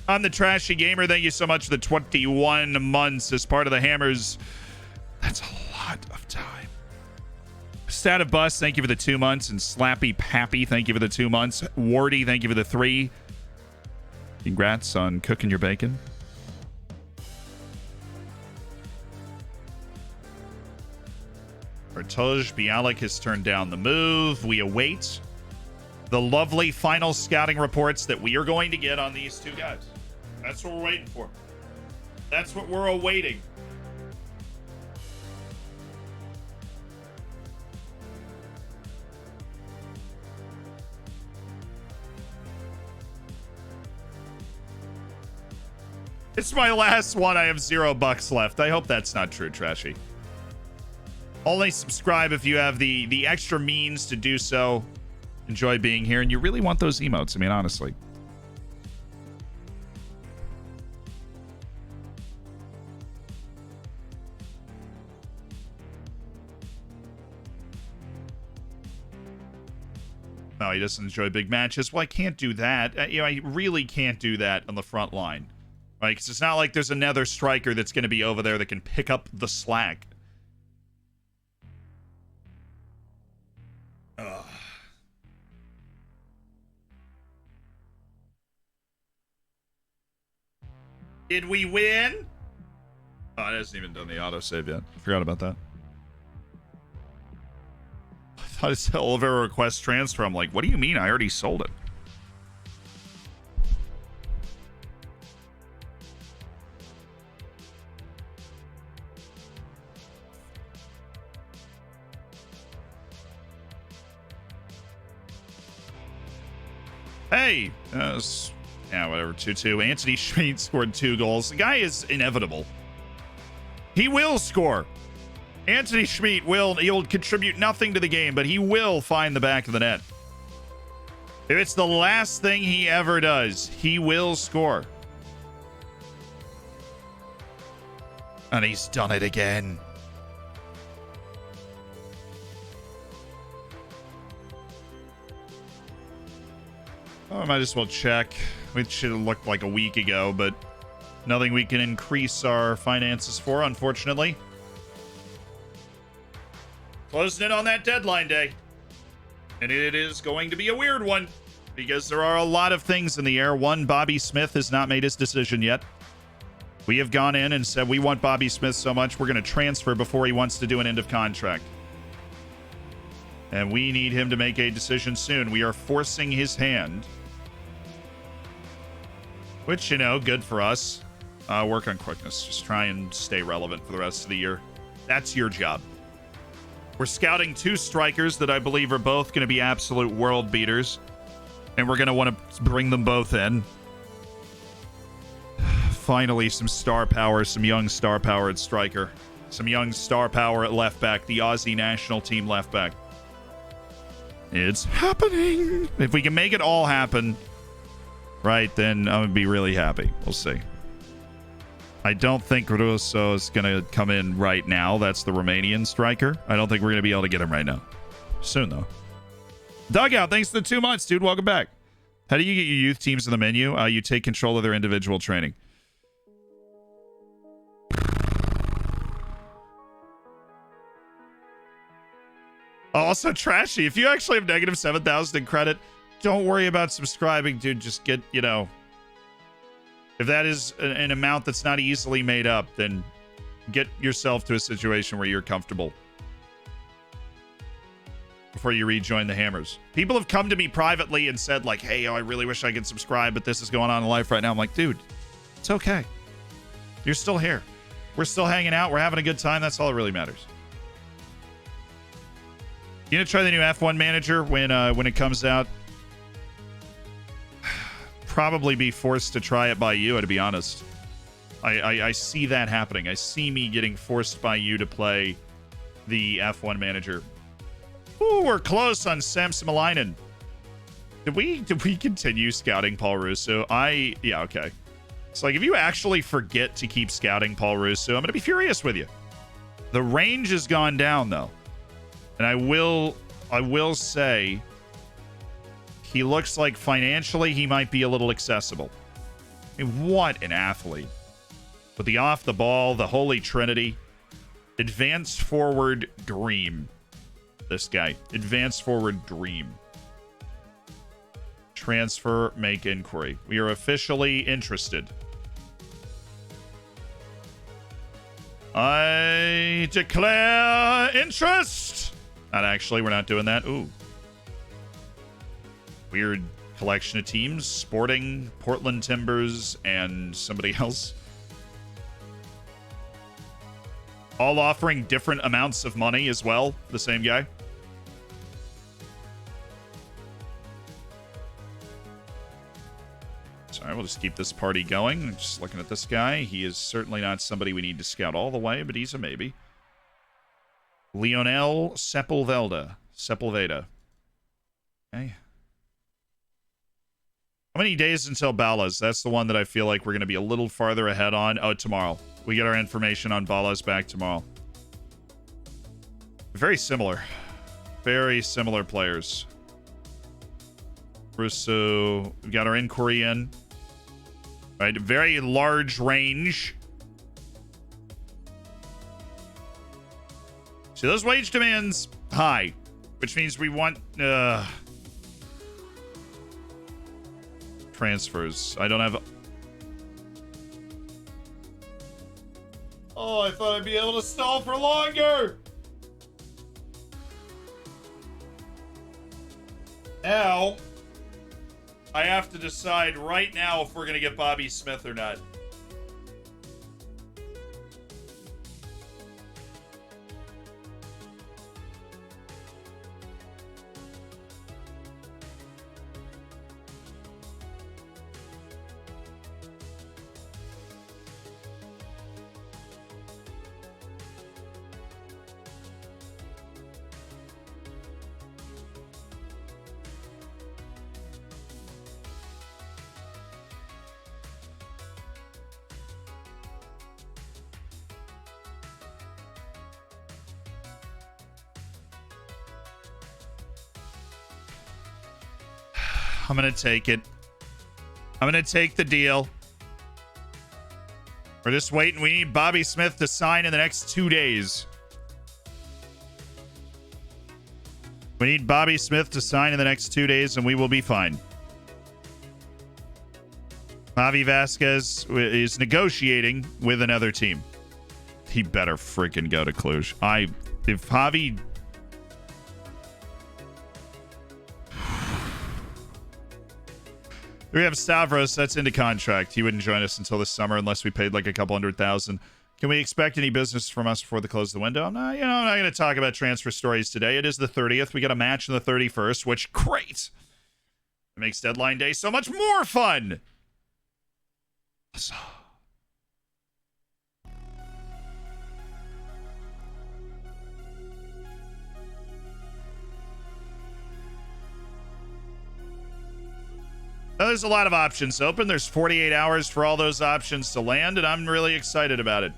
I'm the Trashy Gamer. Thank you so much for the 21 months as part of the Hammers. That's a lot of time. Stat of Bus, thank you for the 2 months. And Slappy Pappy, thank you for the 2 months. Wardy, thank you for the 3. Congrats on cooking your bacon. Bartosz Bialik has turned down the move. We await the lovely final scouting reports that we are going to get on these 2 guys. That's what we're waiting for. That's what we're awaiting. It's my last one. I have $0 left. I hope that's not true, Trashy. Only subscribe if you have the extra means to do so. Enjoy being here, and you really want those emotes. I mean, honestly. No, he doesn't enjoy big matches. Well, I can't do that. I really can't do that on the front line. Right? Because it's not like there's another striker that's going to be over there that can pick up the slack. Ugh. Did we win? Oh, it hasn't even done the autosave yet. I forgot about that. I thought it said Oliver request transfer. I'm like, what do you mean? I already sold it. Hey, yeah, whatever, 2-2. Anthony Schmid scored 2 goals. The guy is inevitable. He will score. Anthony Schmid he'll contribute nothing to the game, but he will find the back of the net. If it's the last thing he ever does, he will score. And he's done it again. Oh, I might as well check. It should have looked like a week ago, but nothing we can increase our finances for, unfortunately. Closing in on that deadline day. And it is going to be a weird one, because there are a lot of things in the air. One, Bobby Smith has not made his decision yet. We have gone in and said we want Bobby Smith so much we're going to transfer before he wants to do an end of contract. And we need him to make a decision soon. We are forcing his hand. Which, you know, good for us. Work on quickness. Just try and stay relevant for the rest of the year. That's your job. We're scouting 2 strikers that I believe are both going to be absolute world beaters. And we're going to want to bring them both in. Finally, some star power, some young star power at striker. Some young star power at left back, the Aussie national team left back. It's happening. If we can make it all happen, right, then I'm going to be really happy. We'll see. I don't think Russo is going to come in right now. That's the Romanian striker. I don't think we're going to be able to get him right now. Soon, though. Dugout, thanks for the 2 months, dude. Welcome back. How do you get your youth teams in the menu? You take control of their individual training. Also, Trashy, if you actually have negative 7,000 in credit, don't worry about subscribing, dude. Just get, you know, if that is an amount that's not easily made up, then get yourself to a situation where you're comfortable before you rejoin the Hammers. People have come to me privately and said, like, hey, I really wish I could subscribe, but this is going on in life right now. I'm like, dude, it's okay. You're still here. We're still hanging out. We're having a good time. That's all that really matters. You gonna try the new F1 manager when it comes out? Probably be forced to try it by you, to be honest. I see that happening. I see me getting forced by you to play the F1 manager. Ooh, we're close on Sam Simalainen. Did we continue scouting Paul Russo? Yeah, okay. It's like, if you actually forget to keep scouting Paul Russo, I'm gonna be furious with you. The range has gone down, though. And I will say, he looks like financially he might be a little accessible. I mean, what an athlete. With the off the ball, the holy trinity. Advance forward dream. This guy. Advance forward dream. Transfer, make inquiry. We are officially interested. I declare interest. Not actually, we're not doing that. Ooh. Weird collection of teams. Sporting, Portland Timbers, and somebody else. All offering different amounts of money as well. The same guy. Sorry, we'll just keep this party going. I'm just looking at this guy. He is certainly not somebody we need to scout all the way, but he's a maybe. Lionel Sepulveda. Okay. How many days until Ballas? That's the one that I feel like we're going to be a little farther ahead on. Oh, tomorrow. We get our information on Ballas back tomorrow. Very similar. Very similar players. Russo, we got our inquiry in. Right, very large range. See, those wage demands high, which means we want transfers. I don't have. Oh, I thought I'd be able to stall for longer. Now, I have to decide right now if we're going to get Bobby Smith or not. I'm going to take it. I'm going to take the deal. We're just waiting. We need Bobby Smith to sign in the next 2 days. We need Bobby Smith to sign in the next 2 days, and we will be fine. Javi Vasquez is negotiating with another team. He better freaking go to Cluj. If Javi... We have Stavros. That's into contract. He wouldn't join us until this summer unless we paid like a couple $100,000. Can we expect any business from us before the close of the window? I'm not going to talk about transfer stories today. It is the 30th. We got a match on the 31st, which, great. It makes deadline day so much more fun. So... There's a lot of options open. There's 48 hours for all those options to land, and I'm really excited about it.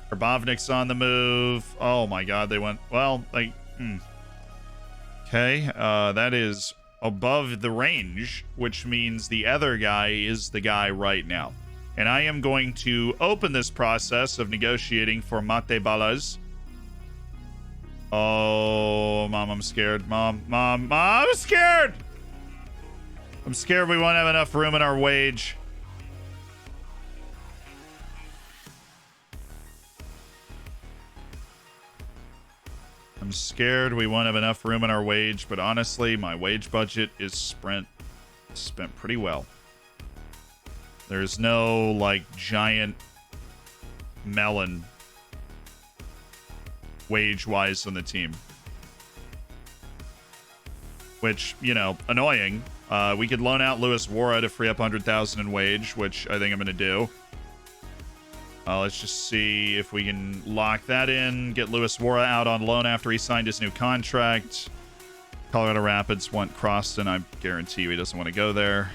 Karbovnik's on the move. Oh my god, they went... Well, like... Okay, that is above the range, which means the other guy is the guy right now. And I am going to open this process of negotiating for Mate Balas. Oh, Mom, I'm scared. Mom, I'm scared! I'm scared we won't have enough room in our wage. I'm scared we won't have enough room in our wage, but honestly, my wage budget is spent pretty well. There's no, like, giant melon wage-wise on the team. Which, you know, annoying. We could loan out Louis Wara to free up 100,000 in wage, which I think I'm going to do. Let's just see if we can lock that in. Get Louis Wara out on loan after he signed his new contract. Colorado Rapids want Croston. I guarantee you he doesn't want to go there.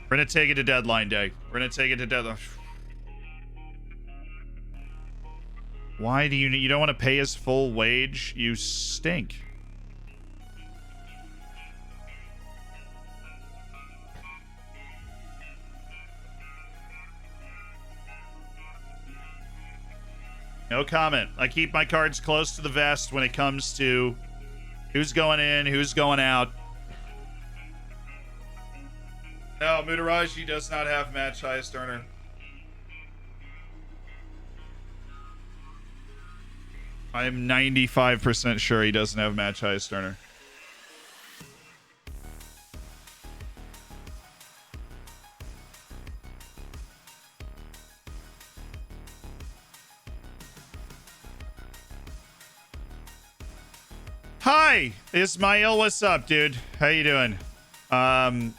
We're going to take it to deadline day. We're going to take it to deadline. Why do you don't want to pay his full wage? You stink. No comment. I keep my cards close to the vest when it comes to who's going in, who's going out. No, Mutaraji does not have match highest earner. I'm 95% sure he doesn't have match highest earner. Hi, Ismail. What's up, dude? How you doing?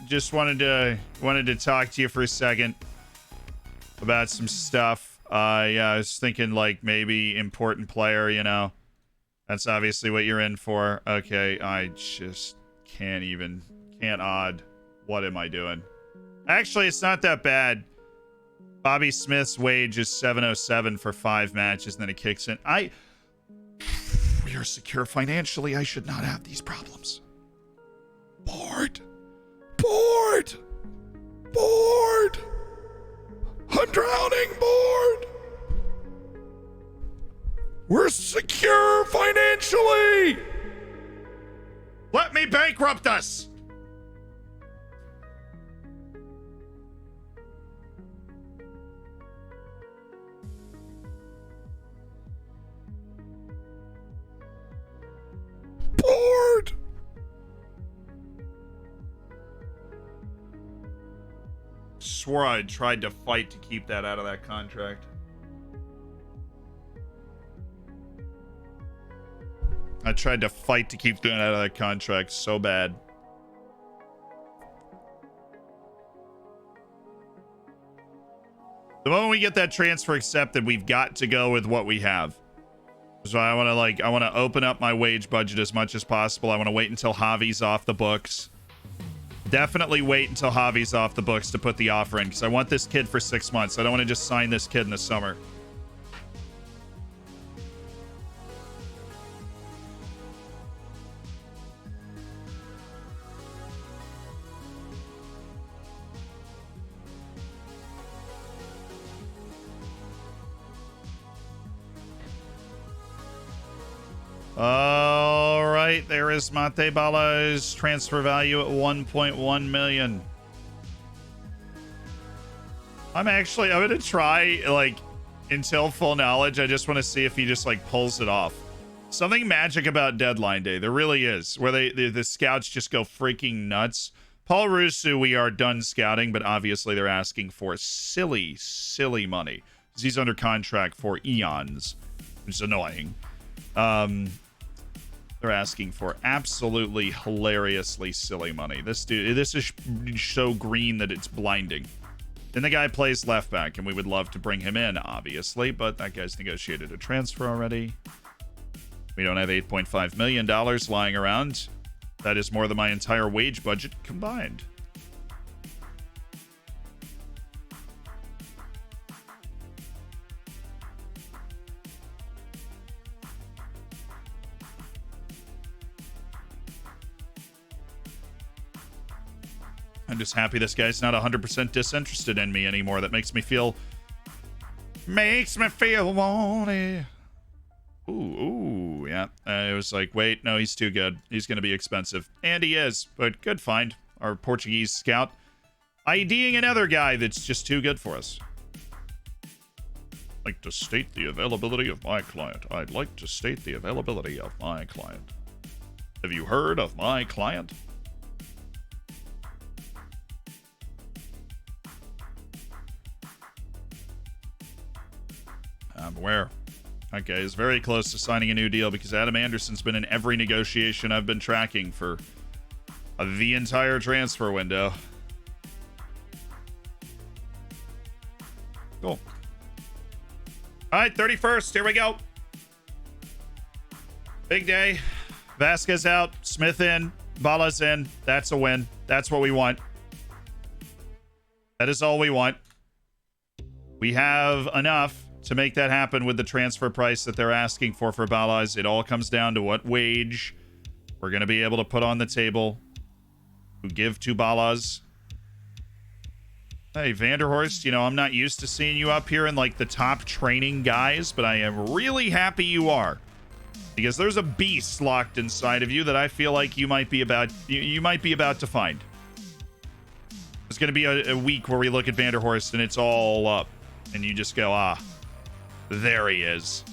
Just wanted to talk to you for a second about some stuff. Yeah, I was thinking like maybe important player, you know. That's obviously what you're in for. Okay, I just can't odd. What am I doing? Actually, it's not that bad. Bobby Smith's wage is 707 for 5 matches, and then it kicks in. We are secure financially. I should not have these problems. Bored. I'm drowning. Bored. We're secure financially. Let me bankrupt us. Bored. Swore I tried to fight to keep that out of that contract. I tried to fight to keep that out of that contract so bad. The moment we get that transfer accepted, we've got to go with what we have. So I want to open up my wage budget as much as possible. I want to wait until Javi's off the books. Definitely wait until Javi's off the books to put the offer in, because I want this kid for 6 months. I don't want to just sign this kid in the summer. All right, there is Mate Bala's transfer value at 1.1 million. I'm going to try, like, until full knowledge. I just want to see if he just, like, pulls it off. Something magic about deadline day. There really is, where the scouts just go freaking nuts. Paul Rusu, we are done scouting, but obviously they're asking for silly, silly money. Because he's under contract for eons, which is annoying. They're asking for absolutely hilariously silly money. This is so green that it's blinding. Then the guy plays left back, and we would love to bring him in, obviously, but that guy's negotiated a transfer already. We don't have $8.5 million lying around. That is more than my entire wage budget combined. I'm just happy this guy's not 100% disinterested in me anymore. That makes me feel wanted. Ooh, yeah. It was like, wait, no, he's too good. He's going to be expensive. And he is, but good find. Our Portuguese scout IDing another guy that's just too good for us. I'd like to state the availability of my client. I'd like to state the availability of my client. Have you heard of my client? I'm aware. Okay, he's very close to signing a new deal because Adam Anderson's been in every negotiation I've been tracking for the entire transfer window. Cool. All right, 31st. Here we go. Big day. Vasquez out. Smith in. Bala's in. That's a win. That's what we want. That is all we want. We have enough to make that happen with the transfer price that they're asking for Balas. It all comes down to what wage we're going to be able to put on the table to give to Balas. Hey, Vanderhorst, you know, I'm not used to seeing you up here in, like, the top training guys, but I am really happy you are. Because there's a beast locked inside of you that I feel like you might be about to find. It's going to be a week where we look at Vanderhorst and it's all up. And you just go, ah, there he is.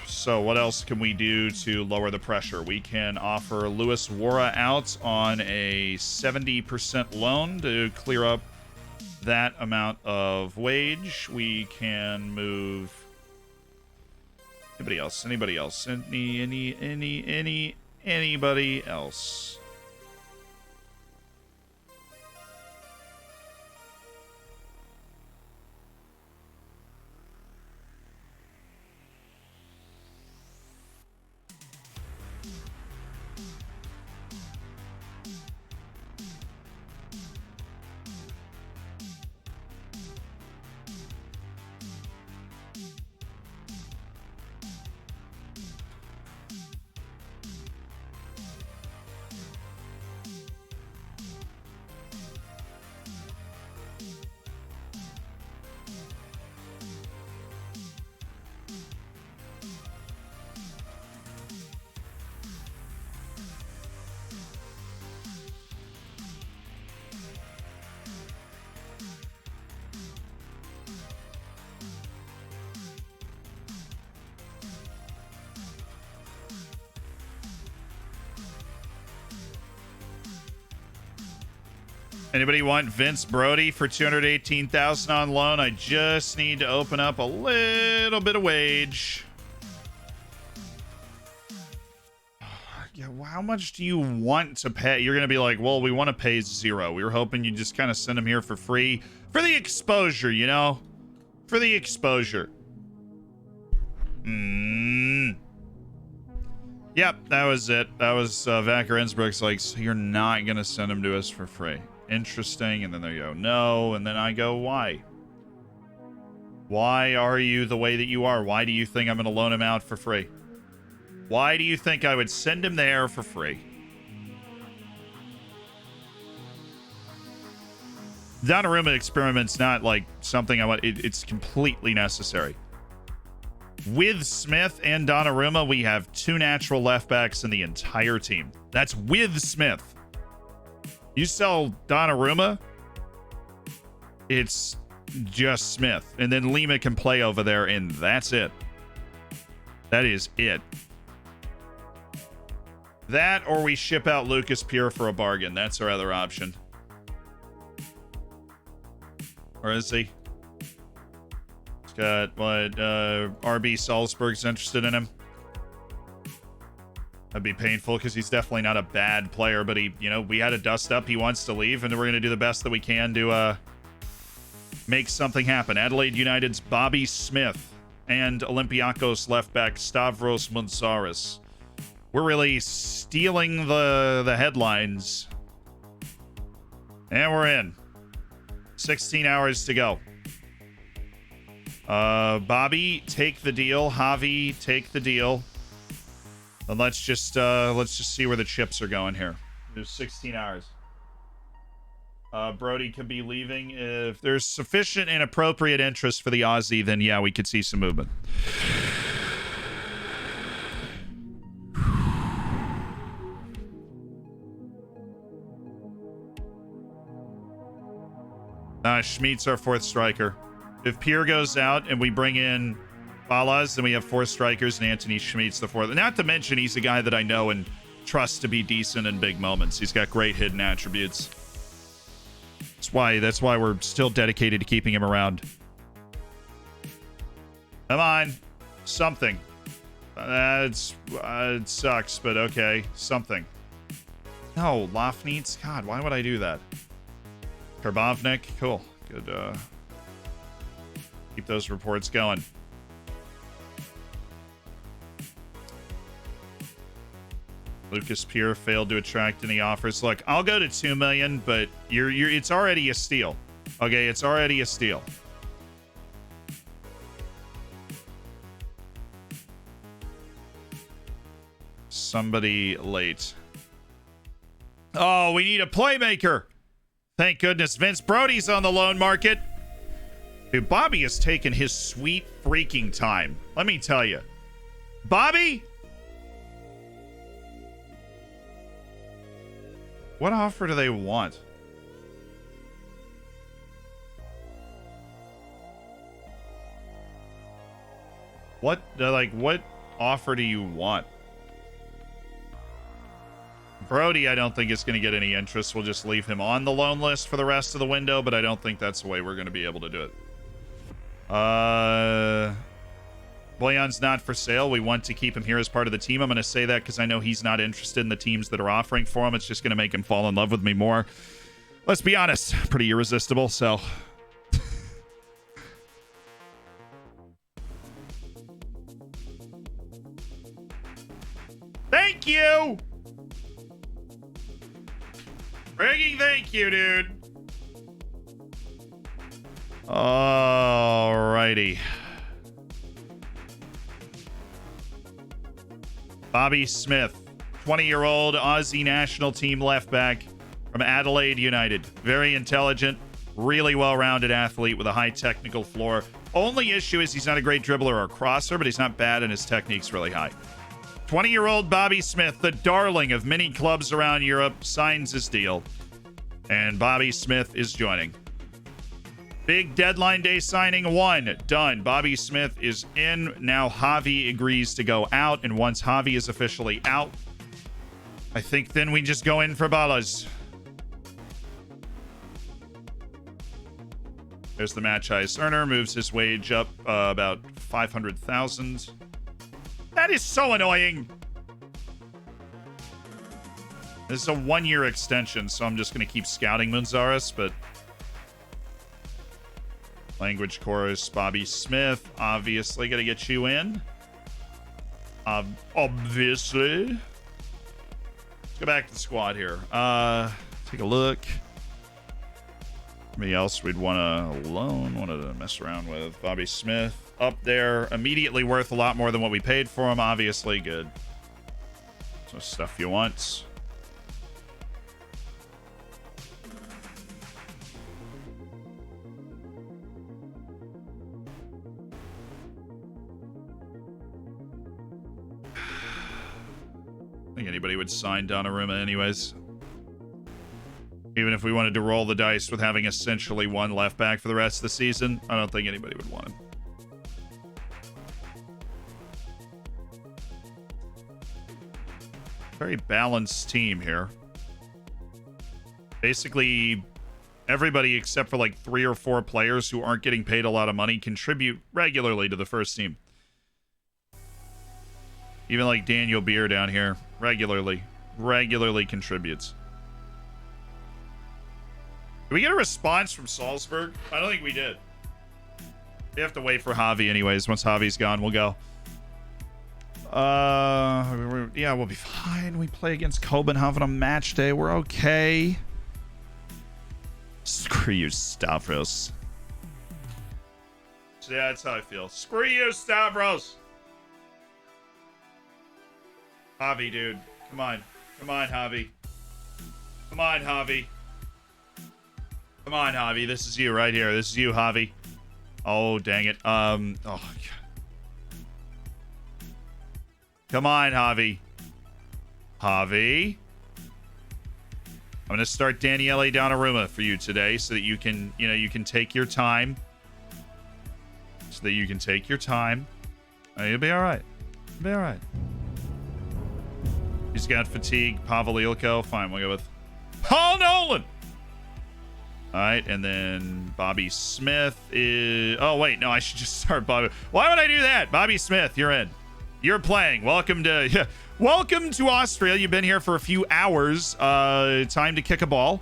So what else can we do to lower the pressure? We can offer Luis Wara out on a 70% loan to clear up that amount of wage. We can move anybody else? Anybody else? Anybody else? Anybody want Vince Brody for $218,000 on loan? I just need to open up a little bit of wage. Yeah, well, how much do you want to pay? You're going to be like, well, we want to pay zero. We were hoping you'd just kind of send him here for free. For the exposure, you know? For the exposure. Yep, that was it. That was Vacker Innsbruck's like, so you're not going to send him to us for free. Interesting. And then they go, no. And then I go, why? Why are you the way that you are? Why do you think I'm going to loan him out for free? Why do you think I would send him there for free? Donnarumma experiment's not like something I want. It's completely necessary. With Smith and Donnarumma, we have 2 natural left backs in the entire team. That's with Smith. You sell Donnarumma, it's just Smith. And then Lima can play over there, and that's it. That is it. That, or we ship out Lucas Pure for a bargain. That's our other option. Or is he? He's got, what, RB Salzburg's interested in him. That'd be painful because he's definitely not a bad player, but he, you know, we had a dust up. He wants to leave, and we're going to do the best that we can to make something happen. Adelaide United's Bobby Smith and Olympiacos left back Stavros Mounsaris. We're really stealing the headlines. And we're in. 16 hours to go. Bobby, take the deal. Javi, take the deal. And let's just see where the chips are going here. There's 16 hours. Brody could be leaving. If there's sufficient and appropriate interest for the Aussie, then yeah, we could see some movement. Schmidt's our 4th striker. If Pierre goes out and we bring in Balas, then we have 4 strikers and Anthony Schmidt's the 4th. Not to mention he's a guy that I know and trust to be decent in big moments. He's got great hidden attributes. That's why we're still dedicated to keeping him around. Come on. Something. It sucks, but okay. Something. No, Lafnitz. God, why would I do that? Karbovnik, cool. Good, keep those reports going. Lucas Pure failed to attract any offers. Look, I'll go to 2 million, but it's already a steal. Okay, it's already a steal. Somebody late. Oh, we need a playmaker. Thank goodness Vince Brody's on the loan market. Dude, Bobby has taken his sweet freaking time. Let me tell you. Bobby? What offer do they want? What offer do you want? Brody, I don't think is going to get any interest. We'll just leave him on the loan list for the rest of the window, but I don't think that's the way we're going to be able to do it. Boyan's not for sale. We want to keep him here as part of the team. I'm going to say that because I know he's not interested in the teams that are offering for him. It's just going to make him fall in love with me more. Let's be honest. Pretty irresistible, so... Thank you! Frigging thank you, dude. Alrighty. Bobby Smith, 20-year-old Aussie national team left back from Adelaide United. Very intelligent, really well-rounded athlete with a high technical floor. Only issue is he's not a great dribbler or crosser, but he's not bad and his technique's really high. 20-year-old Bobby Smith, the darling of many clubs around Europe, signs his deal. And Bobby Smith is joining. Big deadline day signing 1. Done. Bobby Smith is in. Now Javi agrees to go out. And once Javi is officially out, I think then we just go in for Balas. There's the match highest earner. Moves his wage up about 500,000. That is so annoying. This is a 1-year extension, so I'm just going to keep scouting Mounsaris, but... Language course, Bobby Smith. Obviously going to get you in. Obviously. Let's go back to the squad here. Take a look. Anybody else we'd want to loan, wanted to mess around with? Bobby Smith up there, immediately worth a lot more than what we paid for him. Obviously good. So stuff you want. think anybody would sign Donnarumma anyways. Even if we wanted to roll the dice with having essentially one left back for the rest of the season, I don't think anybody would want him. Very balanced team here. Basically, everybody except for like 3 or 4 players who aren't getting paid a lot of money contribute regularly to the first team. Even like Daniel Beer down here, regularly contributes. Did we get a response from Salzburg? I don't think we did. We have to wait for Javi anyways. Once Javi's gone, we'll go. Yeah, we'll be fine. We play against Copenhagen on match day. We're okay. Screw you, Stavros. So yeah, that's how I feel. Screw you, Stavros. Javi, dude. Come on. Come on, Javi. Come on, Javi. Come on, Javi. This is you right here. This is you, Javi. Oh, dang it. Oh, God. Come on, Javi. Javi. I'm going to start Daniele Donnarumma for you today so that you can, you can take your time. So that you can take your time. You'll be all right. You'll be all right. He's got fatigue. Pavel Ilko. Fine, we'll go with Paul Nolan. All right, and then Bobby Smith is... Oh, wait, no, I should just start Bobby. Why would I do that? Bobby Smith, you're in. You're playing. Welcome to Austria. You've been here for a few hours. Time to kick a ball.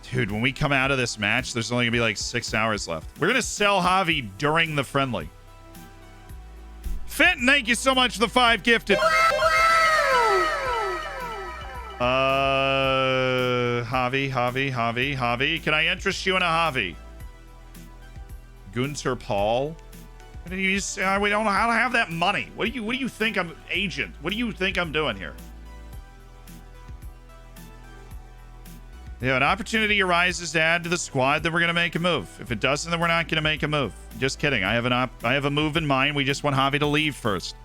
Dude, when we come out of this match, there's only going to be like 6 hours left. We're going to sell Javi during the friendly. Fenton, thank you so much for the 5 gifted. Javi. Can I interest you in a Javi? Gunter Paul. What do you say? We don't know how to have that money. What do you think I'm agent? What do you think I'm doing here? Yeah, an opportunity arises to add to the squad, then we're gonna make a move. If it doesn't, then we're not gonna make a move. Just kidding. I have a move in mind. We just want Javi to leave first.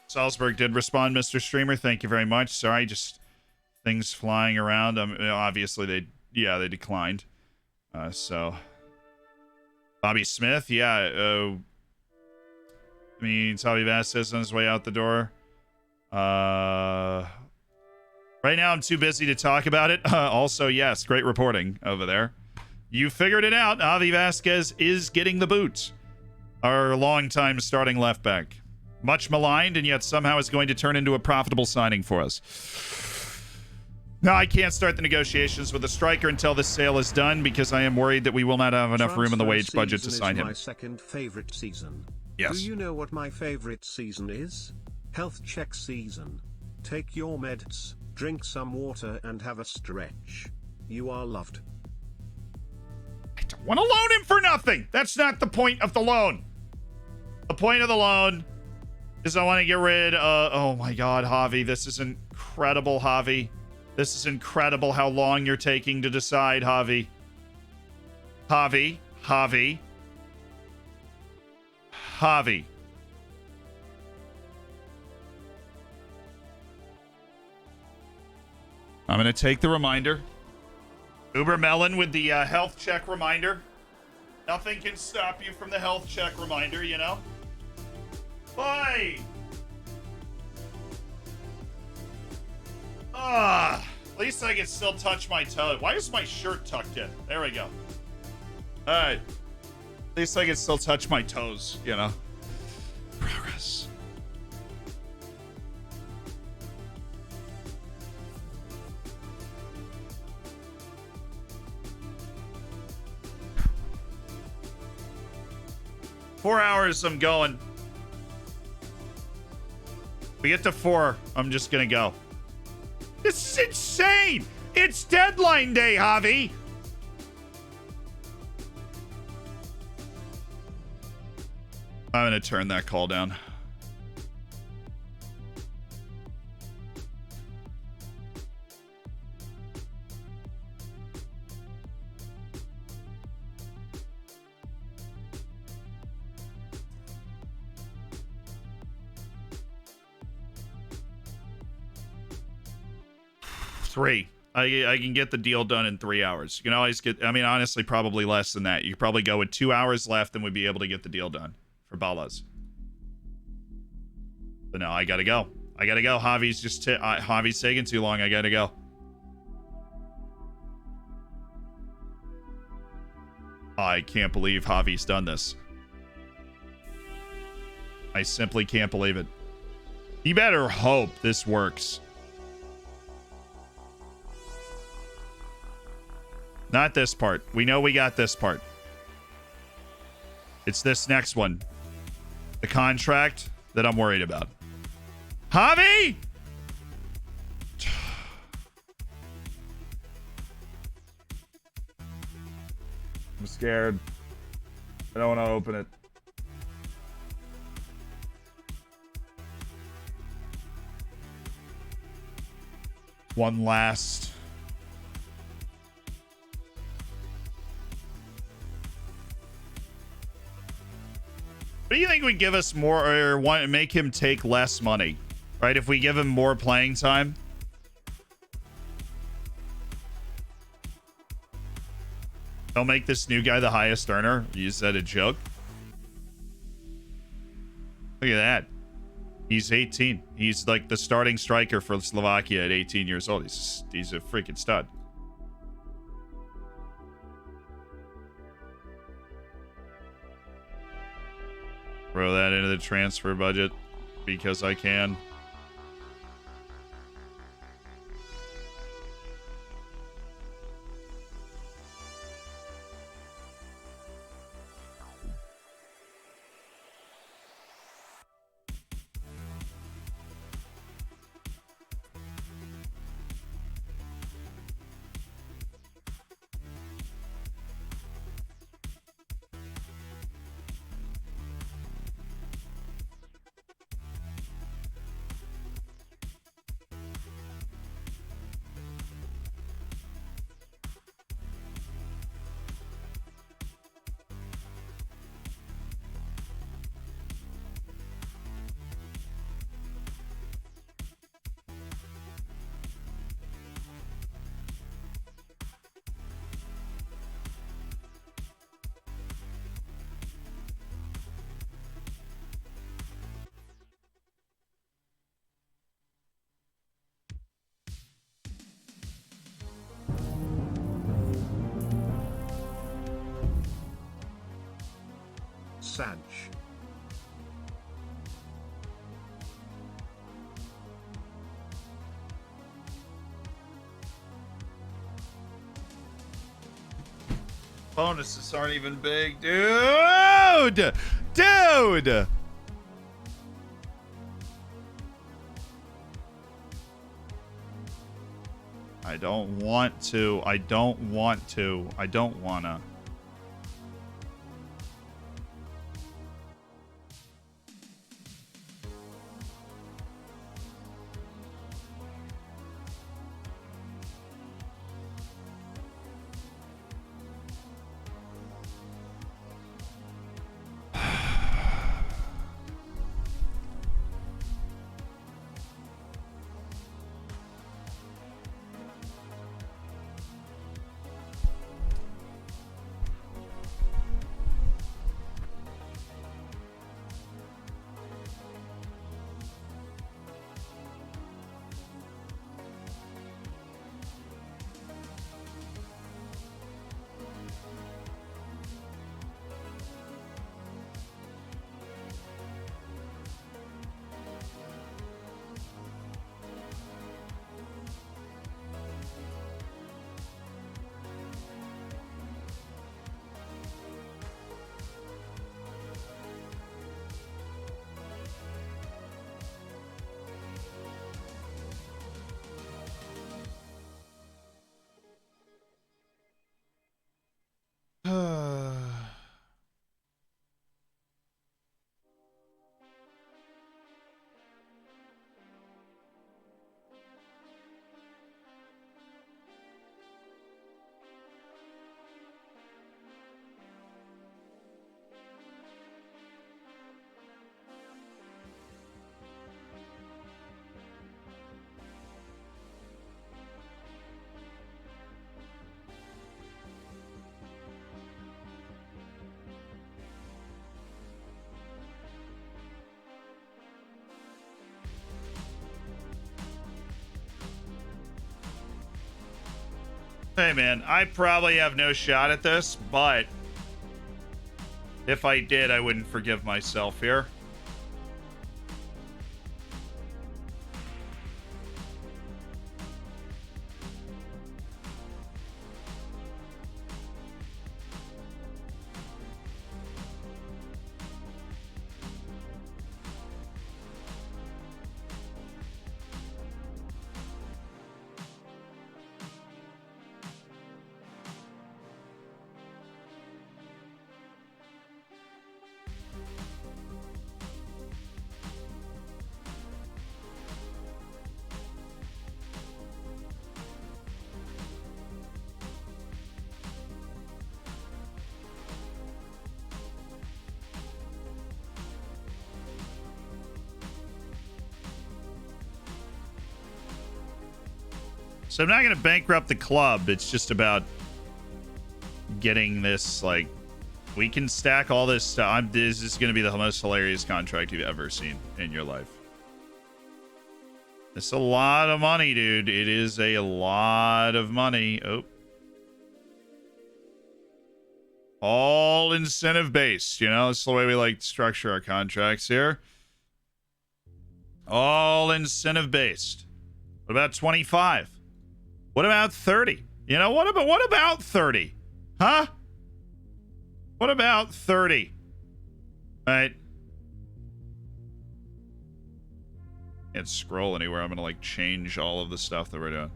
Salzburg did respond, Mr. Streamer. Thank you very much. Sorry, just things flying around. Obviously, they declined. So, Bobby Smith, yeah. I mean, Xavi Vasquez on his way out the door. Right now, I'm too busy to talk about it. Also, yes, great reporting over there. You figured it out. Javi Vasquez is getting the boot. Our longtime starting left back. Much maligned, and yet somehow is going to turn into a profitable signing for us. Now, I can't start the negotiations with the striker until this sale is done because I am worried that we will not have enough room in the wage budget to sign him. My second favorite season. Yes. Do you know what my favorite season is? Health check season. Take your meds, drink some water, and have a stretch. You are loved. I don't want to loan him for nothing. That's not the point of the loan. The point of the loan is I want to get rid of... Oh my God, Javi. This is incredible, Javi. This is incredible how long you're taking to decide, Javi. Javi. I'm going to take the reminder. Uber Melon with the health check reminder. Nothing can stop you from the health check reminder, you know? Bye! At least I can still touch my toe. Why is my shirt tucked in? There we go. Alright. At least I can still touch my toes, you know? Progress. Four hours, I'm going. We get to 4, I'm just gonna go. This is insane! It's deadline day, Javi! I'm gonna turn that call down. 3. I can get the deal done in 3 hours. You can always get, I mean, honestly, probably less than that. You could probably go with 2 hours left and we'd be able to get the deal done for Balas. But no, I gotta go. I gotta go. Javi's just, Javi's taking too long. I gotta go. I can't believe Javi's done this. I simply can't believe it. You better hope this works. Not this part. We know we got this part. It's this next one. The contract that I'm worried about. Javi! I'm scared. I don't want to open it. One last. What do you think would give us more, or want make him take less money? Right? If we give him more playing time. They'll make this new guy the highest earner. Is that a joke? Look at that. He's 18. He's like the starting striker for Slovakia at 18 years old. He's a freaking stud. Throw that into the transfer budget because I can. Saj. Bonuses aren't even big, dude. Dude. I don't want to. I don't want to. I don't wanna. Hey, man, I probably have no shot at this, but if I did, I wouldn't forgive myself here. So I'm not going to bankrupt the club. It's just about getting this, like, we can stack all this stuff. This is going to be the most hilarious contract you've ever seen in your life. It's a lot of money, dude. It is a lot of money. Oh. All incentive based, you know? It's the way we like to structure our contracts here. All incentive based. What about 25? What about 30? You know, what about 30? Huh? What about 30? Right? Can't scroll anywhere. I'm gonna like change all of the stuff that we're doing.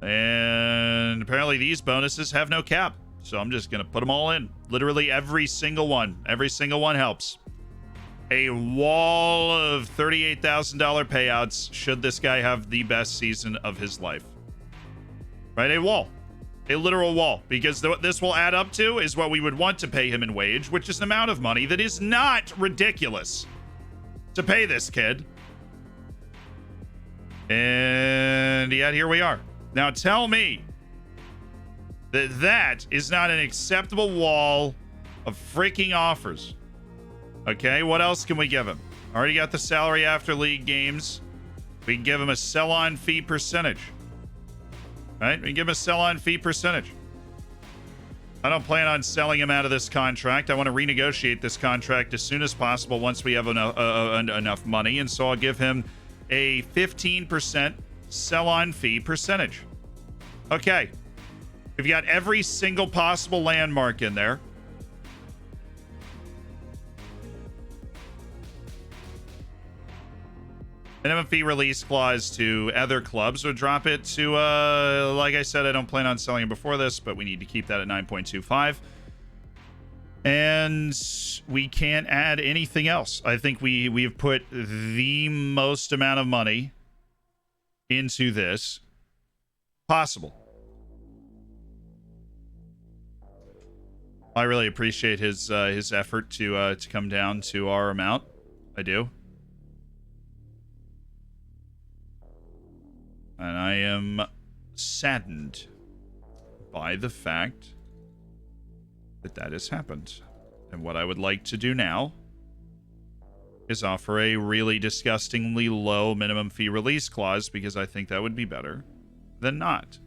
And apparently these bonuses have no cap. So I'm just gonna put them all in. Literally every single one. Every single one helps. A wall of $38,000 payouts should this guy have the best season of his life. Right? A wall. A literal wall. Because what this will add up to is what we would want to pay him in wage, which is an amount of money that is not ridiculous to pay this kid. And yet here we are. Now tell me that that is not an acceptable wall of freaking offers. Okay, what else can we give him? Already got the salary after league games. We can give him a sell-on fee percentage. Right? We can give him a sell-on fee percentage. I don't plan on selling him out of this contract. I want to renegotiate this contract as soon as possible once we have enough money. And so I'll give him a 15% sell-on fee percentage. Okay. We've got every single possible landmark in there. Minimum fee release clause to other clubs would drop it to, like I said, I don't plan on selling it before this, but we need to keep that at 9.25. And we can't add anything else. I think we've put the most amount of money into this possible. I really appreciate his effort to come down to our amount. I do. And I am saddened by the fact that that has happened. And what I would like to do now is offer a really disgustingly low minimum fee release clause, because I think that would be better than not.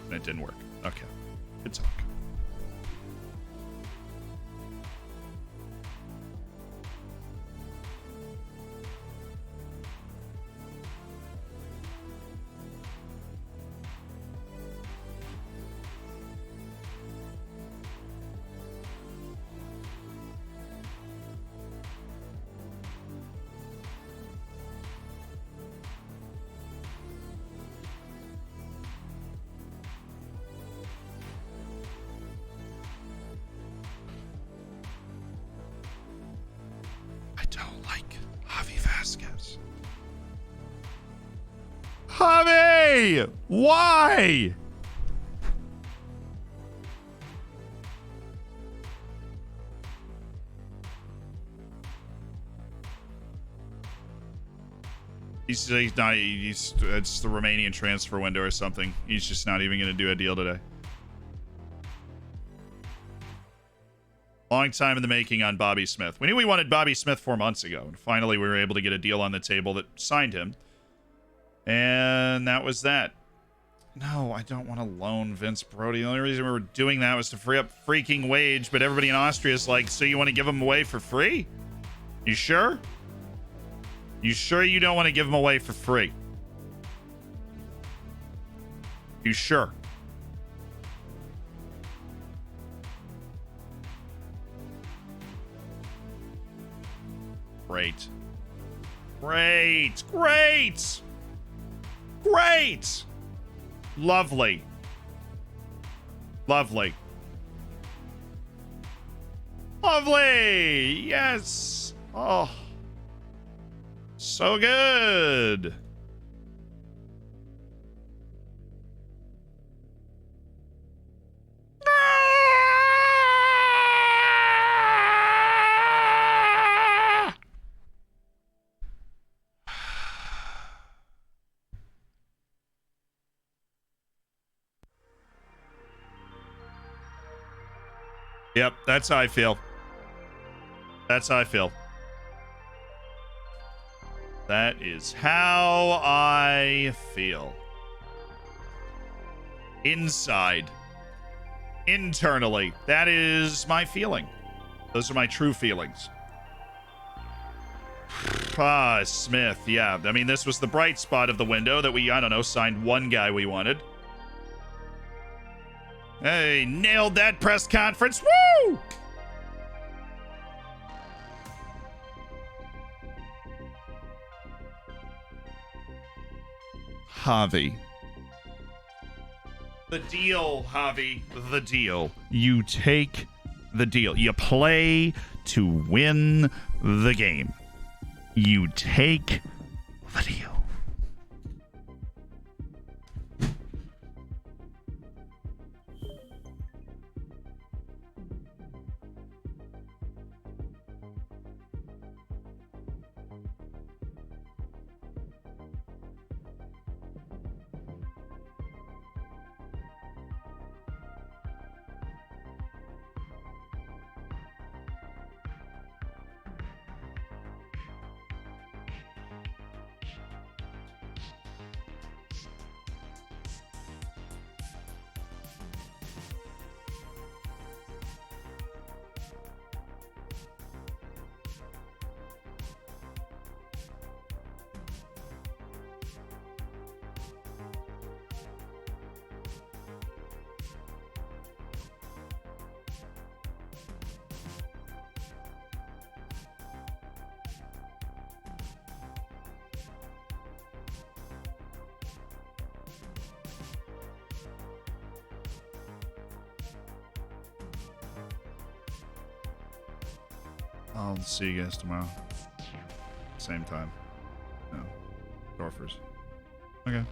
And it didn't work. Okay. Good talk. Javi! Why? He's not, it's the Romanian transfer window or something. He's just not even going to do a deal today. long time in the making on Bobby Smith. We knew we wanted Bobby Smith 4 months ago, and finally we were able to get a deal on the table that signed him. And that was that. No, I don't want to loan Vince Brody. The only reason we were doing that was to free up freaking wage, but everybody in Austria is like, so you want to give him away for free? You sure? You sure you don't want to give him away for free? You sure? Great. Great. Great. Great. Lovely. Lovely. Lovely. Yes. Oh. So good. Yep, that's how I feel. That's how I feel. That is how I feel. Inside. Internally. That is my feeling. Those are my true feelings. Ah, Smith. Yeah, I mean, this was the bright spot of the window that we, I don't know, signed one guy we wanted. Hey, nailed that press conference. Woo! Javi. The deal, Javi. The deal. You take the deal. You play to win the game. You take the deal. I'll see you guys tomorrow. Same time. No. Dorfers. Okay.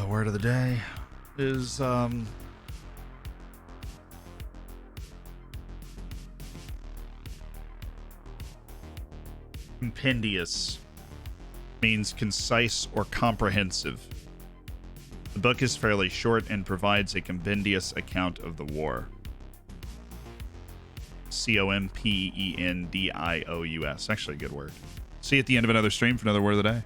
Word of the day is compendious. Means concise or comprehensive. The book is fairly short and provides a compendious account of the war. Compendious. Actually a good word. See you at the end of another stream for another word of the day.